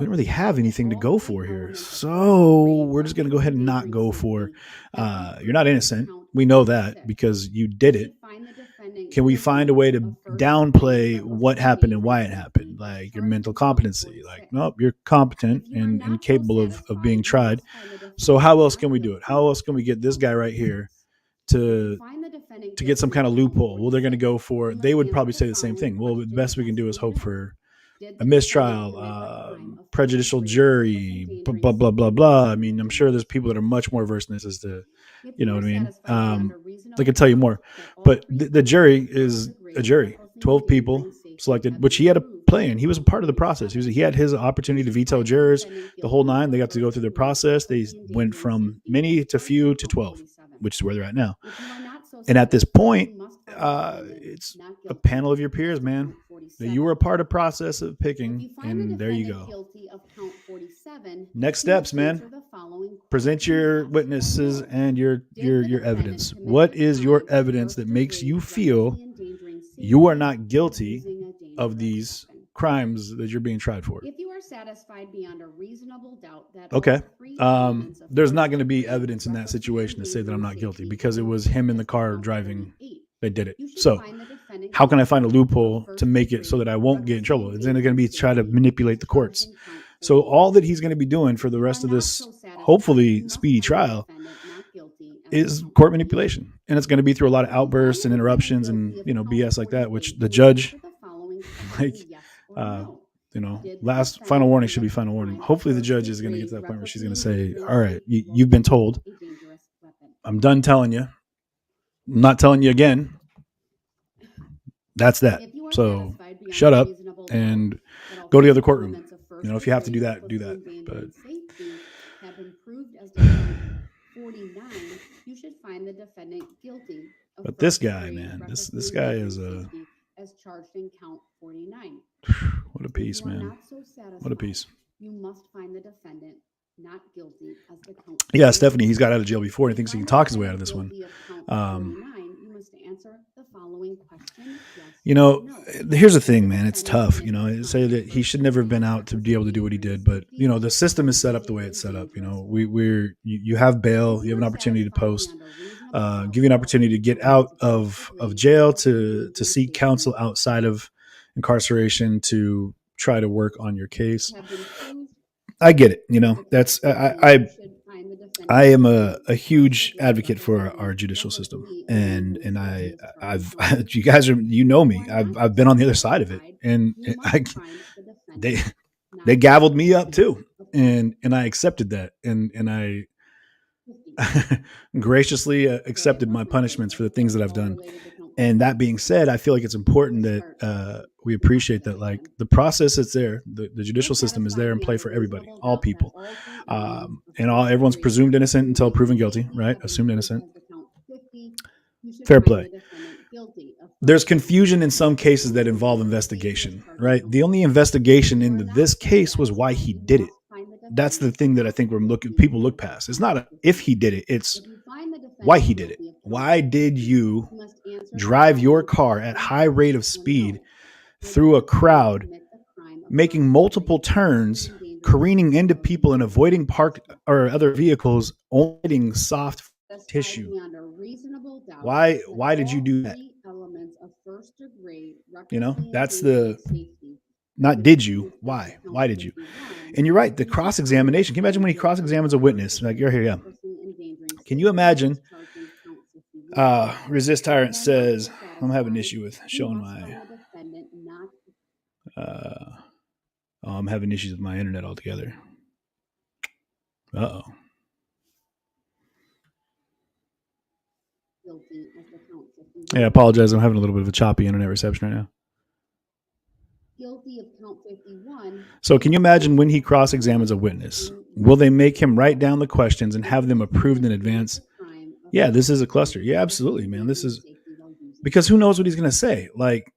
don't really have anything to go for here. So we're just going to go ahead and not go for, you're not innocent. We know that because you did it. Can we find a way to downplay what happened and why it happened? Like your mental competency, like, nope, you're competent and capable of being tried. So how else can we do it? How else can we get this guy right here to get some kind of loophole? Well, they're going to go for, they would probably say the same thing. Well, the best we can do is hope for a mistrial, prejudicial jury, blah, blah, blah, blah. I mean, I'm sure there's people that are much more versed in this as to, you know what I mean? They can tell you more, but the jury is a jury, 12 people selected, which he had a play in. He was a part of the process. He had his opportunity to veto jurors, the whole 9. They got to go through their process. They went from many to few to 12, which is where they're at now. And at this point, it's a panel of your peers, man. You were a part of the process of picking, and there you go. Next steps, man. Present your witnesses and your evidence. What is your evidence that makes you feel you are not guilty of these crimes that you're being tried for? If you are satisfied beyond a reasonable doubt that okay, there's not going to be evidence in that situation to say that I'm not guilty because it was him in the car driving. They did it. So how can I find a loophole to make it so that I won't get in trouble? It's going to be try to manipulate the courts. So all that he's going to be doing for the rest of this, hopefully speedy trial, is court manipulation. And it's going to be through a lot of outbursts and interruptions and, BS like that, which the judge, last final warning should be final warning. Hopefully the judge is going to get to that point where she's going to say, all right, you've been told. I'm done telling you. I'm not telling you again. That's that. So shut up and go to the other courtroom. If you have to do that, do that. But this guy, man, this guy is as charged in count 49. What a piece, man. What a piece. You must find the defendant not guilty as the count. Yeah, Stephanie, he's got out of jail before and he thinks he can talk his way out of this one. You must answer the following question. Here's the thing, man. It's tough. Say that he should never have been out to be able to do what he did, but the system is set up the way it's set up. You have bail, you have an opportunity to post, give you an opportunity to get out of jail to seek counsel outside of incarceration to try to work on your case. I get it. That's I am a huge advocate for our judicial system, and I've you guys are me. I've been on the other side of it, and they gavelled me up too, and I accepted that, and I graciously accepted my punishments for the things that I've done. And that being said, I feel like it's important that we appreciate that, like, the process that's there, the judicial system is there in play for everybody, all people, and everyone's presumed innocent until proven guilty, right? Assumed innocent. Fair play. There's confusion in some cases that involve investigation, right? The only investigation into this case was why he did it. That's the thing that I think people look past. It's not if he did it, it's why he did it. Why did you drive your car at high rate of speed through a crowd, making multiple turns, careening into people and avoiding parked or other vehicles, only hitting soft tissue? Why did you do that? You know, that's the, not did you, why? Why did you? And you're right, the cross-examination. Can you imagine when he cross-examines a witness? Like, you're here, yeah. Can you imagine? Resist Tyrant says, I'm having an issue with showing my, I'm having issues with my internet altogether. Uh-oh. Yeah, I apologize. I'm having a little bit of a choppy internet reception right now. Guilty of count 51. So can you imagine when he cross-examines a witness? Will they make him write down the questions and have them approved in advance? Yeah, this is a cluster. Yeah, absolutely, man. This is, because who knows what he's going to say? Like,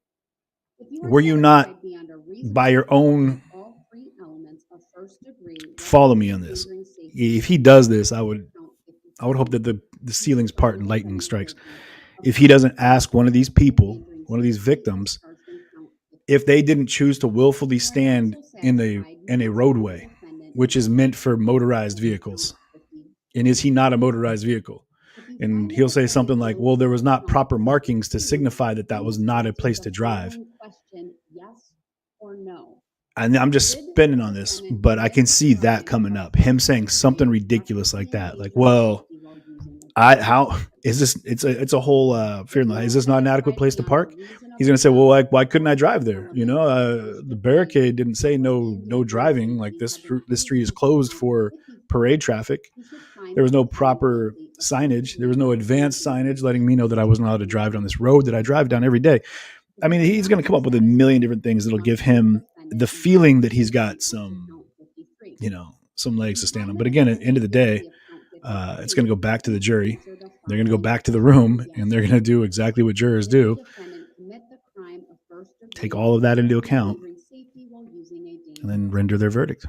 were you not by your own, follow me on this. If he does this, I would hope that the ceilings part and lightning strikes. If he doesn't ask one of these people, one of these victims, if they didn't choose to willfully stand in a roadway, which is meant for motorized vehicles, and is he not a motorized vehicle? And he'll say something like, well, there was not proper markings to signify that that was not a place to drive. Yes or no. And I'm just spinning on this, but I can see that coming up. Him saying something ridiculous like that. Like, well, how is this? It's a whole fear in the, is this not an adequate place to park? He's going to say, well, why couldn't I drive there? You know, the barricade didn't say no driving. Like this street is closed for parade traffic. There was no proper signage. There was no advanced signage letting me know that I wasn't allowed to drive down this road that I drive down every day. I mean, he's going to come up with a million different things that'll give him the feeling that he's got some, you know, some legs to stand on. But again, at the end of the day, it's going to go back to the jury. They're going to go back to the room and they're going to do exactly what jurors do. Take all of that into account and then render their verdict.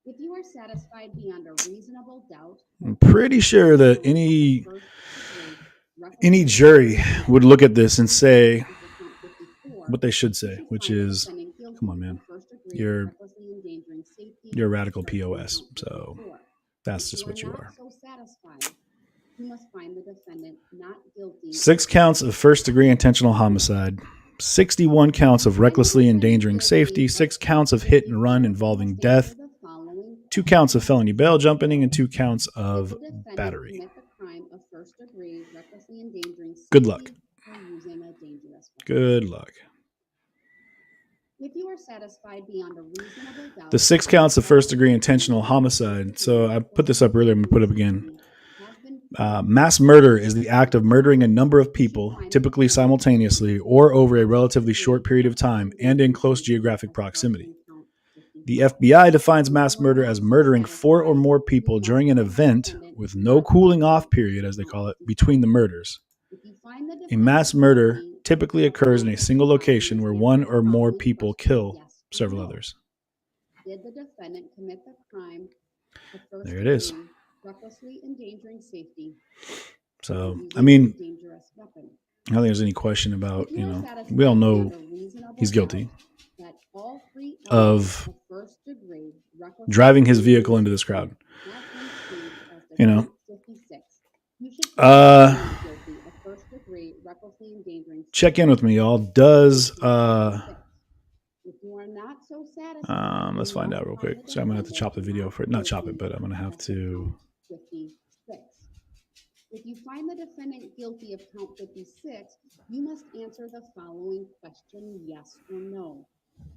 If you are satisfied beyond a reasonable doubt, I'm pretty sure that any jury would look at this and say what they should say, which is, come on, man, you're a radical POS. So that's just what you are. 6 counts of first-degree intentional homicide, 61 counts of recklessly endangering safety, 6 counts of hit and run involving death, 2 counts of felony bail jumping, and 2 counts of battery. Good luck. Good luck. If you are satisfied beyond a reasonable doubt, the 6 counts of first-degree intentional homicide. So I put this up earlier. I'm going to put it up again. Mass murder is the act of murdering a number of people, typically simultaneously or over a relatively short period of time and in close geographic proximity. The FBI defines mass murder as murdering 4 or more people during an event with no cooling off period, as they call it, between the murders. A mass murder typically occurs in a single location where 1 or more people kill several others. did the defendant commit the crime of first There it is. degree, recklessly endangering safety? So, I mean, I don't think there's any question about, you know, we all know he's guilty of driving his vehicle into this crowd. You know, check in with me, y'all. Does, let's find out real quick. So I'm gonna have to chop the video for it. Not chop it, but I'm gonna have to. If you find the defendant guilty of count 56, you must answer the following question, yes or no.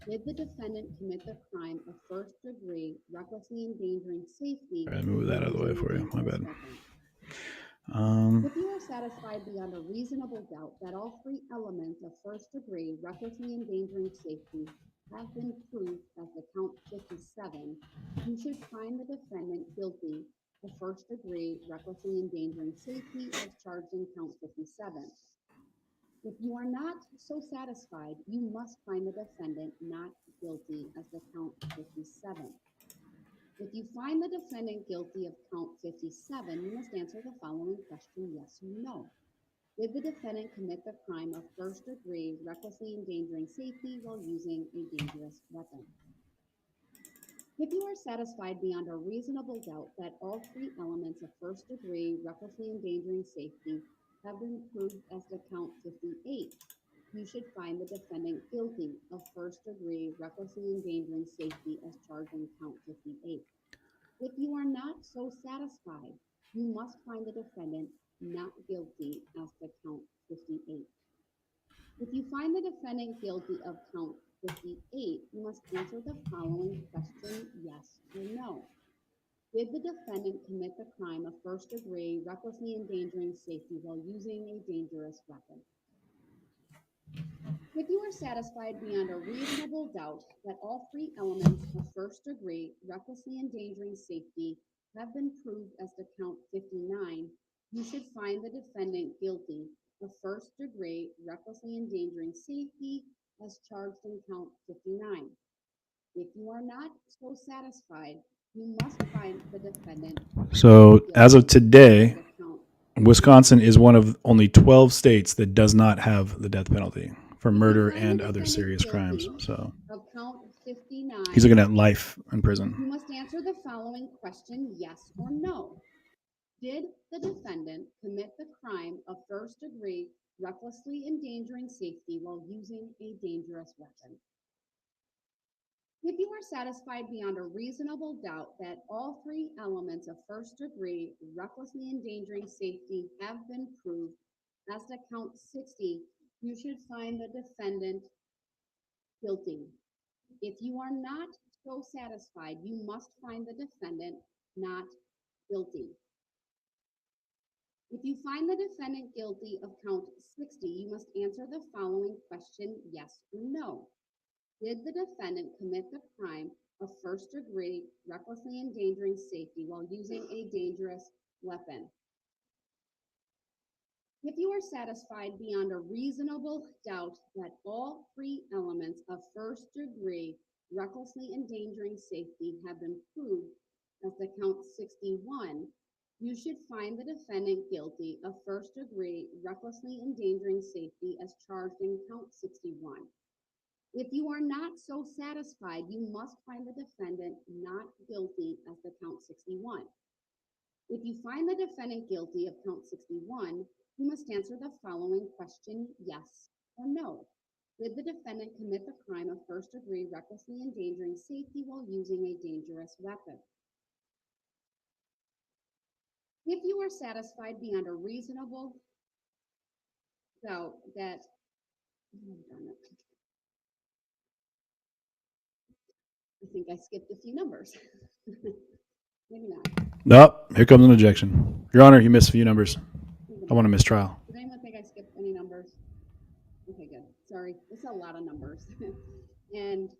Did the defendant commit the crime of first degree, recklessly endangering safety? All right, move that out of the way for you. My bad. If you are satisfied beyond a reasonable doubt that all 3 elements of first degree, recklessly endangering safety have been proved as the count 57, you should find the defendant guilty of first degree, recklessly endangering safety as charged in count 57. If you are not so satisfied, you must find the defendant not guilty as the count 57. If you find the defendant guilty of count 57, you must answer the following question, yes or no. Did the defendant commit the crime of first degree, recklessly endangering safety while using a dangerous weapon? If you are satisfied beyond a reasonable doubt that all 3 elements of first degree, recklessly endangering safety have been proved as to count 58, you should find the defendant guilty of first-degree recklessly endangering safety as charged in count 58. If you are not so satisfied, you must find the defendant not guilty as to count 58. If you find the defendant guilty of count 58, you must answer the following question, yes or no. Did the defendant commit the crime of first degree recklessly endangering safety while using a dangerous weapon? If you are satisfied beyond a reasonable doubt that all three elements of first degree recklessly endangering safety have been proved as to count 59, you should find the defendant guilty of first degree recklessly endangering safety as charged in count 59. If you are not so satisfied, you must find the defendant. So as of today, Wisconsin is one of only 12 states that does not have the death penalty for murder and other serious crimes. So Of count 59, he's looking at life in prison. you must answer the following question, yes or no. Did the defendant commit the crime of first degree recklessly endangering safety while using a dangerous weapon? If you are satisfied beyond a reasonable doubt that all three elements of first degree recklessly endangering safety have been proved as to count 60, you should find the defendant guilty. If you are not so satisfied, you must find the defendant not guilty. If you find the defendant guilty of count 60, you must answer the following question, yes or no. Did the defendant commit the crime of first degree recklessly endangering safety while using a dangerous weapon? If you are satisfied beyond a reasonable doubt that all three elements of first degree recklessly endangering safety have been proved as to count 61, you should find the defendant guilty of first degree recklessly endangering safety as charged in count 61. If you are not so satisfied, you must find the defendant not guilty as to count 61. If you find the defendant guilty of count 61, you must answer the following question, yes or no. Did the defendant commit the crime of first degree recklessly endangering safety while using a dangerous weapon? If you are satisfied beyond a reasonable doubt that, I think I skipped a few numbers. Maybe not. Nope, here comes an objection. Your Honor, you missed a few numbers. I want a mistrial. Did anyone think I skipped any numbers? Okay, good. Sorry, it's a lot of numbers. And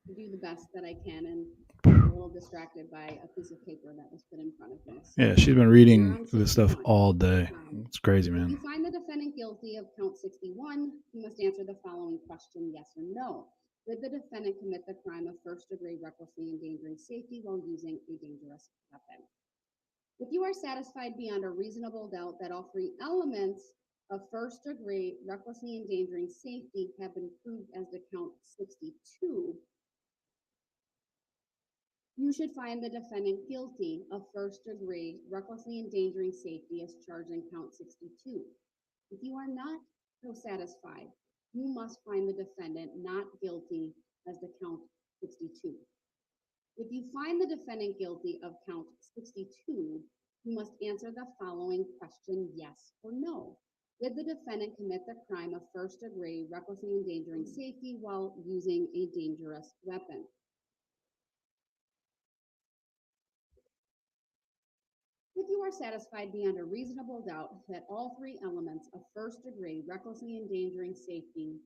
I do the best that I can, and I'm a little distracted by a piece of paper that was put in front of me. So Yeah, she's been reading this stuff all day. It's crazy, if you man. find the defendant guilty of count 61, you must answer the following question, yes or no. Did the defendant commit the crime of first degree recklessly endangering safety while using a dangerous weapon? If you are satisfied beyond a reasonable doubt that all three elements of first degree recklessly endangering safety have been proved as to count 62, you should find the defendant guilty of first degree recklessly endangering safety as charged in count 62. If you are not so satisfied, you must find the defendant not guilty as to count 62. If you find the defendant guilty of count 62, you must answer the following question, yes or no. Did the defendant commit the crime of first degree recklessly endangering safety while using a dangerous weapon? If you are satisfied beyond a reasonable doubt that all three elements of first degree recklessly endangering safety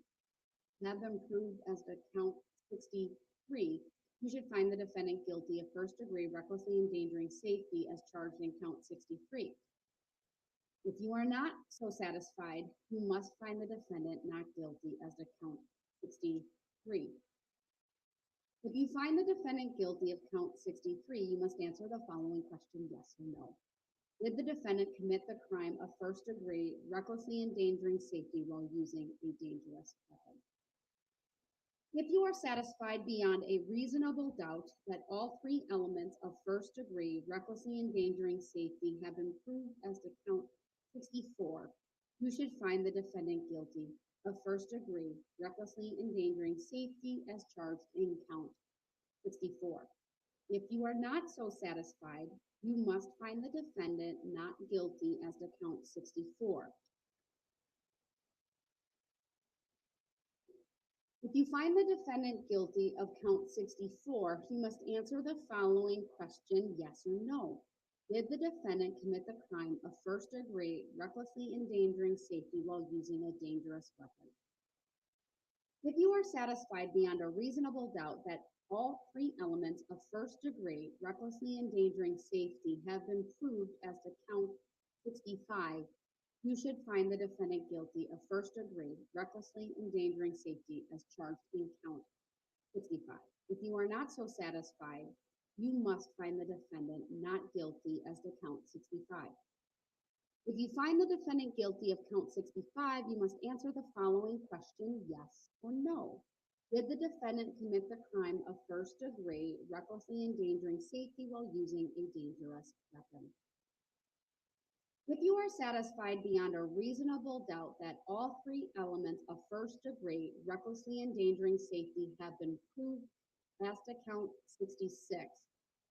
have been proved as to count 63, you should find the defendant guilty of first degree recklessly endangering safety as charged in count 63. If you are not so satisfied, you must find the defendant not guilty as to count 63. If you find the defendant guilty of count 63, you must answer the following question, yes or no. Did the defendant commit the crime of first degree recklessly endangering safety while using a dangerous weapon? If you are satisfied beyond a reasonable doubt that all three elements of first degree recklessly endangering safety have been proved as to count 64, you should find the defendant guilty of first degree, recklessly endangering safety as charged in count 64. If you are not so satisfied, you must find the defendant not guilty as to count 64. If you find the defendant guilty of count 64, he must answer the following question, yes or no. Did the defendant commit the crime of first degree, recklessly endangering safety while using a dangerous weapon? If you are satisfied beyond a reasonable doubt that all three elements of first degree, recklessly endangering safety have been proved as to count 65, you should find the defendant guilty of first degree, recklessly endangering safety as charged in count 65. If you are not so satisfied, you must find the defendant not guilty as to count 65. If you find the defendant guilty of count 65, you must answer the following question, yes or no. Did the defendant commit the crime of first degree, recklessly endangering safety while using a dangerous weapon? If you are satisfied beyond a reasonable doubt that all three elements of first degree, recklessly endangering safety have been proved as to count 66,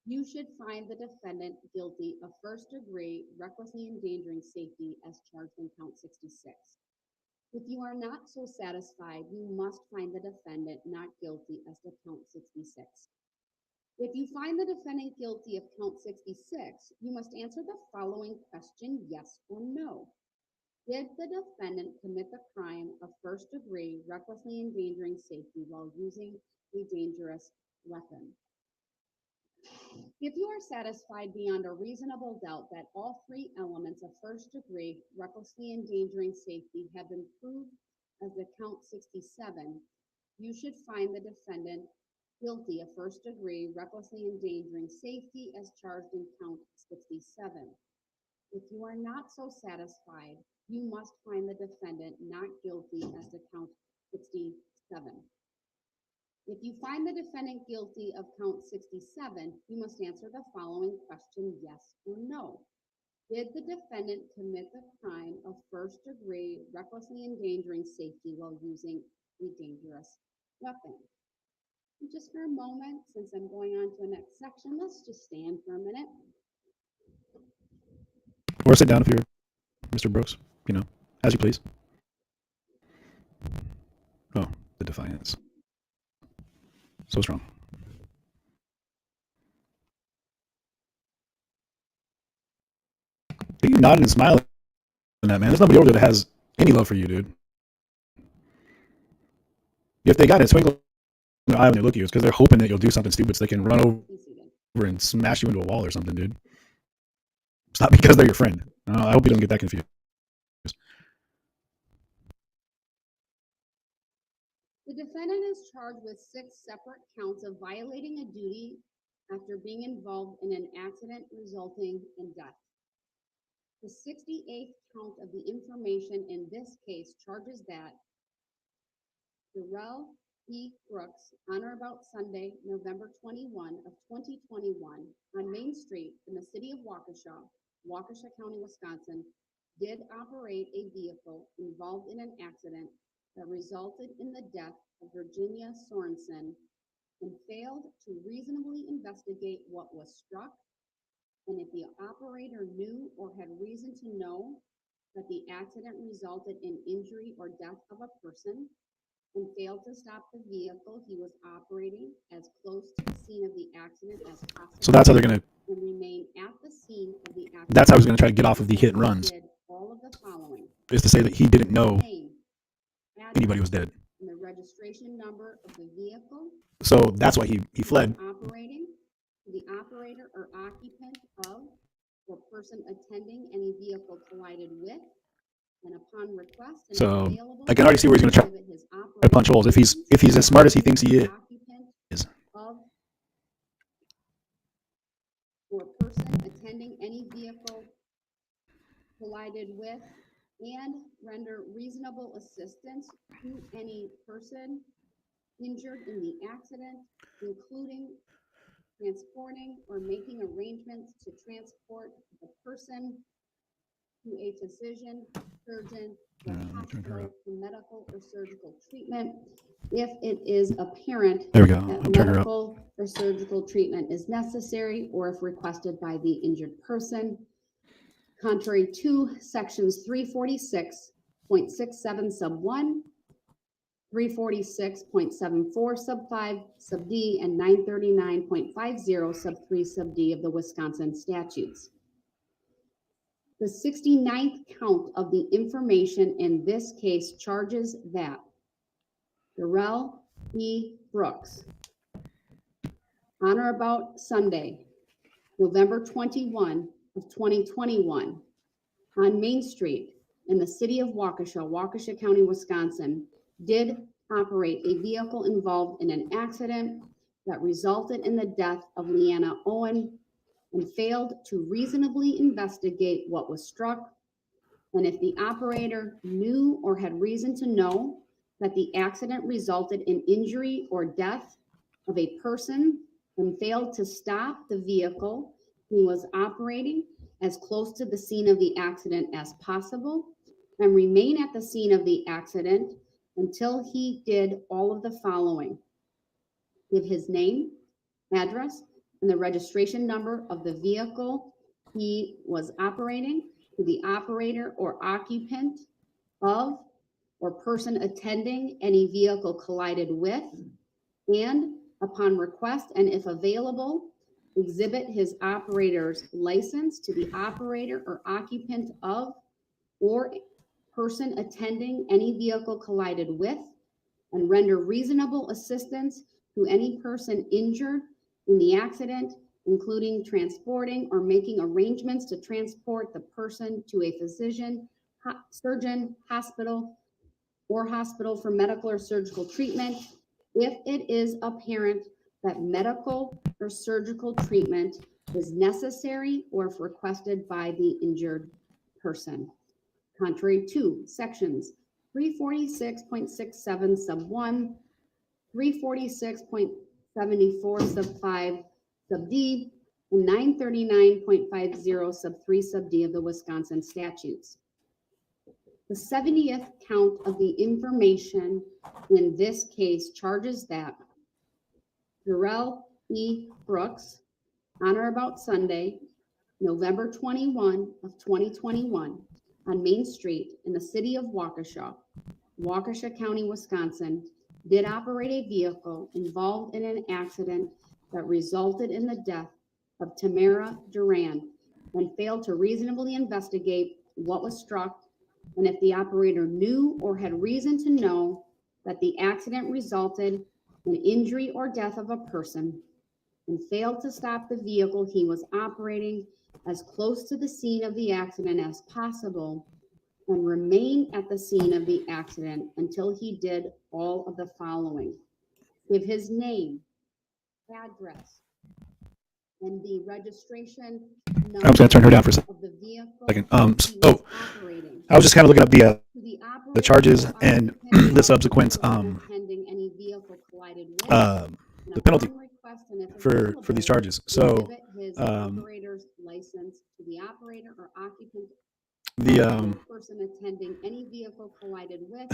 you should find the defendant guilty of first degree, recklessly endangering safety as charged in count 66. If you are not so satisfied, you must find the defendant not guilty as to count 66. If you find the defendant guilty of count 66, you must answer the following question, yes or no. Did the defendant commit the crime of first degree, recklessly endangering safety while using a dangerous weapon? If you are satisfied beyond a reasonable doubt that all three elements of first degree, recklessly endangering safety have been proved as to count 67, you should find the defendant guilty of first degree, recklessly endangering safety as charged in count 67. If you are not so satisfied, you must find the defendant not guilty as to count 67. If you find the defendant guilty of count 67, you must answer the following question, yes or no. Did the defendant commit the crime of first degree, recklessly endangering safety while using a dangerous weapon? And just for a moment, since I'm going on to the next section, let's just stand for a minute. Or sit down if you're Mr. Brooks, as you please. Oh, the defiance. So strong. You nodding and smiling at that, man. There's nobody over there that has any love for you, dude. If they got a twinkle in their eye when they look at you, it's because they're hoping that you'll do something stupid so they can run over and smash you into a wall or something, dude. It's not because they're your friend. I hope you don't get that confused. The defendant is charged with 6 separate counts of violating a duty after being involved in an accident resulting in death. The 68th count of the information in this case charges that Darrell E. Brooks, on or about Sunday, November 21 of 2021, on Main Street in the city of Waukesha, Waukesha County, Wisconsin, did operate a vehicle involved in an accident that resulted in the death of Virginia Sorenson and failed to reasonably investigate what was struck, and if the operator knew or had reason to know that the accident resulted in injury or death of a person, and failed to stop the vehicle he was operating as close to the scene of the accident as possible. So that's how they're going to. And remain at the scene of the accident. That's how he's going to try to get off of the hit and runs. Did all of the following. Is to say that he didn't know Name, anybody was dead. and the registration number of the vehicle. So that's why he fled. Operating, the operator or occupant of or person attending any vehicle collided with, and upon request and So available, I can already see where he's going to try to punch holes. If he's as smart as he thinks he is. Of or person attending any vehicle collided with, and render reasonable assistance to any person injured in the accident, including transporting or making arrangements to transport the person to a physician, surgeon, Yeah, or let me turn her hospital up. for medical or surgical treatment if it is apparent There we go. that I'll turn her up. medical or surgical treatment is necessary or if requested by the injured person. Contrary to sections 346.67 sub 1, 346.74 sub 5 sub D, and 939.50 sub 3 sub D of the Wisconsin statutes. The 69th count of the information in this case charges that Darrell E. Brooks, on or about Sunday, November 21 of 2021, on Main Street in the city of Waukesha, Waukesha County, Wisconsin, did operate a vehicle involved in an accident that resulted in the death of Leanna Owen and failed to reasonably investigate what was struck, and if the operator knew or had reason to know that the accident resulted in injury or death of a person and failed to stop the vehicle he was operating as close to the scene of the accident as possible and remain at the scene of the accident until he did all of the following: give his name, address, and the registration number of the vehicle he was operating to the operator or occupant of or person attending any vehicle collided with, and upon request and if available, exhibit his operator's license to the operator or occupant of or person attending any vehicle collided with, and render reasonable assistance to any person injured in the accident, including transporting or making arrangements to transport the person to a physician, surgeon, hospital, or hospital for medical or surgical treatment if it is apparent that medical or surgical treatment is necessary or if requested by the injured person. Contrary to sections 346.67 sub 1, 346.74 sub 5 sub D, and 939.50 sub 3 sub D of the Wisconsin statutes. The 70th count of the information in this case charges that Darrell E. Brooks, on or about Sunday, November 21 of 2021, on Main Street in the city of Waukesha, Waukesha County, Wisconsin, did operate a vehicle involved in an accident that resulted in the death of Tamara Durand and failed to reasonably investigate what was struck, and if the operator knew or had reason to know that the accident resulted in injury or death of a person and failed to stop the vehicle he was operating as close to the scene of the accident as possible and remain at the scene of the accident until he did all of the following: give his name, address, and the registration number I'm just gonna turn her down for a of the vehicle second. he was So operating. I was just kind of looking up To the charges and the subsequent attending any vehicle collided with, the penalty upon request and if for these available, charges. So exhibit his operator's license to the operator or occupant the of person attending any vehicle collided with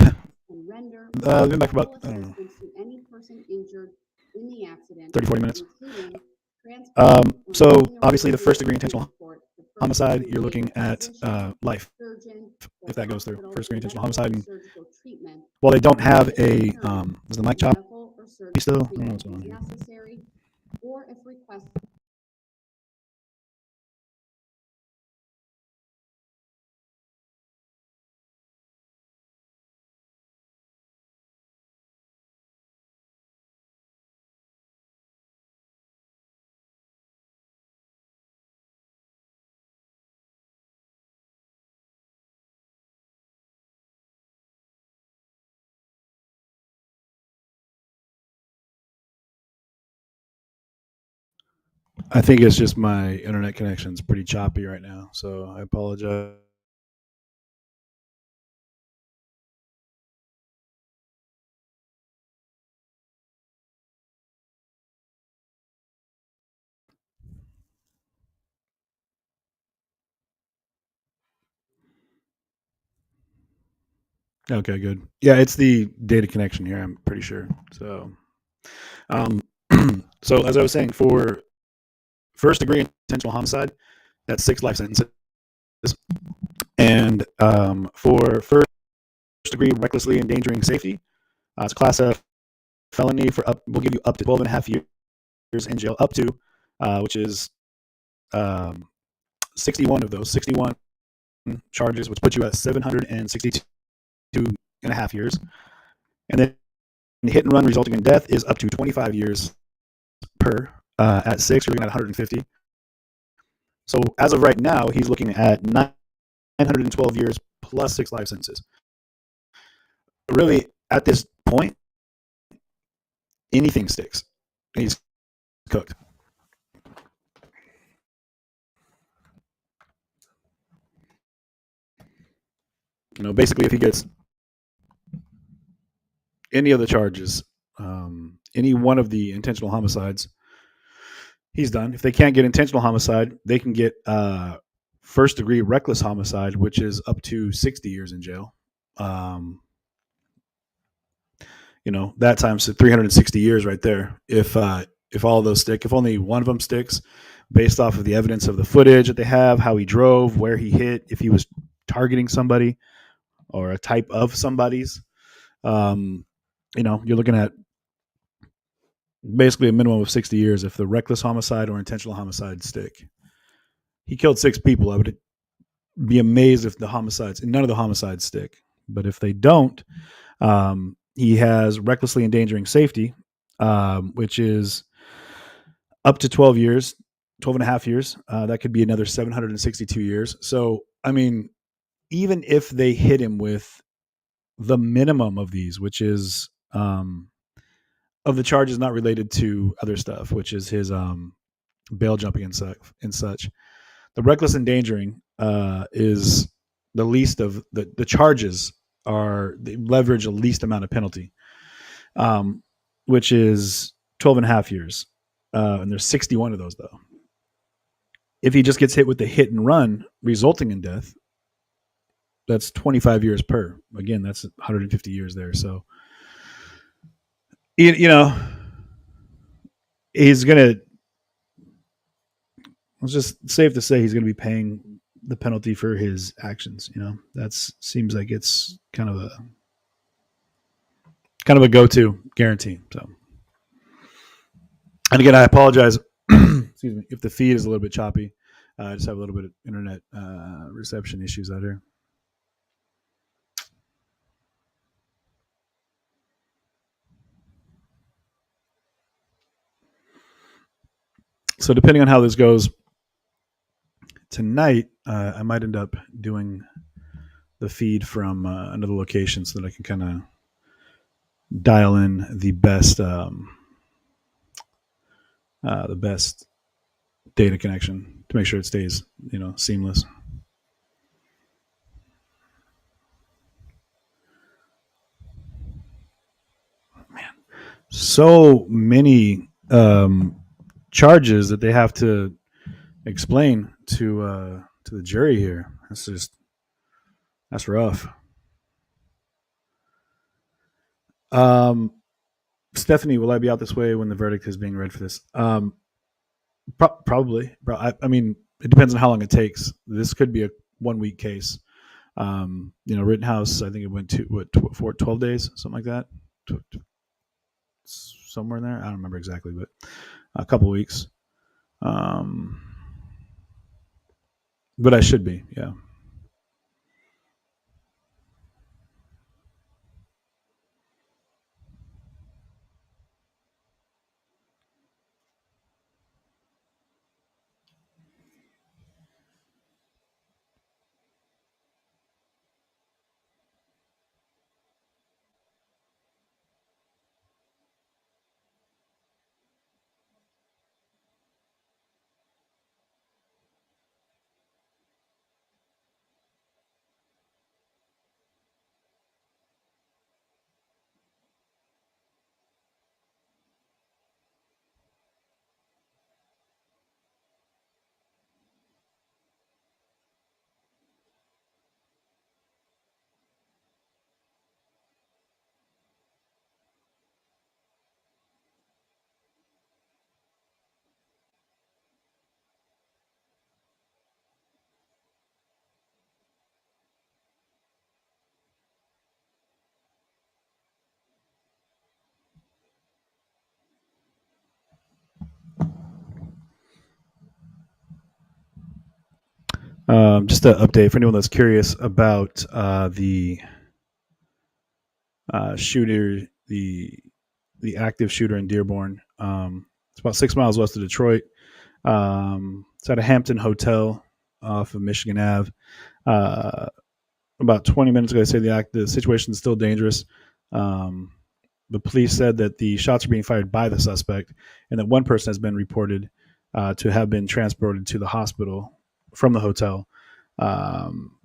and render been back for about, I don't know, assistance to any person injured in the accident, 30-40 minutes. including transport or So making obviously the arrangements first degree to intentional transport the person homicide, to you're a looking at physician, life surgeon, or if that goes through. hospital First for degree intentional medical homicide. or And surgical treatment while they don't if have it is a apparent is the mic that chop medical or you still? surgical I don't know treatment what's going on is here. necessary or if requested. I think it's just my internet connection's pretty choppy right now, so I apologize. Okay, good. Yeah, it's the data connection here, I'm pretty sure. So, so as I was saying, for first degree intentional homicide, that's 6 life sentences. And for first degree recklessly endangering safety, it's a class F felony for we'll give you up to 12 and a half years in jail, up to, which is 61 of those, 61 charges, which puts you at 762 and a half years. And then hit and run resulting in death is up to 25 years per. At 6, you're looking at 150. So as of right now, he's looking at 912 years plus 6 life sentences. Really, at this point, anything sticks. He's cooked. Basically, if he gets any of the charges, any one of the intentional homicides, he's done. If they can't get intentional homicide, they can get first degree reckless homicide, which is up to 60 years in jail. That times 360 years right there. If all of those stick, if only one of them sticks, based off of the evidence of the footage that they have, how he drove, where he hit, if he was targeting somebody or a type of somebody's, you're looking at basically a minimum of 60 years if the reckless homicide or intentional homicide stick. He killed 6 people. I would be amazed if none of the homicides stick. But if they don't, he has recklessly endangering safety, which is up to 12 years, 12 and a half years. That could be another 762 years. So, I mean, even if they hit him with the minimum of these, which is of the charges not related to other stuff, which is his bail jumping and such. The reckless endangering is the least of the charges they leverage the least amount of penalty, which is 12 and a half years. And there's 61 of those though. If he just gets hit with the hit and run resulting in death, that's 25 years per. Again, that's 150 years there. So, he's going to, it's just safe to say he's going to be paying the penalty for his actions. That seems like it's kind of a go-to guarantee. So, and again, I apologize. Excuse me, if the feed is a little bit choppy. I just have a little bit of internet reception issues out here. So depending on how this goes tonight, I might end up doing the feed from another location so that I can kind of dial in the best data connection to make sure it stays, seamless. Man, so many charges that they have to explain to the jury here. That's rough. Stephanie, will I be out this way when the verdict is being read for this? Probably. I mean, it depends on how long it takes. This could be a 1-week case. Rittenhouse, I think it went to 12 days, something like that. Somewhere in there. I don't remember exactly, but a couple weeks. But I should be, yeah. Just an update for anyone that's curious about the shooter, the active shooter in Dearborn. It's about 6 miles west of Detroit. It's at a Hampton hotel off of Michigan Ave. About 20 minutes ago, I said the situation is still dangerous. The police said that the shots are being fired by the suspect, and that one person has been reported to have been transported to the hospital from the hotel.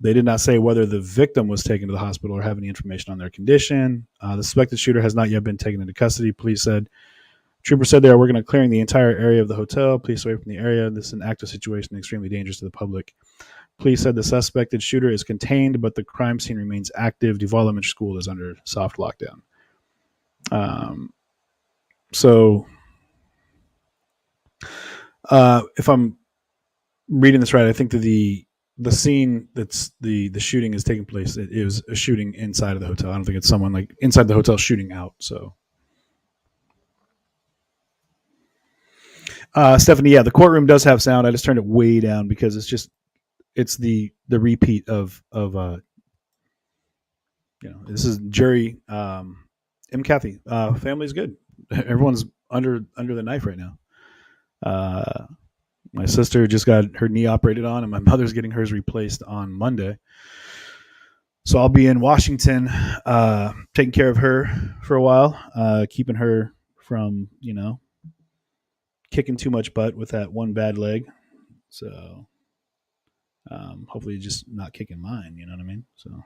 They did not say whether the victim was taken to the hospital or have any information on their condition. The suspected shooter has not yet been taken into custody, police said. Trooper said they are working on clearing the entire area of the hotel. Police away from the area. This is an active situation, extremely dangerous to the public. Police said the suspected shooter is contained, but the crime scene remains active. Duval Elementary School is under soft lockdown. So if I'm reading this right, I think that the scene that's the shooting is taking place, it was a shooting inside of the hotel. I don't think it's someone like inside the hotel shooting out. So Stephanie, yeah, the courtroom does have sound. I just turned it way down because it's the repeat of this is jury. Kathy, family's good. Everyone's under the knife right now. My sister just got her knee operated on, and my mother's getting hers replaced on Monday. So I'll be in Washington, taking care of her for a while, keeping her from kicking too much butt with that one bad leg. So hopefully just not kicking mine. You know what I mean? So.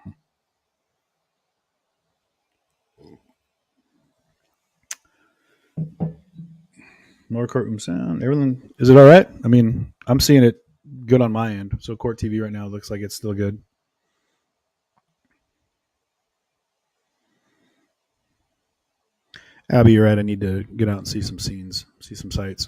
More courtroom sound. Everything, is it all right? I mean, I'm seeing it good on my end. So court TV right now looks like it's still good. Abby, you're right. I need to get out and see some scenes, see some sights.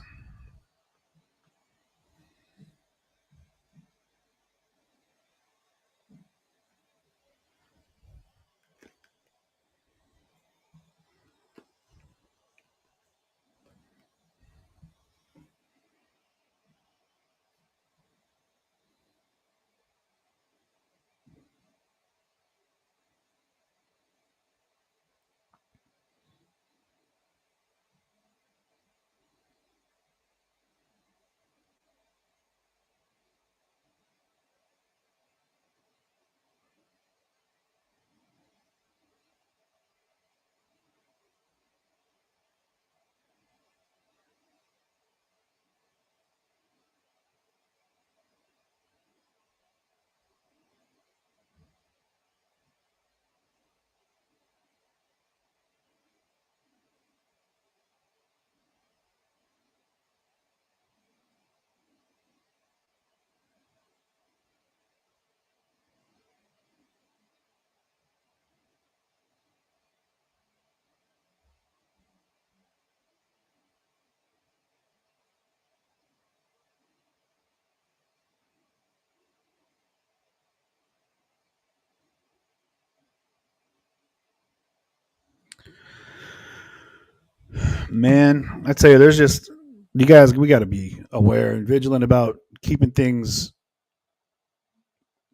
Man, I tell you, there's just you guys. We got to be aware and vigilant about keeping things.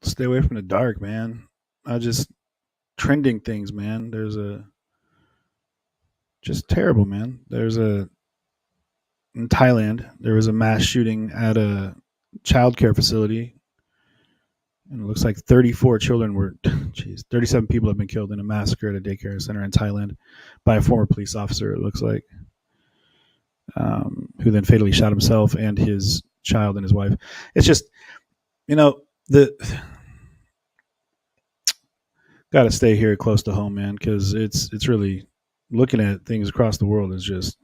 Stay away from the dark, man. Just trending things, man. There's just terrible, man. In Thailand, there was a mass shooting at a childcare facility, and it looks like 34 children were, 37 people have been killed in a massacre at a daycare center in Thailand by a former police officer. It looks like, who then fatally shot himself and his child and his wife. It's just, the got to stay here close to home, man, because it's really looking at things across the world is just,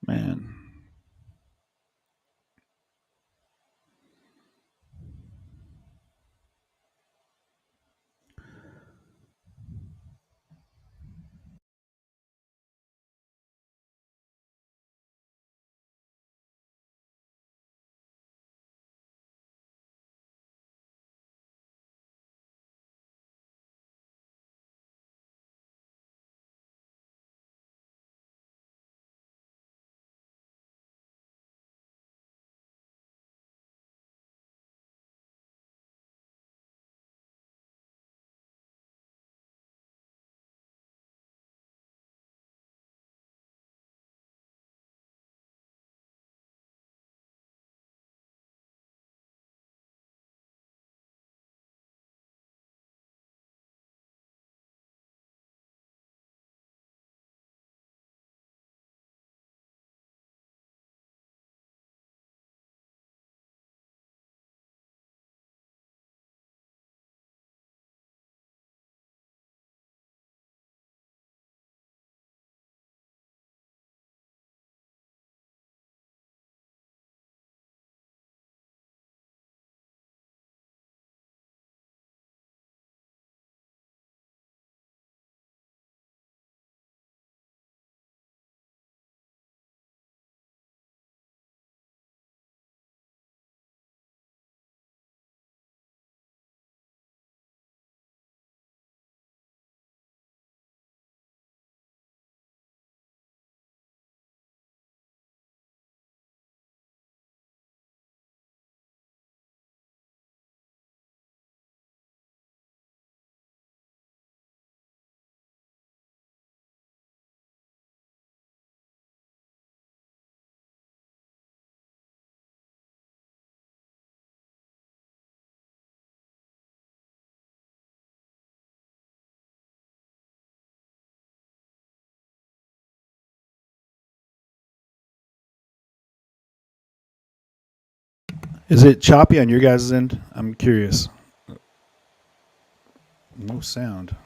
man. Is it choppy on your guys' end? I'm curious. No sound.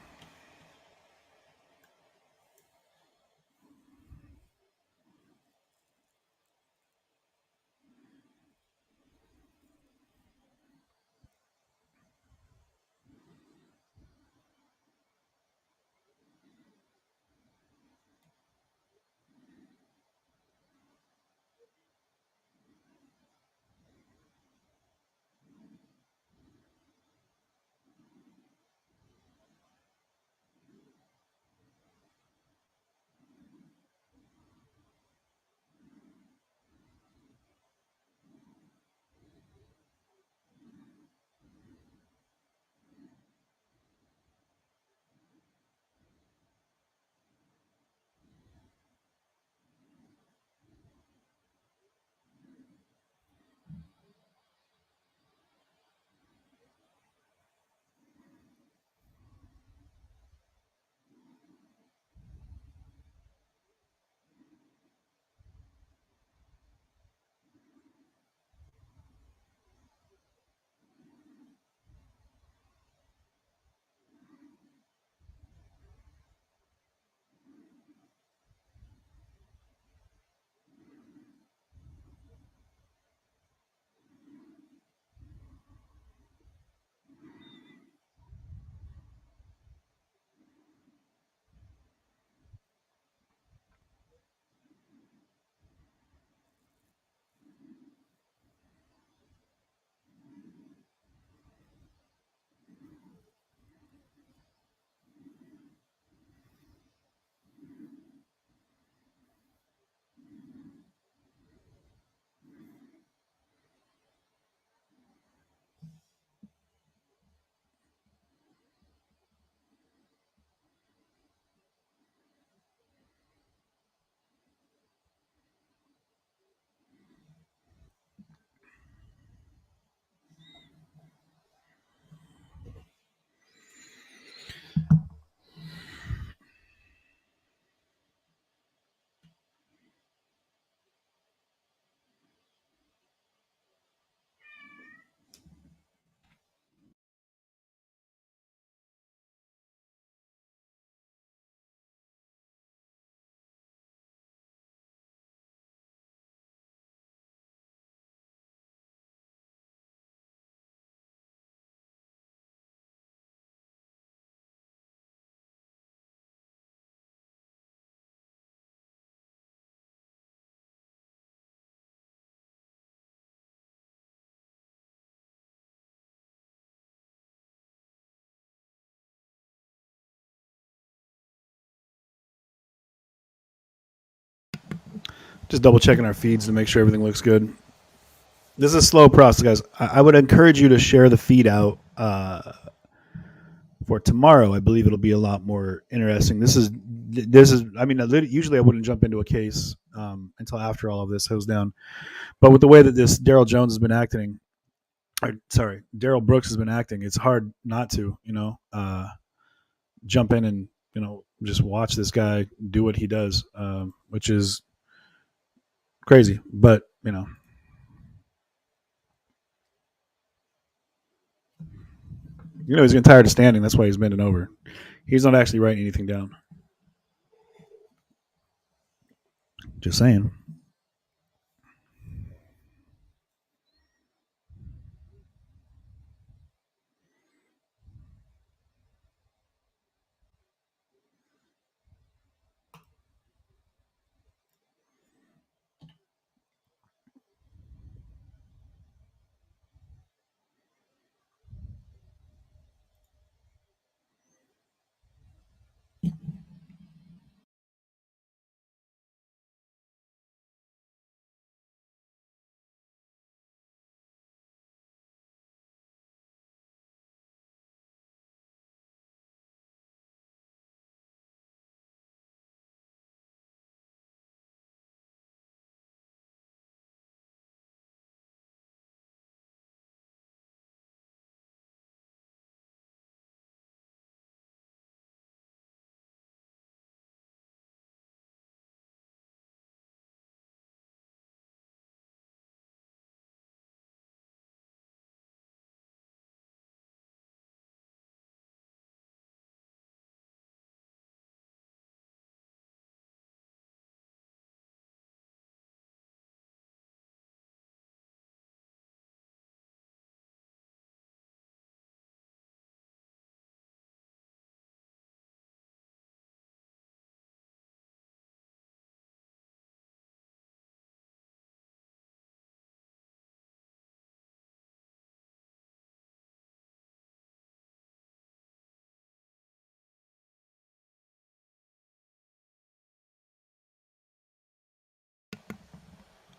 Just double checking our feeds to make sure everything looks good. This is a slow process, guys. I would encourage you to share the feed out for tomorrow. I believe it'll be a lot more interesting. This is. I mean, usually I wouldn't jump into a case until after all of this goes down. But with the way that this Darrell Jones has been acting, Darrell Brooks has been acting, it's hard not to, jump in and just watch this guy do what he does, which is crazy. But he's getting tired of standing. That's why he's bending over. He's not actually writing anything down. Just saying.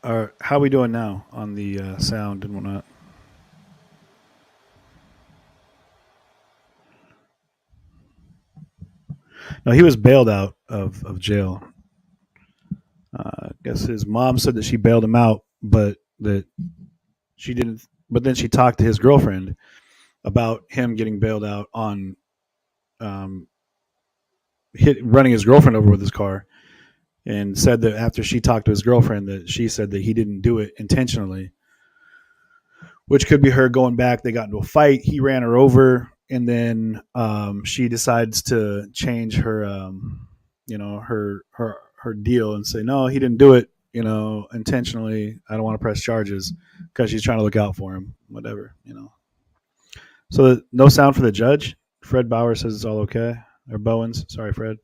How are we doing now on the sound and whatnot? No, he was bailed out of jail. I guess his mom said that she bailed him out, but that she didn't. But then she talked to his girlfriend about him getting bailed out on running his girlfriend over with his car, and said that after she talked to his girlfriend, that she said that he didn't do it intentionally, which could be her going back. They got into a fight. He ran her over, and then she decides to change her, her deal and say, no, he didn't do it, intentionally. I don't want to press charges, because she's trying to look out for him, whatever. So no sound for the judge. Fred Bauer says it's all okay. Or Bowens. Sorry, Fred.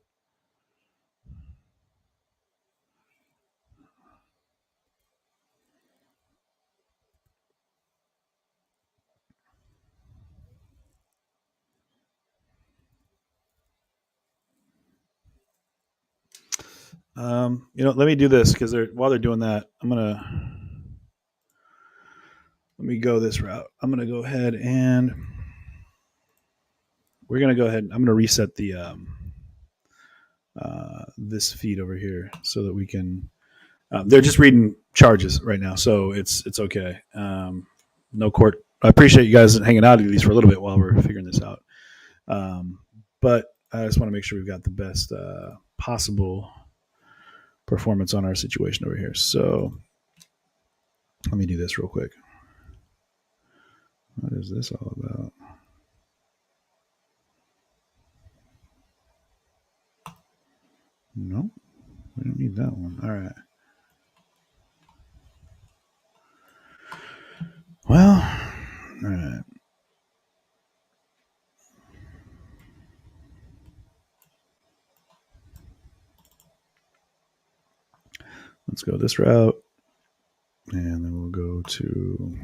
Let me do this, because while they're doing that, let me go this route. I'm gonna go ahead and I'm gonna reset the this feed over here so that we can. They're just reading charges right now, so it's okay. No court. I appreciate you guys hanging out at least for a little bit while we're figuring this out. But I just want to make sure we've got the best possible performance on our situation over here. So let me do this real quick. What is this all about? No, we don't need that one. All right. Well, all right. Let's go this route, and then we'll go to.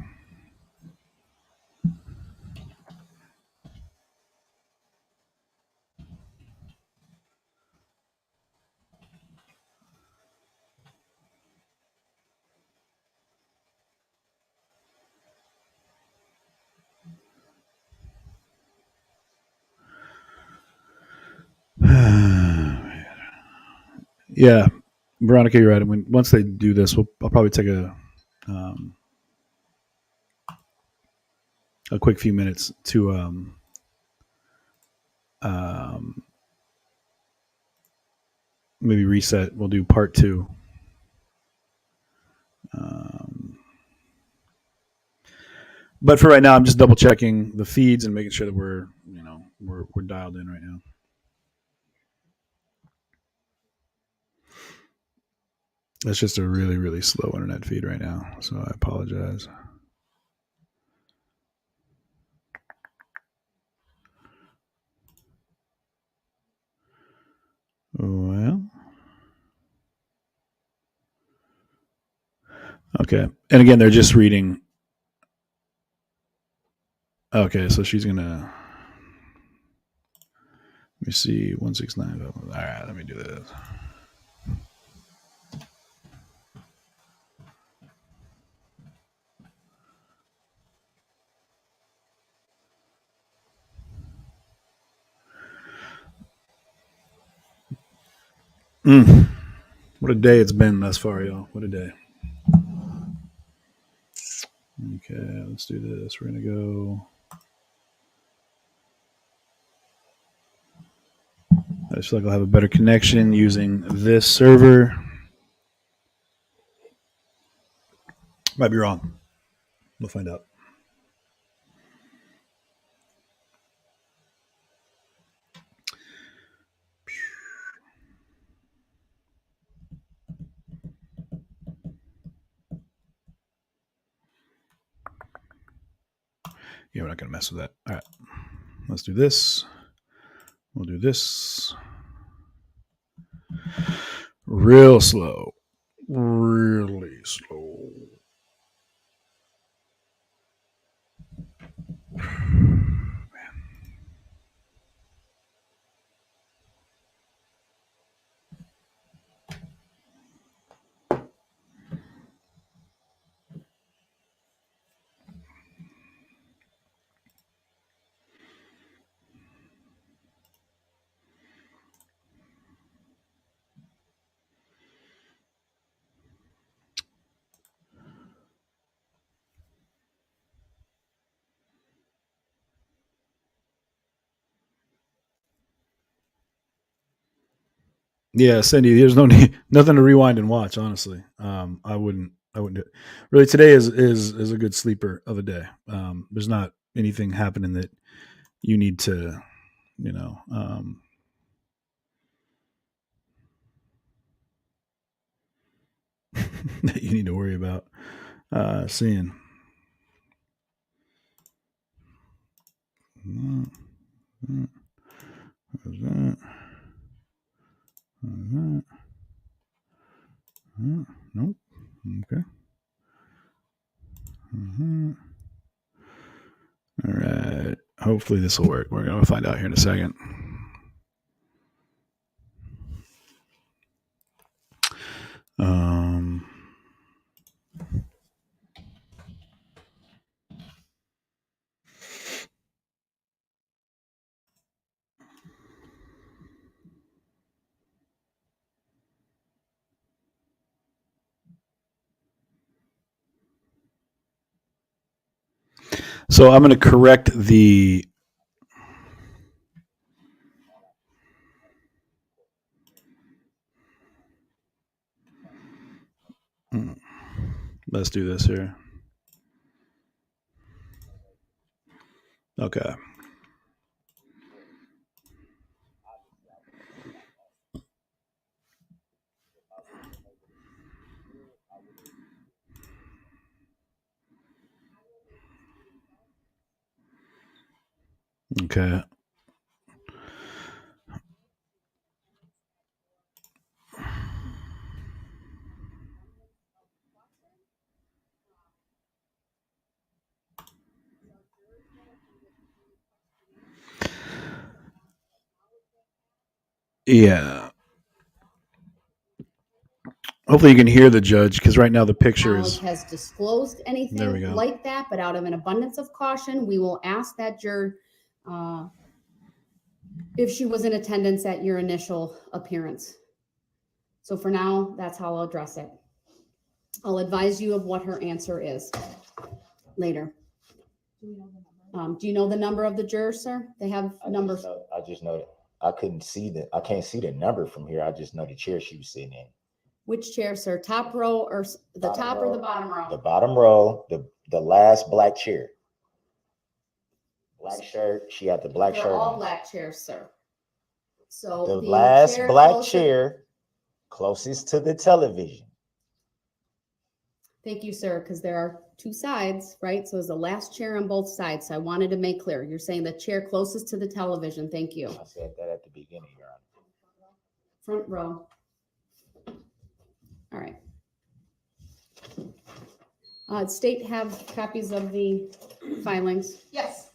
Yeah, Veronica, you're right. I mean, once they do this, I'll probably take a quick few minutes to maybe reset. We'll do part 2. But for right now, I'm just double checking the feeds and making sure that we're dialed in right now. It's just a really, really slow internet feed right now, so I apologize. Well, okay. And again, they're just reading. Okay, so she's gonna. Let me see, 169. All right, let me do this. What a day it's been thus far, y'all. What a day. Okay, let's do this. We're going to go. I just feel like I'll have a better connection using this server. Might be wrong. We'll find out. Yeah, we're not going to mess with that. All right. Let's do this. We'll do this. Real slow. Really slow. Yeah, Cindy, there's no need, nothing to rewind and watch. Honestly, I wouldn't do it. Really, today is a good sleeper of a day. There's not anything happening that you need to, you know, that you need to worry about seeing. Nope. Okay. All right. Hopefully this will work. We're going to find out here in a second. So I'm going to correct the let's do this here. Okay. Okay. Yeah. Hopefully you can hear the judge because right now the picture is has disclosed There we anything go. like that, but out of an abundance of caution, we will ask that juror if she was in attendance at your initial appearance. So for now, that's how I'll address it. I'll advise you of what her answer is later. Do you know the number of the juror, sir? They have numbers. I just know that I can't see the number from here. I just know the chair she was sitting in. Which chair, sir? Top row or the top or the bottom row? The bottom row, the last black chair. Black shirt. She had the black shirt They're all on. black chairs, sir. So The last chair black closest- chair closest to the television. Thank you, sir, because there are two sides, right? So it's the last chair on both sides. So I wanted to make clear. You're saying the chair closest to the television. Thank you. I said that at the beginning, Your Honor. Front row. All right. State have copies of the filings. Yes.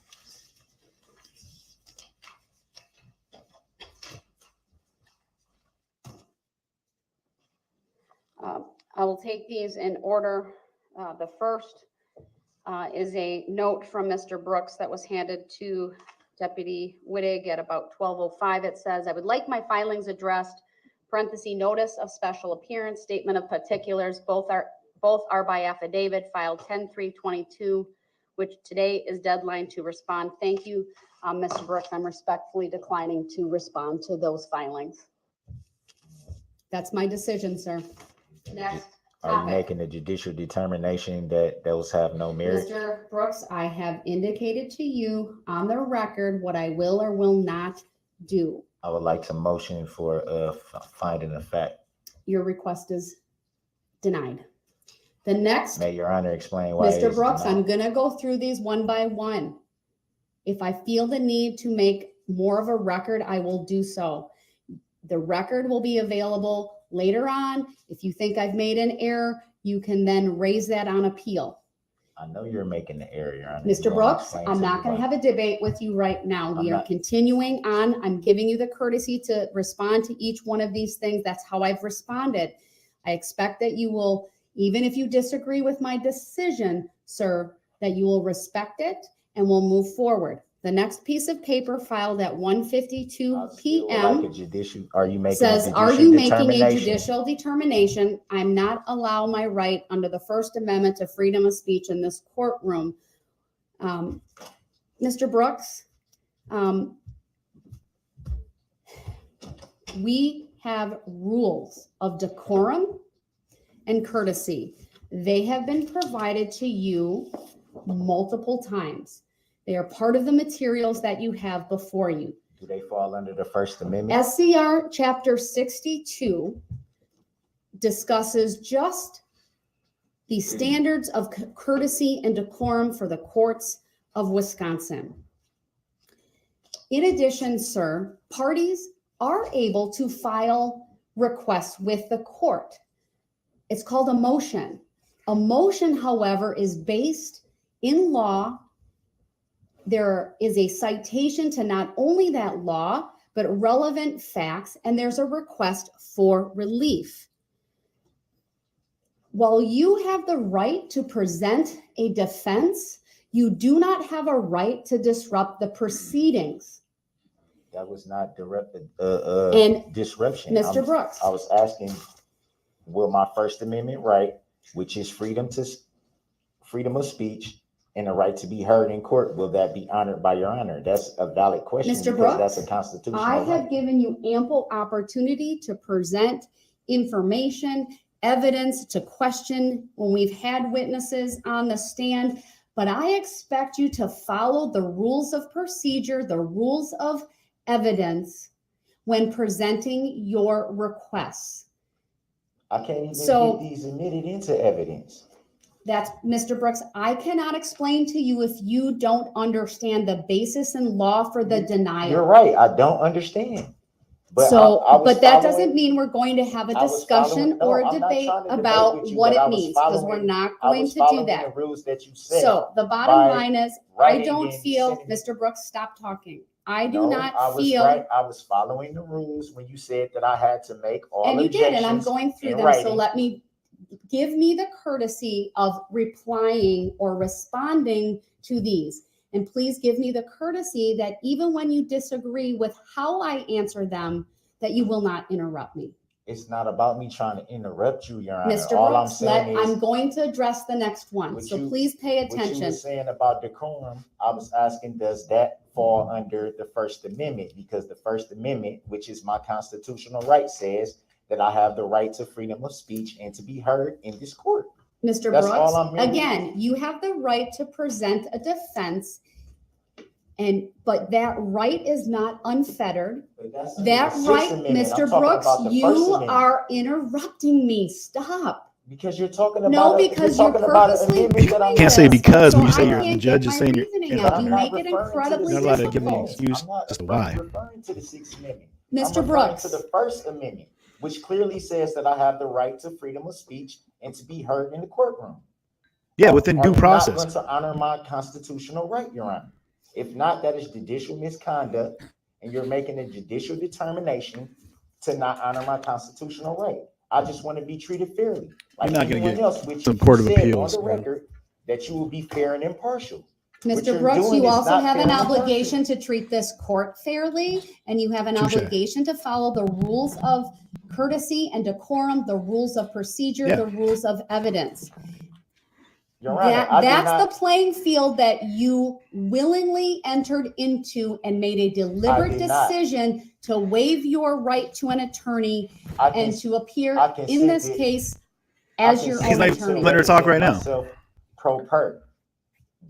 I will take these in order. The first is a note from Mr. Brooks that was handed to Deputy Wittig at about 12:05. It says, I would like my filings addressed, parenthesis, notice of special appearance, statement of particulars, both are by affidavit filed 10/3/22, which today is deadline to respond. Thank you, Mr. Brooks. I'm respectfully declining to respond to those filings. That's my decision, sir. Next Are you topic. making a judicial determination that those have no merit? Mr. Brooks, I have indicated to you on the record what I will or will not do. I would like to motion for finding of fact. Your request is denied. The next, May Your Honor explain why. Mr. Brooks, I'm gonna go through these one by one. If I feel the need to make more of a record, I will do so. The record will be available later on. If you think I've made an error, you can then raise that on appeal. I know you're making the error, Your Honor. Mr. Brooks, I'm not going to have a debate with you right now. We are continuing on. I'm giving you the courtesy to respond to each one of these things. That's how I've responded. I expect that you will, even if you disagree with my decision, sir, that you will respect it and we'll move forward. The next piece of paper filed at 1:52 p.m. Are you making says, are you making a judicial determination? I'm not allow my right under the First Amendment to freedom of speech in this courtroom. Mr. Brooks, we have rules of decorum and courtesy. They have been provided to you multiple times. They are part of the materials that you have before you. Do they fall under the First Amendment? SCR chapter 62 discusses just the standards of courtesy and decorum for the courts of Wisconsin. In addition, sir, parties are able to file requests with the court. It's called a motion. A motion, however, is based in law. There is a citation to not only that law, but relevant facts, and there's a request for relief. While you have the right to present a defense, you do not have a right to disrupt the proceedings. That was not disruption. Mr. Brooks. I was asking, will my First Amendment right, which is freedom of speech and the right to be heard in court, will that be honored by your honor? That's a valid question. Mr. Because Brooks, that's a constitutional I have right. given you ample opportunity to present information, evidence, to question when we've had witnesses on the stand, but I expect you to follow the rules of procedure, the rules of evidence when presenting your requests. I can't even get these admitted into evidence. That's Mr. Brooks. I cannot explain to you if you don't understand the basis in law for the denial. You're right. I don't understand. But but that doesn't mean we're going to have a discussion or a debate about what it means, because we're not going to do that. The rules that you said. So the bottom line is, I don't feel, Mr. Brooks, stop talking. I do not feel. I was following the rules when you said that I had to make all objections. And you did, and I'm going through them. So give me the courtesy of replying or responding to these. And please give me the courtesy that even when you disagree with how I answer them, that you will not interrupt me. It's not about me trying to interrupt you, Your Honor. Mr. All Brooks, I'm saying is, I'm going to address the next one. So please pay attention. What you were saying about decorum, I was asking, does that fall under the First Amendment? Because the First Amendment, which is my constitutional right, says that I have the right to freedom of speech and to be heard in this court. Mr. Brooks, again, you have the right to present a defense, but that right is not unfettered. That right, Mr. Brooks, you are interrupting me. Stop. Because you're talking about no, because you're purposely doing You can't say because when you say I the judge is saying you're you make it incredibly not allowed to give an difficult. excuse as to why. I'm not referring to the Sixth Amendment. Mr. I'm Brooks. referring to the First Amendment, which clearly says that I have the right to freedom of speech and to be heard in the courtroom. Yeah, within due process. I'm not going to honor my constitutional right, Your Honor. If not, that is judicial misconduct, and you're making a judicial determination to not honor my constitutional right. I just want to be treated fairly, like You're not going to anyone else, get which some you court of said appeals. on the record that you will be fair and impartial. Mr. Brooks, you also have an obligation to treat this court fairly, and you have an obligation to follow the rules of courtesy and decorum, the rules of procedure, the rules of evidence. That's the playing field that you willingly entered into and made a deliberate decision to waive your right to an attorney and to appear in this case as your own attorney. Let her talk right now. Pro per.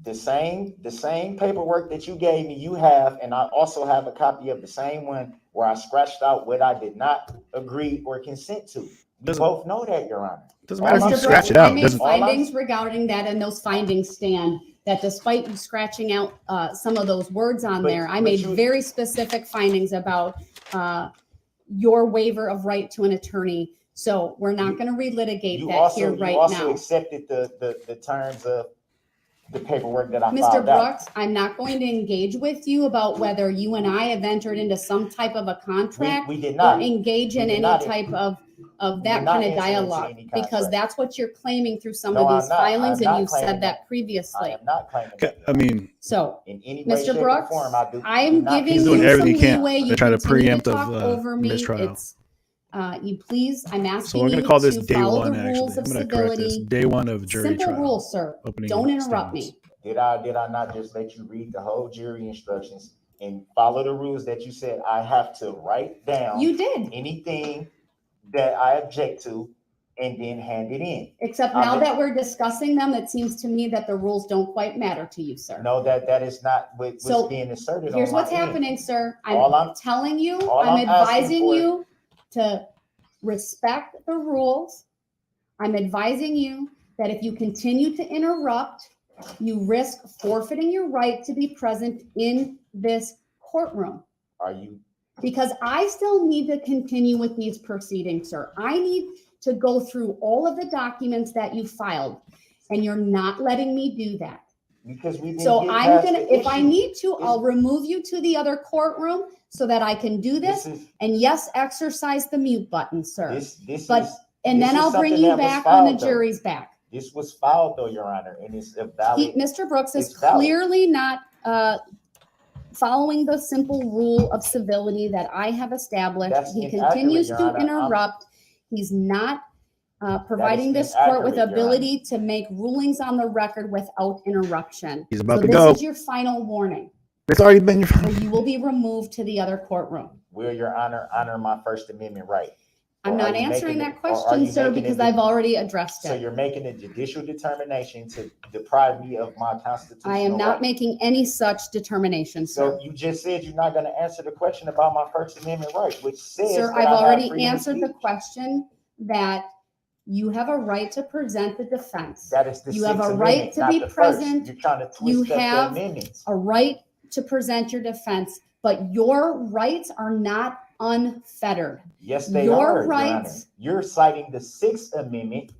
The same paperwork that you gave me, you have, and I also have a copy of the same one where I scratched out what I did not agree or consent to. We both know that, Your Honor. Doesn't matter if you scratch it out. I made findings regarding that, and those findings stand. That despite you scratching out some of those words on there, I made very specific findings about your waiver of right to an attorney. So we're not going to relitigate that here right now. You also accepted the terms of the paperwork that I filed Mr. out. Brooks, I'm not going to engage with you about whether you and I have entered into some type of a contract. We did not. Or engage in any type of that kind of dialogue, because that's what you're claiming through some of these filings, and you've said that previously. I am not claiming I mean, so in any way, Mr. shape, Brooks, or form, I'm giving you some leeway. You try to continue to preemptive talk over me. mistrial. It's you please. I'm asking So we're going you to call this to day follow one. the Actually, rules I'm of going to correct this. civility. Day one of jury Simple trial. rules, sir. Opening Don't interrupt me. Did I not just let you read the whole jury instructions and follow the rules that you said I have to write down. You did. Anything that I object to and then hand it in. Except now that we're discussing them, it seems to me that the rules don't quite matter to you, sir. No, that is not what's being asserted. Here's what's happening, sir. I'm telling you, I'm I'm advising you to respect the rules. I'm advising you that if you continue to interrupt, you risk forfeiting your right to be present in this courtroom. Are you? Because I still need to continue with these proceedings, sir. I need to go through all of the documents that you filed, and you're not letting me do that. Because we. So I'm gonna, if I need to, I'll remove you to the other courtroom so that I can do this. And yes, exercise the mute button, sir. And then I'll bring you back when the jury's back. This was filed, though, Your Honor, and it's a valid. Mr. Brooks is clearly not following the simple rule of civility that I have established. He continues to interrupt. He's not providing this court with ability to make rulings on the record without interruption. He's about so to this go. Is your final warning. It's already been your final. Or you will be removed to the other courtroom. Will Your honor my First Amendment right? I'm not answering that question, sir, because I've already addressed it. So you're making a judicial determination to deprive me of my constitutional I am not right. making any such determination, sir. So you just said you're not going to answer the question about my First Amendment right, which says Sir, I've already answered the question that you have a right to present the defense. That is the You have a Sixth right Amendment, to not be the first. present. You're trying to twist You up the have amendments. a right to present your defense, but your rights are not unfettered. Yes, they Your are. rights. You're citing the Sixth Amendment,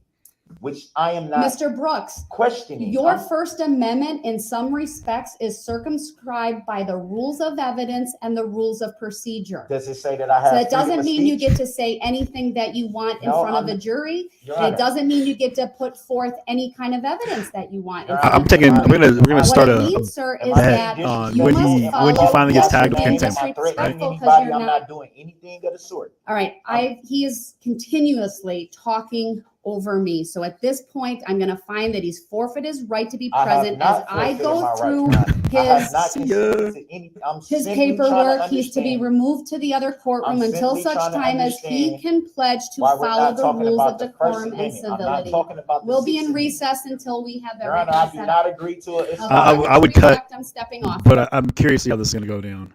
which I am not. Mr. Brooks, questioning. Your First Amendment, in some respects, is circumscribed by the rules of evidence and the rules of procedure. Does it say that I have? So it doesn't freedom of mean you speech? get to say anything that you want in No, front of a jury. Your And Honor. it doesn't mean you get to put forth any kind of evidence that you want. in Your front I'm of a taking. jury. We're gonna start What it a means, sir, is bet that on you when must he follow finally gets tagged with being contempt. Right? disrespectful because Anybody, you're I'm not. not doing anything of the sort. All right, he is continuously talking over me. So at this point, I'm going to find that he's forfeited his right to be I have present as not I forfeited go my right, through Your Honor. I have not his conceded to any. I'm his simply trying to paperwork. He's to be understand removed to the other courtroom I'm until simply such trying to time as he understand can pledge to why we're follow not the talking rules about of the First decorum and Amendment. I'm not civility. talking about the We'll be Sixth in Amendment. recess until we have Your Honor, everything I set do up. not agree to it. I would cut. I'm stepping off. But I'm curious to see how this is gonna go down.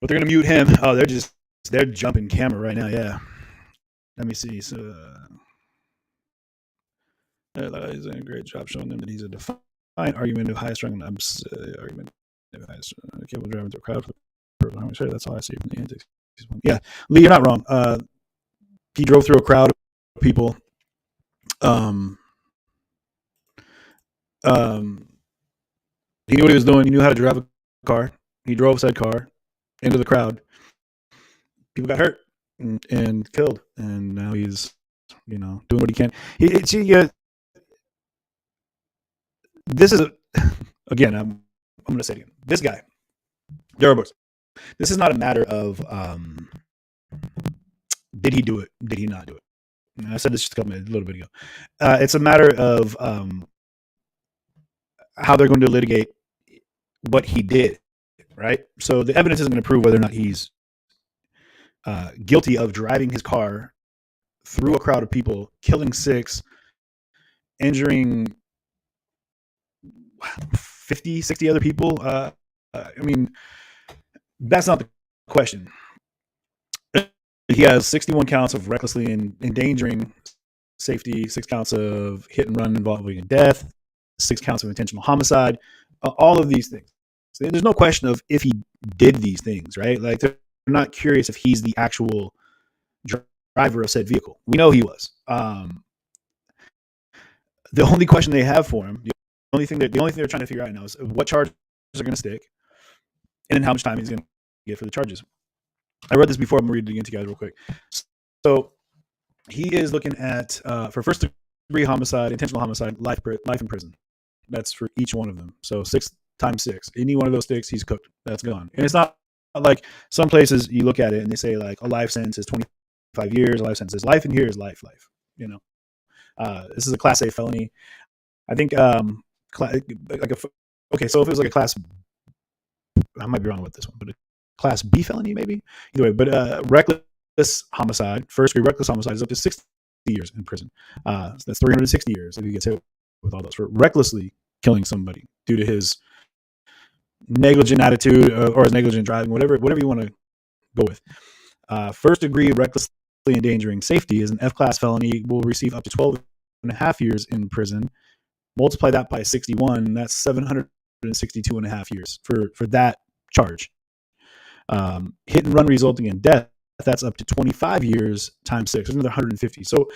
But they're gonna mute him. Oh, they're jumping camera right now. Yeah. Let me see. So. He's doing a great job showing them that he's a defined argument of highest rank. Argument of highest capable driving through a crowd. I'm sure that's all I see from the antics. Yeah, Lee, you're not wrong. He drove through a crowd of people. He knew what he was doing. He knew how to drive a car. He drove said car into the crowd. People got hurt and killed, and now he's, doing what he can. This is again. I'm going to say it again. This guy, Darrell Brooks. This is not a matter of did he do it? Did he not do it? I said this just a little bit ago. It's a matter of how they're going to litigate what he did. Right. So the evidence isn't going to prove whether or not he's guilty of driving his car through a crowd of people, killing 6, injuring 50, 60 other people. I mean, that's not the question. He has 61 counts of recklessly endangering safety, 6 counts of hit and run involving death, 6 counts of intentional homicide, all of these things. So there's no question of if he did these things, right? Like, they're not curious if he's the actual driver of said vehicle. We know he was. The only question they have for him, the only thing they're trying to figure out now is what charges are going to stick, and then how much time he's going to get for the charges. I read this before. I'm going to read it again to you guys real quick. So he is looking at for first degree homicide, intentional homicide, life in prison. That's for each one of them. So 6 times 6. Any one of those sticks, he's cooked. That's gone. And it's not like some places you look at it and they say like a life sentence is 25 years, a life sentence is life, and here is life. This is a Class A felony. I think so if it was like a Class I might be wrong with this one, but a class B felony maybe. Either way, but reckless homicide, first degree reckless homicide is up to 60 years in prison. So that's 360 years if he gets hit with all those for recklessly killing somebody due to his negligent attitude or his negligent driving, whatever you want to go with. First degree recklessly endangering safety is an F-class felony, will receive up to 12 and a half years in prison. Multiply that by 61, that's 762 and a half years for that charge. Hit and run resulting in death, that's up to 25 years times 6, another 150. So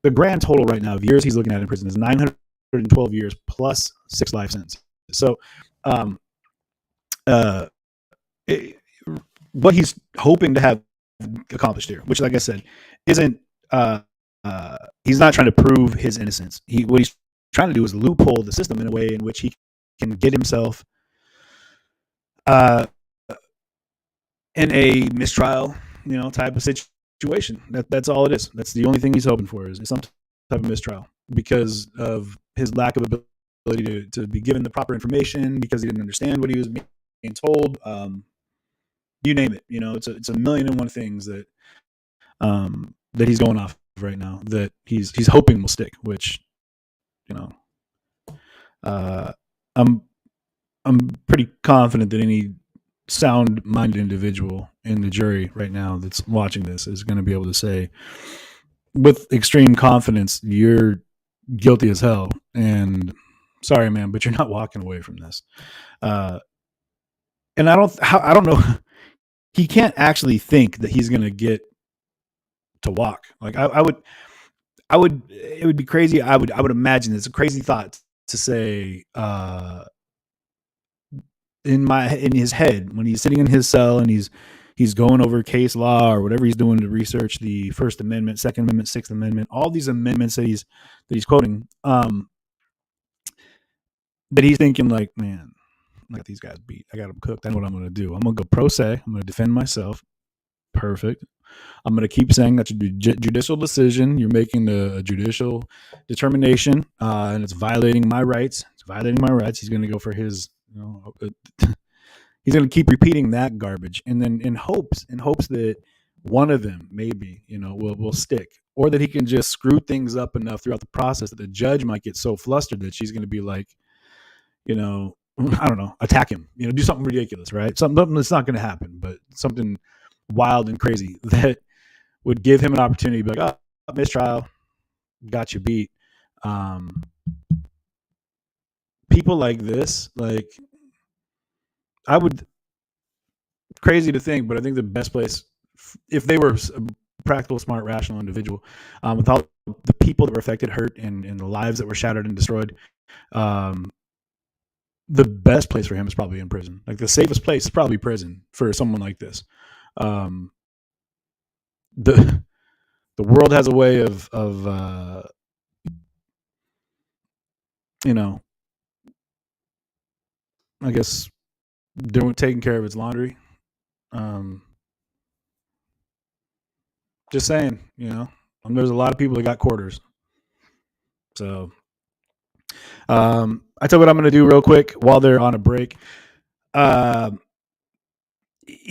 the grand total right now of years he's looking at in prison is 912 years plus 6 life sentences. So what he's hoping to have accomplished here, which, like I said, isn't he's not trying to prove his innocence. What he's trying to do is loophole the system in a way in which he can get himself in a mistrial, type of situation. That's all it is. That's the only thing he's hoping for is some type of mistrial because of his lack of ability to be given the proper information, because he didn't understand what he was being told. You name it. It's a million and one things that that he's going off of right now that he's hoping will stick. Which, I'm pretty confident that any sound-minded individual in the jury right now that's watching this is going to be able to say with extreme confidence, you're guilty as hell, and sorry, man, but you're not walking away from this. And I don't know. He can't actually think that he's going to get to walk. Like I would, it would be crazy. I would imagine it's a crazy thought to say, in his head when he's sitting in his cell and he's going over case law or whatever he's doing to research the First Amendment, Second Amendment, Sixth Amendment, all these amendments that he's quoting, that he's thinking like, man, I got these guys beat. I got them cooked. I know what I'm going to do. I'm going to go pro se. I'm going to defend myself. Perfect. I'm going to keep saying that's a judicial decision. You're making a judicial determination, and it's violating my rights. It's violating my rights. He's going to go for his, he's going to keep repeating that garbage, and then in hopes that one of them maybe will stick, or that he can just screw things up enough throughout the process that the judge might get so flustered that she's going to be like, I don't know, attack him, do something ridiculous, right? Something that's not going to happen, but something wild and crazy that would give him an opportunity to be like, oh, mistrial, got you beat. People like this, like, I would, crazy to think, but I think the best place, if they were a practical, smart, rational individual, with all the people that were affected, hurt, and the lives that were shattered and destroyed, the best place for him is probably in prison. Like the safest place is probably prison for someone like this. The world has a way of I guess taking care of its laundry. Just saying, there's a lot of people that got quarters. So I tell you what I'm going to do real quick while they're on a break. I'm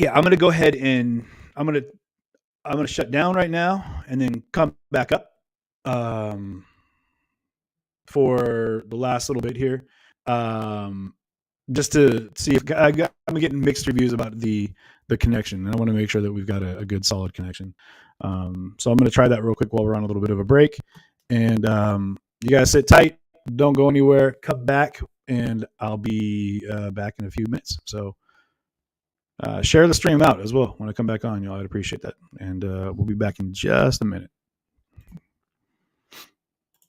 going to go ahead and I'm going to shut down right now and then come back up for the last little bit here, just to see if I'm getting mixed reviews about the connection, and I want to make sure that we've got a good solid connection. So I'm going to try that real quick while we're on a little bit of a break, and you guys sit tight, don't go anywhere, come back, and I'll be back in a few minutes. So share the stream out as well when I come back on, y'all. I'd appreciate that, and we'll be back in just a minute.